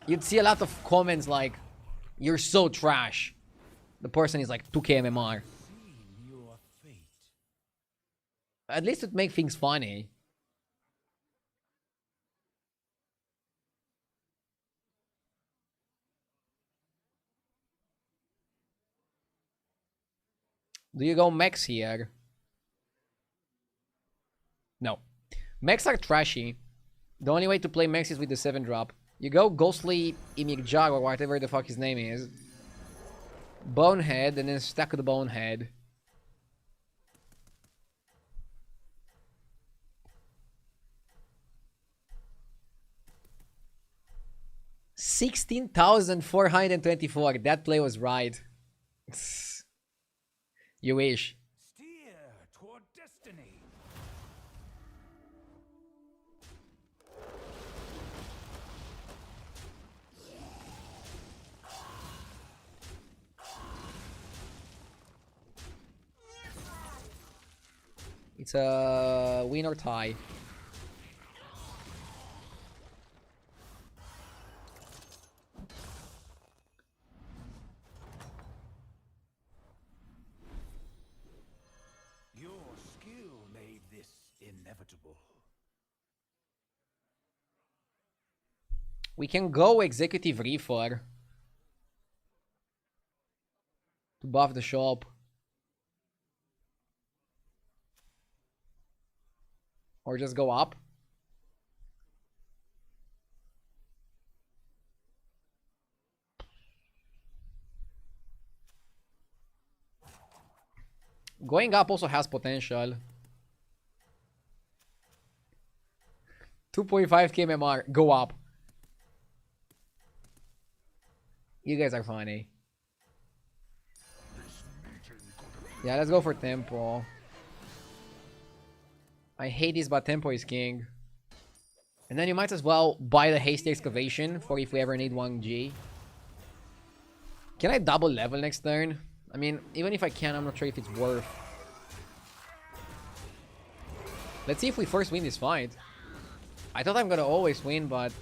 You'd see a lot of comments like, "You're so trash." The person is like 2k MMR. At least it'd make things funny. Do you go mechs here? No. Mechs are trashy. The only way to play mechs is with the 7-drop. You go Ghostly Imigjar or whatever the fuck his name is. Bonehead, and then stack the Bonehead. $16,424. That play was right. You wish. Steer toward destiny. It's a win or tie. Your skill made this inevitable. We can go Executive Reefer to buff the shop. Or just go up. Going up also has potential. 2.5k MMR. Go up. You guys are funny. Yeah, let's go for tempo. I hate this, but tempo is king. And then you might as well buy the hasty excavation for if we ever need 1G. Can I double level next turn? I mean, even if I can, I'm not sure if it's worth. Let's see if we first win this fight. I thought I'm gonna always win, but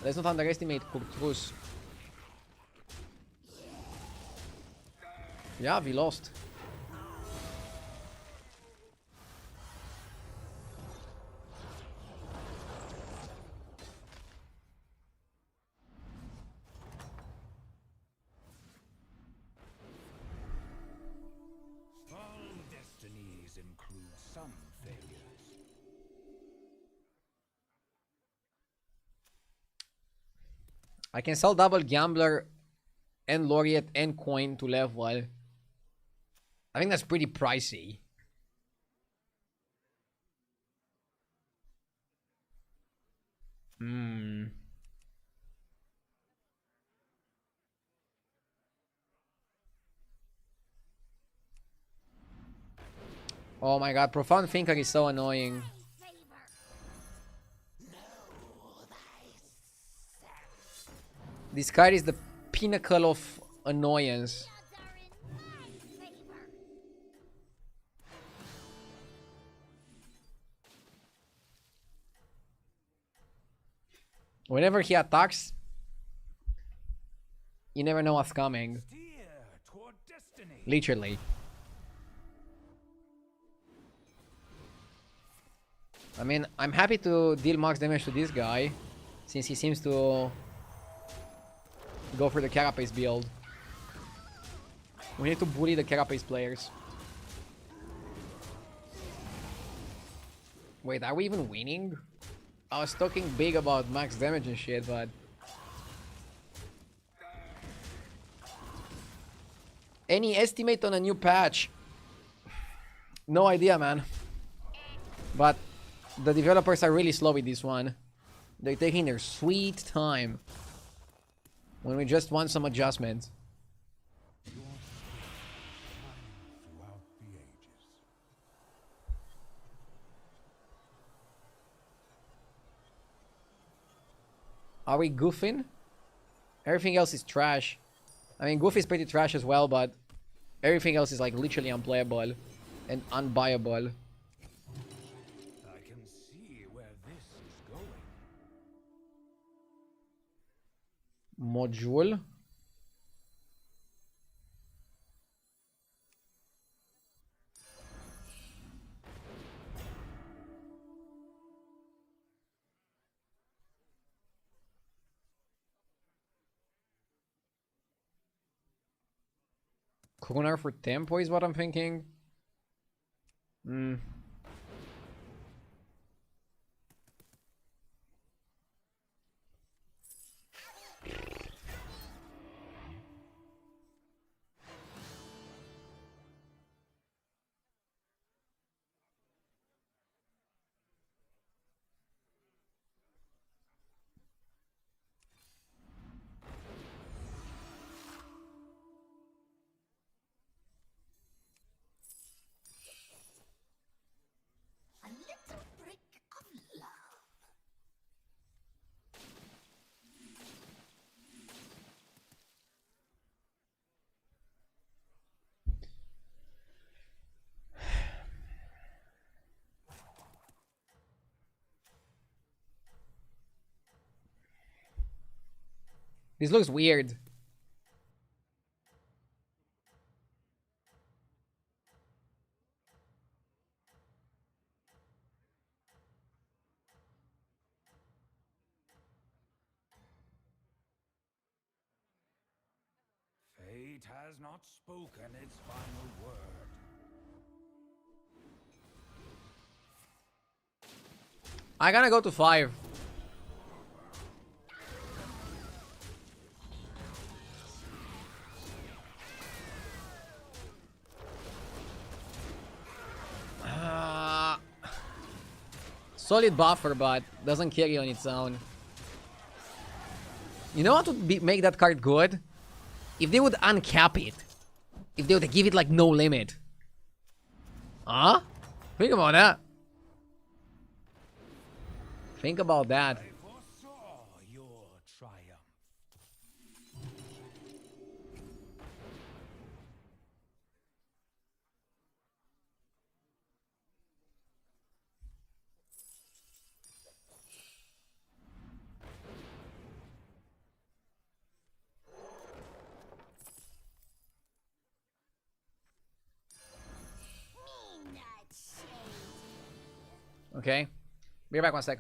let's not underestimate Kurtrus. Yeah, we lost. All destinies include some failures. I can sell double Gambler and Laureate and Coin to level. I think that's pretty pricey. Oh my god, Profound Thinker is so annoying. This card is the pinnacle of annoyance. Whenever he attacks, you never know what's coming. Steer toward destiny. Literally. I mean, I'm happy to deal max damage to this guy, since he seems to go for the Carapace build. We need to bully the Carapace players. Wait, are we even winning? I was talking big about max damage and shit, but... Any estimate on a new patch? No idea, man. But the developers are really slow with this one. They're taking their sweet time. When we just want some adjustments. Throughout the ages. Are we goofing? Everything else is trash. I mean, Goofy is pretty trash as well, but Everything else is like literally unplayable and unbuyable. I can see where this is going. Module. Corner for tempo is what I'm thinking. Hmm. A little brick of love. This looks weird. Fate has not spoken its final word. I gotta go to 5. Solid buffer, but doesn't carry on its own. You know what would make that card good? If they would uncap it. If they would give it like no limit. Huh? Think about that. Think about that. I foresaw your triumph. Me not shady. Okay. Be right back 1 sec.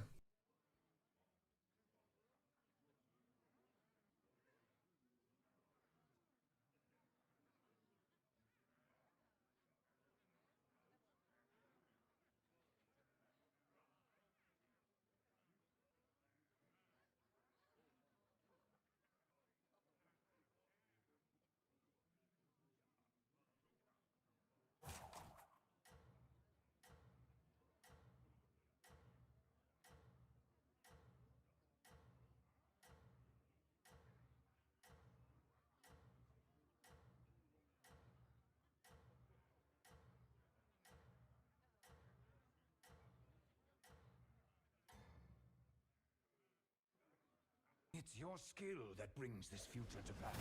It's your skill that brings this future to pass.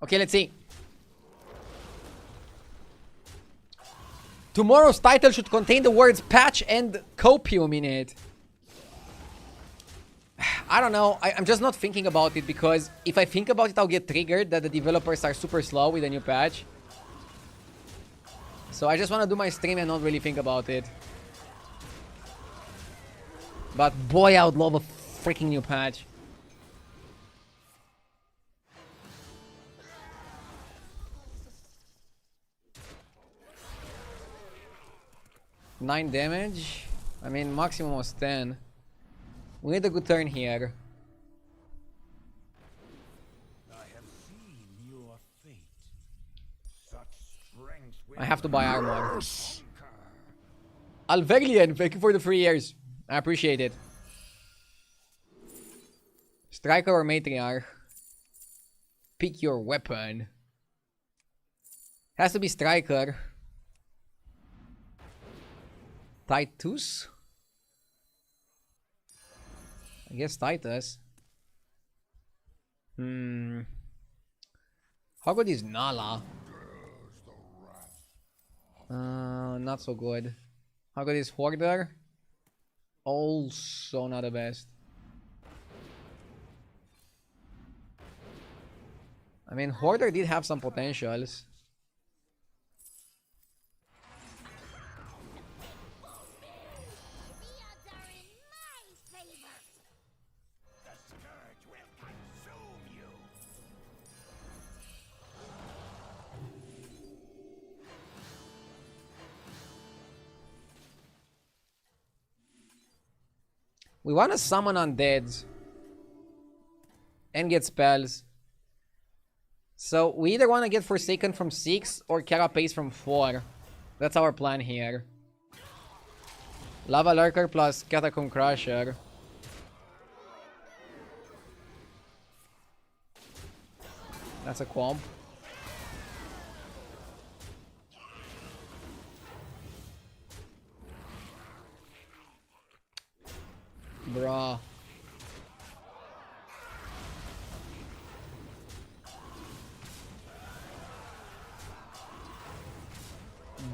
Okay, let's see. Tomorrow's title should contain the words patch and copium in it. I don't know. I'm just not thinking about it because if I think about it, I'll get triggered that the developers are super slow with a new patch. So I just want to do my stream and not really think about it. But boy, I would love a freaking new patch. Nine damage. I mean, maximum was 10. We need a good turn here. I have seen your fate. Such strength will I have to buy armor. Alverlian, thank you for the 3 years. I appreciate it. Striker or Matriarch? Pick your weapon. Has to be Striker. Titus? I guess Titus. How good is Nala? Not so good. How good is Hoarder? Also not the best. I mean, Hoarder did have some potentials. The odds are in my favor. The scourge will consume you. We want to summon undeads and get spells. So we either want to get Forsaken from 6 or Carapace from 4. That's our plan here. Lava Lurker plus Catacomb Crusher. That's a qualm. Bruh.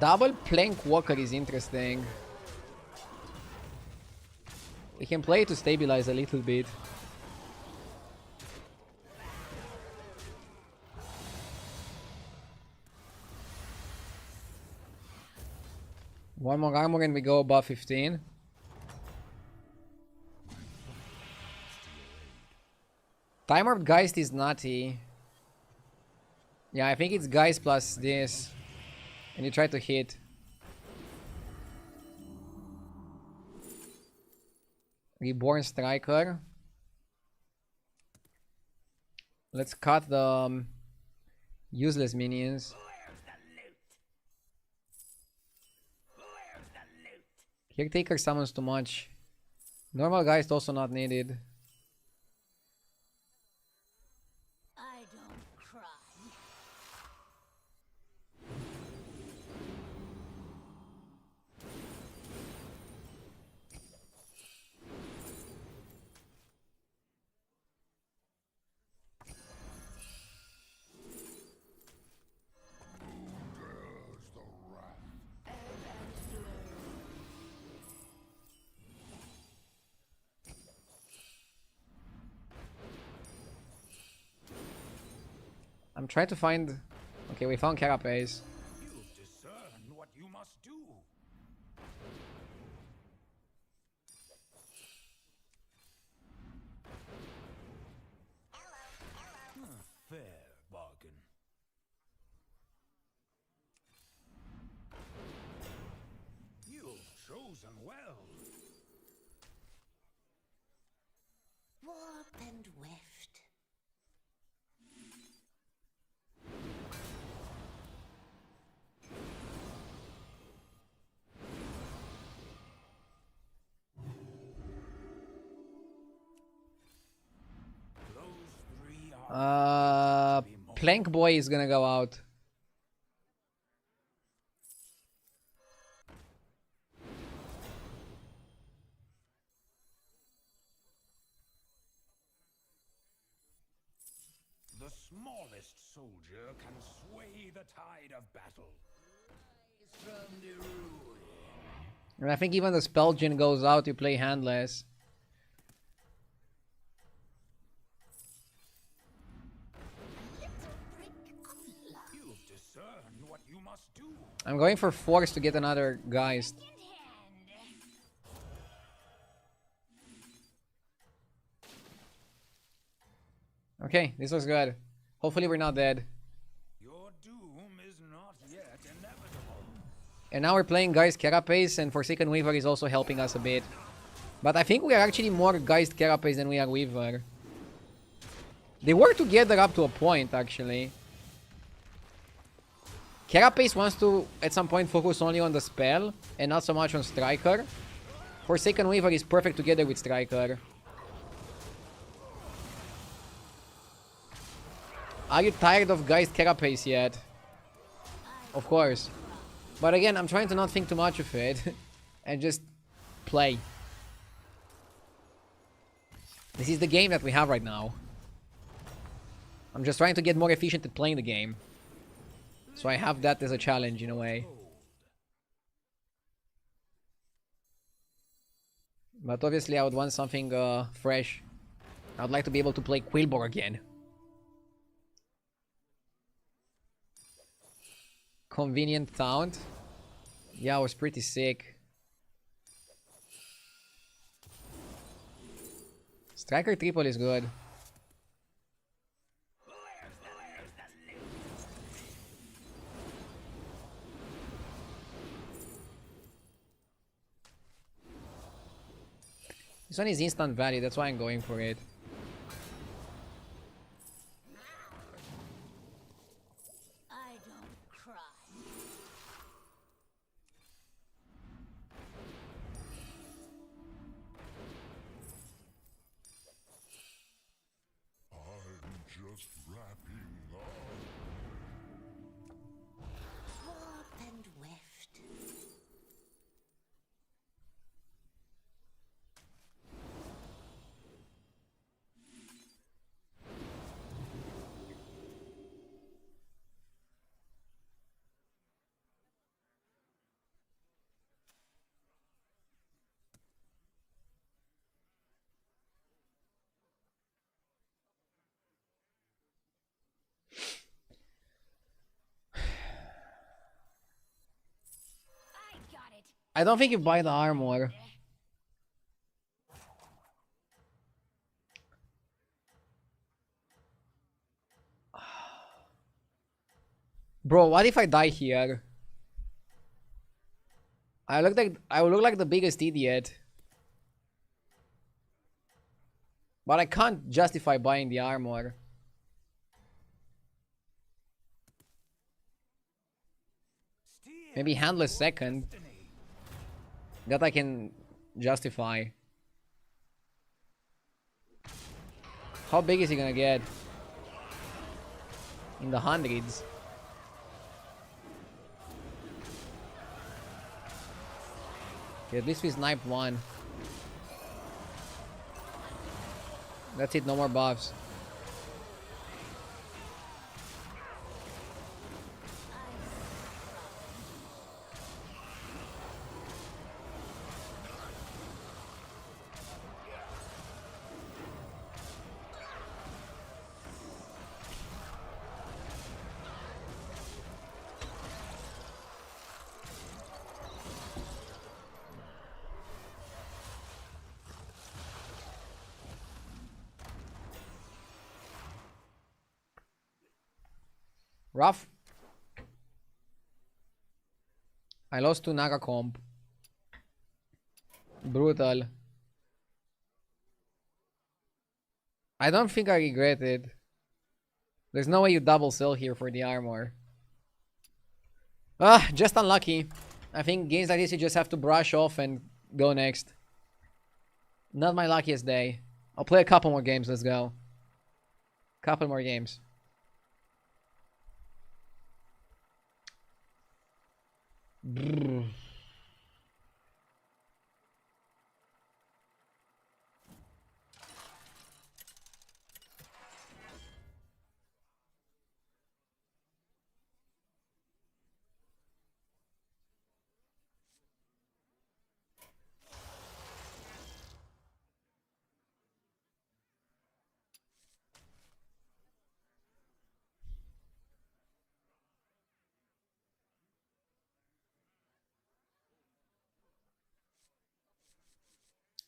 Double Plank Walker is interesting. We can play to stabilize a little bit. One more armor and we go above 15. Time Warp Geist is nutty. Yeah, I think it's Geist plus this. And you try to hit. Reborn Striker. Let's cut the useless minions. Caretaker summons too much. Normal Geist also not needed. I don't cry. I'm trying to find... Okay, we found Carapace. You discern what you must do. Fair bargain. You've chosen well. Warp and weft. Those three are Plank Boy is gonna go out. the smallest soldier can sway the tide of battle. From the ruin. And I think even the spell gen goes out, you play handless. You've discerned what you must do. I'm going for Force to get another Geist. Okay, this was good. Hopefully we're not dead. Your doom is not yet inevitable. And now we're playing Geist Carapace, and Forsaken Weaver is also helping us a bit. But I think we are actually more Geist Carapace than we are Weaver. They work together up to a point, actually. Carapace wants to, at some point, focus only on the spell, and not so much on Striker. Forsaken Weaver is perfect together with Striker. Are you tired of Geist Carapace yet? Of course. But again, I'm trying to not think too much of it. And just play. This is the game that we have right now. I'm just trying to get more efficient at playing the game. So I have that as a challenge in a way. But obviously I would want something fresh. I would like to be able to play Quillbor again. Convenient Taunt. Yeah, it was pretty sick. Striker triple is good. This one is instant value, that's why I'm going for it. I don't cry. I'm just wrapping up. Warp and weft. I got it. I don't think you buy the armor. Bro, what if I die here? I will look like the biggest idiot. But I can't justify buying the armor. Maybe handless second. That I can justify. How big is he gonna get? In the hundreds. Okay, at least we sniped one. That's it, no more buffs. Rough. I lost to Naga comp. Brutal. I don't think I regret it. There's no way you double sell here for the armor. Ah, just unlucky. I think games like this you just have to brush off and go next. Not my luckiest day. I'll play a couple more games, let's go. Couple more games. Brrr.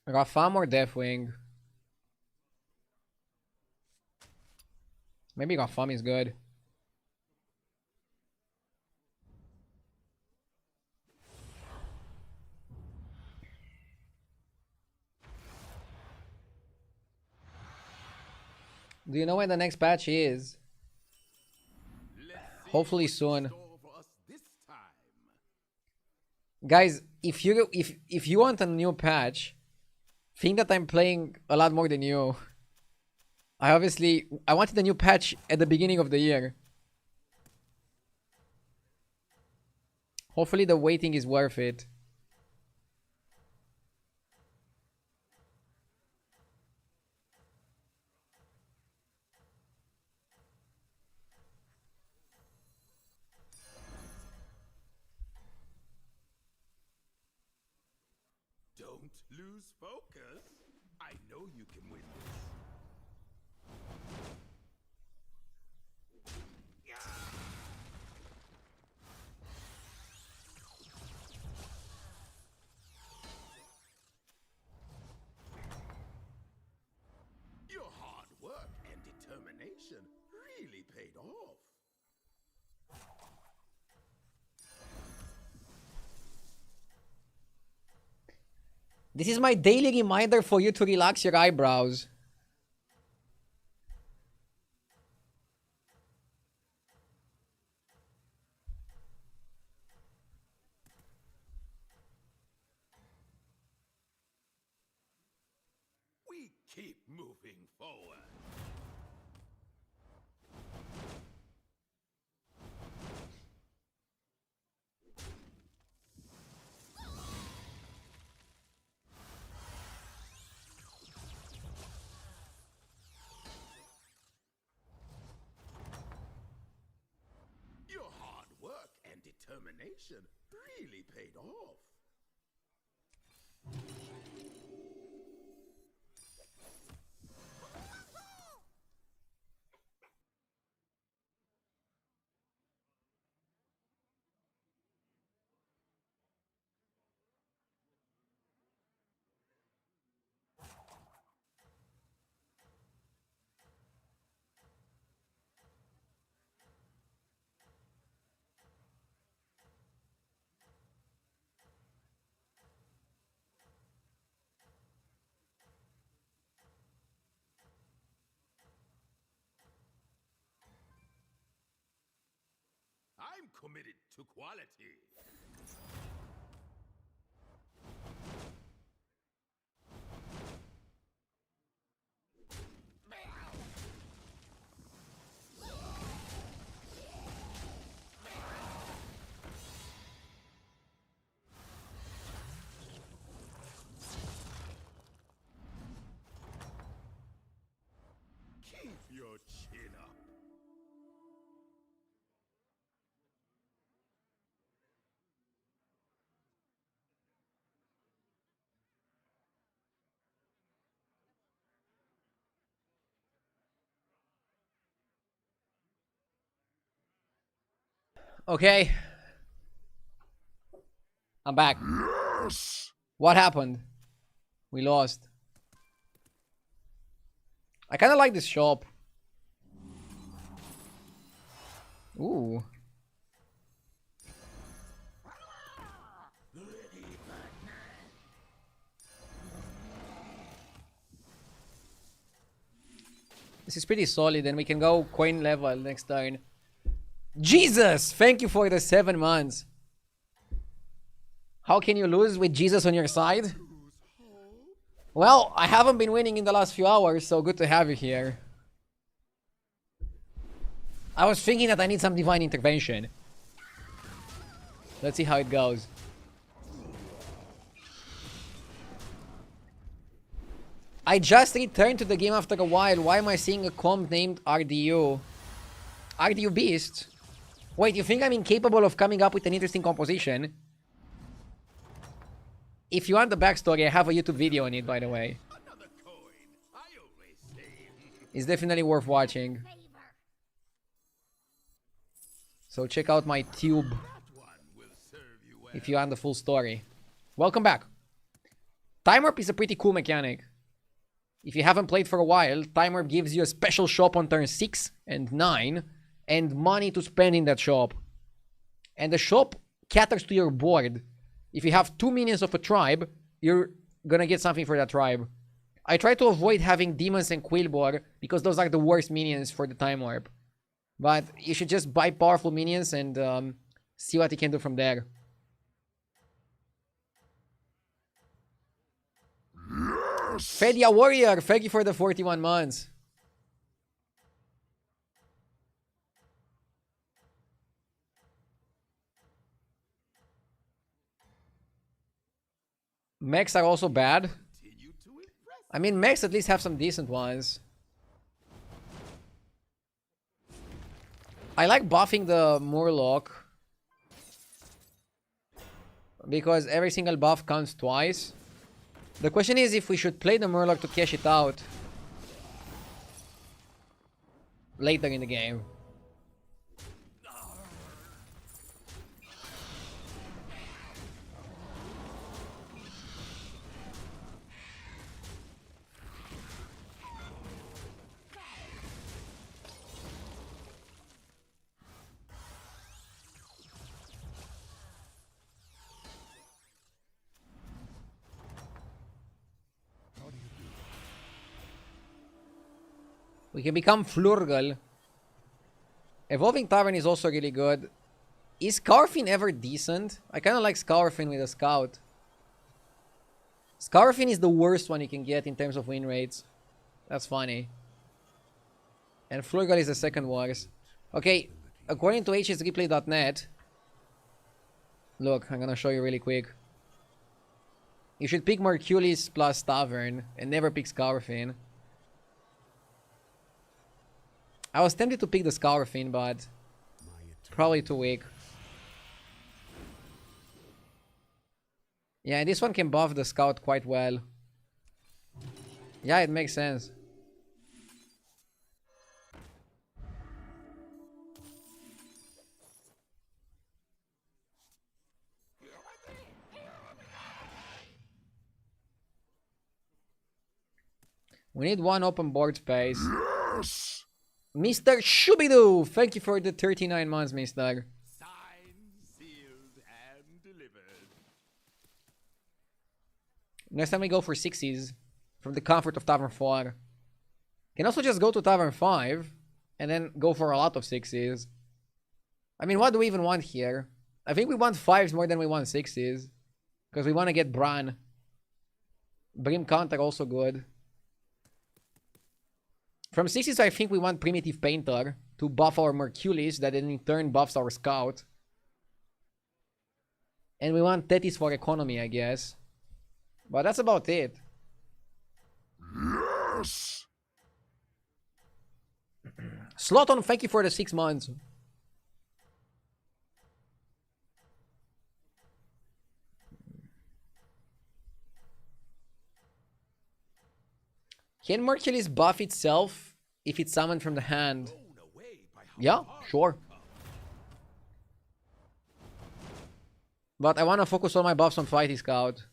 Rafam or Deathwing? Maybe Rafam is good. Do you know when the next patch is? Hopefully soon. Guys, if you want a new patch, think that I'm playing a lot more than you. I wanted a new patch at the beginning of the year. Hopefully the waiting is worth it. Don't lose focus. I know you can win this. Your hard work and determination really paid off. This is my daily reminder for you to relax your eyebrows. We keep moving forward. Your hard work and determination really paid off. I'm committed to quality. Keep your chin up. Okay. I'm back. What happened? We lost. I kind of like this shop. Ooh. This is pretty solid, and we can go coin level next turn. Jesus! Thank you for the 7 months. How can you lose with Jesus on your side? Well, I haven't been winning in the last few hours, so good to have you here. I was thinking that I need some divine intervention. Let's see how it goes. I just returned to the game after a while. Why am I seeing a comp named RDU? RDU Beast? Wait, you think I'm incapable of coming up with an interesting composition? If you want the backstory, I have a YouTube video on it, by the way. Another coin. I always say. It's definitely worth watching. So check out my tube if you want the full story. Welcome back. Time Warp is a pretty cool mechanic. If you haven't played for a while, Time Warp gives you a special shop on turn 6 and 9 and money to spend in that shop. And the shop caters to your board. If you have 2 minions of a tribe, you're gonna get something for that tribe. I try to avoid having demons and Quillbor because those are the worst minions for the Time Warp. But you should just buy powerful minions and see what you can do from there. Fedia Warrior, thank you for the 41 months. Mechs are also bad. I mean, mechs at least have some decent ones. I like buffing the Murloc because every single buff counts twice. The question is if we should play the Murloc to cash it out later in the game. We can become Flurgle. Evolving Tavern is also really good. Is Scarfin ever decent? I kind of like Scarfin with a Scout. Scarfin is the worst one you can get in terms of win rates. That's funny. And Flurgle is the second worst. Okay, according to hsreplay.net, look, I'm gonna show you really quick. You should pick Merculis plus Tavern and never pick Scarfin. I was tempted to pick the Scarfin, but probably too weak. Yeah, this one can buff the Scout quite well. Yeah, it makes sense. We need one open board space. Yes! Mr. Shubidoo! Thank you for the 39 months, mister. Signed, sealed, and delivered. Next time we go for 6s from the comfort of Tavern 4. Can also just go to Tavern 5 and then go for a lot of 6s. I mean, what do we even want here? I think we want 5s more than we want 6s. Because we want to get Bran. Brim Counter also good. From 6s, I think we want Primitive Painter to buff our Merculis, that in turn buffs our Scout. And we want Tethys for economy, I guess. But that's about it. Yes! Sloton, thank you for the 6 months. Can Merculis buff itself if it's summoned from the hand? Yeah, sure. But I want to focus all my buffs on Flighty Scout.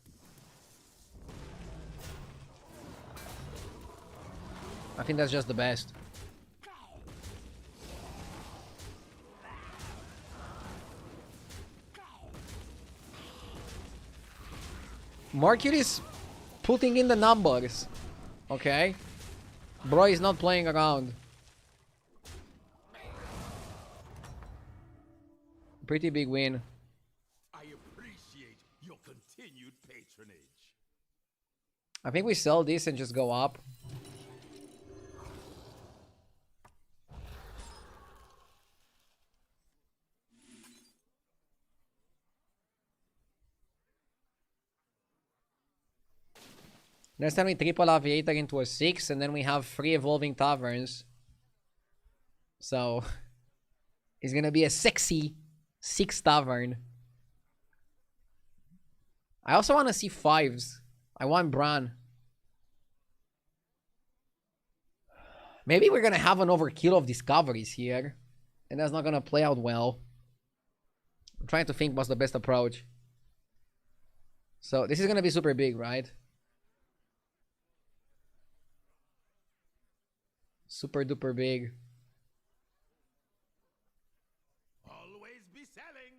I think that's just the best. Mercury's putting in the numbers. Okay. Bro is not playing around. Pretty big win. I appreciate your continued patronage. I think we sell this and just go up. Next time we triple Aviator into a 6 and then we have 3 Evolving Taverns. So it's gonna be a sexy 6 Tavern. I also want to see 5s. I want Bran. Maybe we're gonna have an overkill of discoveries here. And that's not gonna play out well. I'm trying to think what's the best approach. So this is gonna be super big, right? Super duper big. Always be selling.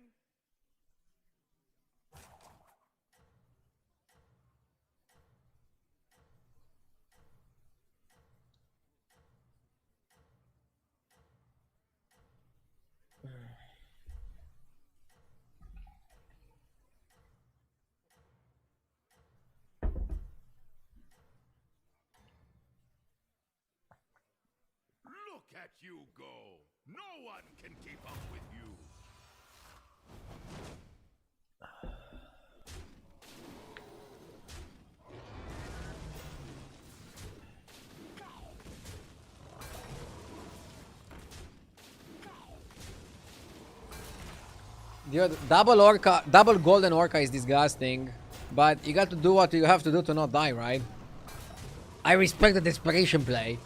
Look at you go! No one can keep up with you! Dude, double Orca, double Golden Orca is disgusting. But you got to do what you have to do to not die, right? I respect the desperation play.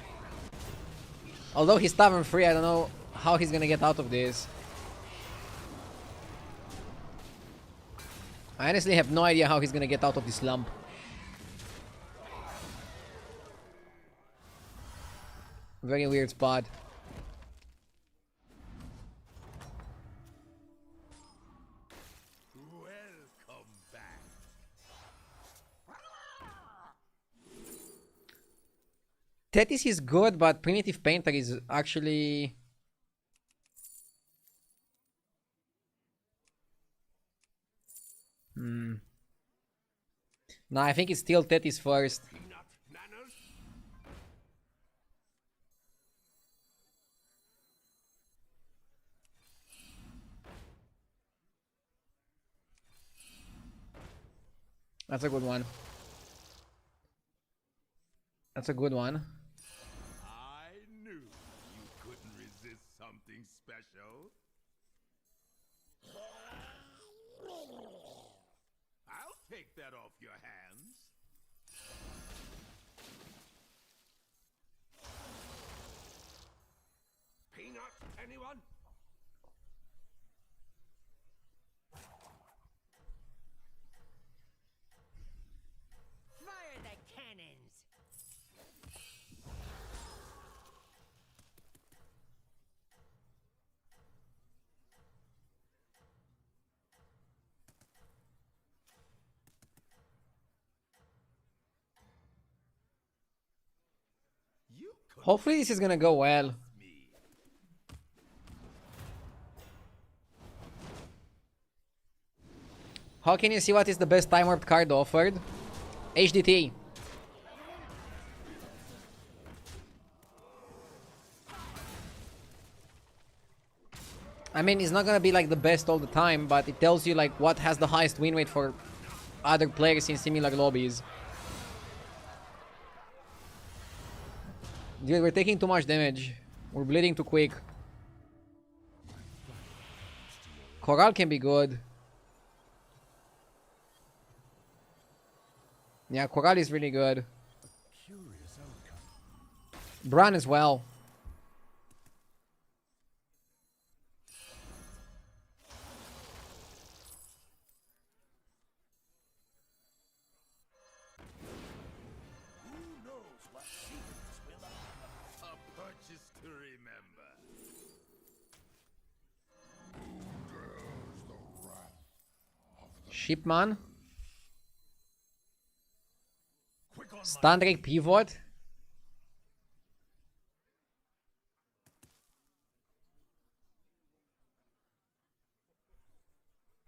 Although he's tavern free, I don't know how he's gonna get out of this. I honestly have no idea how he's gonna get out of this slump. Very weird spot. Welcome back. Tethys is good, but Primitive Painter is actually... Nah, I think it's still Tethys first. Peanut manners? That's a good one. That's a good one. I knew you couldn't resist something special. I'll take that off your hands. Peanut, anyone? Fire the cannons! You couldn't Hopefully this is gonna go well. me. How can you see what is the best time warp card offered? HDT. I mean, it's not gonna be like the best all the time, but it tells you like what has the highest win rate for other players in similar lobbies. Dude, we're taking too much damage. We're bleeding too quick. Corral can be good. Yeah, Corral is really good. Curious outcome. Bran as well. Who knows what secrets will uncover? A purchase to remember. Shipman. Quick on my Standard pivot.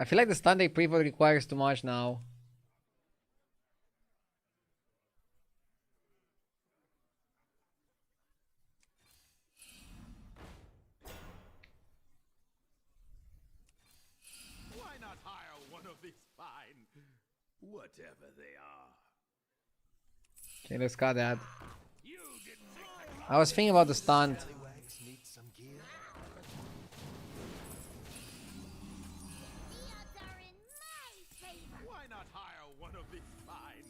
I feel like the standard pivot requires too much now. Why not hire one of these fine, whatever they are? Okay, let's cut that. You didn't make I was thinking about the stunt. scallywags need some gear. The odds are in my favor! Why not hire one of these fine,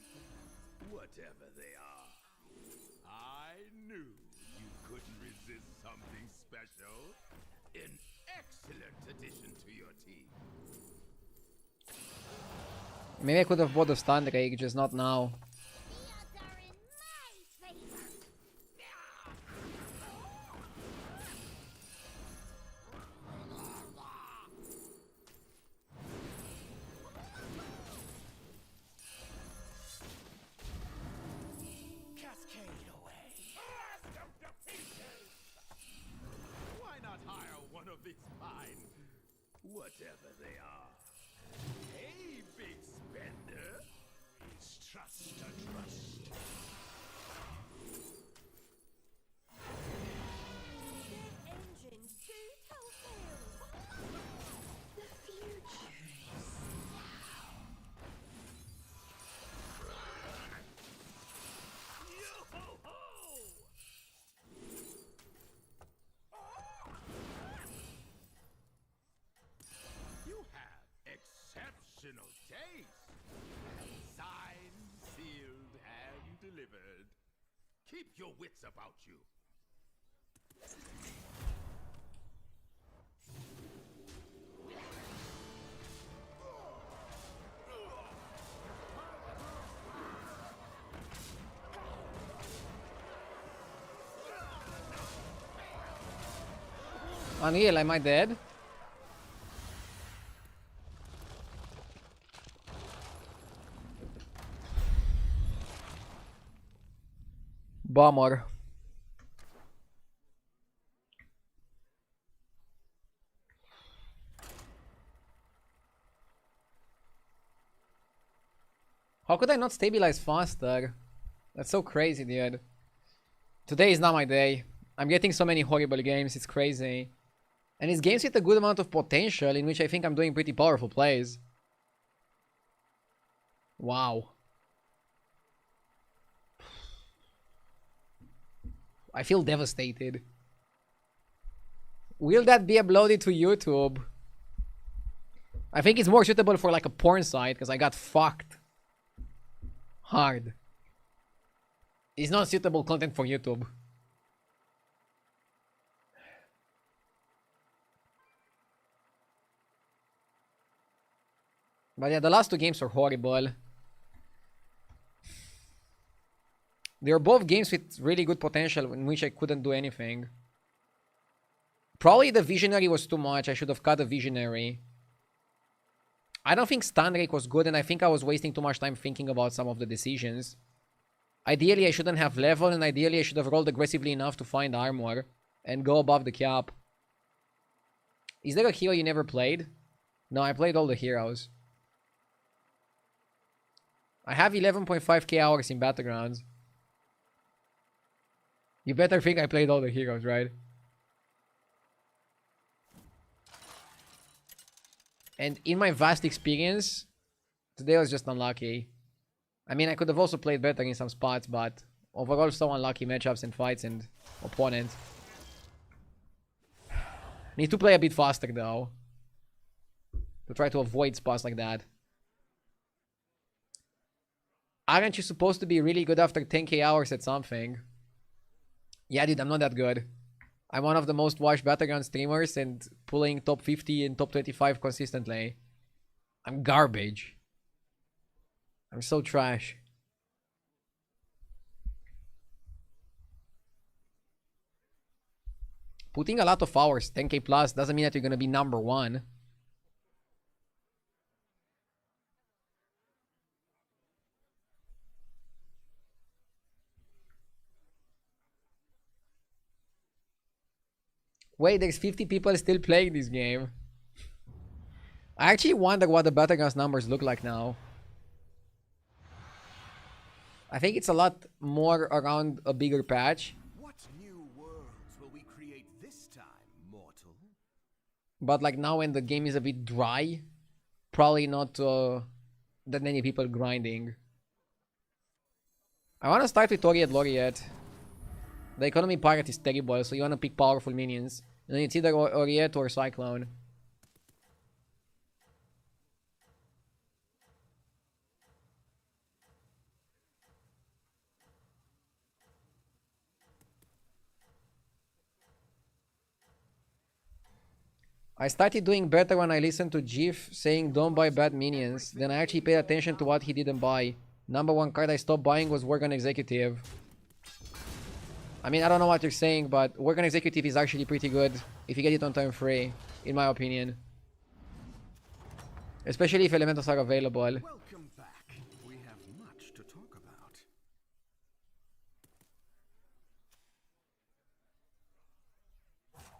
whatever they are? I knew you couldn't resist something special. An excellent addition to your team. Maybe I could have bought the stun rake, just not now. The odds are in my favor! Cascade away. Why not hire one of these fine, whatever they are? Hey, big spender. Is trust a trust? Engines do fulfill! The future is You have exceptional taste. Keep your wits about you. Unreal, am I dead? Bummer. How could I not stabilize faster? That's so crazy, dude. Today is not my day. I'm getting so many horrible games, it's crazy. And it's games with a good amount of potential in which I think I'm doing pretty powerful plays. Wow. I feel devastated. Will that be uploaded to YouTube? I think it's more suitable for like a porn site because I got fucked hard. It's not suitable content for YouTube. But yeah, the last two games were horrible. They were both games with really good potential in which I couldn't do anything. Probably the Visionary was too much. I should have cut the Visionary. I don't think Stun Rake was good, and I think I was wasting too much time thinking about some of the decisions. Ideally, I shouldn't have level, and ideally I should have rolled aggressively enough to find armor and go above the cap. Is there a hero you never played? No, I played all the heroes. I have 11.5k hours in Battlegrounds. You better think I played all the heroes, right? And in my vast experience, today was just unlucky. I mean, I could have also played better in some spots, but overall so unlucky matchups and fights and opponents. Need to play a bit faster though, to try to avoid spots like that. Aren't you supposed to be really good after 10k hours at something? Yeah, dude, I'm not that good. I'm one of the most watched Battleground streamers and pulling top 50 and top 25 consistently. I'm garbage. I'm so trash. Putting a lot of hours, 10k plus, doesn't mean that you're gonna be number one. Wait, there's 50 people still playing this game. I actually wonder what the Battlegrounds numbers look like now. I think it's a lot more around a bigger patch. What new worlds will we create this time, mortal? But like now when the game is a bit dry, probably not that many people grinding. I want to start with Laureate. The economy pirate is terrible, so you want to pick powerful minions. And then it's either Laureate or Cyclone. I started doing better when I listened to Jif saying don't buy bad minions. Then I actually paid attention to what he didn't buy. Number one card I stopped buying was Work on Executive. I mean, I don't know what you're saying, but Work on Executive is actually pretty good if you get it on turn 3, in my opinion. Especially if elementals are available. Welcome back. We have much to talk about.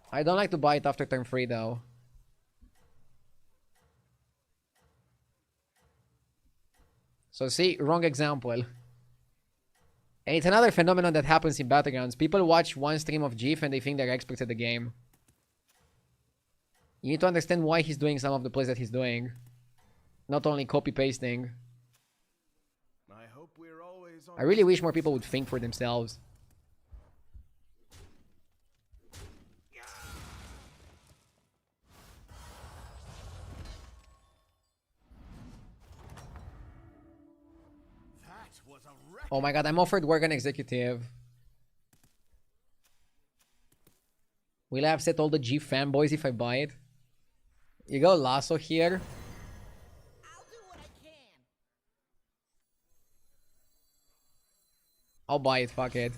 I don't like to buy it after turn 3 though. So see, wrong example. And it's another phenomenon that happens in Battlegrounds. People watch one stream of Jif and they think they're experts at the game. You need to understand why he's doing some of the plays that he's doing. Not only copy-pasting. I hope we're always on. I really wish more people would think for themselves. That was a Oh my god, I'm offered Work on Executive. Will I upset all the G fanboys if I buy it? You go Lasso here. I'll do what I can. I'll buy it, fuck it.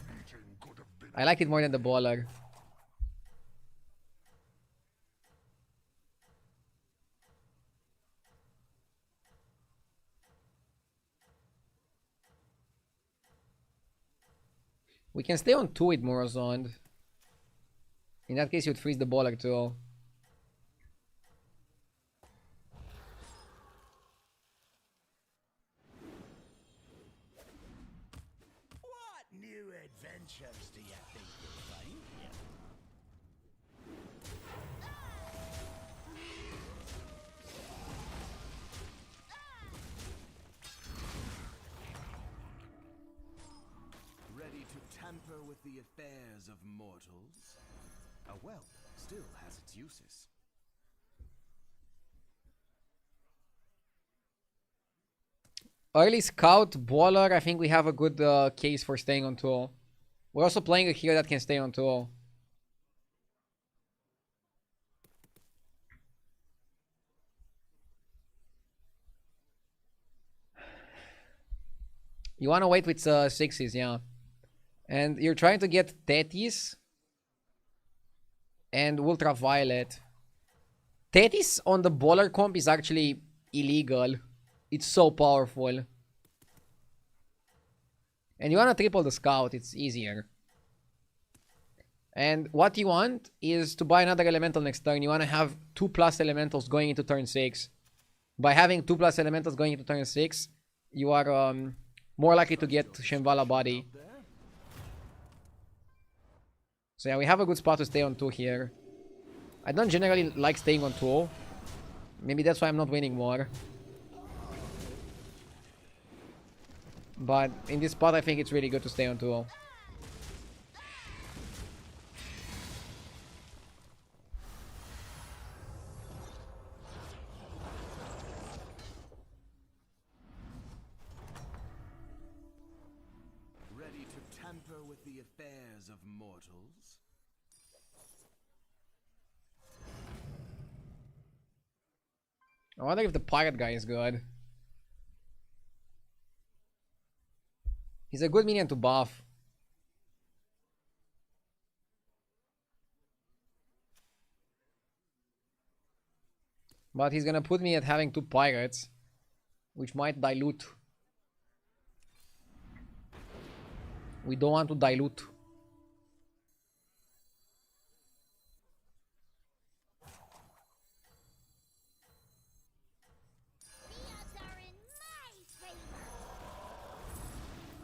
I like it more than the Baller. We can stay on 2 with Morozond. In that case, you'd freeze the Baller too. What new adventures do you think you'll find here? Ready to tamper with the affairs of mortals? A well still has its uses. Early Scout, Baller, I think we have a good case for staying on 2. We're also playing a hero that can stay on 2. You wanna wait with 6s, yeah. And you're trying to get Tethys and Ultraviolet. Tethys on the Baller comp is actually illegal. It's so powerful. And you wanna triple the Scout, it's easier. And what you want is to buy another Elemental next turn. You wanna have 2+ Elementals going into turn 6. By having 2+ Elementals going into turn 6, you are more likely to get Shambhala Body. So yeah, we have a good spot to stay on 2 here. I don't generally like staying on 2. Maybe that's why I'm not winning more. But in this spot, I think it's really good to stay on 2. Ready to tamper with the affairs of mortals? I wonder if the Pirate guy is good. He's a good minion to buff. But he's gonna put me at having 2 Pirates, which might dilute. We don't want to dilute. The odds are in my favor.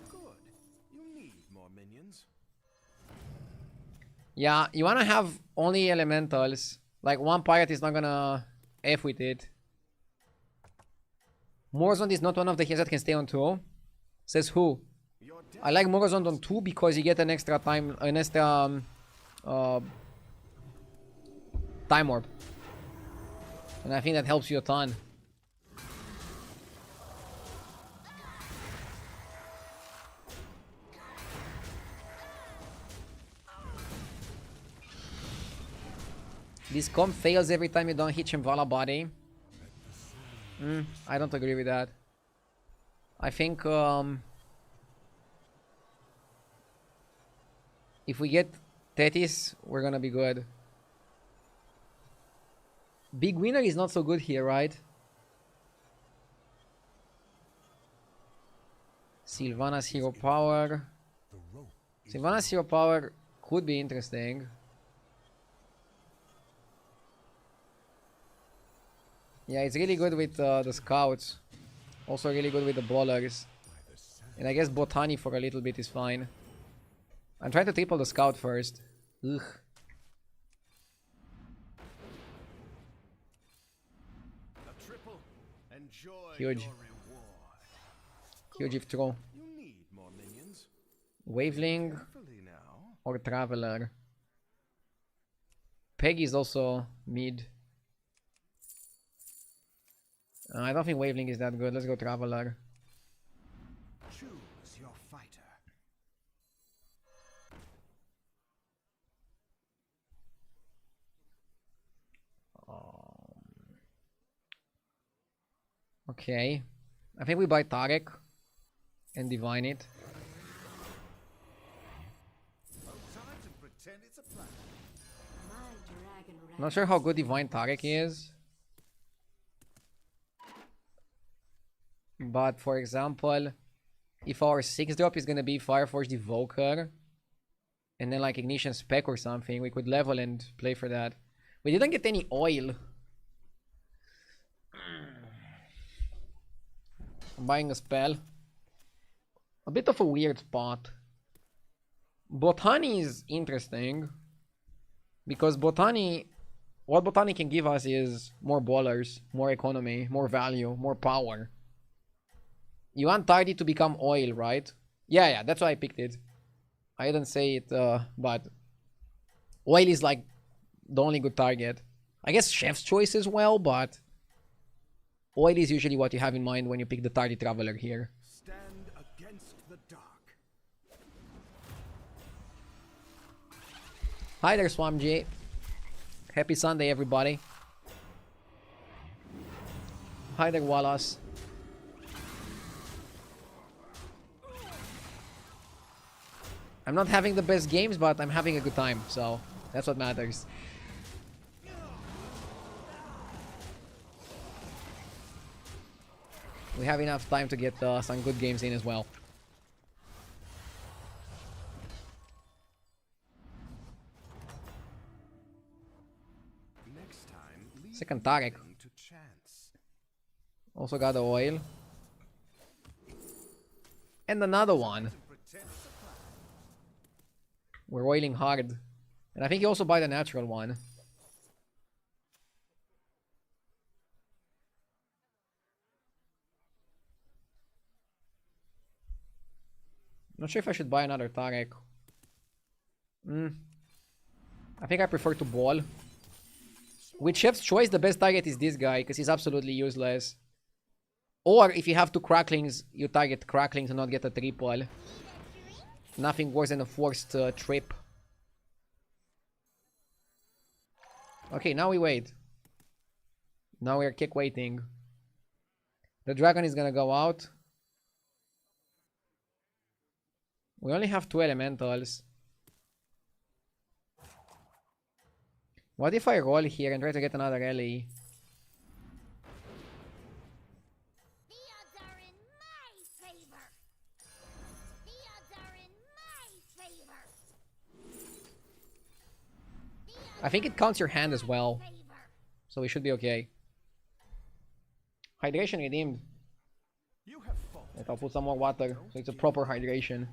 Good. You need more minions. Yeah, you wanna have only elementals. Like, 1 pirate is not gonna F with it. Morozond is not one of the heroes that can stay on 2. Says who? I like Morozond on 2 because you get an extra time, time orb. And I think that helps you a ton. This comp fails every time you don't hit Shambhala Body. I don't agree with that. I think if we get Tethys, we're gonna be good. Big Winner is not so good here, right? Sylvana's Hero Power. Sylvana's Hero Power could be interesting. Yeah, it's really good with the Scouts. Also really good with the Brawlers. And I guess Botany for a little bit is fine. I'm trying to triple the Scout first. Ugh. A triple. Enjoy Huge. your reward. Huge if true. You need more minions. Waveling Carefully now. or Traveler. Peggy is also mid. I don't think Waveling is that good. Let's go Traveler. Choose your fighter. Okay. I think we buy Tarek and divine it. Time to pretend it's a plan. My dragon Not sure how good divine Tarek is. But for example, if our 6-drop is gonna be Fireforged Evoker and then like Ignition Spec or something, we could level and play for that. We didn't get any oil. I'm buying a spell. A bit of a weird spot. Botany is interesting. Because Botany... What Botany can give us is more ballers, more economy, more value, more power. You want Tardy to become oil, right? Yeah, that's why I picked it. I didn't say it, but... Oil is like the only good target. I guess Chef's Choice as well, but... Oil is usually what you have in mind when you pick the Tardy Traveler here. Stand against the dark. Hi there, Swamj. Happy Sunday, everybody. Hi there, Wallace. I'm not having the best games, but I'm having a good time, so that's what matters. We have enough time to get some good games in as well. Next time, leave Second Tarek. nothing to chance. Also got the oil. And another one. Pretend it's a plan. We're oiling hard. And I think you also buy the natural one. Not sure if I should buy another Tarek. I think I prefer to ball. With Chef's Choice, the best target is this guy, because he's absolutely useless. Or if you have two Cracklings, you target Crackling to not get a triple. Nothing worse than a forced trip. Okay, now we wait. Now we're kick waiting. The dragon is gonna go out. We only have 2 elementals. What if I roll here and try to get another LE? The odds are in my favor. The odds are in my favor. I think it counts your hand as well. Favor. So we should be okay. Hydration redeemed. You have fought. And I'll put some more water, so it's a proper hydration.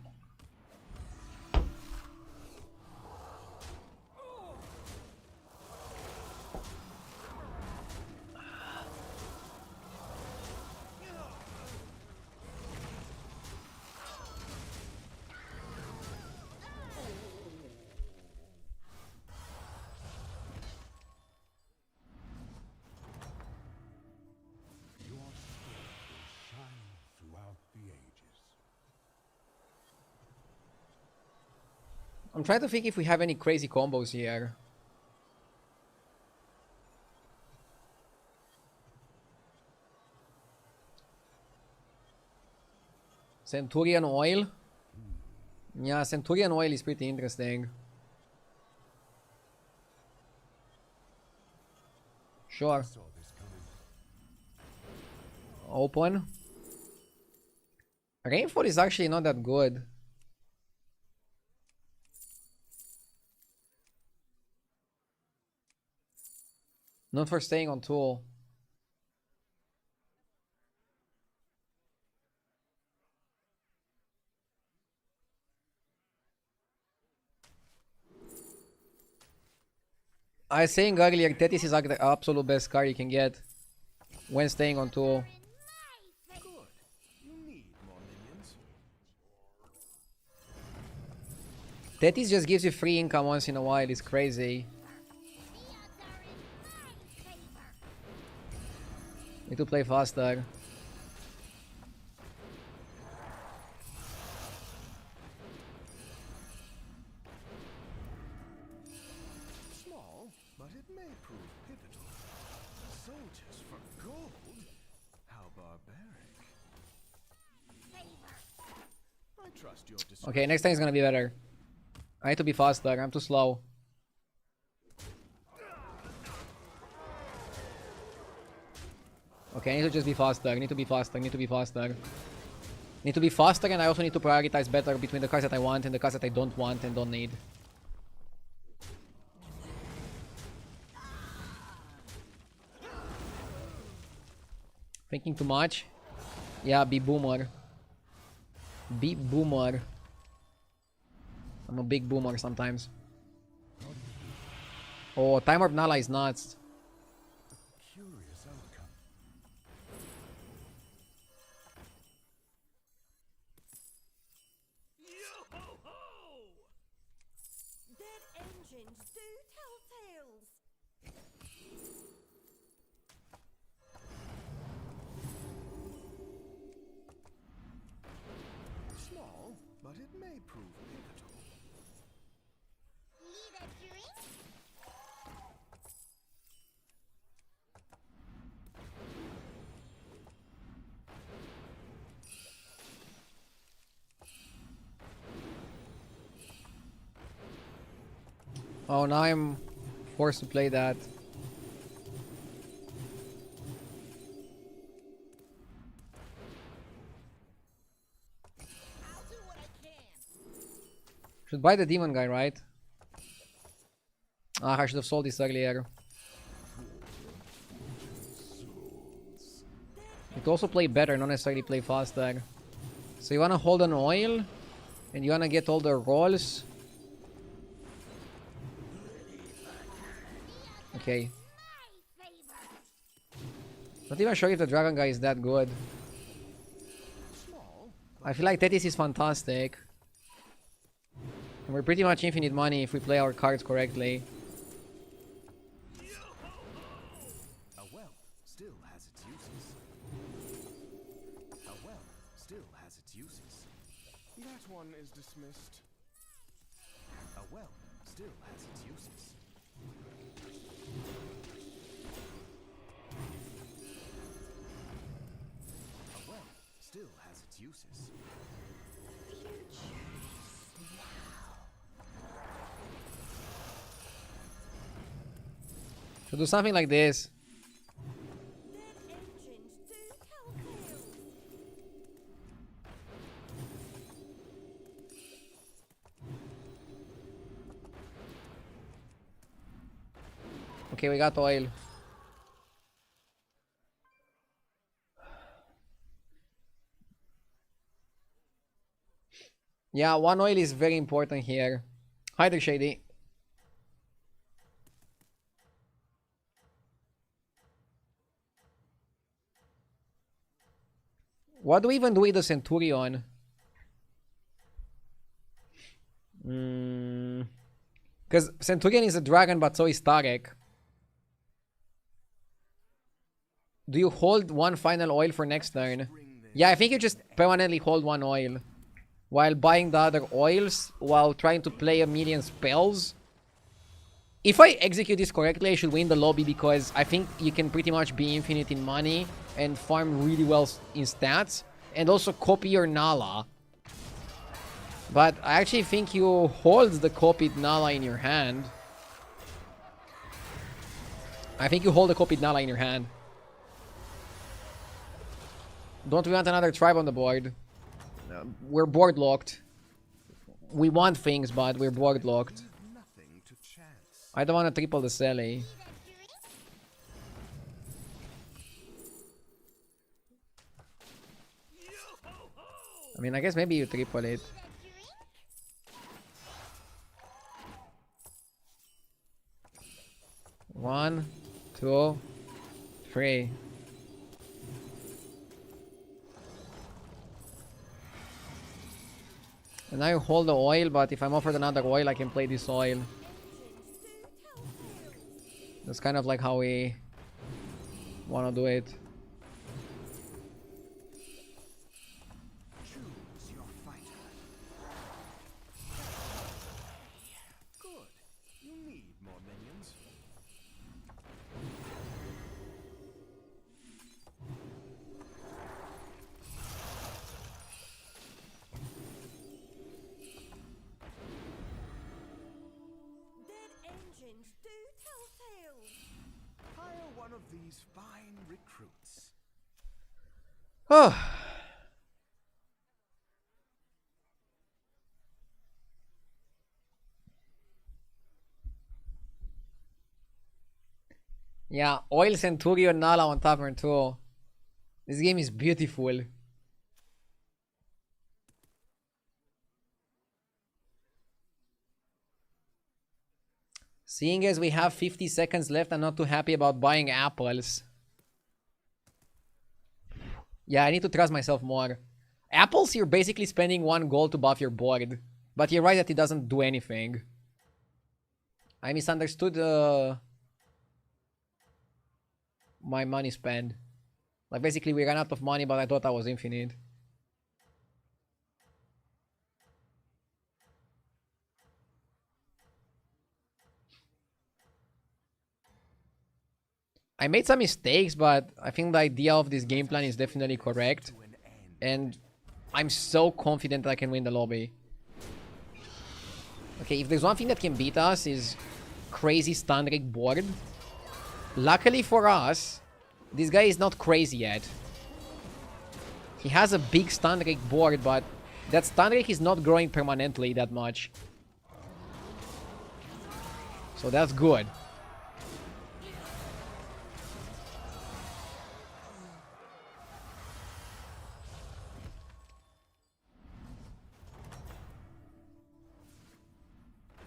Your spirit will shine throughout the ages. I'm trying to think if we have any crazy combos here. Centurion Oil? Yeah, Centurion Oil is pretty interesting. Sure. Saw this coming. Open. Rainfall is actually not that good. Not for staying on tool. I was saying earlier, Tetis is like the absolute best card you can get when staying on tool. Good. You need more minions. Tetis just gives you free income once in a while, it's crazy. The odds are in my favor. Need to play faster. Small, but it may prove pivotal. Soldiers for gold? How How barbaric. I trust your discretion. Okay, next time is gonna be better. I need to be faster. I'm too slow. Okay, I need to just be faster. I need to be faster. I need to be faster. Need to be faster, and I also need to prioritize better between the cards that I want and the cards that I don't want and don't need. Thinking too much? Yeah, be boomer. Be boomer. I'm a big boomer sometimes. Oh, Time Warp Nala is nuts. Curious outcome. Yo-ho-ho! Dead engines do tell tales. Small, but it may prove pivotal. Need a drink? Oh, now I'm forced to play that. I'll do what I can. Should buy the demon guy, right? Ah, I should have sold this earlier. You could also play better, not necessarily play faster. So you wanna hold an oil, and you wanna get all the rolls. Okay. My favor. Not even sure if the dragon guy is that good. I feel like Tethys is fantastic. And we're pretty much infinite money if we play our cards correctly. A well still has its uses. A well still has its uses. That one is dismissed. A well still has its uses. A well still has its uses. Should do something like this. Dead engines do tell tales. Okay, we got oil. Yeah, one oil is very important here. Hi there, Shady. What do we even do with the Centurion? Because Centurion is a dragon, but so is Tarek. Do you hold one final oil for next turn? Yeah, I think you just permanently hold one oil. While buying the other oils, while trying to play a million spells. If I execute this correctly, I should win the lobby because I think you can pretty much be infinite in money and farm really well in stats. And also copy your Nala. But I actually think you hold the copied Nala in your hand. I think you hold the copied Nala in your hand. Don't we want another tribe on the board? We're board locked. We want things, but we're board locked. Nothing to chance. I don't want to triple the Selly. I mean, I guess maybe you triple it. One, two, three. And now you hold the oil, but if I'm offered another oil, I can play this oil. That's kind of like how we want to do it. Choose your fighter. Good. You need more minions. of these fine recruits. Oh. Yeah, Oil Centurion Nala on Tavern 2. This game is beautiful. Seeing as we have 50 seconds left, I'm not too happy about buying apples. Yeah, I need to trust myself more. Apples, you're basically spending 1 gold to buff your board. But you're right that it doesn't do anything. I misunderstood my money spend. Like, basically, we ran out of money, but I thought I was infinite. I made some mistakes, but I think the idea of this game plan is definitely correct. And I'm so confident that I can win the lobby. Okay, if there's one thing that can beat us is crazy stun rig board. Luckily for us, this guy is not crazy yet. He has a big stun rig board, but that stun rig is not growing permanently that much. So that's good.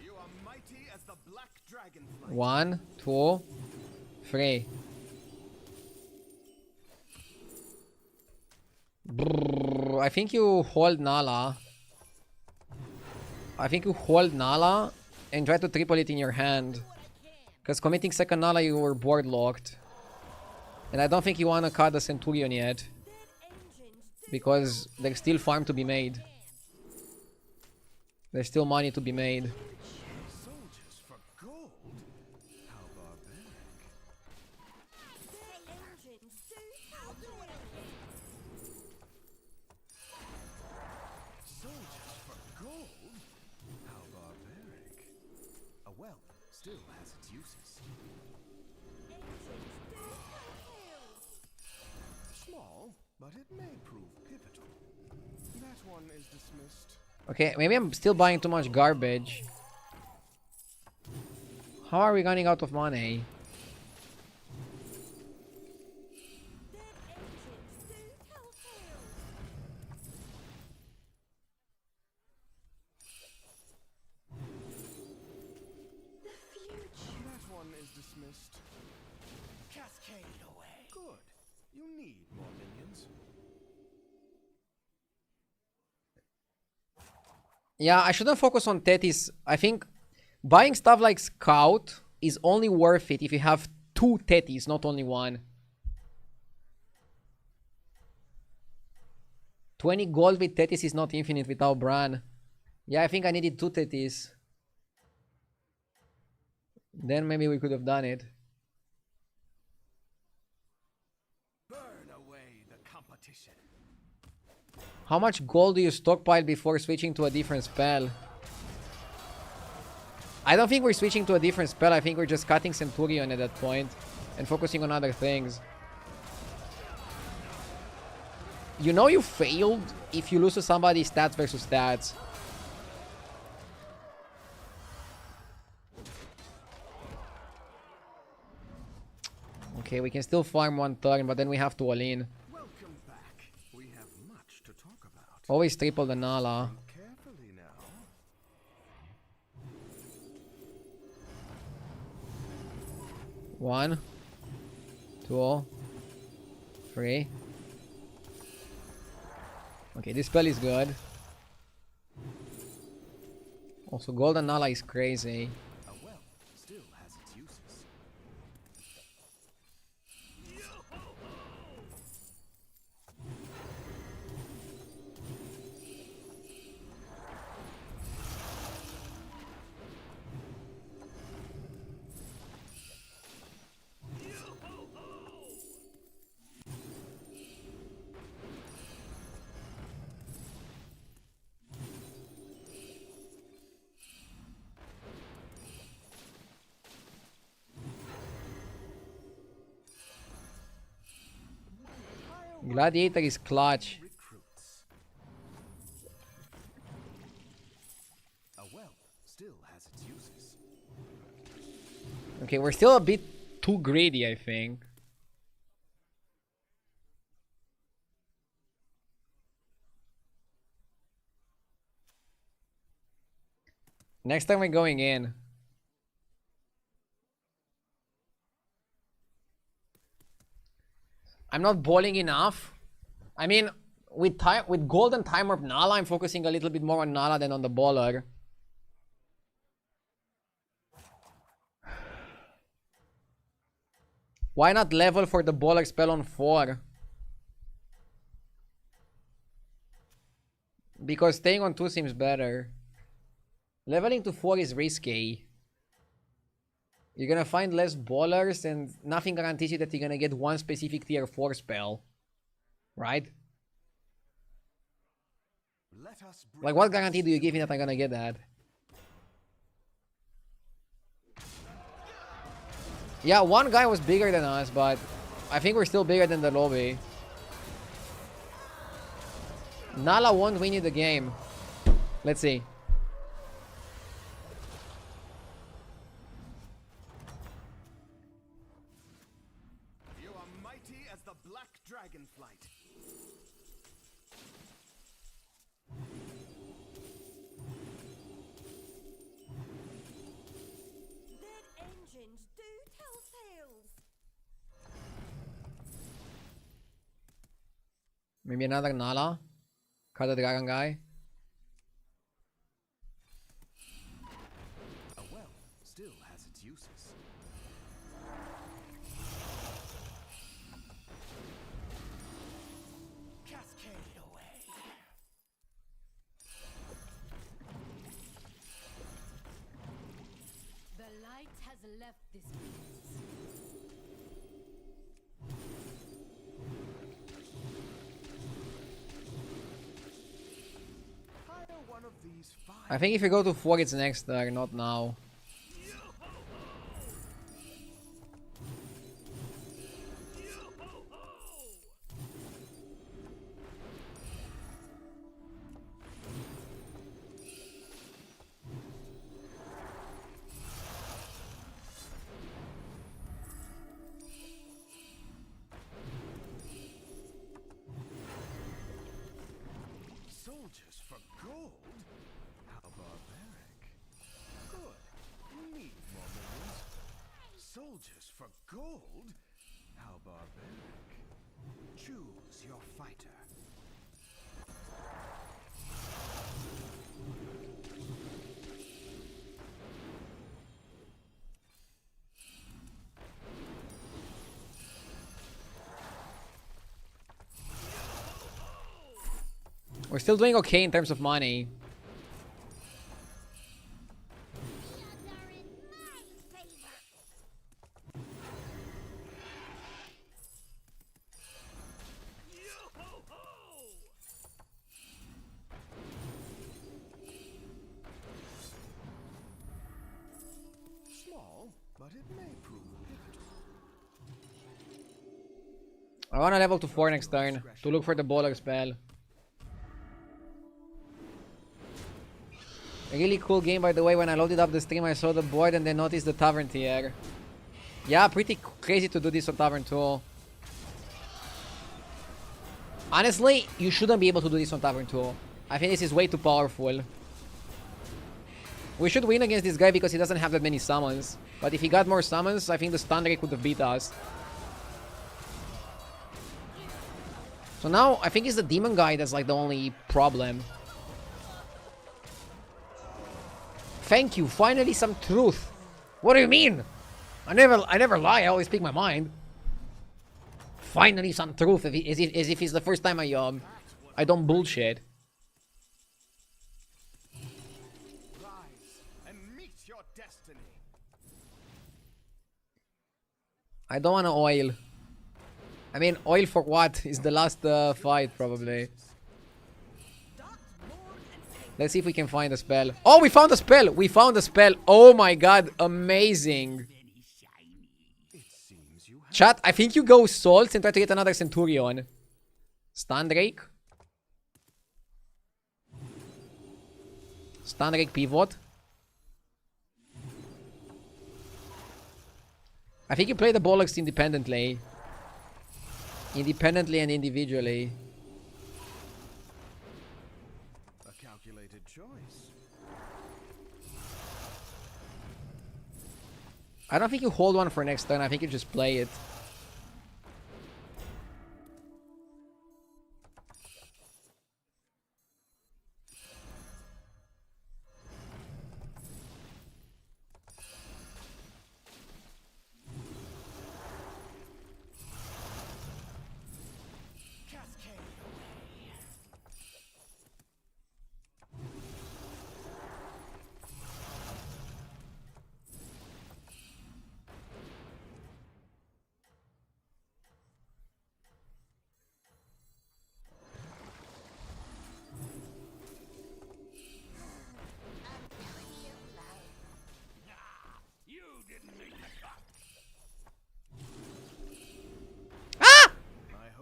You are mighty as the black dragonfly. 1, 2, 3. Brrr, I think you hold Nala. I think you hold Nala and try to triple it in your hand. Because committing second Nala, you were board locked. And I don't think you want to cut the Centurion yet. Because there's still farm to be made. There's still money to be made. Soldiers for gold? How barbaric. Soldiers for gold? How barbaric. A well still has its uses. Small, but it may prove pivotal. That one is dismissed. Okay, maybe I'm still buying too much garbage. How are we running out of money? That one is dismissed. Cascade away. Good. You need more minions. Yeah, I shouldn't focus on Tethys. I think buying stuff like Scout is only worth it if you have 2 Tethys, not only 1. 20 gold with Tethys is not infinite without Bran. Yeah, I think I needed 2 Tethys. Then maybe we could have done it. Burn away the competition. How much gold do you stockpile before switching to a different spell? I don't think we're switching to a different spell. I think we're just cutting Centurion at that point and focusing on other things. You know you failed if you lose to somebody stats versus stats. Okay, we can still farm 1 turn, but then we have to all in. Welcome back. We have much to talk about. Always triple the Nala. Carefully now. 1, 2, 3. Okay, this spell is good. Also, Golden Nala is crazy. A well still has its uses. Gladiator is clutch. Recruits. A well still has its uses. Okay, we're still a bit too greedy, I think. Next time we're going in. I'm not balling enough. I mean, with golden timer of Nala, I'm focusing a little bit more on Nala than on the baller. Why not level for the baller spell on 4? Because staying on 2 seems better. Leveling to 4 is risky. You're gonna find less ballers and nothing guarantees you that you're gonna get one specific tier 4 spell. Right? Let us Like, what guarantee do you give me that I'm gonna get that? Yeah, one guy was bigger than us, but I think we're still bigger than the lobby. Nala won't win you the game. Let's see. You are mighty as the black dragonflight. Dead engines do tell tales. Maybe another Nala? Cut the dragon guy? A well still has its uses. Cascade away. The light has left this place. Hire one of these five. I think if you go to 4, it's next turn, not now. Soldiers for gold? How barbaric. Good. Need more minions. Soldiers for gold? How barbaric. Choose your fighter. We're still doing okay in terms of money. The odds are in my favor. Small, but it may prove pivotal. I wanna level to 4 next turn to look for the baller spell. A really cool game, by the way. When I loaded up the stream, I saw the board and then noticed the tavern tier. Yeah, pretty crazy to do this on tavern too. Honestly, you shouldn't be able to do this on tavern too. I think this is way too powerful. We should win against this guy because he doesn't have that many summons. But if he got more summons, I think the stun rate would have beat us. So now, I think it's the demon guy that's like the only problem. Thank you, finally some truth. What do you mean? I never lie, I always speak my mind. Finally some truth, as if it's the first time I don't bullshit. Rise and meet your destiny. I don't wanna oil. I mean, oil for what? Is the last fight, probably. Let's see if we can find a spell. Oh, we found a spell! We found a spell! Oh my god, amazing! Chat, I think you go Salts and try to get another Centurion. Stun Drake. Stun Drake pivot. I think you play the Bollocks independently. Independently and individually. A calculated choice. I don't think you hold one for next turn. I think you just play it.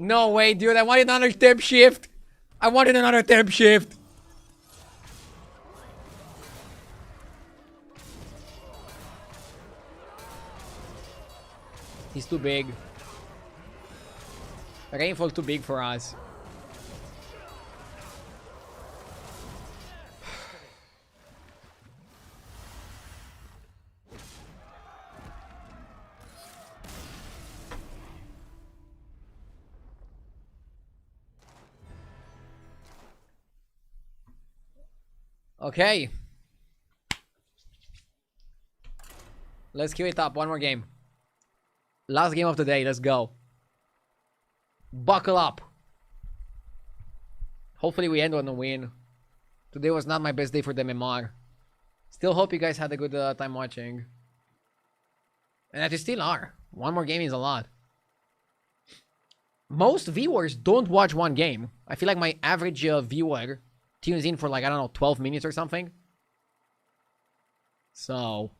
No way, dude. I wanted another temp shift. I wanted another temp shift. He's too big. Rainfall too big for us. Okay. Let's queue it up. One more game. Last game of the day. Let's go. Buckle up. Hopefully we end on a win. Today was not my best day for the MMR. Still hope you guys had a good time watching. And that you still are. One more game is a lot. Most viewers don't watch one game. I feel like my average viewer tunes in for like, I don't know, 12 minutes or something. So,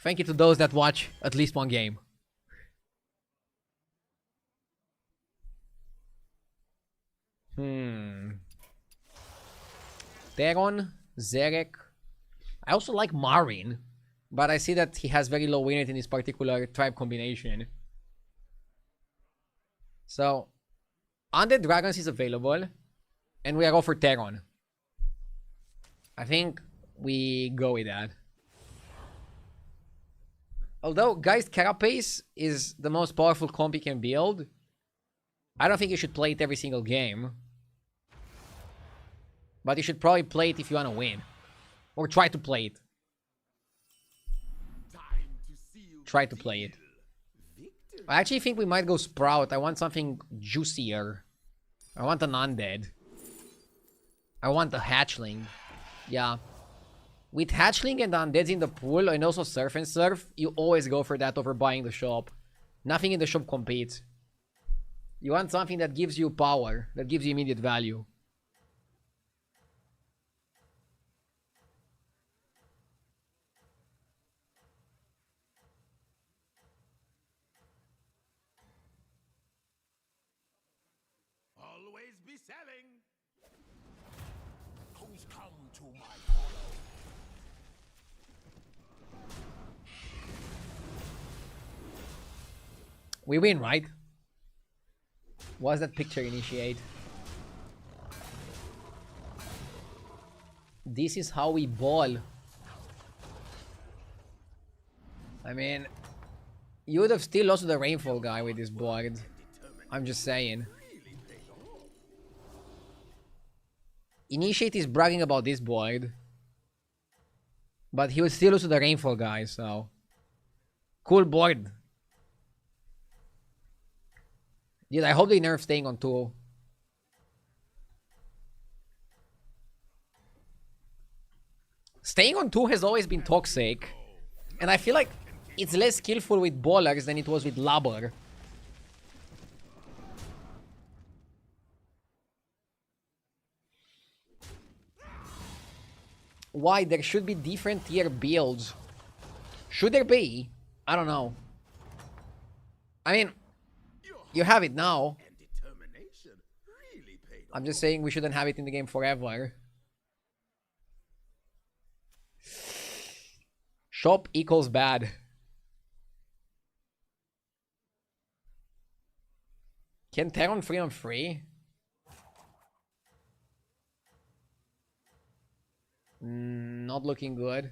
thank you to those that watch at least one game. Theron, Zerek. I also like Marin, but I see that he has very low win rate in this particular tribe combination. So, Undead Dragons is available, and we are go for Theron. I think we go with that. Although Geist Carapace is the most powerful comp you can build, I don't think you should play it every single game. But you should probably play it if you want to win. Or try to play it. Try to play it. I actually think we might go Sprout. I want something juicier. I want an Undead. I want a Hatchling. Yeah. With Hatchling and Undeads in the pool, and also Surf and Surf, you always go for that over buying the shop. Nothing in the shop competes. You want something that gives you power, that gives you immediate value. Always be selling. Who's come to my hollow? We win, right? What does that picture initiate? This is how we ball. I mean, you would have still lost to the Rainfall guy with this board. I'm just saying. Initiate is bragging about this board. But he would still lose to the Rainfall guy, so... Cool board. Dude, I hope they nerf staying on 2. Staying on 2 has always been toxic. And I feel like it's less skillful with ballers than it was with Labor. Why? There should be different tier builds. Should there be? I don't know. I mean, You have it now. And determination really paid I'm off. just saying we shouldn't have it in the game forever. Shop equals bad. Can Terran 3 on 3? Not looking good.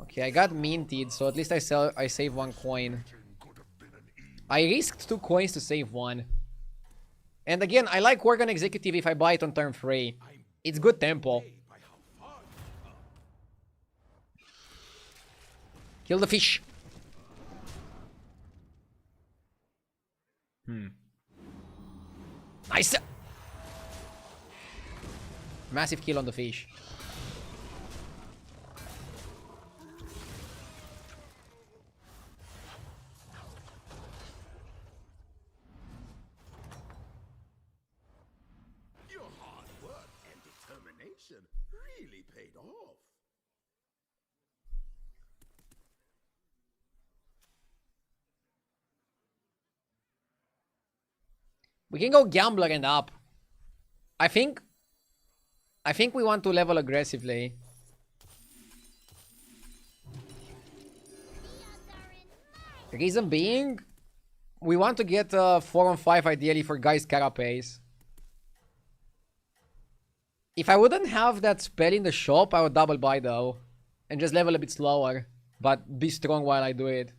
Okay, I got minted, so at least I save 1 coin. I risked 2 coins to save 1. And again, I like Work on Executive if I buy it on turn 3. It's good tempo. By how far you come. Kill the fish. Nice! Massive kill on the fish. Your hard work and determination really paid off. We can go Gambler and up. I think we want to level aggressively. Reason being, we want to get 4 on 5 ideally for Guy's Carapace. If I wouldn't have that spell in the shop, I would double buy though. And just level a bit slower. But be strong while I do it.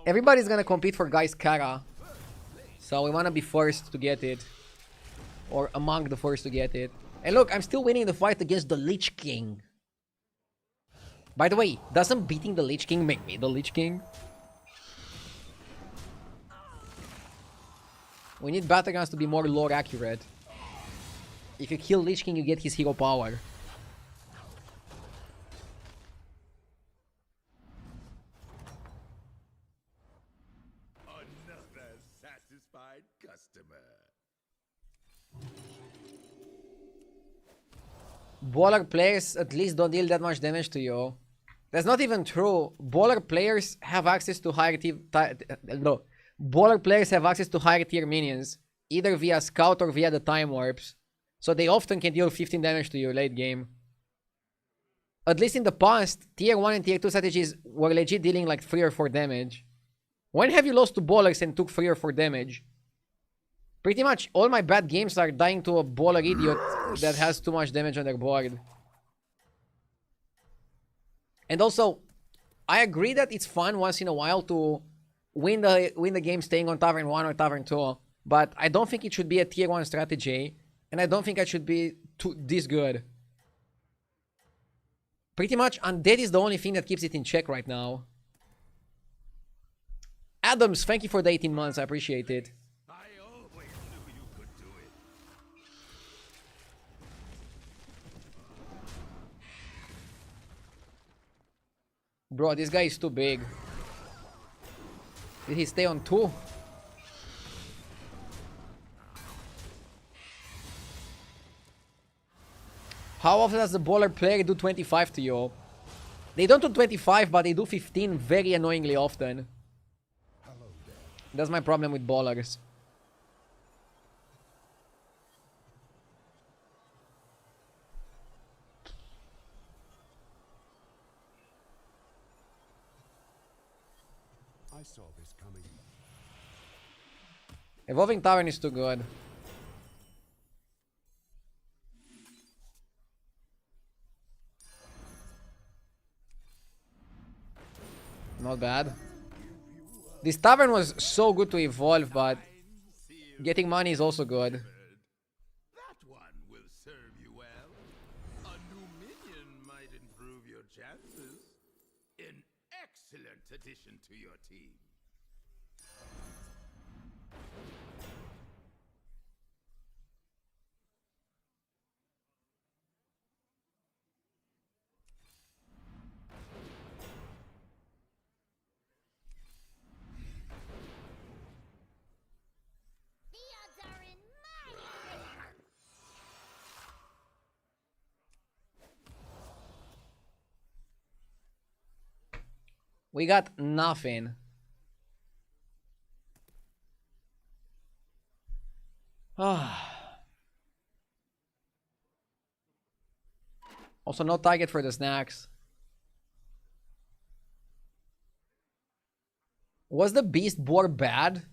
Everybody's gonna compete for Guy's Kara. So we wanna be first to get it. Or among the first to get it. And look, I'm still winning the fight against the Lich King. By the way, doesn't beating the Lich King make me the Lich King? We need Battlegrounds to be more lore accurate. If you kill Lich King, you get his hero power. Another satisfied customer. Baller players at least don't deal that much damage to you. That's not even true. Baller players have access to higher tier... No. Baller players have access to higher tier minions. Either via Scout or via the Time Warps. So they often can deal 15 damage to you late game. At least in the past, tier 1 and tier 2 strategies were legit dealing like 3 or 4 damage. When have you lost to ballers and took 3 or 4 damage? Pretty much all my bad games are dying to a baller idiot that has too much damage on their board. And also, I agree that it's fun once in a while to win the game staying on Tavern 1 or Tavern 2. But I don't think it should be a tier 1 strategy. And I don't think I should be this good. Pretty much Undead is the only thing that keeps it in check right now. Adams, thank you for the 18 months. I appreciate it. I always knew you could do it. Bro, this guy is too big. Did he stay on 2? How often does the baller player do 25 to you? They don't do 25, but they do 15 very annoyingly often. That's my problem with ballers. I saw this coming. Evolving Tavern is too good. Not bad. This Tavern was so good to evolve, but getting money is also good. That one will serve you well. A new minion might improve your chances. An excellent addition to your team. We got nothing. Also, no target for the snacks. Was the beast boar bad?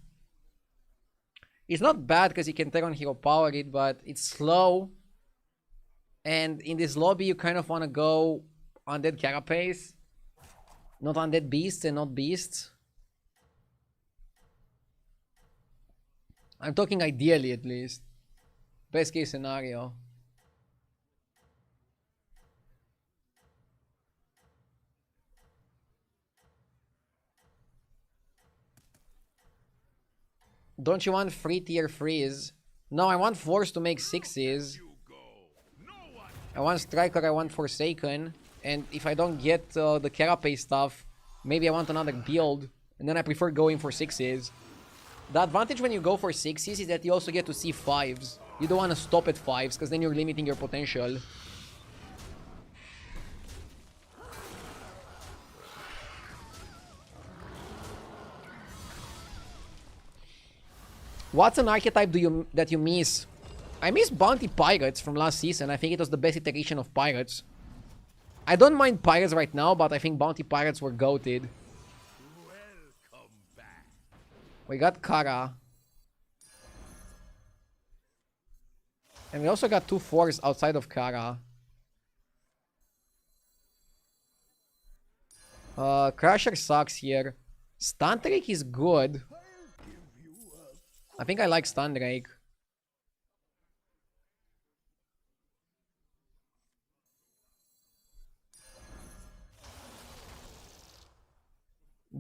It's not bad because you can take on hero power it, but it's slow. And in this lobby, you kind of want to go undead carapace. Not undead beasts and not beasts. I'm talking ideally at least. Best case scenario. Don't you want free tier freeze? No, I want force to make 6s. I want striker, I want forsaken. And if I don't get the carapace stuff, maybe I want another build. And then I prefer going for 6s. The advantage when you go for 6s is that you also get to see 5s. You don't want to stop at 5s because then you're limiting your potential. What's an archetype that you miss? I miss Bounty Pirates from last season. I think it was the best iteration of Pirates. I don't mind Pirates right now, but I think Bounty Pirates were goated. Welcome back. We got Kara. And we also got 2 4s outside of Kara. Crusher sucks here. Stundrake is good. I think I like Stundrake.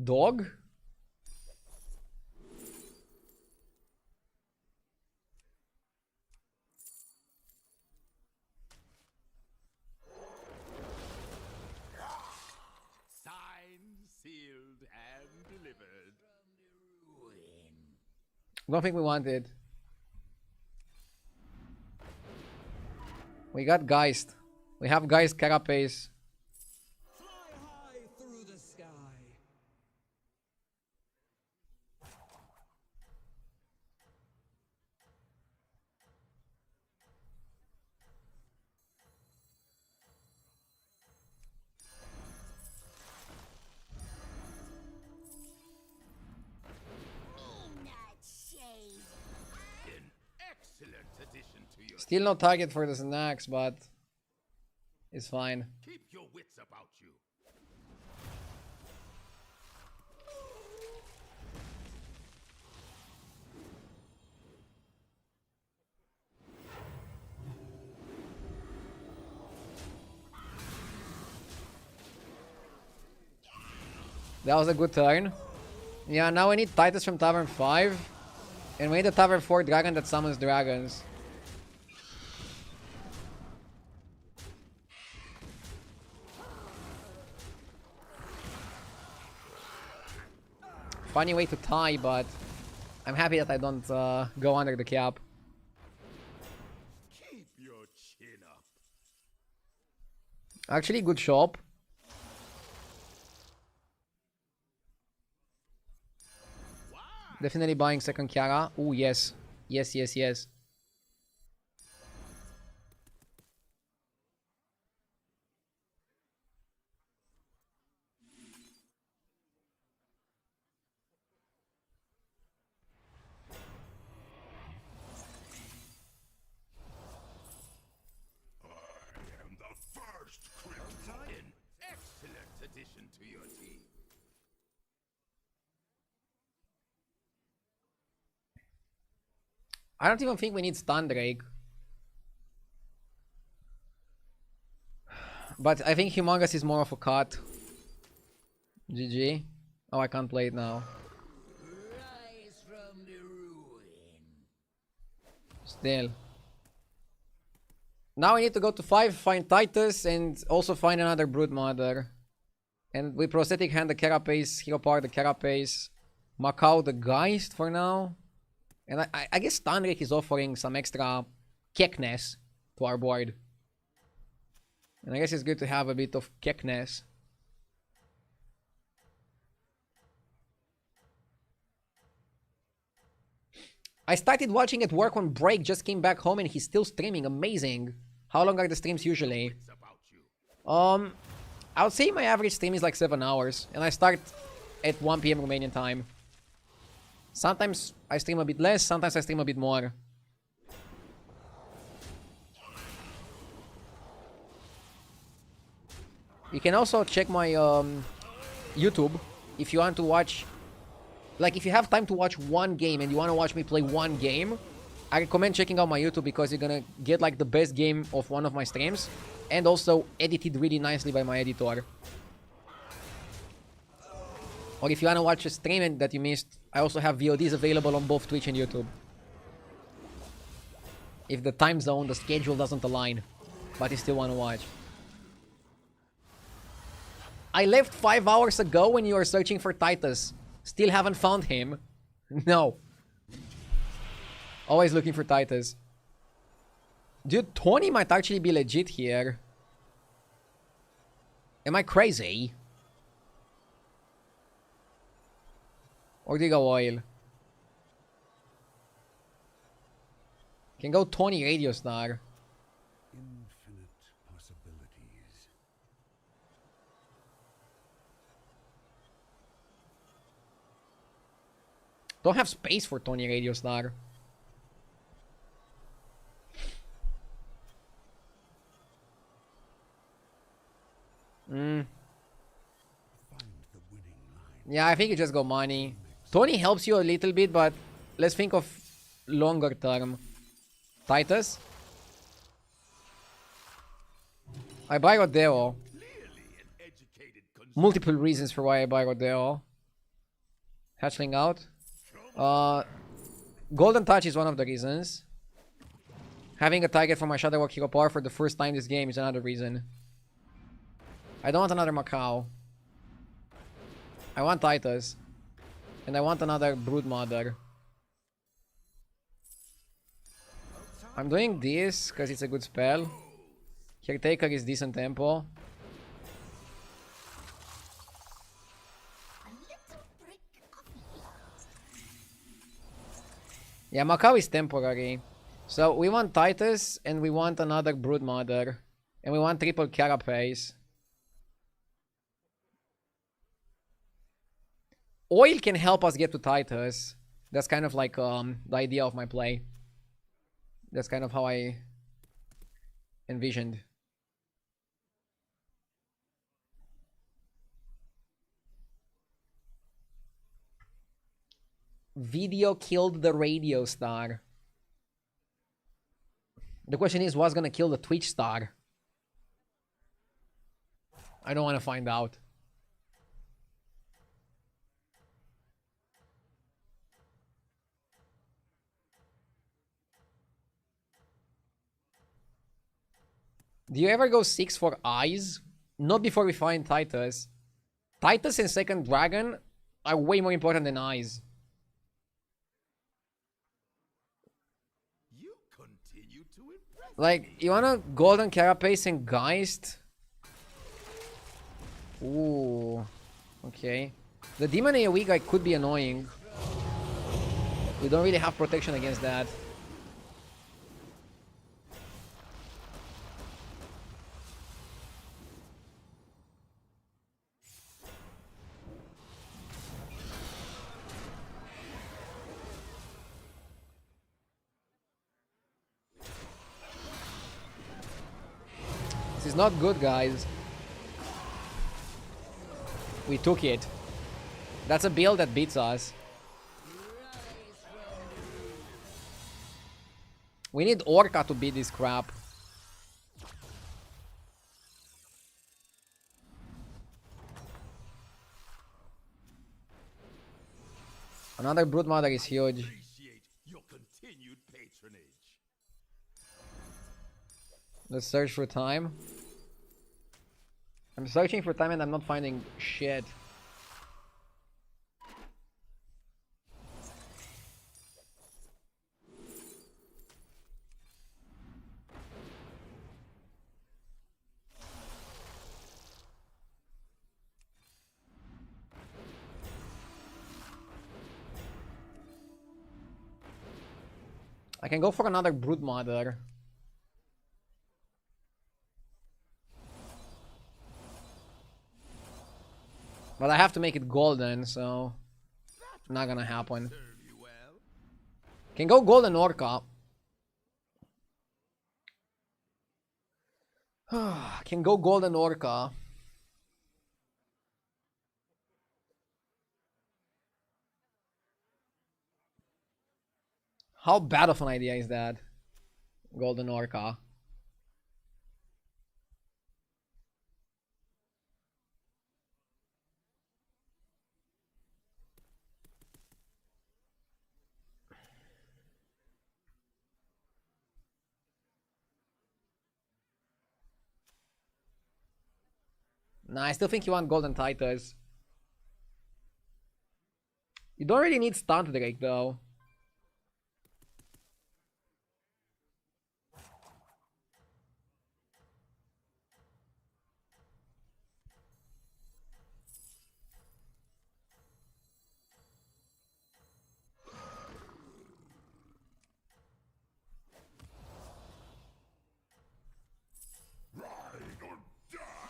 Dog? Signed, sealed, and delivered. Don't think we want it. We got Geist. We have Geist Carapace. Fly high through the sky. An excellent addition to your Still no target for the snacks, but it's fine. Keep your wits about you. That was a good turn. Yeah, now we need Titus from Tavern 5. And we need a Tavern 4 dragon that summons dragons. Funny way to tie, but I'm happy that I don't go under the cap. Keep your chin up. Actually, good shop. Definitely buying second Kiara. Oh, yes. Yes, yes, yes. I am the first Krypton. An excellent addition to your team. I don't even think we need Stundrake. But I think Humongous is more of a cut. GG. Oh, I can't play it now. Rise from the ruin. Still. Now we need to go to 5, find Titus, and also find another Broodmother. And we prosthetic hand the Carapace, Hero Power the Carapace, Macau the Geist for now. And I guess Stundrake is offering some extra keckness to our board. And I guess it's good to have a bit of keckness. I started watching at work on break, just came back home and he's still streaming. Amazing. How long are the streams usually? I would say my average stream is like 7 hours. And I start at 1 p.m. Romanian time. Sometimes I stream a bit less, sometimes I stream a bit more. You can also check my YouTube if you want to watch. Like, if you have time to watch one game and you want to watch me play one game, I recommend checking out my YouTube because you're gonna get like the best game of one of my streams and also edited really nicely by my editor. Or if you want to watch a stream that you missed, I also have VODs available on both Twitch and YouTube. If the time zone, the schedule doesn't align, but you still want to watch. I left 5 hours ago when you were searching for Titus. Still haven't found him. No. Always looking for Titus. Dude, Tony might actually be legit here. Am I crazy? Or do you go oil? Can go Tony Radio Star. Infinite possibilities. Don't have space for Tony Radio Star. Yeah, I think you just go money. Tony helps you a little bit, but let's think of longer term. Titus? I buy Rodeo. Multiple reasons for why I buy Rodeo. Hatchling out. Golden Touch is one of the reasons. Having a target for my Shadowwalk Hero Power for the first time this game is another reason. I don't want another Macau. I want Titus. And I want another Broodmother. I'm doing this because it's a good spell. Caretaker is decent tempo. Yeah, Macau is temporary. So we want Titus and we want another Broodmother. And we want triple Carapace. Oil can help us get to Titus. That's kind of like the idea of my play. That's kind of how I envisioned. Video killed the radio star. The question is, what's gonna kill the Twitch star? I don't want to find out. Do you ever go 6 for eyes? Not before we find Titus. Titus and second dragon are way more important than eyes. You continue to impress. Like, you wanna Golden Carapace and Geist? Ooh. Okay. The Demon AoE guy could be annoying. We don't really have protection against that. This is not good, guys. We took it. That's a build that beats us. We need Orca to beat this crap. Another Broodmother is huge. Appreciate your continued patronage. Let's search for time. I'm searching for time and I'm not finding shit. I can go for another Brood Mother. But I have to make it golden, so not gonna happen. Serve you well. Can go golden Orca. Can go golden Orca. How bad of an idea is that? Golden Orca. Nah, I still think you want Golden Titus. You don't really need Stunt Drake though.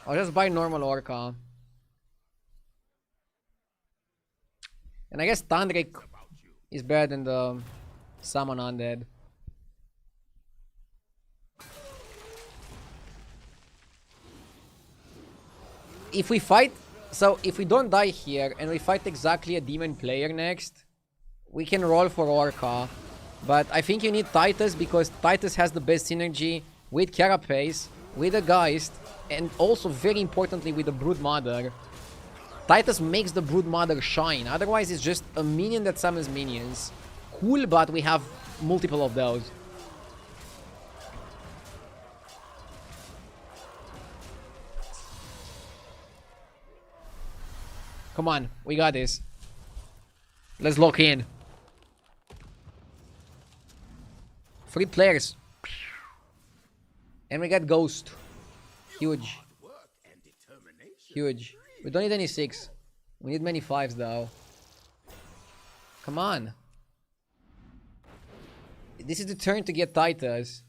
I'll just buy normal Orca. And I guess Tandrik is better than the Summon Undead. If we fight... So, if we don't die here and we fight exactly a Demon player next, we can roll for Orca. But I think you need Titus because Titus has the best synergy with Carapace, with the Geist, and also very importantly with the Brood Mother. Titus makes the Brood Mother shine, otherwise it's just a minion that summons minions. Cool, but we have multiple of those. Come on, we got this. Let's lock in. 3 players. And we got Ghost. Huge. Huge. We don't need any 6. We need many 5s though. Come on. This is the turn to get Titus.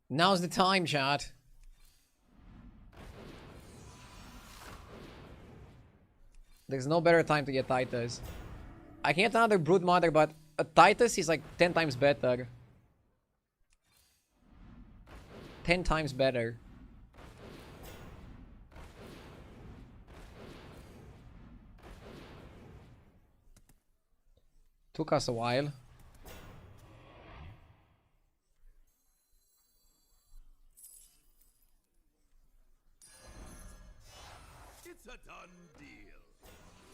Now's the time, chat. There's no better time to get Titus. I can get another Brood Mother, but a Titus is like 10 times better. 10 times better. Took us a while. It's a done deal.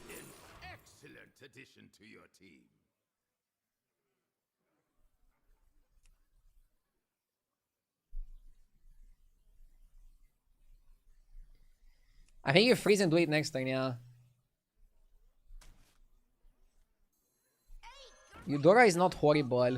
An excellent addition to your team. I think you freeze and do it next turn, yeah. Eudora is not horrible.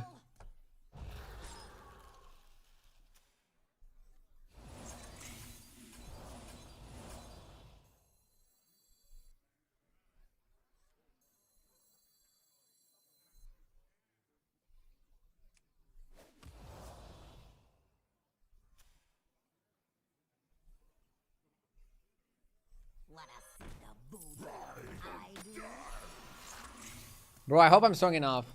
Bro, I hope I'm strong enough.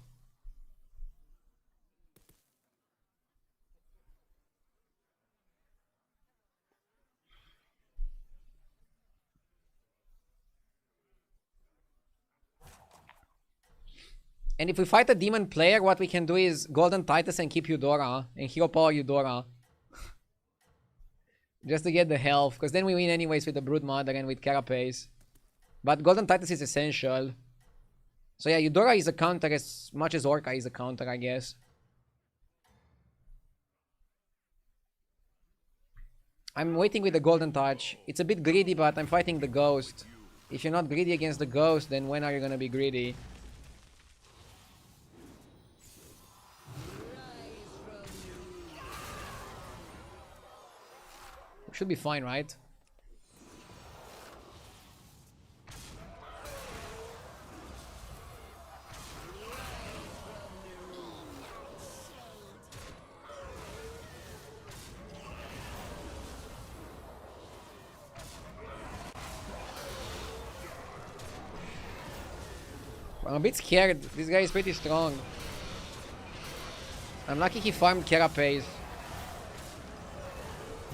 And if we fight a demon player, what we can do is Golden Titus and keep Eudora. And Hero Power Eudora. Just to get the health. Because then we win anyways with the Brood Mother and with Carapace. But Golden Titus is essential. So yeah, Eudora is a counter as much as Orca is a counter, I guess. I'm waiting with the Golden Touch. It's a bit greedy, but I'm fighting the Ghost. If you're not greedy against the Ghost, then when are you gonna be greedy? Should be fine, right? I'm a bit scared. This guy is pretty strong. I'm lucky he farmed Carapace.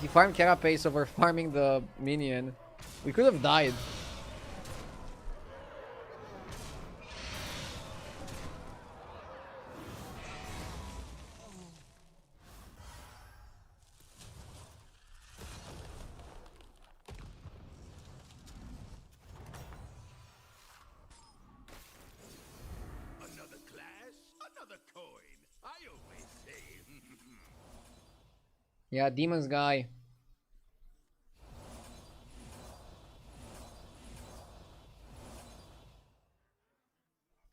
He farmed Carapace over farming the minion. We could have died. Another clash, another coin. I always say. Yeah, demons guy.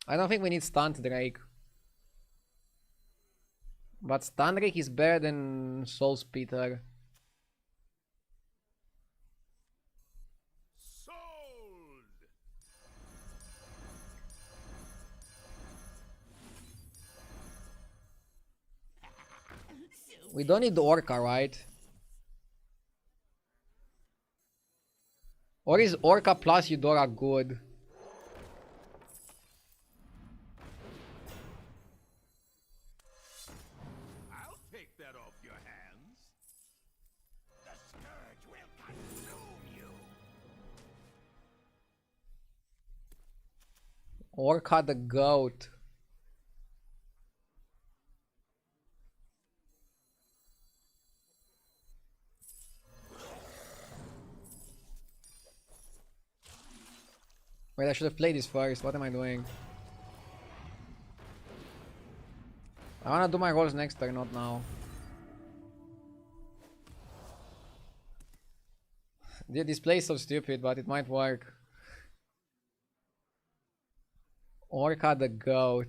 I don't think we need Stunt Drake. But Stunt Drake is better than Soul Spitter. Sold. We don't need the Orca, right? Or is Orca plus Eudora good? I'll take that off your hands. The scourge will consume you. Orca the goat. Wait, I should have played this first. What am I doing? I wanna do my rolls next turn, not now. Dude, this play is so stupid, but it might work. Orca the goat.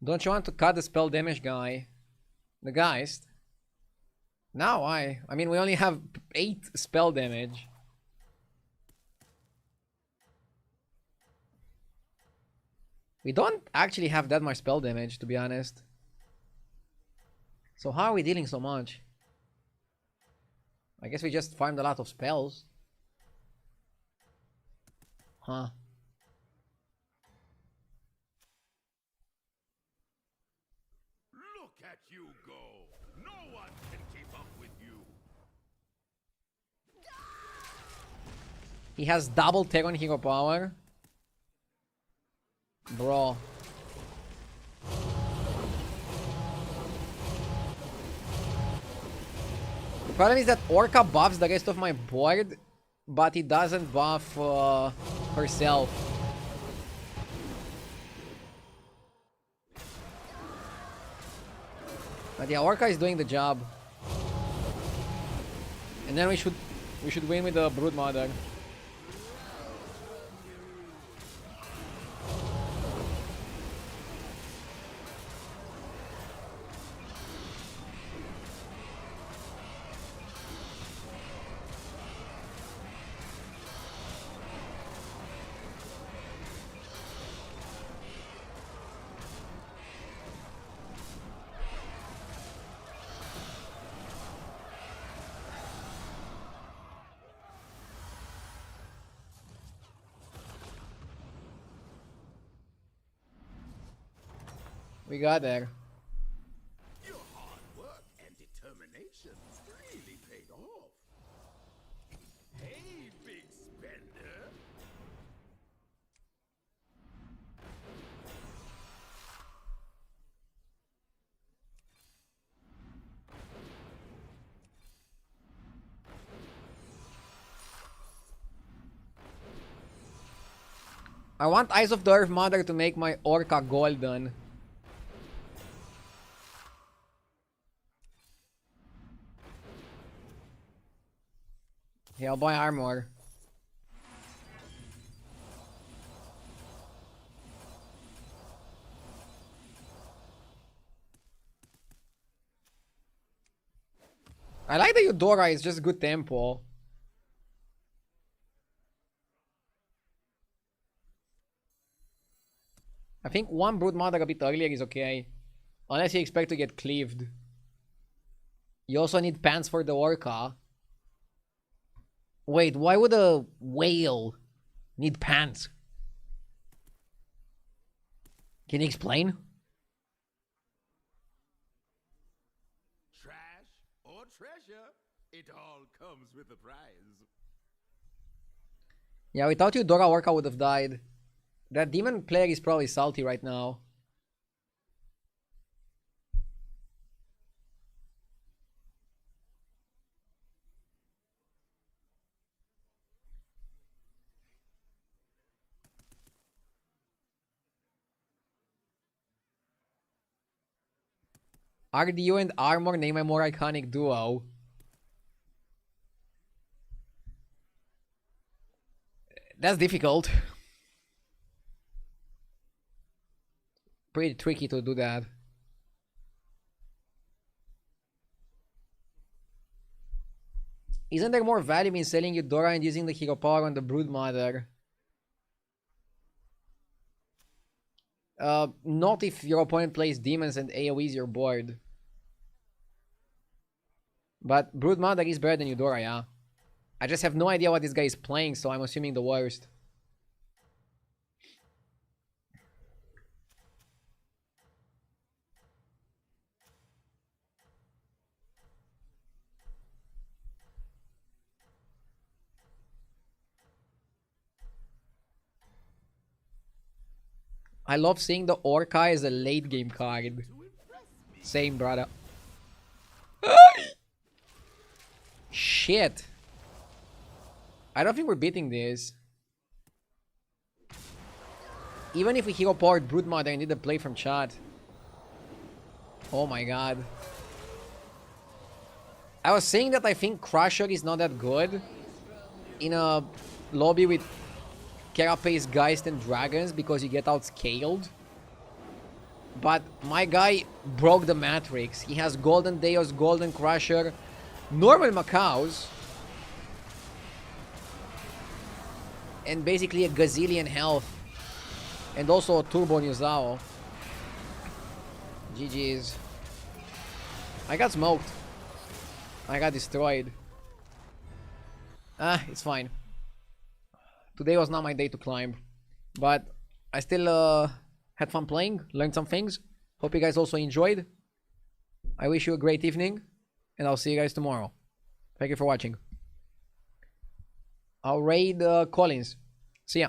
Don't you want to cut the spell damage guy? The Geist? Now why? I mean, we only have 8 spell damage. We don't actually have that much spell damage, to be honest. So how are we dealing so much? I guess we just farmed a lot of spells. Huh. Look at you go. No one can keep up with you. He has double Terran hero power. Bro. The problem is that Orca buffs the rest of my board, but it doesn't buff herself. But yeah, Orca is doing the job. And then we should win with the Broodmother. We got there. Your hard work and determination really paid off. Hey, big spender. I want Eyes of the Earth Mother to make my Orca golden. Yeah, I'll buy armor. I like the Eudora, it's just good tempo. I think one Broodmother a bit earlier is okay. Unless you expect to get cleaved. You also need pants for the orca. Wait, why would a whale need pants? Can you explain? Trash or treasure, it all comes with a prize. Yeah, without you, Dora Orca would have died. That demon player is probably salty right now. RDU and Armor name a more iconic duo. That's difficult. Pretty tricky to do that. Isn't there more value in selling Eudora and using the hero power on the Broodmother? Not if your opponent plays demons and AoEs your board. But Broodmother is better than Eudora, yeah. I just have no idea what this guy is playing, so I'm assuming the worst. I love seeing the Orca as a late game card. Same, brother. Shit. I don't think we're beating this. Even if we hero powered Broodmother and did a play from chat. Oh my god. I was saying that I think Crusher is not that good in a lobby with Carapace, Geist, and Dragons because you get outscaled. But my guy broke the matrix. He has Golden Deus, Golden Crusher, normal Macaws, and basically a gazillion health. And also a Turbo Nuzao. GG's. I got smoked. I got destroyed. It's fine. Today was not my day to climb. But I still had fun playing, learned some things. Hope you guys also enjoyed. I wish you a great evening. And I'll see you guys tomorrow. Thank you for watching. I'll raid Collins. See ya.